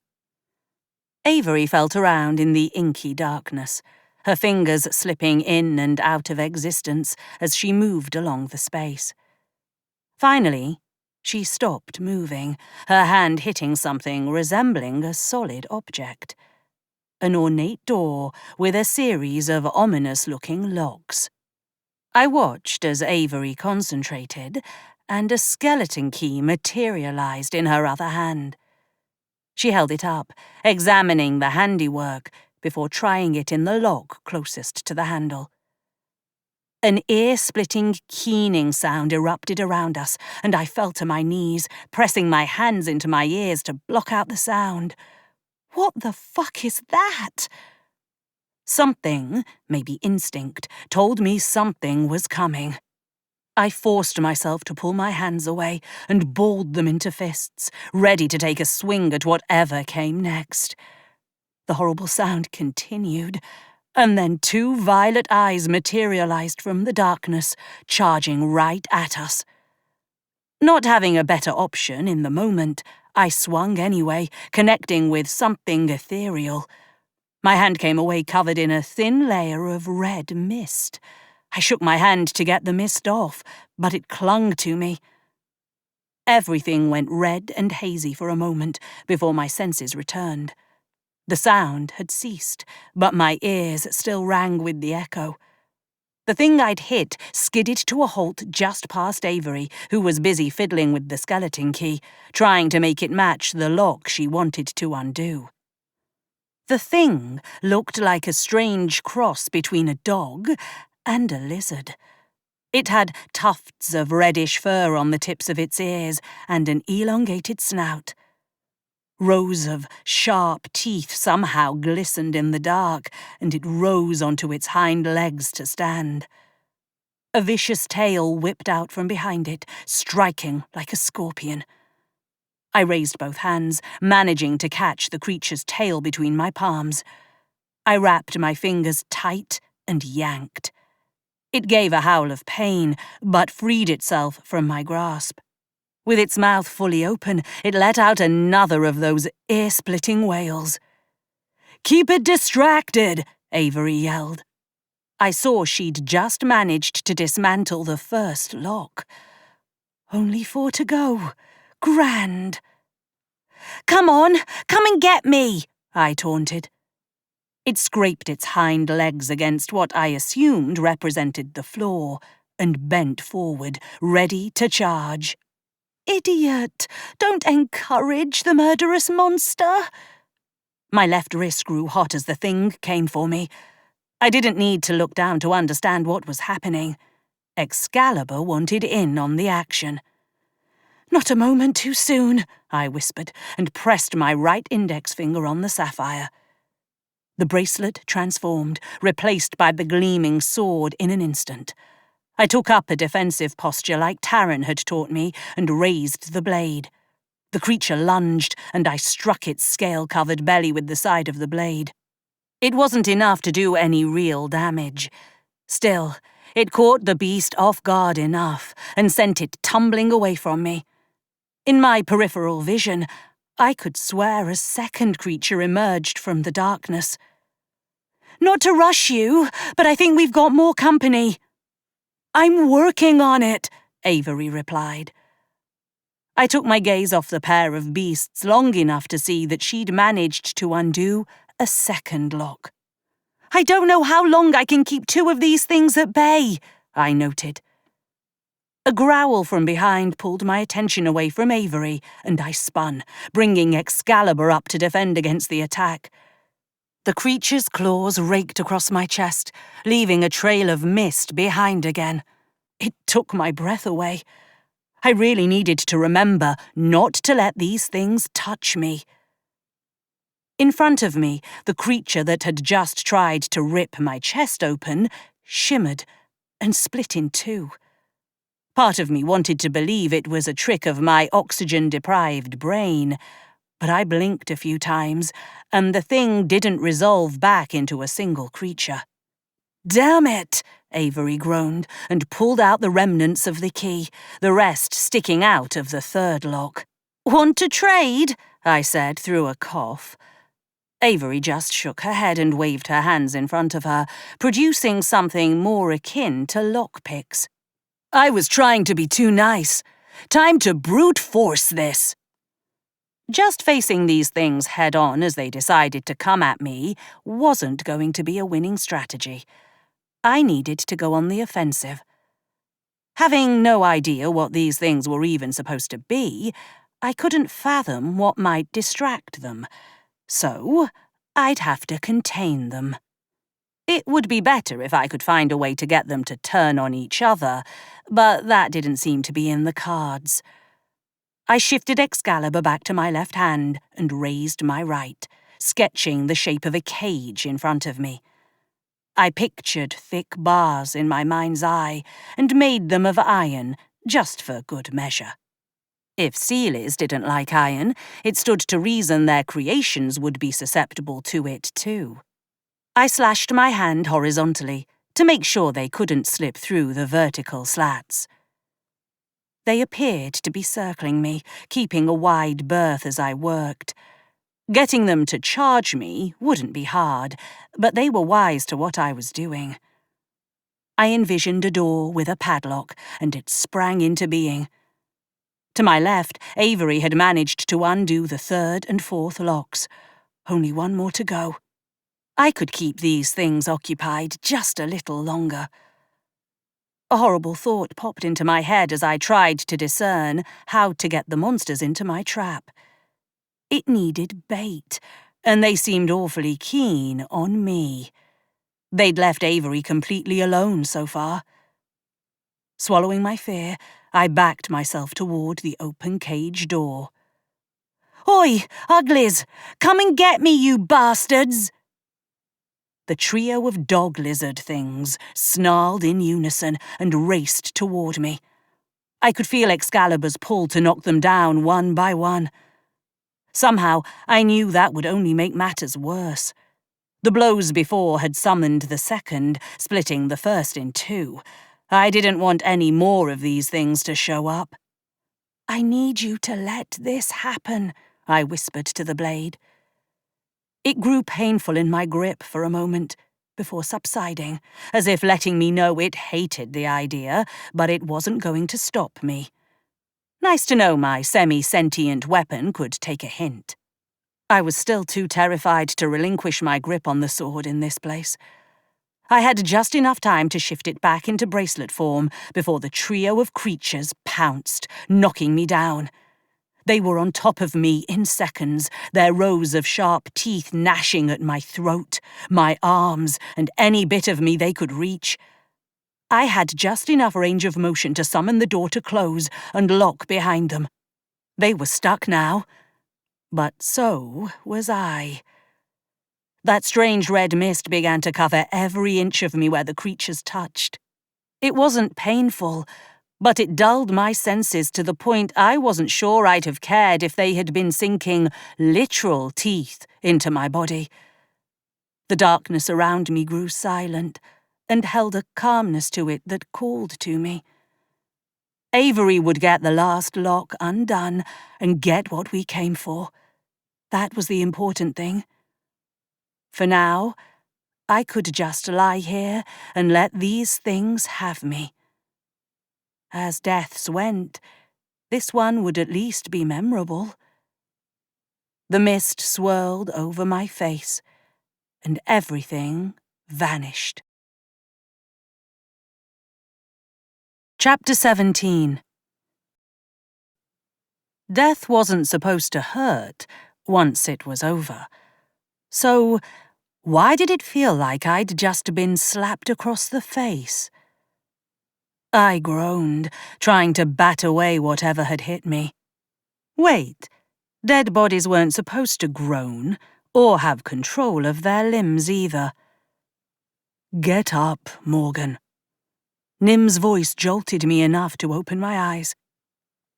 Avery felt around in the inky darkness, her fingers slipping in and out of existence as she moved along the space. Finally, she stopped moving, her hand hitting something resembling a solid object. An ornate door with a series of ominous-looking locks. I watched as Avery concentrated, and a skeleton key materialized in her other hand. She held it up, examining the handiwork, before trying it in the lock closest to the handle. An ear-splitting, keening sound erupted around us, and I fell to my knees, pressing my hands into my ears to block out the sound. What the fuck is that? Something, maybe instinct, told me something was coming. I forced myself to pull my hands away and balled them into fists, ready to take a swing at whatever came next. The horrible sound continued, and then 2 violet eyes materialized from the darkness, charging right at us. Not having a better option in the moment, I swung anyway, connecting with something ethereal. My hand came away covered in a thin layer of red mist. I shook my hand to get the mist off, but it clung to me. Everything went red and hazy for a moment before my senses returned. The sound had ceased, but my ears still rang with the echo. The thing I'd hit skidded to a halt just past Avery, who was busy fiddling with the skeleton key, trying to make it match the lock she wanted to undo. The thing looked like a strange cross between a dog and a lizard. It had tufts of reddish fur on the tips of its ears and an elongated snout. Rows of sharp teeth somehow glistened in the dark, and it rose onto its hind legs to stand. A vicious tail whipped out from behind it, striking like a scorpion. I raised both hands, managing to catch the creature's tail between my palms. I wrapped my fingers tight and yanked. It gave a howl of pain, but freed itself from my grasp. With its mouth fully open, it let out another of those ear-splitting wails. "Keep it distracted," Avery yelled. I saw she'd just managed to dismantle the first lock. Only 4 to go. Grand. "Come on, come and get me," I taunted. It scraped its hind legs against what I assumed represented the floor and bent forward, ready to charge. "Idiot! Don't encourage the murderous monster!" My left wrist grew hot as the thing came for me. I didn't need to look down to understand what was happening. Excalibur wanted in on the action. "Not a moment too soon," I whispered, and pressed my right index finger on the sapphire. The bracelet transformed, replaced by the gleaming sword in an instant. I took up a defensive posture like Taran had taught me and raised the blade. The creature lunged, and I struck its scale-covered belly with the side of the blade. It wasn't enough to do any real damage. Still, it caught the beast off guard enough and sent it tumbling away from me. In my peripheral vision, I could swear a second creature emerged from the darkness. "Not to rush you, but I think we've got more company." "I'm working on it," Avery replied. I took my gaze off the pair of beasts long enough to see that she'd managed to undo a second lock. "I don't know how long I can keep two of these things at bay," I noted. A growl from behind pulled my attention away from Avery, and I spun, bringing Excalibur up to defend against the attack. The creature's claws raked across my chest, leaving a trail of mist behind again. It took my breath away. I really needed to remember not to let these things touch me. In front of me, the creature that had just tried to rip my chest open shimmered and split in two. Part of me wanted to believe it was a trick of my oxygen-deprived brain, but I blinked a few times, and the thing didn't resolve back into a single creature. "Damn it!" Avery groaned and pulled out the remnants of the key, the rest sticking out of the third lock. "Want to trade?" I said through a cough. Avery just shook her head and waved her hands in front of her, producing something more akin to lockpicks. "I was trying to be too nice. Time to brute force this." Just facing these things head-on as they decided to come at me wasn't going to be a winning strategy. I needed to go on the offensive. Having no idea what these things were even supposed to be, I couldn't fathom what might distract them. So, I'd have to contain them. It would be better if I could find a way to get them to turn on each other, but that didn't seem to be in the cards. I shifted Excalibur back to my left hand and raised my right, sketching the shape of a cage in front of me. I pictured thick bars in my mind's eye and made them of iron, just for good measure. If Seelies didn't like iron, it stood to reason their creations would be susceptible to it too. I slashed my hand horizontally to make sure they couldn't slip through the vertical slats. They appeared to be circling me, keeping a wide berth as I worked. Getting them to charge me wouldn't be hard, but they were wise to what I was doing. I envisioned a door with a padlock, and it sprang into being. To my left, Avery had managed to undo the third and fourth locks. Only one more to go. I could keep these things occupied just a little longer. A horrible thought popped into my head as I tried to discern how to get the monsters into my trap. It needed bait, and they seemed awfully keen on me. They'd left Avery completely alone so far. Swallowing my fear, I backed myself toward the open cage door. "Oi, uglies! Come and get me, you bastards!" The trio of dog lizard things snarled in unison and raced toward me. I could feel Excalibur's pull to knock them down one by one. Somehow, I knew that would only make matters worse. The blows before had summoned the second, splitting the first in two. I didn't want any more of these things to show up. "I need you to let this happen," I whispered to the blade. It grew painful in my grip for a moment, before subsiding, as if letting me know it hated the idea, but it wasn't going to stop me. Nice to know my semi-sentient weapon could take a hint. I was still too terrified to relinquish my grip on the sword in this place. I had just enough time to shift it back into bracelet form before the trio of creatures pounced, knocking me down. They were on top of me in seconds, their rows of sharp teeth gnashing at my throat, my arms, and any bit of me they could reach. I had just enough range of motion to summon the door to close and lock behind them. They were stuck now, but so was I. That strange red mist began to cover every inch of me where the creatures touched. It wasn't painful, but it dulled my senses to the point I wasn't sure I'd have cared if they had been sinking literal teeth into my body. The darkness around me grew silent and held a calmness to it that called to me. Avery would get the last lock undone and get what we came for. That was the important thing. For now, I could just lie here and let these things have me. As deaths went, this one would at least be memorable. The mist swirled over my face, and everything vanished. Chapter 17. Death wasn't supposed to hurt once it was over. So, why did it feel like I'd just been slapped across the face? I groaned, trying to bat away whatever had hit me. Wait, dead bodies weren't supposed to groan, or have control of their limbs either. Get up, Morgan. Nim's voice jolted me enough to open my eyes.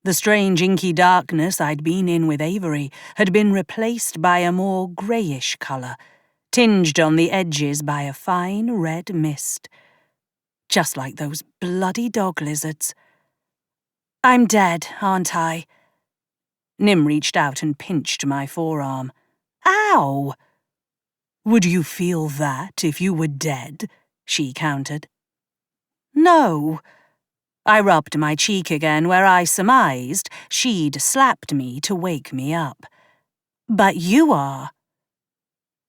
The strange inky darkness I'd been in with Avery had been replaced by a more greyish colour, tinged on the edges by a fine red mist. Just like those bloody dog lizards. I'm dead, aren't I? Nim reached out and pinched my forearm. Ow! Would you feel that if you were dead? She countered. No. I rubbed my cheek again where I surmised she'd slapped me to wake me up. But you are.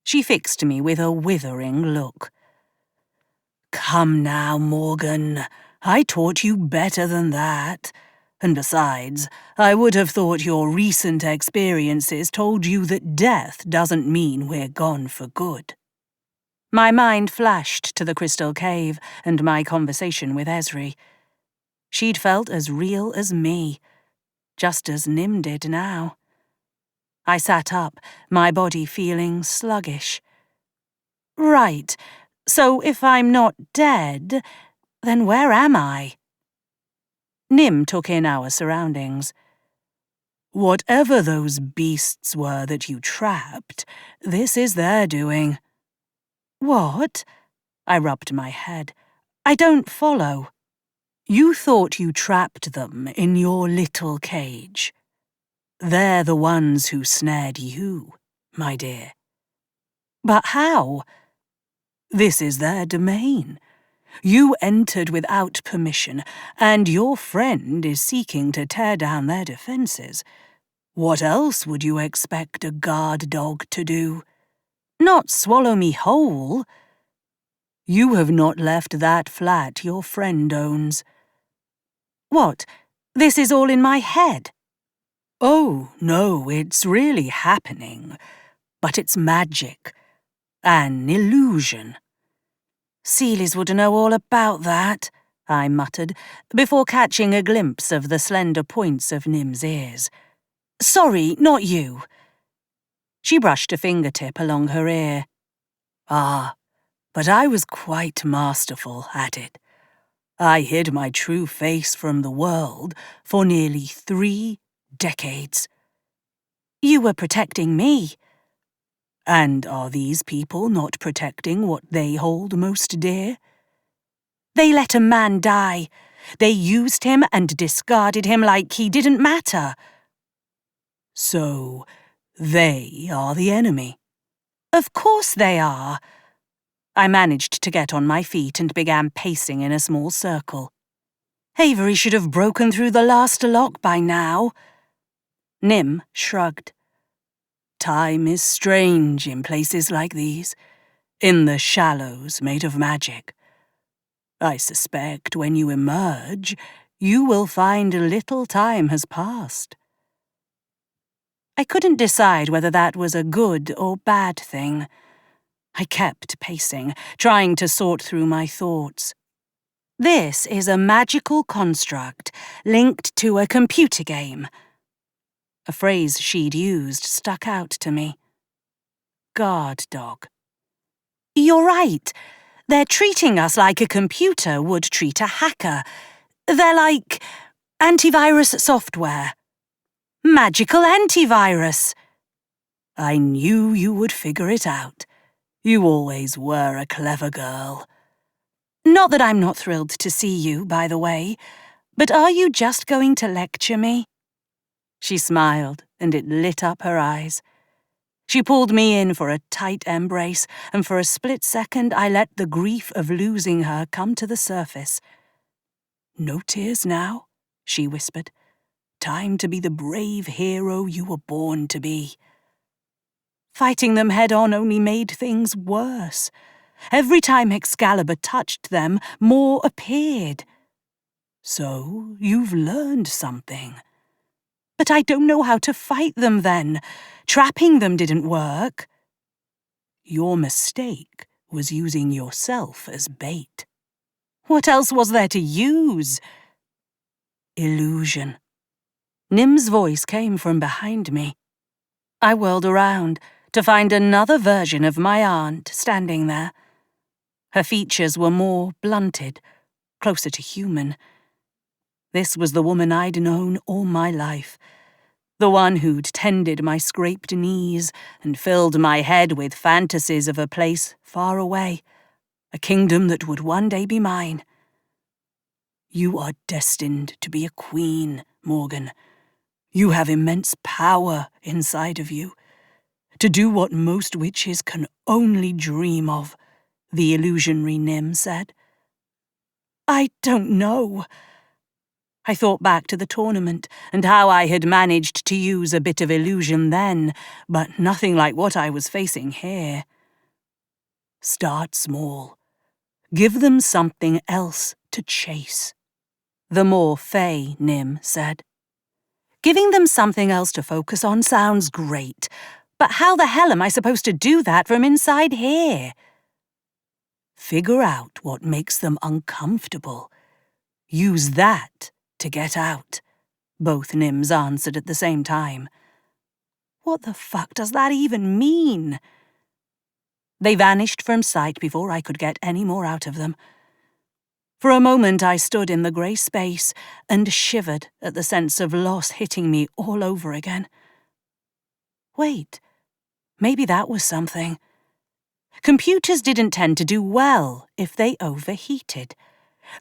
She fixed me with a withering look. Come now, Morgan. I taught you better than that. And besides, I would have thought your recent experiences told you that death doesn't mean we're gone for good. My mind flashed to the crystal cave and my conversation with Esri. She'd felt as real as me, just as Nim did now. I sat up, my body feeling sluggish. Right, so if I'm not dead, then where am I? Nim took in our surroundings. Whatever those beasts were that you trapped, this is their doing. What? I rubbed my head. I don't follow. You thought you trapped them in your little cage. They're the ones who snared you, my dear. But how? This is their domain. You entered without permission, and your friend is seeking to tear down their defenses. What else would you expect a guard dog to do? Not swallow me whole. You have not left that flat your friend owns. What? This is all in my head? Oh, no, it's really happening. But it's magic. An illusion. Seelies would know all about that, I muttered, before catching a glimpse of the slender points of Nim's ears. Sorry, not you. She brushed a fingertip along her ear. Ah, but I was quite masterful at it. I hid my true face from the world for nearly 3 decades. You were protecting me. And are these people not protecting what they hold most dear? They let a man die. They used him and discarded him like he didn't matter. So, they are the enemy? Of course they are. I managed to get on my feet and began pacing in a small circle. Avery should have broken through the last lock by now. Nim shrugged. Time is strange in places like these, in the shallows made of magic. I suspect when you emerge, you will find little time has passed. I couldn't decide whether that was a good or bad thing. I kept pacing, trying to sort through my thoughts. This is a magical construct linked to a computer game. A phrase she'd used stuck out to me. Guard dog. You're right. They're treating us like a computer would treat a hacker. They're like antivirus software. Magical antivirus. I knew you would figure it out. You always were a clever girl. Not that I'm not thrilled to see you, by the way, but are you just going to lecture me? She smiled, and it lit up her eyes. She pulled me in for a tight embrace, and for a split second I let the grief of losing her come to the surface. No tears now, she whispered. Time to be the brave hero you were born to be. Fighting them head-on only made things worse. Every time Excalibur touched them, more appeared. So you've learned something. But I don't know how to fight them then. Trapping them didn't work. Your mistake was using yourself as bait. What else was there to use? Illusion. Nim's voice came from behind me. I whirled around to find another version of my aunt standing there. Her features were more blunted, closer to human. This was the woman I'd known all my life. The one who'd tended my scraped knees and filled my head with fantasies of a place far away, a kingdom that would one day be mine. You are destined to be a queen, Morgan. You have immense power inside of you, to do what most witches can only dream of, the illusionary Nim said. I don't know. I thought back to the tournament and how I had managed to use a bit of illusion then, but nothing like what I was facing here. Start small. Give them something else to chase, the more fey Nim said. Giving them something else to focus on sounds great, but how the hell am I supposed to do that from inside here? Figure out what makes them uncomfortable. Use that to get out, both Nims answered at the same time. What the fuck does that even mean? They vanished from sight before I could get any more out of them. For a moment I stood in the grey space and shivered at the sense of loss hitting me all over again. Wait, maybe that was something. Computers didn't tend to do well if they overheated.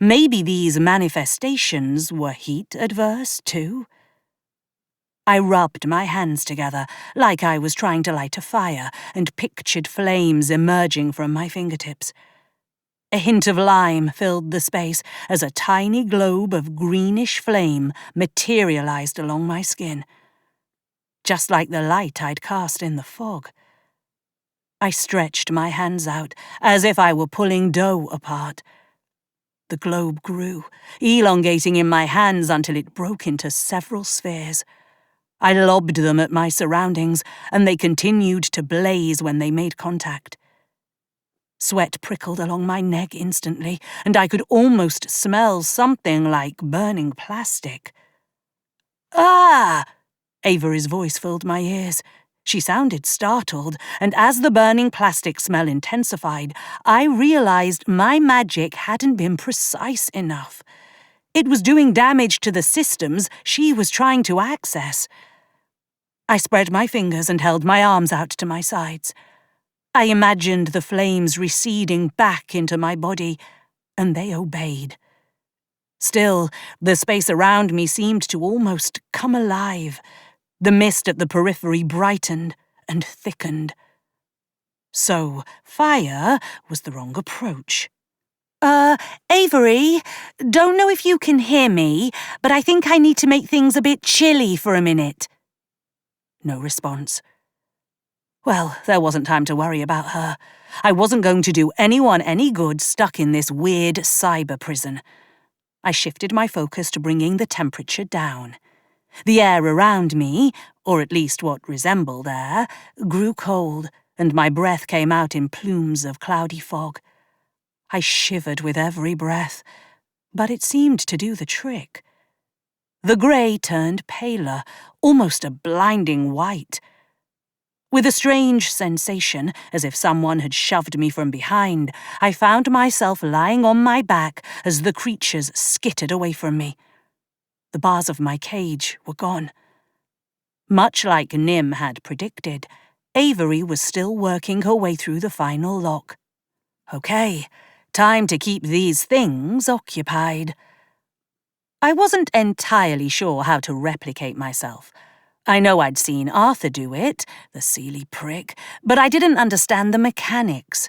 Maybe these manifestations were heat-adverse too? I rubbed my hands together like I was trying to light a fire and pictured flames emerging from my fingertips. A hint of lime filled the space as a tiny globe of greenish flame materialized along my skin, just like the light I'd cast in the fog. I stretched my hands out as if I were pulling dough apart. The globe grew, elongating in my hands until it broke into several spheres. I lobbed them at my surroundings, and they continued to blaze when they made contact. Sweat prickled along my neck instantly, and I could almost smell something like burning plastic. Ah! Avery's voice filled my ears. She sounded startled, and as the burning plastic smell intensified, I realized my magic hadn't been precise enough. It was doing damage to the systems she was trying to access. I spread my fingers and held my arms out to my sides. I imagined the flames receding back into my body, and they obeyed. Still, the space around me seemed to almost come alive. The mist at the periphery brightened and thickened. So, fire was the wrong approach. Avery, don't know if you can hear me, but I think I need to make things a bit chilly for a minute. No response. Well, there wasn't time to worry about her. I wasn't going to do anyone any good stuck in this weird cyber prison. I shifted my focus to bringing the temperature down. The air around me, or at least what resembled air, grew cold, and my breath came out in plumes of cloudy fog. I shivered with every breath, but it seemed to do the trick. The grey turned paler, almost a blinding white. With a strange sensation, as if someone had shoved me from behind, I found myself lying on my back as the creatures skittered away from me. The bars of my cage were gone. Much like Nim had predicted, Avery was still working her way through the final lock. Okay, time to keep these things occupied. I wasn't entirely sure how to replicate myself. I know I'd seen Arthur do it, the Seelie prick, but I didn't understand the mechanics.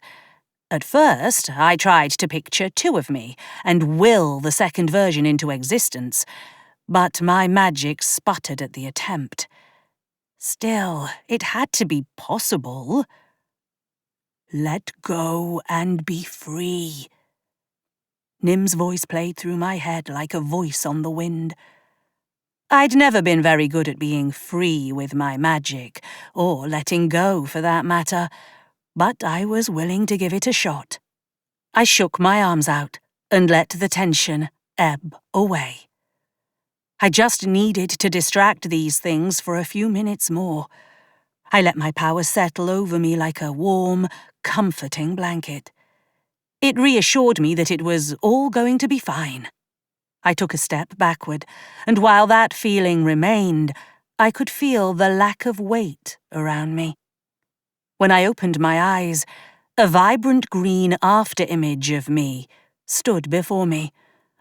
At first, I tried to picture two of me and will the second version into existence, but my magic sputtered at the attempt. Still, it had to be possible. Let go and be free. Nim's voice played through my head like a voice on the wind. I'd never been very good at being free with my magic, or letting go for that matter, but I was willing to give it a shot. I shook my arms out and let the tension ebb away. I just needed to distract these things for a few minutes more. I let my power settle over me like a warm, comforting blanket. It reassured me that it was all going to be fine. I took a step backward, and while that feeling remained, I could feel the lack of weight around me. When I opened my eyes, a vibrant green after-image of me stood before me,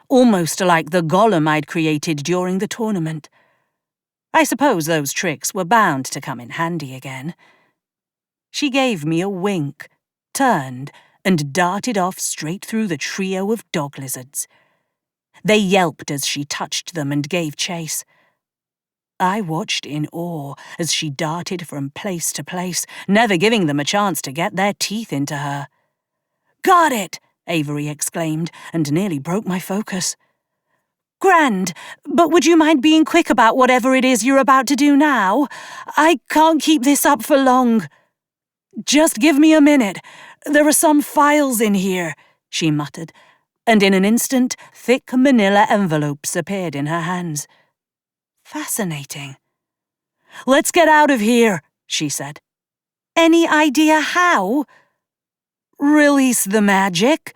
almost like the golem I'd created during the tournament. I suppose those tricks were bound to come in handy again. She gave me a wink, turned, and darted off straight through the trio of dog lizards. They yelped as she touched them and gave chase. I watched in awe as she darted from place to place, never giving them a chance to get their teeth into her. "Got it!" Avery exclaimed, and nearly broke my focus. "Grand, but would you mind being quick about whatever it is you're about to do now? I can't keep this up for long." "Just give me a minute. There are some files in here," she muttered, and in an instant, thick manila envelopes appeared in her hands. Fascinating. "Let's get out of here," she said. "Any idea how?" "Release the magic."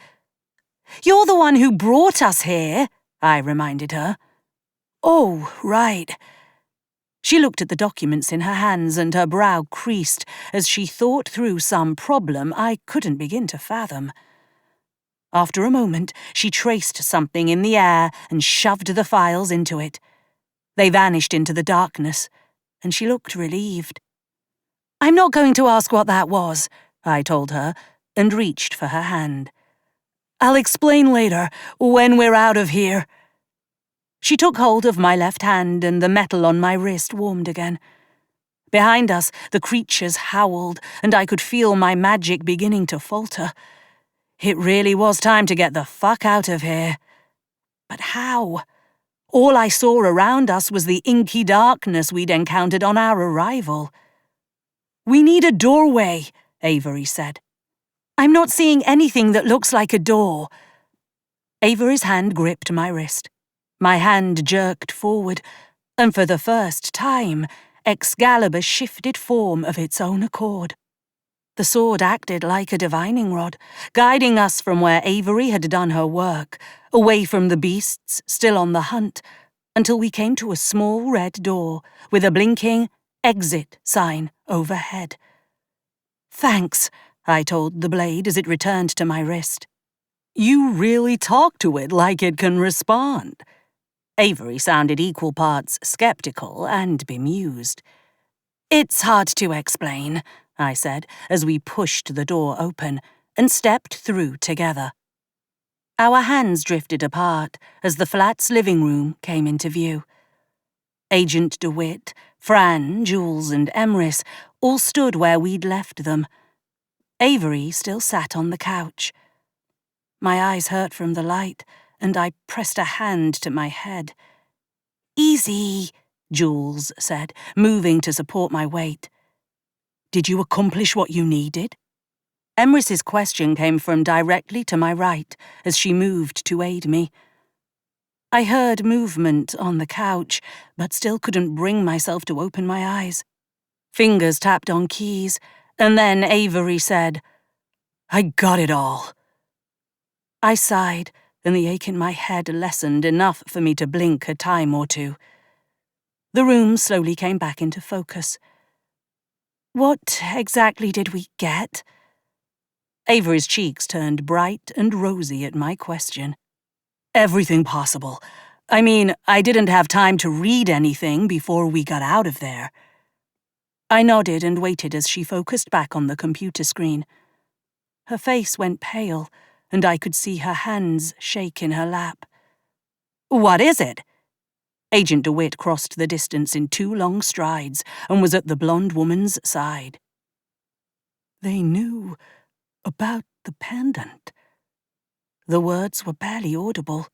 "You're the one who brought us here," I reminded her. "Oh, right." She looked at the documents in her hands and her brow creased as she thought through some problem I couldn't begin to fathom. After a moment, she traced something in the air and shoved the files into it. They vanished into the darkness, and she looked relieved. "I'm not going to ask what that was," I told her, and reached for her hand. "I'll explain later, when we're out of here." She took hold of my left hand, and the metal on my wrist warmed again. Behind us, the creatures howled, and I could feel my magic beginning to falter. It really was time to get the fuck out of here. But how? All I saw around us was the inky darkness we'd encountered on our arrival. "We need a doorway," Avery said. "I'm not seeing anything that looks like a door." Avery's hand gripped my wrist. My hand jerked forward, and for the first time, Excalibur shifted form of its own accord. The sword acted like a divining rod, guiding us from where Avery had done her work, away from the beasts still on the hunt, until we came to a small red door with a blinking exit sign overhead. "Thanks," I told the blade as it returned to my wrist. "You really talk to it like it can respond." Avery sounded equal parts skeptical and bemused. "It's hard to explain," I said as we pushed the door open and stepped through together. Our hands drifted apart as the flat's living room came into view. Agent DeWitt, Fran, Jules, and Emrys, all stood where we'd left them. Avery still sat on the couch. My eyes hurt from the light, and I pressed a hand to my head. "Easy," Jules said, moving to support my weight. "Did you accomplish what you needed?" Emrys's question came from directly to my right as she moved to aid me. I heard movement on the couch, but still couldn't bring myself to open my eyes. Fingers tapped on keys, and then Avery said, "I got it all." I sighed, and the ache in my head lessened enough for me to blink a time or two. The room slowly came back into focus. "What exactly did we get?" Avery's cheeks turned bright and rosy at my question. "Everything possible. I mean, I didn't have time to read anything before we got out of there." I nodded and waited as she focused back on the computer screen. Her face went pale, and I could see her hands shake in her lap. "What is it?" Agent DeWitt crossed the distance in 2 long strides and was at the blonde woman's side. "They knew about the pendant." The words were barely audible.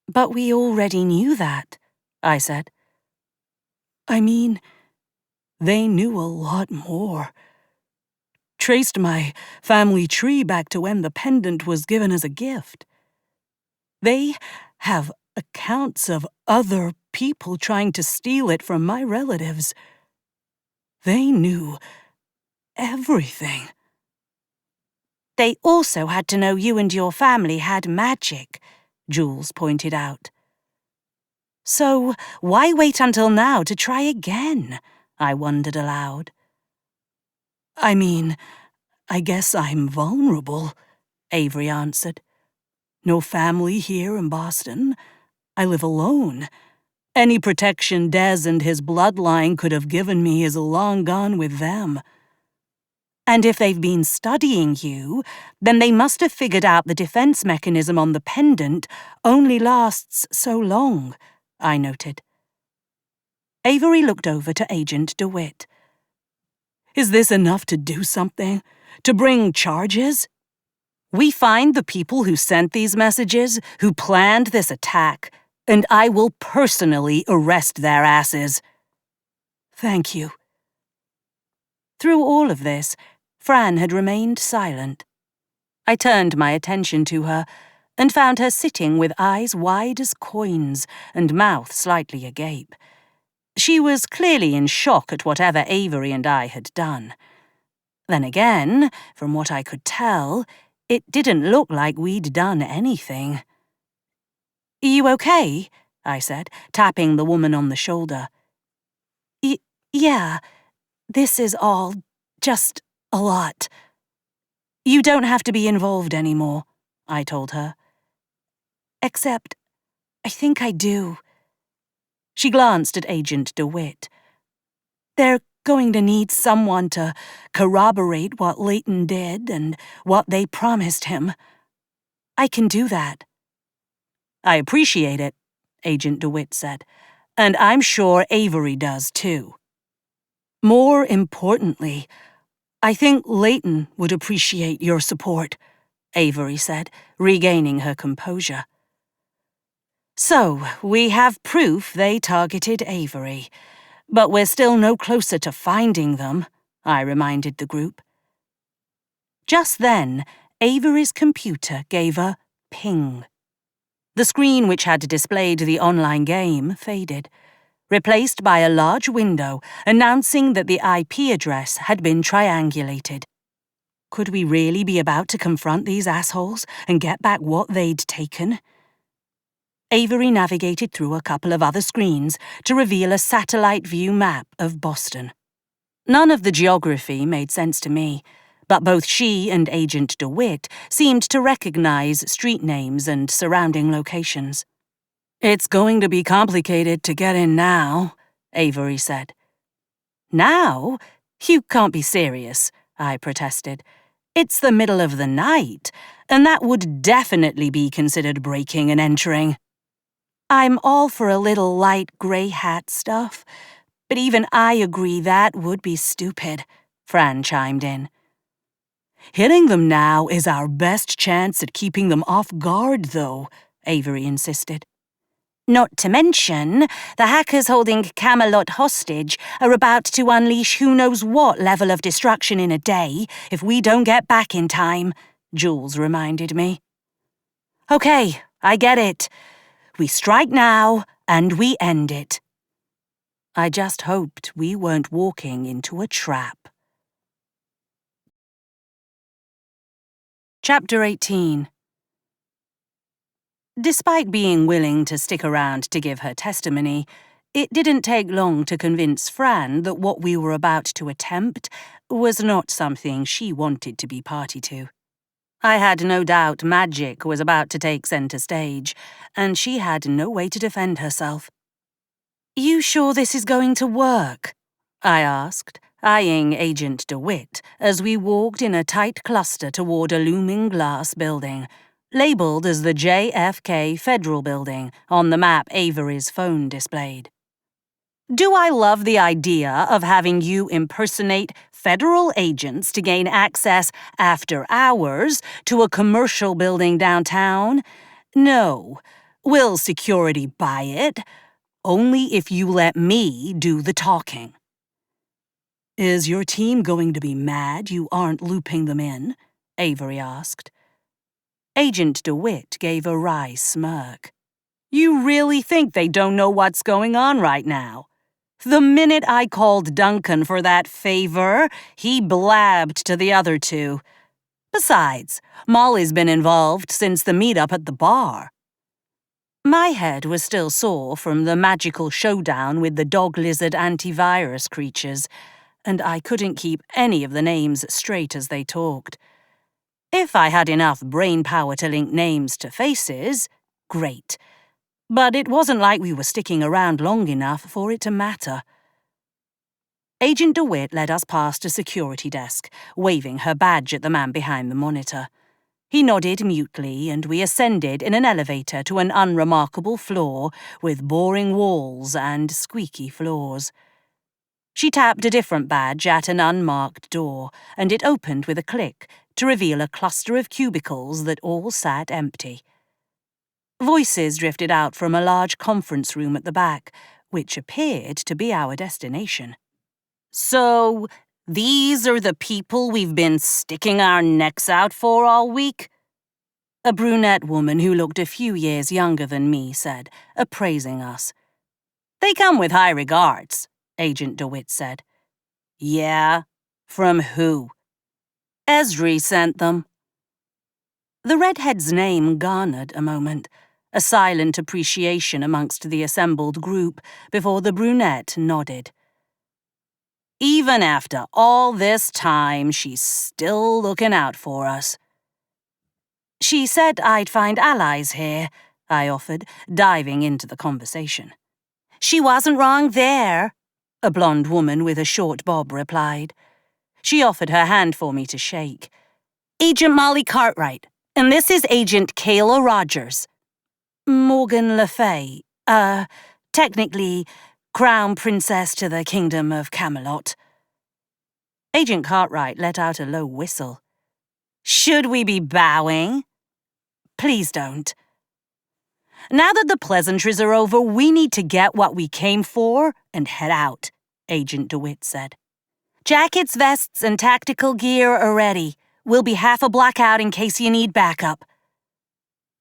"But we already knew that," I said. "I mean, they knew a lot more. Traced my family tree back to when the pendant was given as a gift. They have accounts of other people trying to steal it from my relatives. They knew everything." "They also had to know you and your family had magic," Jules pointed out. "So why wait until now to try again?" I wondered aloud. "I mean, I guess I'm vulnerable," Avery answered. "No family here in Boston. I live alone. Any protection Des and his bloodline could have given me is long gone with them." "And if they've been studying you, then they must have figured out the defense mechanism on the pendant only lasts so long," I noted. Avery looked over to Agent DeWitt. "Is this enough to do something? To bring charges?" "We find the people who sent these messages, who planned this attack, and I will personally arrest their asses." "Thank you." Through all of this, Fran had remained silent. I turned my attention to her and found her sitting with eyes wide as coins and mouth slightly agape. She was clearly in shock at whatever Avery and I had done. Then again, from what I could tell, it didn't look like we'd done anything. "You okay?" I said, tapping the woman on the shoulder. Yeah, this is all just a lot." "You don't have to be involved anymore," I told her. "Except, I think I do." She glanced at Agent DeWitt. "They're going to need someone to corroborate what Leighton did and what they promised him. I can do that." "I appreciate it," Agent DeWitt said, "and I'm sure Avery does too. More importantly, I think Leighton would appreciate your support," Avery said, regaining her composure. "So, we have proof they targeted Avery, but we're still no closer to finding them," I reminded the group. Just then, Avery's computer gave a ping. The screen which had displayed the online game faded, replaced by a large window announcing that the IP address had been triangulated. Could we really be about to confront these assholes and get back what they'd taken? Avery navigated through a couple of other screens to reveal a satellite view map of Boston. None of the geography made sense to me, but both she and Agent DeWitt seemed to recognize street names and surrounding locations. "It's going to be complicated to get in now," Avery said. "Now? You can't be serious," I protested. "It's the middle of the night, and that would definitely be considered breaking and entering." "I'm all for a little light grey hat stuff, But even I agree that would be stupid, Fran chimed in. Hitting them now is our best chance at keeping them off guard, though, Avery insisted. Not to mention, the hackers holding Camelot hostage are about to unleash who knows what level of destruction in a day if we don't get back in time, Jules reminded me. Okay, I get it. We strike now, and we end it. I just hoped we weren't walking into a trap. Chapter 18. Despite being willing to stick around to give her testimony, it didn't take long to convince Fran that what we were about to attempt was not something she wanted to be party to. I had no doubt magic was about to take center stage, and she had no way to defend herself. You sure this is going to work? I asked, eyeing Agent DeWitt as we walked in a tight cluster toward a looming glass building, labeled as the JFK Federal Building on the map Avery's phone displayed. Do I love the idea of having you impersonate federal agents to gain access after hours to a commercial building downtown? No. Will security buy it? Only if you let me do the talking. Is your team going to be mad you aren't looping them in? Avery asked. Agent DeWitt gave a wry smirk. You really think they don't know what's going on right now? The minute I called Duncan for that favor, he blabbed to the other two. Besides, Molly's been involved since the meetup at the bar. My head was still sore from the magical showdown with the dog-lizard antivirus creatures, and I couldn't keep any of the names straight as they talked. If I had enough brain power to link names to faces, great. But it wasn't like we were sticking around long enough for it to matter. Agent DeWitt led us past a security desk, waving her badge at the man behind the monitor. He nodded mutely, and we ascended in an elevator to an unremarkable floor with boring walls and squeaky floors. She tapped a different badge at an unmarked door, and it opened with a click to reveal a cluster of cubicles that all sat empty. Voices drifted out from a large conference room at the back, which appeared to be our destination. So, these are the people we've been sticking our necks out for all week? A brunette woman who looked a few years younger than me said, appraising us. They come with high regards, Agent DeWitt said. Yeah? From who? Esri sent them. The redhead's name garnered a moment, a silent appreciation amongst the assembled group before the brunette nodded. Even after all this time, she's still looking out for us. She said I'd find allies here, I offered, diving into the conversation. She wasn't wrong there, a blonde woman with a short bob replied. She offered her hand for me to shake. Agent Molly Cartwright, and this is Agent Kayla Rogers. Morgan Le Fay, technically, Crown Princess to the Kingdom of Camelot. Agent Cartwright let out a low whistle. Should we be bowing? Please don't. Now that the pleasantries are over, we need to get what we came for and head out, Agent DeWitt said. Jackets, vests, and tactical gear are ready. We'll be half a block out in case you need backup.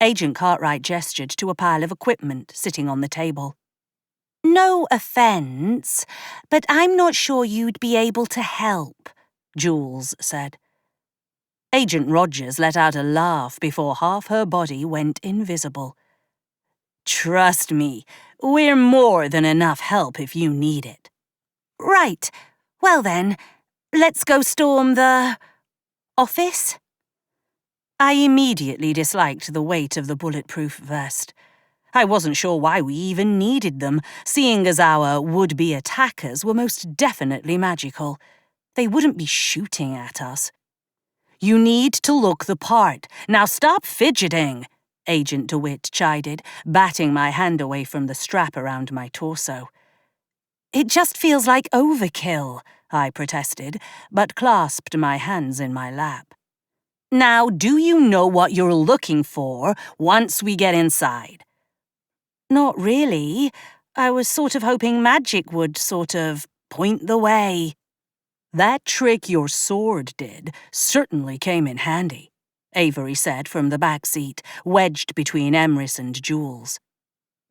Agent Cartwright gestured to a pile of equipment sitting on the table. No offense, but I'm not sure you'd be able to help, Jules said. Agent Rogers let out a laugh before half her body went invisible. Trust me, we're more than enough help if you need it. Right. Well then, let's go storm the office? I immediately disliked the weight of the bulletproof vest. I wasn't sure why we even needed them, seeing as our would-be attackers were most definitely magical. They wouldn't be shooting at us. You need to look the part. Now stop fidgeting, Agent DeWitt chided, batting my hand away from the strap around my torso. It just feels like overkill, I protested, but clasped my hands in my lap. Now, do you know what you're looking for once we get inside? Not really. I was sort of hoping magic would point the way. That trick your sword did certainly came in handy, Avery said from the back seat, wedged between Emrys and Jules.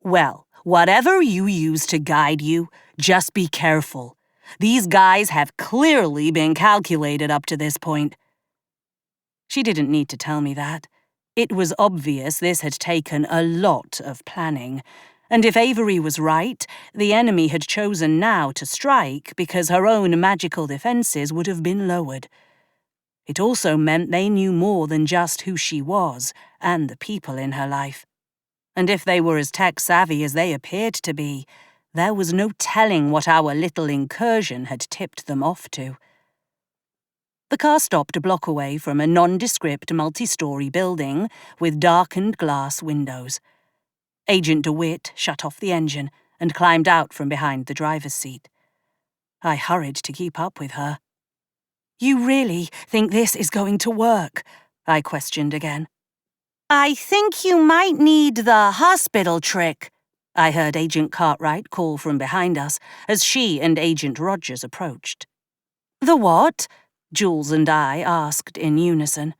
Well, whatever you use to guide you, just be careful. These guys have clearly been calculated up to this point. She didn't need to tell me that. It was obvious this had taken a lot of planning. And if Avery was right, the enemy had chosen now to strike because her own magical defenses would have been lowered. It also meant they knew more than just who she was and the people in her life. And if they were as tech-savvy as they appeared to be, there was no telling what our little incursion had tipped them off to. The car stopped a block away from a nondescript multi-story building with darkened glass windows. Agent DeWitt shut off the engine and climbed out from behind the driver's seat. I hurried to keep up with her. You really think this is going to work? I questioned again. I think you might need the hospital trick, I heard Agent Cartwright call from behind us as she and Agent Rogers approached. The what? Jules and I asked in unison.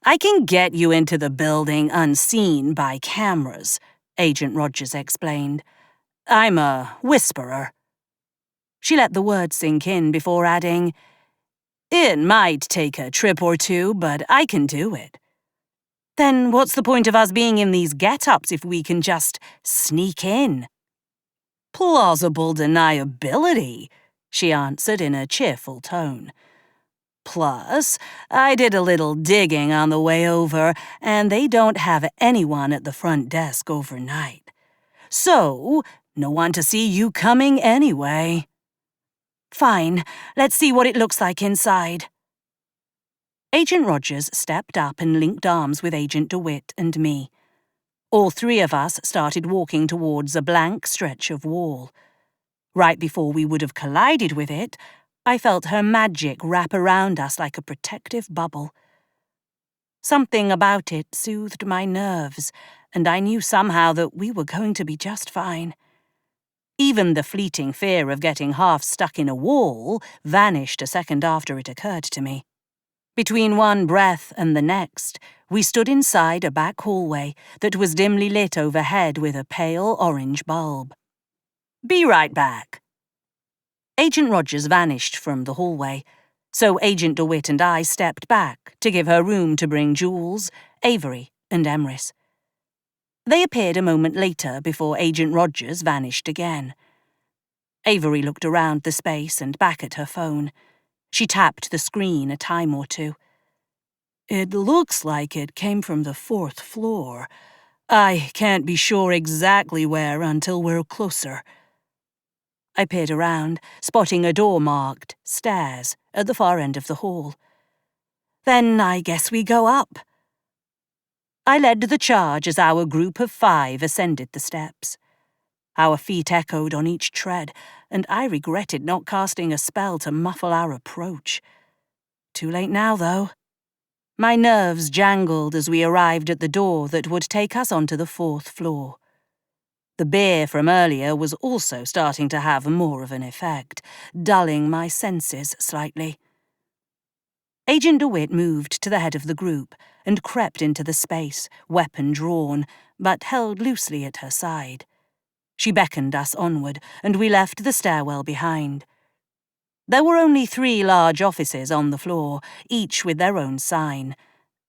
I can get you into the building unseen by cameras, Agent Rogers explained. I'm a whisperer. She let the words sink in before adding, It might take a trip or two, but I can do it. Then what's the point of us being in these get-ups if we can just sneak in? Plausible deniability, she answered in a cheerful tone. Plus, I did a little digging on the way over, and they don't have anyone at the front desk overnight. So, no one to see you coming anyway. Fine, let's see what it looks like inside. Agent Rogers stepped up and linked arms with Agent DeWitt and me. All three of us started walking towards a blank stretch of wall. Right before we would have collided with it, I felt her magic wrap around us like a protective bubble. Something about it soothed my nerves, and I knew somehow that we were going to be just fine. Even the fleeting fear of getting half stuck in a wall vanished a second after it occurred to me. Between one breath and the next, we stood inside a back hallway that was dimly lit overhead with a pale orange bulb. Be right back. Agent Rogers vanished from the hallway, so Agent DeWitt and I stepped back to give her room to bring Jules, Avery, and Emrys. They appeared a moment later before Agent Rogers vanished again. Avery looked around the space and back at her phone. She tapped the screen a time or two. It looks like it came from the 4th floor. I can't be sure exactly where until we're closer. I peered around, spotting a door marked Stairs at the far end of the hall. Then I guess we go up. I led the charge as our group of 5 ascended the steps. Our feet echoed on each tread, and I regretted not casting a spell to muffle our approach. Too late now, though. My nerves jangled as we arrived at the door that would take us onto the 4th floor. The beer from earlier was also starting to have more of an effect, dulling my senses slightly. Agent DeWitt moved to the head of the group and crept into the space, weapon drawn, but held loosely at her side. She beckoned us onward, and we left the stairwell behind. There were only 3 large offices on the floor, each with their own sign.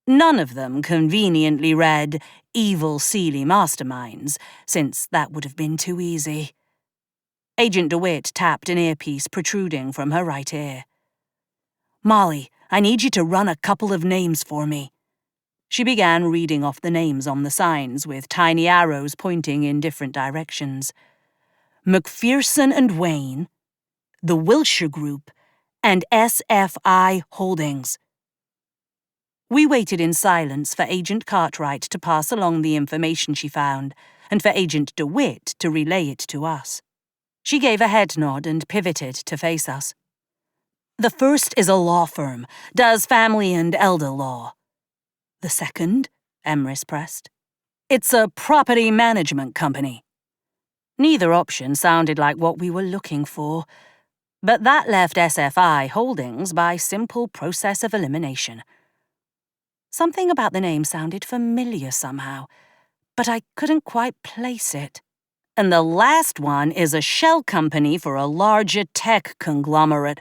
None of them conveniently read, Evil Seelie Masterminds, since that would have been too easy. Agent DeWitt tapped an earpiece protruding from her right ear. Molly, I need you to run a couple of names for me. She began reading off the names on the signs with tiny arrows pointing in different directions. McPherson and Wayne, the Wilshire Group, and SFI Holdings. We waited in silence for Agent Cartwright to pass along the information she found, and for Agent DeWitt to relay it to us. She gave a head nod and pivoted to face us. The first is a law firm, does family and elder law. The second, Emrys pressed. It's a property management company. Neither option sounded like what we were looking for, but that left SFI Holdings by simple process of elimination. Something about the name sounded familiar somehow, but I couldn't quite place it. And the last one is a shell company for a larger tech conglomerate,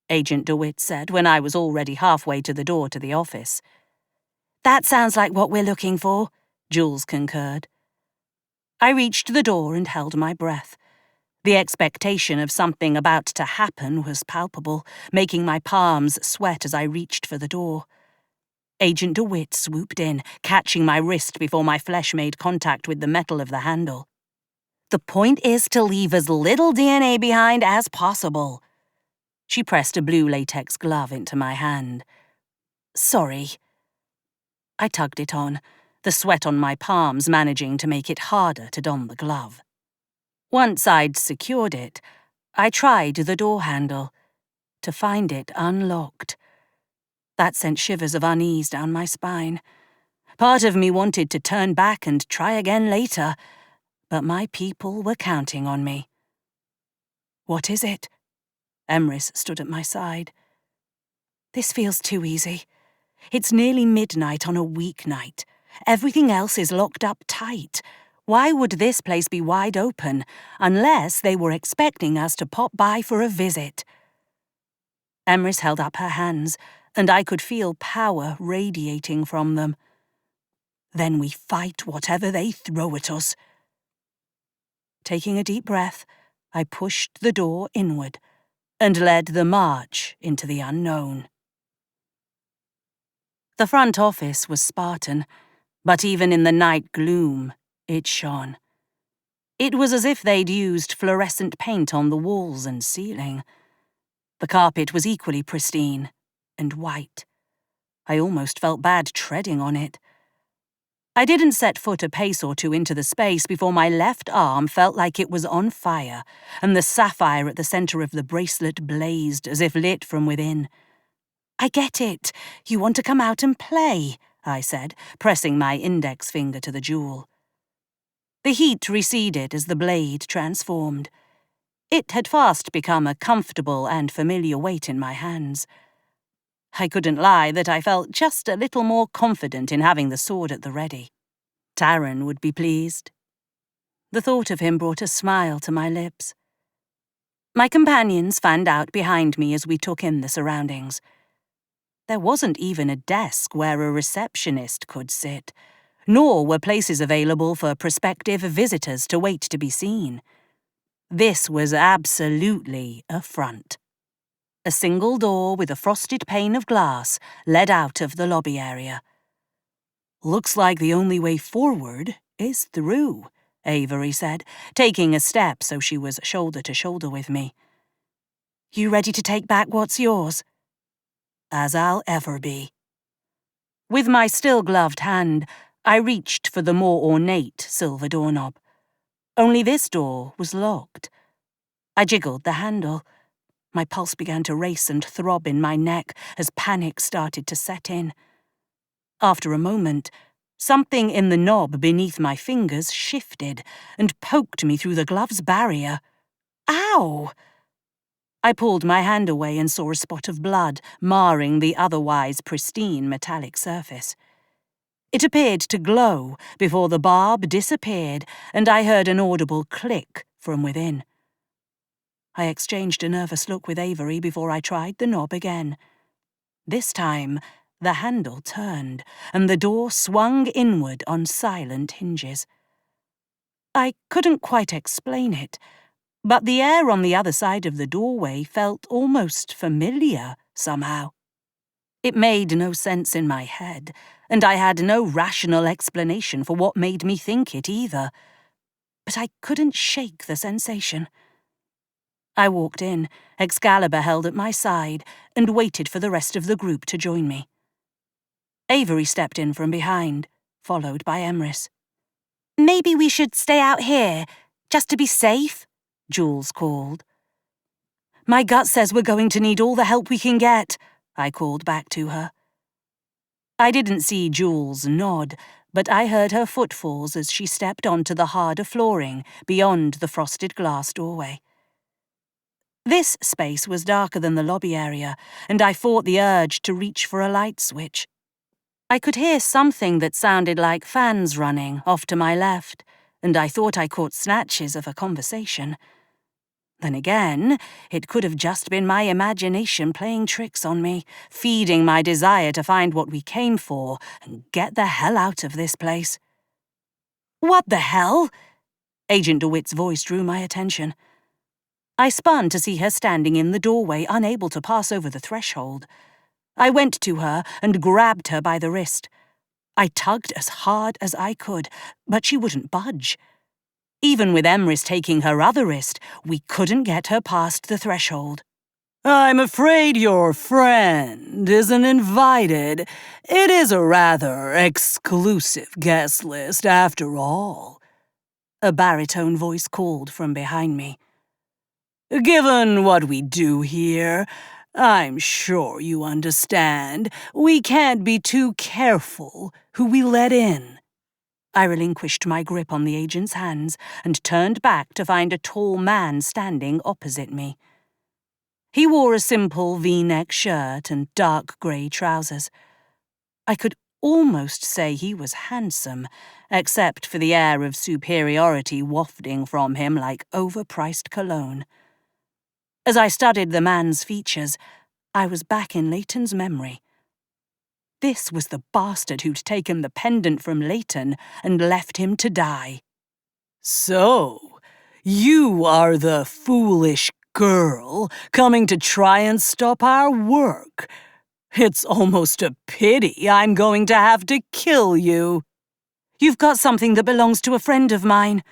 Agent DeWitt said when I was already halfway to the door to the office. That sounds like what we're looking for, Jules concurred. I reached the door and held my breath. The expectation of something about to happen was palpable, making my palms sweat as I reached for the door. Agent DeWitt swooped in, catching my wrist before my flesh made contact with the metal of the handle. The point is to leave as little DNA behind as possible. She pressed a blue latex glove into my hand. Sorry. I tugged it on, the sweat on my palms managing to make it harder to don the glove. Once I'd secured it, I tried the door handle, to find it unlocked. That sent shivers of unease down my spine. Part of me wanted to turn back and try again later, but my people were counting on me. What is it? Emrys stood at my side. This feels too easy. It's nearly midnight on a weeknight. Everything else is locked up tight. Why would this place be wide open, unless they were expecting us to pop by for a visit? Emrys held up her hands, and I could feel power radiating from them. Then we fight whatever they throw at us. Taking a deep breath, I pushed the door inward and led the march into the unknown. The front office was Spartan, but even in the night gloom, it shone. It was as if they'd used fluorescent paint on the walls and ceiling. The carpet was equally pristine and white. I almost felt bad treading on it. I didn't set foot a pace or two into the space before my left arm felt like it was on fire, and the sapphire at the center of the bracelet blazed as if lit from within. I get it. You want to come out and play, I said, pressing my index finger to the jewel. The heat receded as the blade transformed. It had fast become a comfortable and familiar weight in my hands. I couldn't lie that I felt just a little more confident in having the sword at the ready. Taran would be pleased. The thought of him brought a smile to my lips. My companions fanned out behind me as we took in the surroundings. There wasn't even a desk where a receptionist could sit, nor were places available for prospective visitors to wait to be seen. This was absolutely a front. A single door with a frosted pane of glass led out of the lobby area. Looks like the only way forward is through, Avery said, taking a step so she was shoulder to shoulder with me. You ready to take back what's yours? As I'll ever be. With my still gloved hand, I reached for the more ornate silver doorknob. Only this door was locked. I jiggled the handle. My pulse began to race and throb in my neck as panic started to set in. After a moment, something in the knob beneath my fingers shifted and poked me through the glove's barrier. Ow! I pulled my hand away and saw a spot of blood marring the otherwise pristine metallic surface. It appeared to glow before the barb disappeared and I heard an audible click from within. I exchanged a nervous look with Avery before I tried the knob again. This time, the handle turned, and the door swung inward on silent hinges. I couldn't quite explain it, but the air on the other side of the doorway felt almost familiar somehow. It made no sense in my head, and I had no rational explanation for what made me think it either. But I couldn't shake the sensation. I walked in, Excalibur held at my side, and waited for the rest of the group to join me. Avery stepped in from behind, followed by Emrys. Maybe we should stay out here, just to be safe, Jules called. My gut says we're going to need all the help we can get, I called back to her. I didn't see Jules nod, but I heard her footfalls as she stepped onto the harder flooring beyond the frosted glass doorway. This space was darker than the lobby area, and I fought the urge to reach for a light switch. I could hear something that sounded like fans running off to my left, and I thought I caught snatches of a conversation. Then again, it could have just been my imagination playing tricks on me, feeding my desire to find what we came for and get the hell out of this place. What the hell? Agent DeWitt's voice drew my attention. I spun to see her standing in the doorway, unable to pass over the threshold. I went to her and grabbed her by the wrist. I tugged as hard as I could, but she wouldn't budge. Even with Emrys taking her other wrist, we couldn't get her past the threshold. I'm afraid your friend isn't invited. It is a rather exclusive guest list after all, a baritone voice called from behind me. Given what we do here, I'm sure you understand we can't be too careful who we let in. I relinquished my grip on the agent's hands and turned back to find a tall man standing opposite me. He wore a simple V-neck shirt and dark grey trousers. I could almost say he was handsome, except for the air of superiority wafting from him like overpriced cologne. As I studied the man's features, I was back in Leighton's memory. This was the bastard who'd taken the pendant from Leighton and left him to die. So, you are the foolish girl coming to try and stop our work. It's almost a pity I'm going to have to kill you. You've got something that belongs to a friend of mine.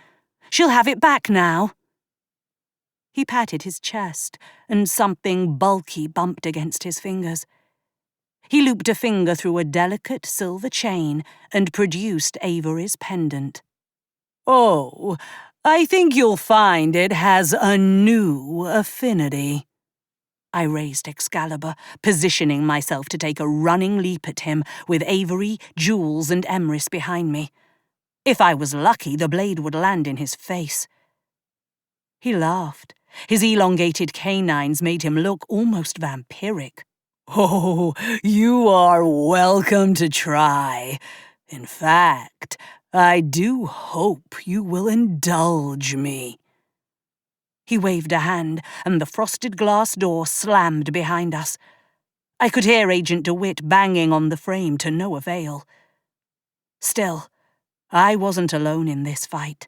She'll have it back now. He patted his chest, and something bulky bumped against his fingers. He looped a finger through a delicate silver chain and produced Avery's pendant. Oh, I think you'll find it has a new affinity. I raised Excalibur, positioning myself to take a running leap at him with Avery, Jules, and Emrys behind me. If I was lucky, the blade would land in his face. He laughed. His elongated canines made him look almost vampiric. Oh, you are welcome to try. In fact, I do hope you will indulge me. He waved a hand, and the frosted glass door slammed behind us. I could hear Agent DeWitt banging on the frame to no avail. Still, I wasn't alone in this fight.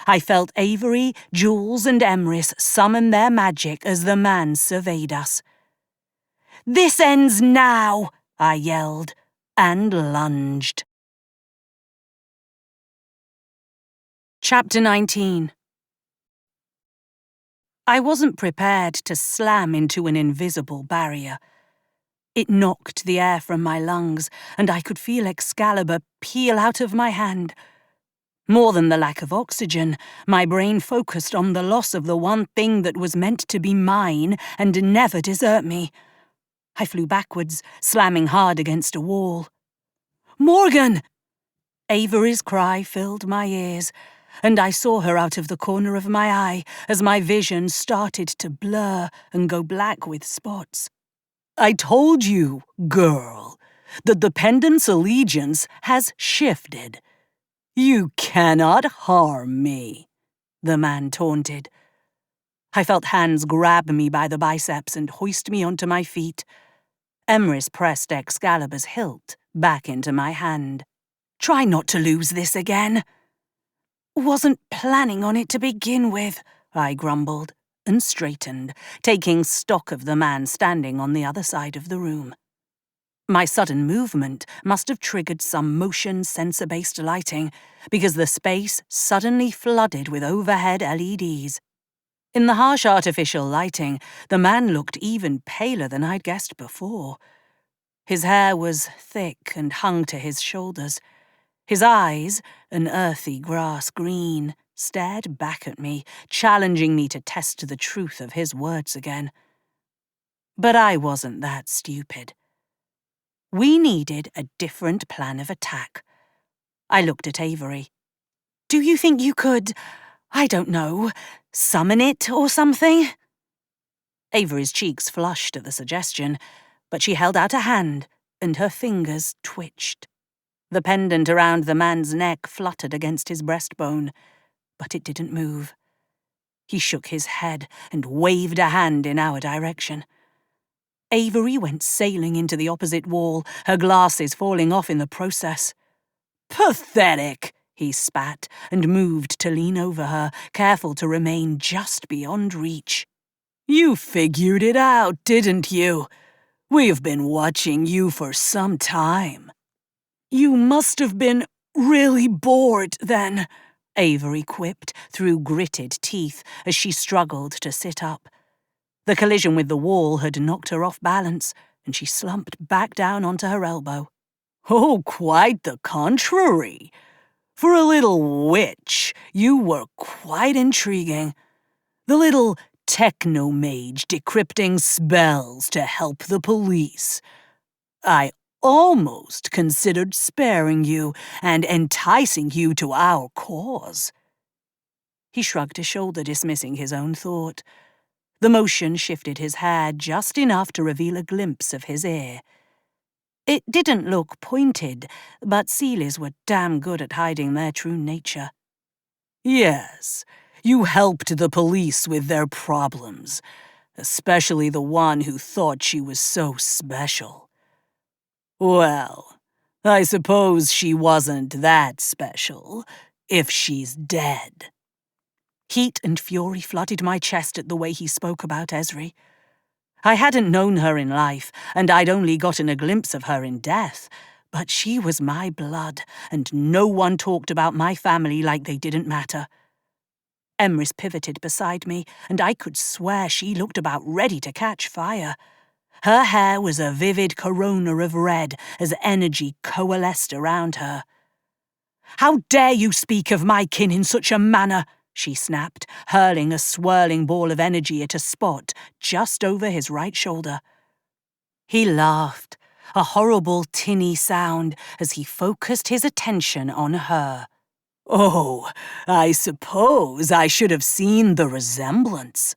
I felt Avery, Jules, and Emrys summon their magic as the man surveyed us. This ends now, I yelled, and lunged. Chapter 19. I wasn't prepared to slam into an invisible barrier. It knocked the air from my lungs, and I could feel Excalibur peel out of my hand. More than the lack of oxygen, my brain focused on the loss of the one thing that was meant to be mine and never desert me. I flew backwards, slamming hard against a wall. Morgan! Avery's cry filled my ears, and I saw her out of the corner of my eye as my vision started to blur and go black with spots. I told you, girl, that the pendant's allegiance has shifted. You cannot harm me, the man taunted. I felt hands grab me by the biceps and hoist me onto my feet. Emrys pressed Excalibur's hilt back into my hand. Try not to lose this again. Wasn't planning on it to begin with, I grumbled, and straightened, taking stock of the man standing on the other side of the room. My sudden movement must have triggered some motion sensor-based lighting, because the space suddenly flooded with overhead LEDs. In the harsh artificial lighting, the man looked even paler than I'd guessed before. His hair was thick and hung to his shoulders. His eyes, an earthy grass green, stared back at me, challenging me to test the truth of his words again. But I wasn't that stupid. We needed a different plan of attack. I looked at Avery. Do you think you could, I don't know, summon it or something? Avery's cheeks flushed at the suggestion, but she held out a hand, and her fingers twitched. The pendant around the man's neck fluttered against his breastbone, but it didn't move. He shook his head and waved a hand in our direction. Avery went sailing into the opposite wall, her glasses falling off in the process. Pathetic, he spat and moved to lean over her, careful to remain just beyond reach. You figured it out, didn't you? We've been watching you for some time. You must have been really bored then, Avery quipped through gritted teeth as she struggled to sit up. The collision with the wall had knocked her off balance, and she slumped back down onto her elbow. Oh, quite the contrary. For a little witch, you were quite intriguing. The little techno-mage decrypting spells to help the police. I almost considered sparing you and enticing you to our cause. He shrugged a shoulder, dismissing his own thought. The motion shifted his hair just enough to reveal a glimpse of his ear. It didn't look pointed, but Seelies were damn good at hiding their true nature. Yes, you helped the police with their problems, especially the one who thought she was so special. Well, I suppose she wasn't that special, if she's dead. Heat and fury flooded my chest at the way he spoke about Esri. I hadn't known her in life, and I'd only gotten a glimpse of her in death, but she was my blood, and no one talked about my family like they didn't matter. Emrys pivoted beside me, and I could swear she looked about ready to catch fire. Her hair was a vivid corona of red as energy coalesced around her. How dare you speak of my kin in such a manner? She snapped, hurling a swirling ball of energy at a spot just over his right shoulder. He laughed, a horrible tinny sound, as he focused his attention on her. Oh, I suppose I should have seen the resemblance.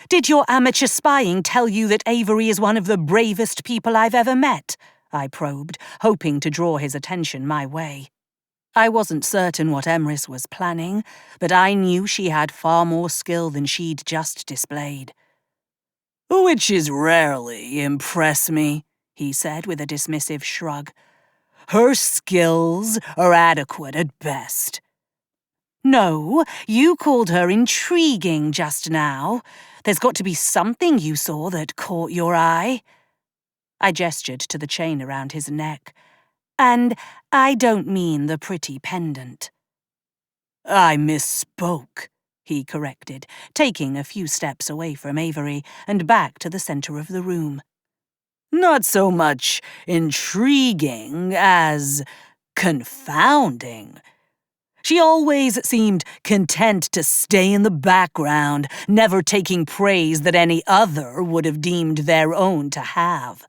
Did your amateur spying tell you that Avery is one of the bravest people I've ever met? I probed, hoping to draw his attention my way. I wasn't certain what Emrys was planning, but I knew she had far more skill than she'd just displayed. Witches rarely impress me, he said with a dismissive shrug. Her skills are adequate at best. No, you called her intriguing just now. There's got to be something you saw that caught your eye. I gestured to the chain around his neck. And I don't mean the pretty pendant. I misspoke, he corrected, taking a few steps away from Avery and back to the center of the room. Not so much intriguing as confounding. She always seemed content to stay in the background, never taking praise that any other would have deemed their own to have.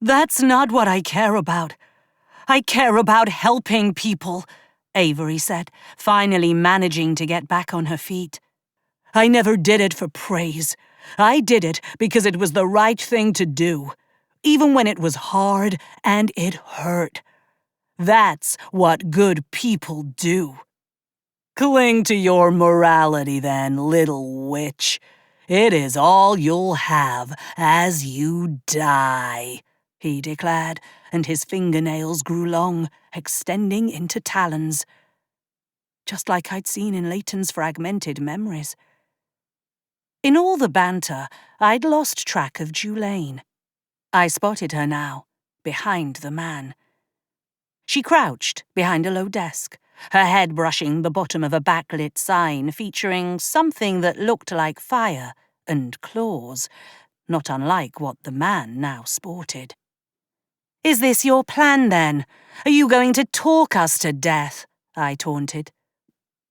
That's not what I care about. I care about helping people, Avery said, finally managing to get back on her feet. I never did it for praise. I did it because it was the right thing to do, even when it was hard and it hurt. That's what good people do. Cling to your morality then, little witch. It is all you'll have as you die, he declared, and his fingernails grew long, extending into talons. Just like I'd seen in Leighton's fragmented memories. In all the banter, I'd lost track of Julaine. I spotted her now, behind the man. She crouched behind a low desk, her head brushing the bottom of a backlit sign featuring something that looked like fire and claws, not unlike what the man now sported. Is this your plan, then? Are you going to talk us to death? I taunted.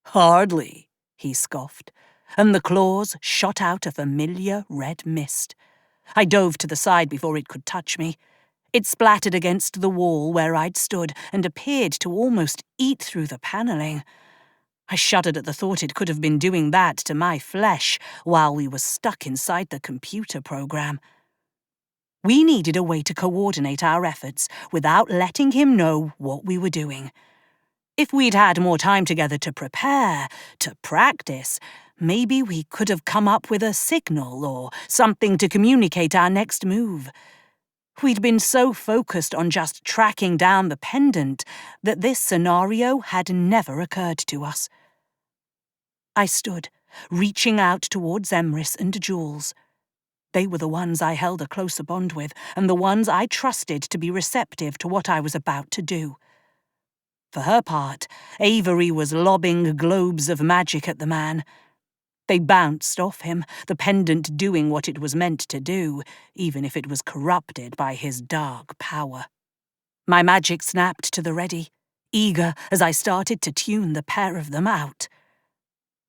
Hardly, he scoffed, and the claws shot out a familiar red mist. I dove to the side before it could touch me. It splattered against the wall where I'd stood and appeared to almost eat through the panelling. I shuddered at the thought it could have been doing that to my flesh while we were stuck inside the computer program. We needed a way to coordinate our efforts without letting him know what we were doing. If we'd had more time together to prepare, to practice, maybe we could have come up with a signal or something to communicate our next move. We'd been so focused on just tracking down the pendant that this scenario had never occurred to us. I stood, reaching out towards Emrys and Jules. They were the ones I held a closer bond with, and the ones I trusted to be receptive to what I was about to do. For her part, Avery was lobbing globes of magic at the man. They bounced off him, the pendant doing what it was meant to do, even if it was corrupted by his dark power. My magic snapped to the ready, eager as I started to tune the pair of them out.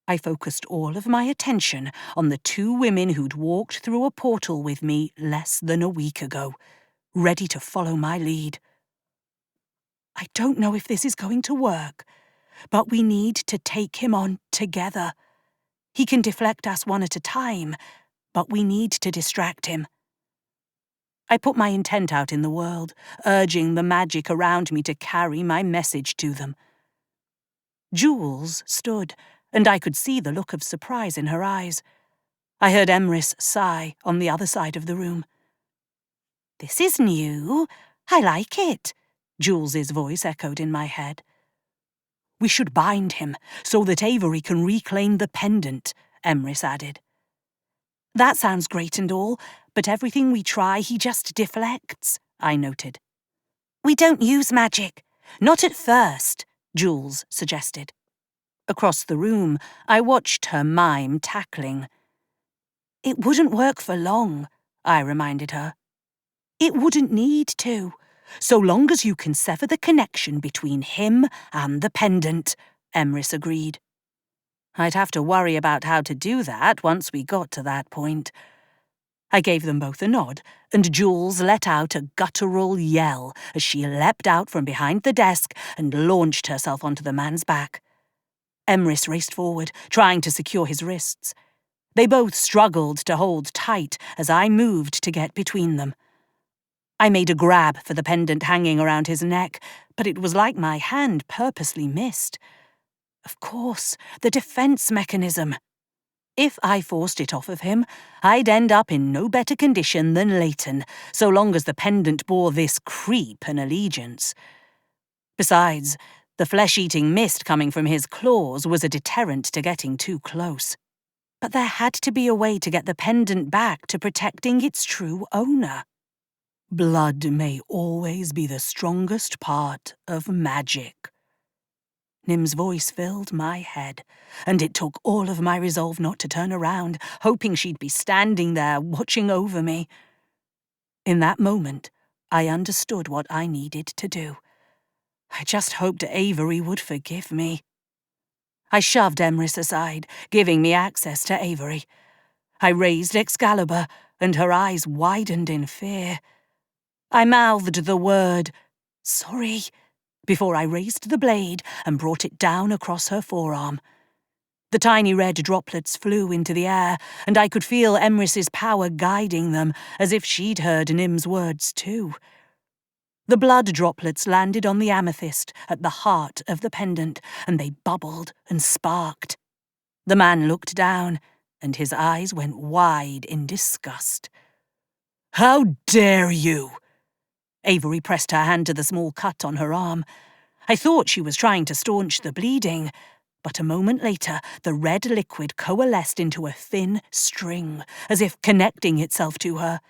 I focused all of my attention on the two women who'd walked through a portal with me less than a week ago, ready to follow my lead. I don't know if this is going to work, but we need to take him on together. He can deflect us one at a time, but we need to distract him. I put my intent out in the world, urging the magic around me to carry my message to them. Jules stood, and I could see the look of surprise in her eyes. I heard Emrys sigh on the other side of the room. "This is new. I like it," Jules's voice echoed in my head. "We should bind him so that Avery can reclaim the pendant," Emrys added. "That sounds great and all, but everything we try he just deflects," I noted. "We don't use magic. Not at first," Jules suggested. Across the room, I watched her mime tackling. "It wouldn't work for long," I reminded her. "It wouldn't need to, so long as you can sever the connection between him and the pendant," Emrys agreed. I'd have to worry about how to do that once we got to that point. I gave them both a nod, and Jules let out a guttural yell as she leapt out from behind the desk and launched herself onto the man's back. Emrys raced forward, trying to secure his wrists. They both struggled to hold tight as I moved to get between them. I made a grab for the pendant hanging around his neck, but it was like my hand purposely missed. Of course, the defense mechanism. If I forced it off of him, I'd end up in no better condition than Leighton, so long as the pendant bore this creep an allegiance. Besides, the flesh-eating mist coming from his claws was a deterrent to getting too close. But there had to be a way to get the pendant back to protecting its true owner. Blood may always be the strongest part of magic. Nim's voice filled my head, and it took all of my resolve not to turn around, hoping she'd be standing there watching over me. In that moment, I understood what I needed to do. I just hoped Avery would forgive me. I shoved Emrys aside, giving me access to Avery. I raised Excalibur, and her eyes widened in fear. I mouthed the word, "Sorry," before I raised the blade and brought it down across her forearm. The tiny red droplets flew into the air, and I could feel Emrys's power guiding them, as if she'd heard Nim's words too. The blood droplets landed on the amethyst at the heart of the pendant, and they bubbled and sparked. The man looked down, and his eyes went wide in disgust. "How dare you!" Avery pressed her hand to the small cut on her arm. I thought she was trying to staunch the bleeding, but a moment later the red liquid coalesced into a thin string, as if connecting itself to her.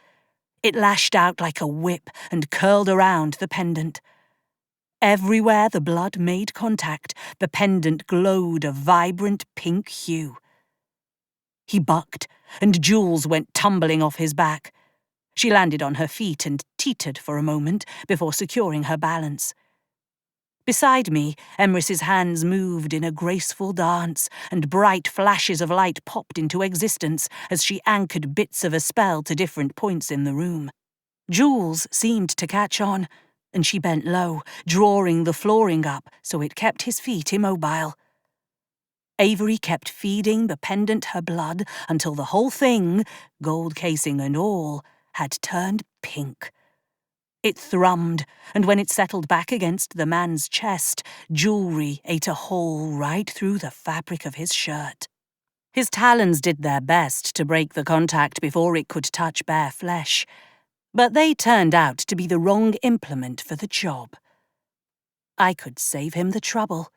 It lashed out like a whip and curled around the pendant. Everywhere the blood made contact, the pendant glowed a vibrant pink hue. He bucked, and Jules went tumbling off his back. She landed on her feet and teetered for a moment before securing her balance. Beside me, Emrys's hands moved in a graceful dance, and bright flashes of light popped into existence as she anchored bits of a spell to different points in the room. Jules seemed to catch on, and she bent low, drawing the flooring up so it kept his feet immobile. Avery kept feeding the pendant her blood until the whole thing, gold casing and all, had turned pink. It thrummed, and when it settled back against the man's chest, jewelry ate a hole right through the fabric of his shirt. His talons did their best to break the contact before it could touch bare flesh, but they turned out to be the wrong implement for the job. I could save him the trouble.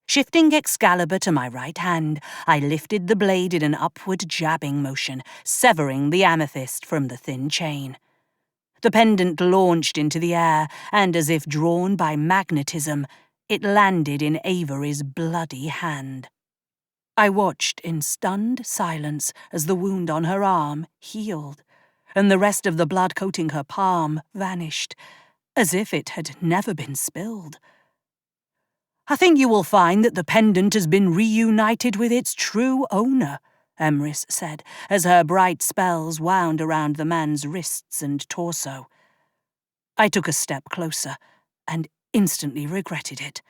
Shifting Excalibur to my right hand, I lifted the blade in an upward jabbing motion, severing the amethyst from the thin chain. The pendant launched into the air, and as if drawn by magnetism, it landed in Avery's bloody hand. I watched in stunned silence as the wound on her arm healed, and the rest of the blood coating her palm vanished, as if it had never been spilled. "I think you will find that the pendant has been reunited with its true owner," Emrys said, as her bright spells wound around the man's wrists and torso. I took a step closer, and instantly regretted it.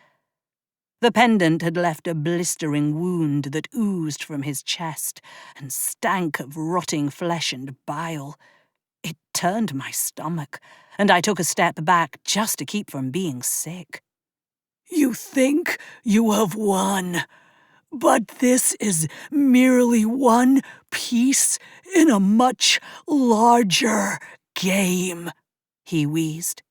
The pendant had left a blistering wound that oozed from his chest and stank of rotting flesh and bile. It turned my stomach, and I took a step back just to keep from being sick. "You think you have won, but this is merely one piece in a much larger game," he wheezed.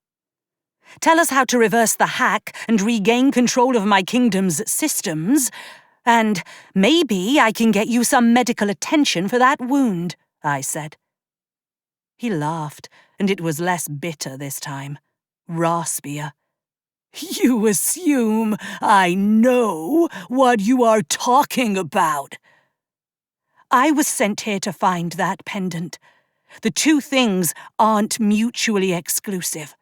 "Tell us how to reverse the hack and regain control of my kingdom's systems, and maybe I can get you some medical attention for that wound," I said. He laughed, and it was less bitter this time, raspier. "You assume I know what you are talking about." "I was sent here to find that pendant. The two things aren't mutually exclusive.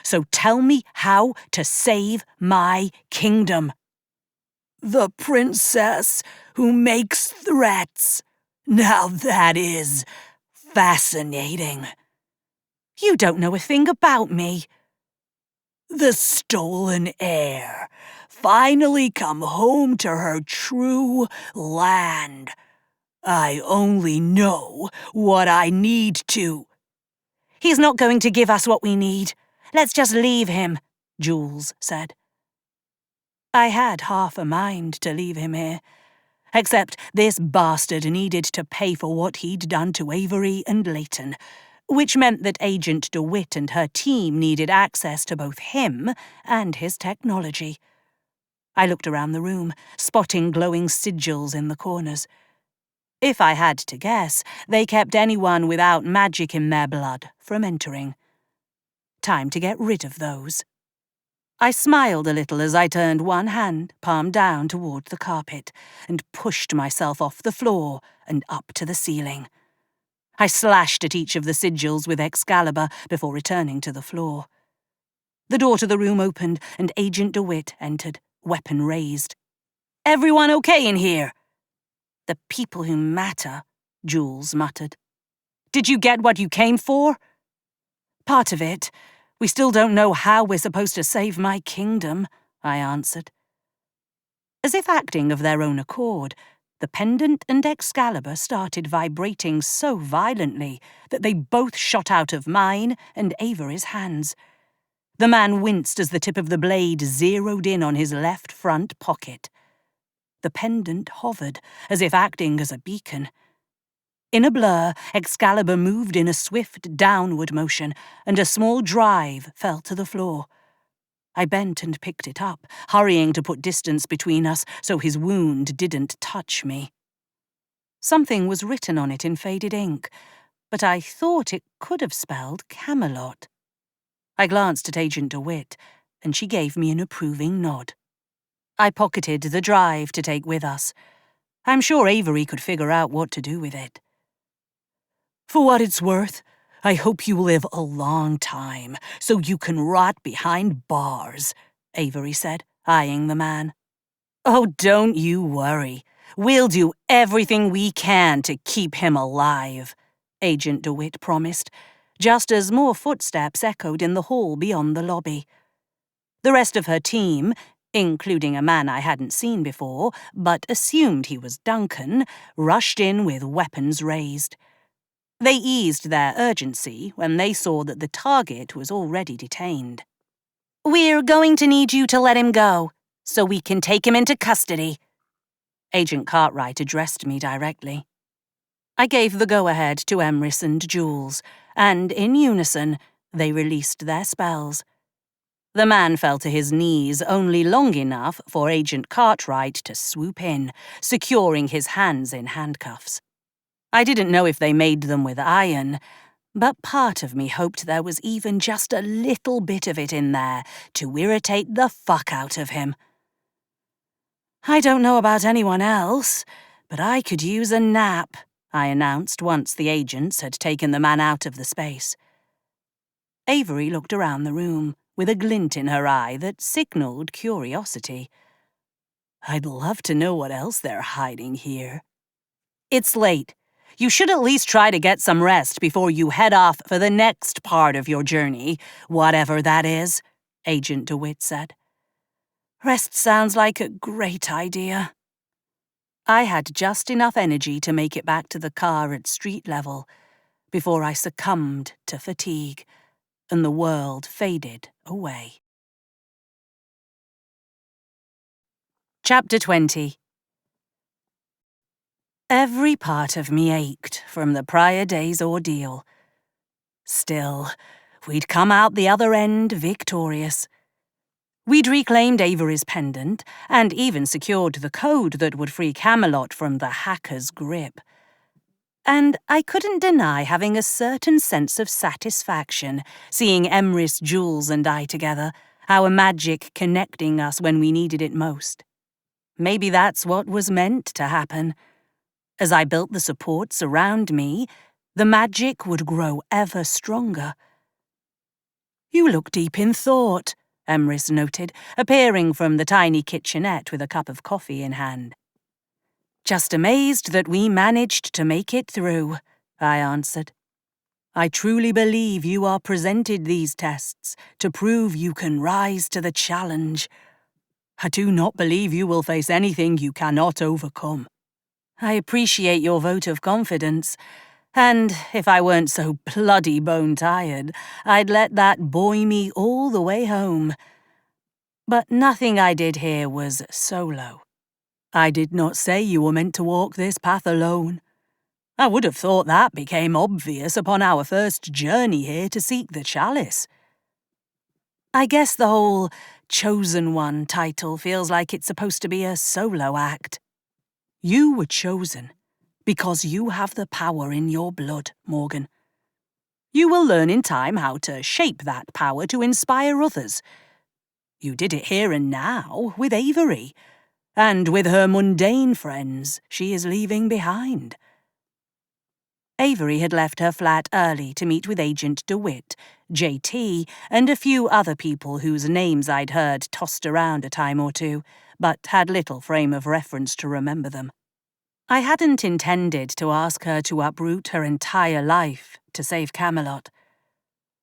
So tell me how to save my kingdom." "The princess who makes threats. Now that is fascinating." "You don't know a thing about me." "The stolen heir finally come home to her true land. I only know what I need to." "He's not going to give us what we need. Let's just leave him," Jules said. I had half a mind to leave him here, except this bastard needed to pay for what he'd done to Avery and Leighton, which meant that Agent DeWitt and her team needed access to both him and his technology. I looked around the room, spotting glowing sigils in the corners. If I had to guess, they kept anyone without magic in their blood from entering. Time to get rid of those. I smiled a little as I turned one hand, palm down, toward the carpet, and pushed myself off the floor and up to the ceiling. I slashed at each of the sigils with Excalibur before returning to the floor. The door to the room opened, and Agent DeWitt entered, weapon raised. "Everyone okay in here?" "The people who matter," Jules muttered. "Did you get what you came for?" "Part of it. We still don't know how we're supposed to save my kingdom," I answered. As if acting of their own accord, the pendant and Excalibur started vibrating so violently that they both shot out of mine and Avery's hands. The man winced as the tip of the blade zeroed in on his left front pocket. The pendant hovered, as if acting as a beacon. In a blur, Excalibur moved in a swift downward motion, and a small drive fell to the floor. I bent and picked it up, hurrying to put distance between us so his wound didn't touch me. Something was written on it in faded ink, but I thought it could have spelled Camelot. I glanced at Agent DeWitt, and she gave me an approving nod. I pocketed the drive to take with us. I'm sure Avery could figure out what to do with it. "For what it's worth, I hope you live a long time so you can rot behind bars," Avery said, eyeing the man. Oh, don't you worry. We'll do everything we can to keep him alive, Agent DeWitt promised, just as more footsteps echoed in the hall beyond the lobby. The rest of her team, including a man I hadn't seen before, but assumed he was Duncan, rushed in with weapons raised. They eased their urgency when they saw that the target was already detained. We're going to need you to let him go, so we can take him into custody. Agent Cartwright addressed me directly. I gave the go-ahead to Emrys and Jules, and in unison, they released their spells. The man fell to his knees only long enough for Agent Cartwright to swoop in, securing his hands in handcuffs. I didn't know if they made them with iron, but part of me hoped there was even just a little bit of it in there to irritate the fuck out of him. I don't know about anyone else, but I could use a nap, I announced once the agents had taken the man out of the space. Avery looked around the room, with a glint in her eye that signaled curiosity. I'd love to know what else they're hiding here. It's late. You should at least try to get some rest before you head off for the next part of your journey, whatever that is, Agent DeWitt said. Rest sounds like a great idea. I had just enough energy to make it back to the car at street level before I succumbed to fatigue, and the world faded away. Chapter 20. Every part of me ached from the prior day's ordeal. Still, we'd come out the other end victorious. We'd reclaimed Avery's pendant, and even secured the code that would free Camelot from the hacker's grip. And I couldn't deny having a certain sense of satisfaction seeing Emrys, Jules, and I together, our magic connecting us when we needed it most. Maybe that's what was meant to happen. As I built the supports around me, the magic would grow ever stronger. You look deep in thought, Emrys noted, appearing from the tiny kitchenette with a cup of coffee in hand. Just amazed that we managed to make it through, I answered. I truly believe you are presented these tests to prove you can rise to the challenge. I do not believe you will face anything you cannot overcome. I appreciate your vote of confidence, and if I weren't so bloody bone-tired, I'd let that buoy me all the way home. But nothing I did here was solo. I did not say you were meant to walk this path alone. I would have thought that became obvious upon our first journey here to seek the chalice. I guess the whole Chosen One title feels like it's supposed to be a solo act. You were chosen because you have the power in your blood, Morgan. You will learn in time how to shape that power to inspire others. You did it here and now with Avery, and with her mundane friends she is leaving behind. Avery had left her flat early to meet with Agent DeWitt, JT, and a few other people whose names I'd heard tossed around a time or two, but had little frame of reference to remember them. I hadn't intended to ask her to uproot her entire life to save Camelot.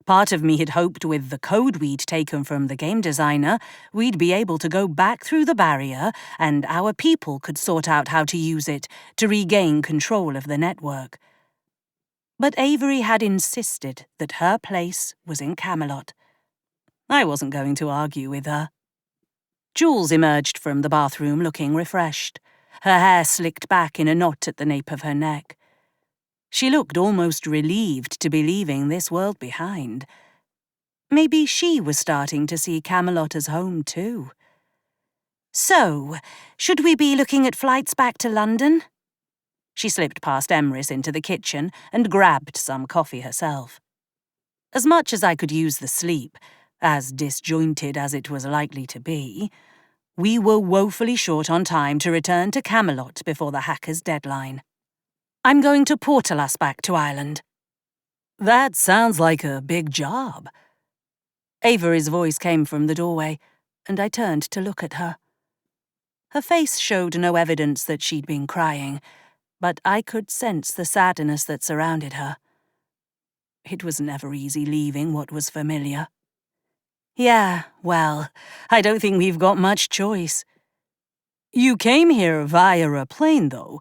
Part of me had hoped with the code we'd taken from the game designer, we'd be able to go back through the barrier and our people could sort out how to use it to regain control of the network. But Avery had insisted that her place was in Camelot. I wasn't going to argue with her. Jules emerged from the bathroom looking refreshed, her hair slicked back in a knot at the nape of her neck. She looked almost relieved to be leaving this world behind. Maybe she was starting to see Camelot as home too. So, should we be looking at flights back to London? She slipped past Emrys into the kitchen and grabbed some coffee herself. As much as I could use the sleep, as disjointed as it was likely to be, we were woefully short on time to return to Camelot before the hacker's deadline. I'm going to portal us back to Ireland. That sounds like a big job. Avery's voice came from the doorway. and I turned to look at her. Her face showed no evidence that she'd been crying, but I could sense the sadness that surrounded her. It was never easy leaving what was familiar. Yeah, well, I don't think we've got much choice. You came here via a plane, though.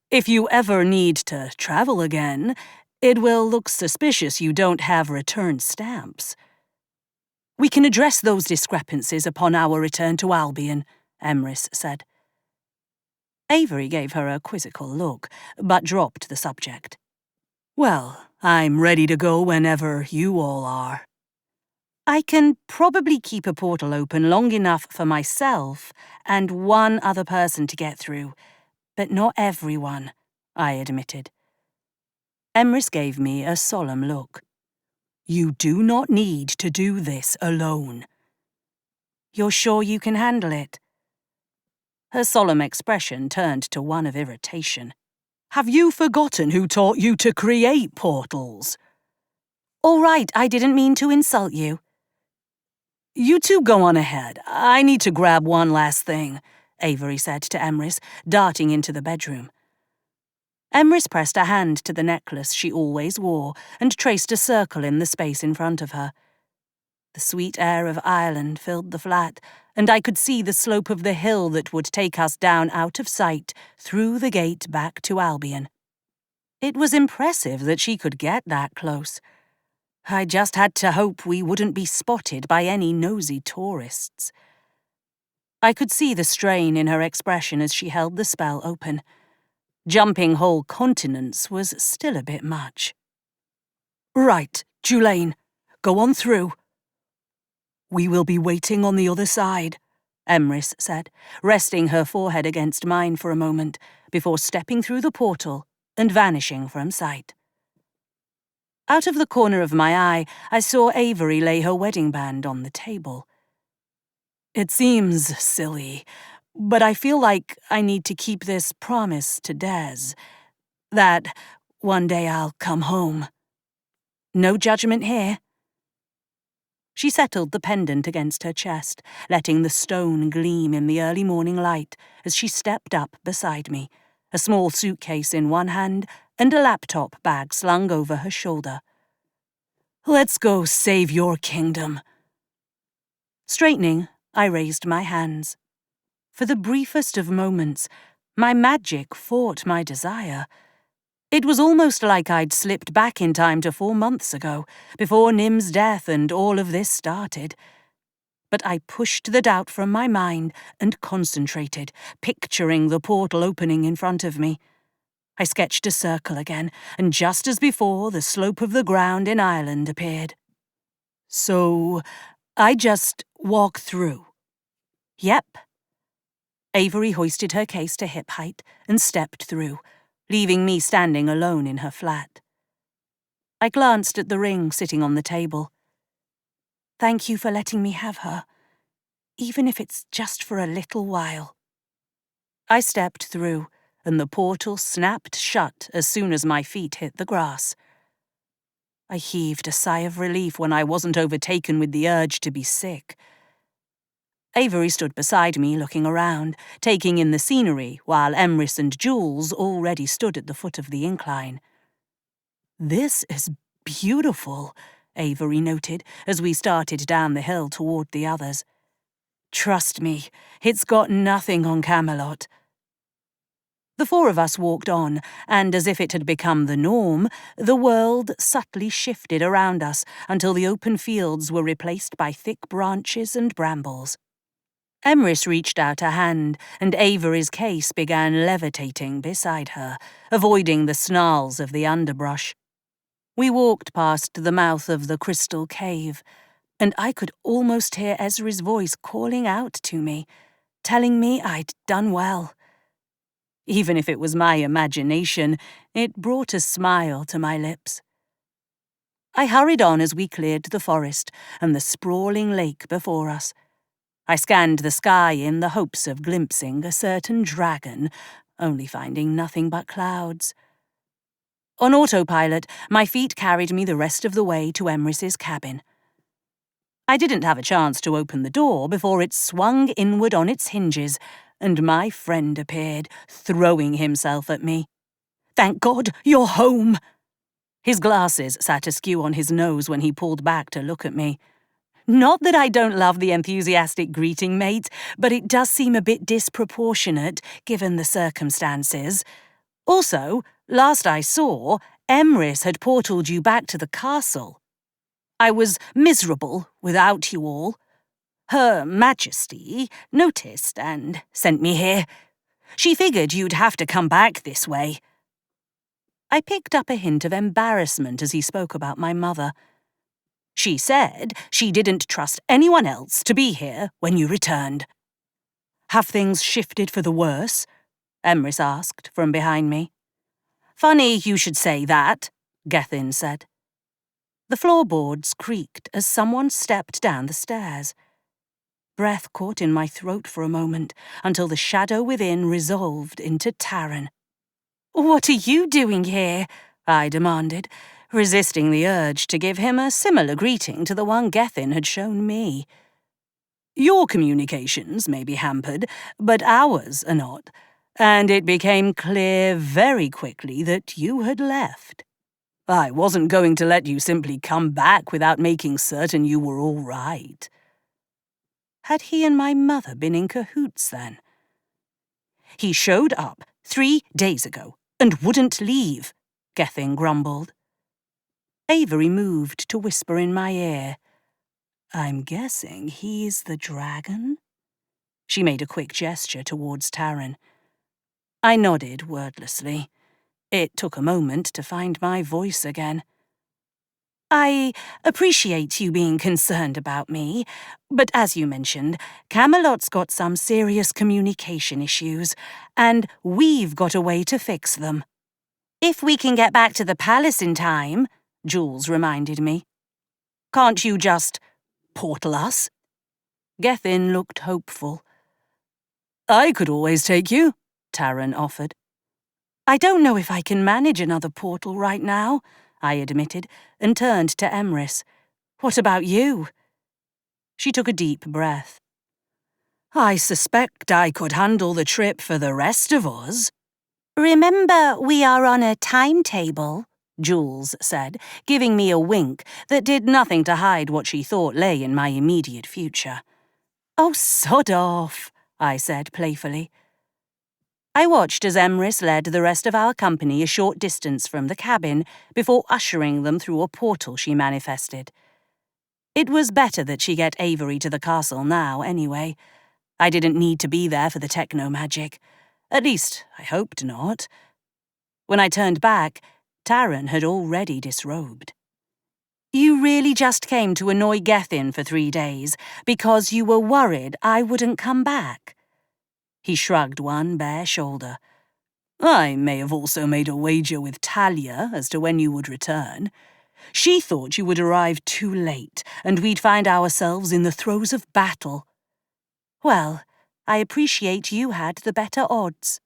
If you ever need to travel again, it will look suspicious you don't have return stamps. We can address those discrepancies upon our return to Albion, Emrys said. Avery gave her a quizzical look, but dropped the subject. Well, I'm ready to go whenever you all are. I can probably keep a portal open long enough for myself and one other person to get through, but not everyone, I admitted. Emrys gave me a solemn look. You do not need to do this alone. You're sure you can handle it? Her solemn expression turned to one of irritation. Have you forgotten who taught you to create portals? All right, I didn't mean to insult you. You two go on ahead. I need to grab one last thing, Avery said to Emrys, darting into the bedroom. Emrys pressed a hand to the necklace she always wore and traced a circle in the space in front of her. The sweet air of Ireland filled the flat, and I could see the slope of the hill that would take us down out of sight through the gate back to Albion. It was impressive that she could get that close. I just had to hope we wouldn't be spotted by any nosy tourists. I could see the strain in her expression as she held the spell open. Jumping whole continents was still a bit much. Right, Tulane, go on through. We will be waiting on the other side, Emrys said, resting her forehead against mine for a moment before stepping through the portal and vanishing from sight. Out of the corner of my eye, I saw Avery lay her wedding band on the table. It seems silly, but I feel like I need to keep this promise to Des, that one day I'll come home. No judgment here. She settled the pendant against her chest, letting the stone gleam in the early morning light as she stepped up beside me, a small suitcase in one hand and a laptop bag slung over her shoulder. Let's go save your kingdom. Straightening, I raised my hands. For the briefest of moments, my magic fought my desire. It was almost like I'd slipped back in time to 4 months ago, before Nim's death and all of this started. But I pushed the doubt from my mind and concentrated, picturing the portal opening in front of me. I sketched a circle again, and just as before, the slope of the ground in Ireland appeared. So, I just walk through. Yep. Avery hoisted her case to hip height and stepped through, leaving me standing alone in her flat. I glanced at the ring sitting on the table. Thank you for letting me have her, even if it's just for a little while. I stepped through, and the portal snapped shut as soon as my feet hit the grass. I heaved a sigh of relief when I wasn't overtaken with the urge to be sick. Avery stood beside me, looking around, taking in the scenery, while Emrys and Jules already stood at the foot of the incline. This is beautiful, Avery noted, as we started down the hill toward the others. Trust me, it's got nothing on Camelot. The 4 of us walked on, and as if it had become the norm, the world subtly shifted around us until the open fields were replaced by thick branches and brambles. Emrys reached out a hand, and Avery's case began levitating beside her, avoiding the snarls of the underbrush. We walked past the mouth of the crystal cave, and I could almost hear Ezra's voice calling out to me, telling me I'd done well. Even if it was my imagination, it brought a smile to my lips. I hurried on as we cleared the forest and the sprawling lake before us. I scanned the sky in the hopes of glimpsing a certain dragon, only finding nothing but clouds. On autopilot, my feet carried me the rest of the way to Emrys's cabin. I didn't have a chance to open the door before it swung inward on its hinges, and my friend appeared, throwing himself at me. "Thank God you're home!" His glasses sat askew on his nose when he pulled back to look at me. Not that I don't love the enthusiastic greeting, mate, but it does seem a bit disproportionate, given the circumstances. Also, last I saw, Emrys had portaled you back to the castle. I was miserable without you all. Her Majesty noticed and sent me here. She figured you'd have to come back this way. I picked up a hint of embarrassment as he spoke about my mother. She said she didn't trust anyone else to be here when you returned. "Have things shifted for the worse?" Emrys asked from behind me. "Funny you should say that," Gethin said. The floorboards creaked as someone stepped down the stairs. Breath caught in my throat for a moment until the shadow within resolved into Taryn. "What are you doing here?" I demanded, resisting the urge to give him a similar greeting to the one Gethin had shown me. "Your communications may be hampered, but ours are not, and it became clear very quickly that you had left. I wasn't going to let you simply come back without making certain you were all right." Had he and my mother been in cahoots then? "He showed up 3 days ago and wouldn't leave," Gethin grumbled. Avery moved to whisper in my ear. "I'm guessing he's the dragon?" She made a quick gesture towards Taryn. I nodded wordlessly. It took a moment to find my voice again. "I appreciate you being concerned about me, but as you mentioned, Camelot's got some serious communication issues, and we've got a way to fix them. If we can get back to the palace in time," Jules reminded me. "Can't you just portal us?" Gethin looked hopeful. "I could always take you," Taryn offered. "I don't know if I can manage another portal right now," I admitted, and turned to Emrys. "What about you?" She took a deep breath. "I suspect I could handle the trip for the rest of us." "Remember, we are on a timetable," Jules said, giving me a wink that did nothing to hide what she thought lay in my immediate future. "Oh, sod off," I said playfully. I watched as Emrys led the rest of our company a short distance from the cabin before ushering them through a portal she manifested. It was better that she get Avery to the castle now, anyway. I didn't need to be there for the techno-magic. At least, I hoped not. When I turned back, Taryn had already disrobed. "You really just came to annoy Gethin for 3 days because you were worried I wouldn't come back?" He shrugged one bare shoulder. "I may have also made a wager with Talia as to when you would return. She thought you would arrive too late, and we'd find ourselves in the throes of battle." "Well, I appreciate you had the better odds."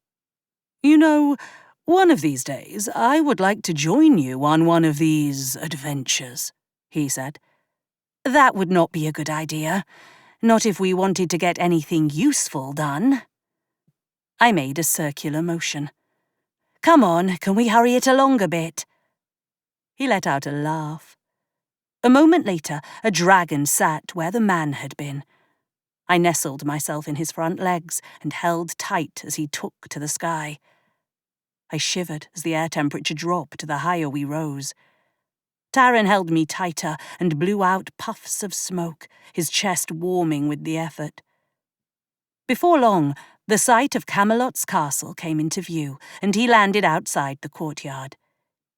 "You know, one of these days I would like to join you on one of these adventures," he said. "That would not be a good idea. Not if we wanted to get anything useful done." I made a circular motion. "Come on, can we hurry it along a bit?" He let out a laugh. A moment later, a dragon sat where the man had been. I nestled myself in his front legs and held tight as he took to the sky. I shivered as the air temperature dropped the higher we rose. Taryn held me tighter and blew out puffs of smoke, his chest warming with the effort. Before long, the sight of Camelot's castle came into view, and he landed outside the courtyard.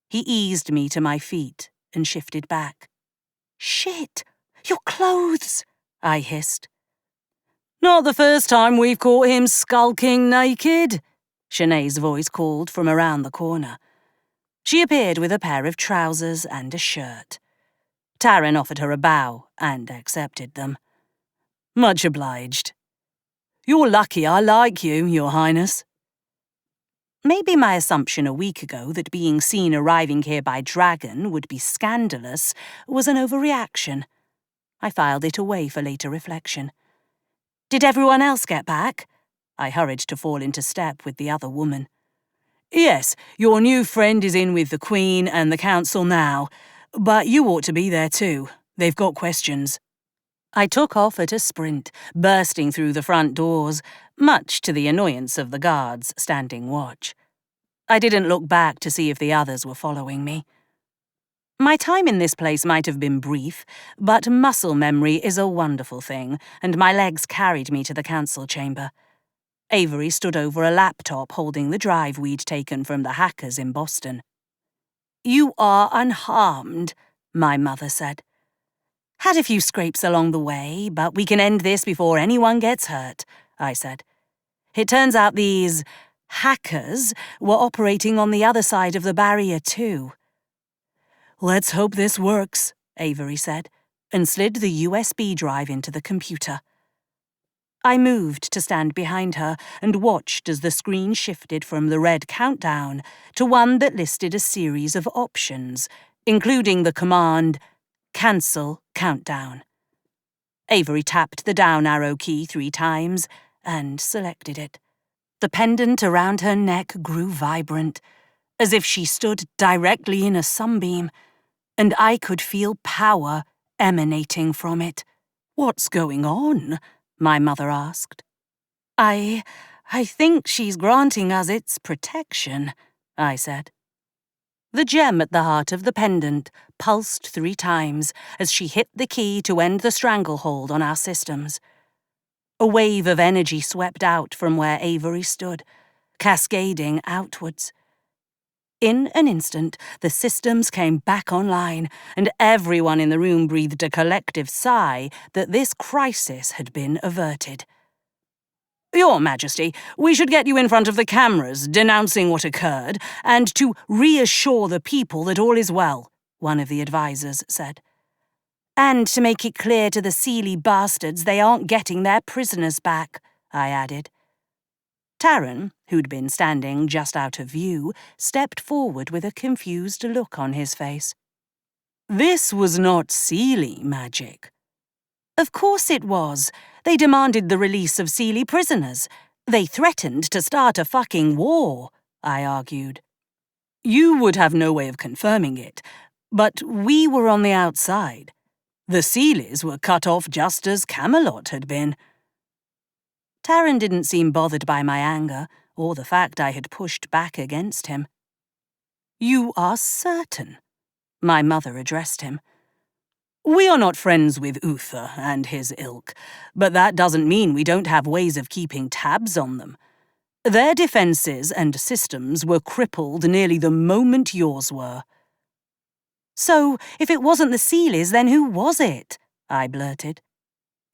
He eased me to my feet and shifted back. "Shit! Your clothes!" I hissed. "Not the first time we've caught him skulking naked," Shanae's voice called from around the corner. She appeared with a pair of trousers and a shirt. Taryn offered her a bow and accepted them. "Much obliged." "You're lucky I like you, Your Highness." Maybe my assumption a week ago that being seen arriving here by dragon would be scandalous was an overreaction. I filed it away for later reflection. Did everyone else get back? I hurried to fall into step with the other woman. Yes, your new friend is in with the Queen and the Council now, but you ought to be there too. They've got questions. I took off at a sprint, bursting through the front doors, much to the annoyance of the guards standing watch. I didn't look back to see if the others were following me. My time in this place might have been brief, but muscle memory is a wonderful thing, and my legs carried me to the council chamber. Avery stood over a laptop holding the drive we'd taken from the hackers in Boston. You are unharmed, my mother said. Had a few scrapes along the way, but we can end this before anyone gets hurt, I said. It turns out these hackers were operating on the other side of the barrier too. Let's hope this works, Avery said, and slid the USB drive into the computer. I moved to stand behind her and watched as the screen shifted from the red countdown to one that listed a series of options, including the command, Cancel Countdown. Avery tapped the down arrow key 3 times and selected it. The pendant around her neck grew vibrant, as if she stood directly in a sunbeam, and I could feel power emanating from it. What's going on? My mother asked. I think she's granting us its protection, I said. The gem at the heart of the pendant pulsed 3 times as she hit the key to end the stranglehold on our systems. A wave of energy swept out from where Avery stood, cascading outwards. In an instant, the systems came back online, and everyone in the room breathed a collective sigh that this crisis had been averted. Your Majesty, we should get you in front of the cameras, denouncing what occurred, and to reassure the people that all is well, one of the advisors said. And to make it clear to the Seelie bastards they aren't getting their prisoners back, I added. Taran, who'd been standing just out of view, stepped forward with a confused look on his face. This was not Seelie magic. Of course it was. They demanded the release of Seelie prisoners. They threatened to start a fucking war, I argued. You would have no way of confirming it, but we were on the outside. The Seelies were cut off just as Camelot had been. Taran didn't seem bothered by my anger, or the fact I had pushed back against him. You are certain? My mother addressed him. We are not friends with Uther and his ilk, but that doesn't mean we don't have ways of keeping tabs on them. Their defences and systems were crippled nearly the moment yours were. So, if it wasn't the Seelies, then who was it? I blurted.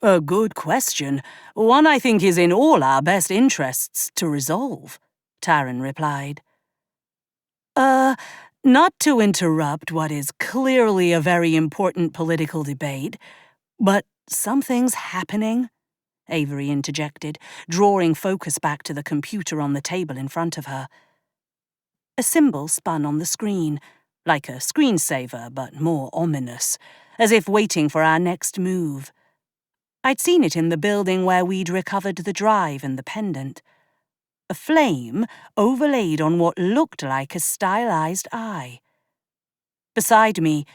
A good question. One I think is in all our best interests to resolve, Taran replied. Not to interrupt what is clearly a very important political debate, but something's happening, Avery interjected, drawing focus back to the computer on the table in front of her. A symbol spun on the screen, like a screensaver, but more ominous, as if waiting for our next move. I'd seen it in the building where we'd recovered the drive and the pendant. A flame overlaid on what looked like a stylized eye. Beside me,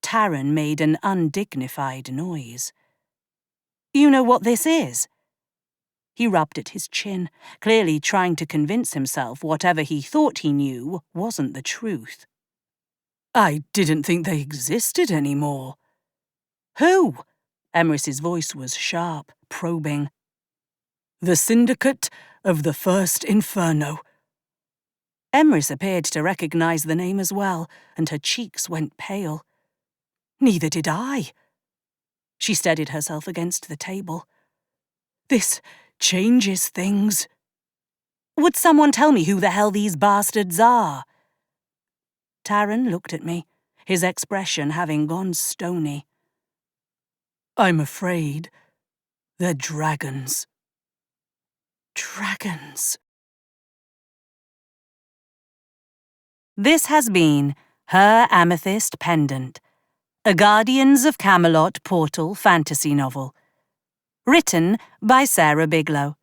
Taran made an undignified noise. You know what this is? He rubbed at his chin, clearly trying to convince himself whatever he thought he knew wasn't the truth. I didn't think they existed anymore. Who? Emrys's voice was sharp, probing. The Syndicate of the First Inferno. Emrys appeared to recognize the name as well, and her cheeks went pale. Neither did I. She steadied herself against the table. This changes things. Would someone tell me who the hell these bastards are? Taran looked at me, his expression having gone stony. I'm afraid they're dragons. Dragons. This has been Her Amethyst Pendant, A Guardians of Camelot portal fantasy novel. Written by Sarah Biglow.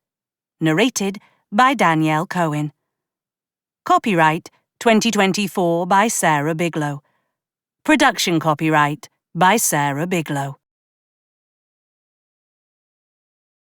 Narrated by Danielle Cohen. Copyright 2024 by Sarah Biglow. Production copyright by Sarah Biglow.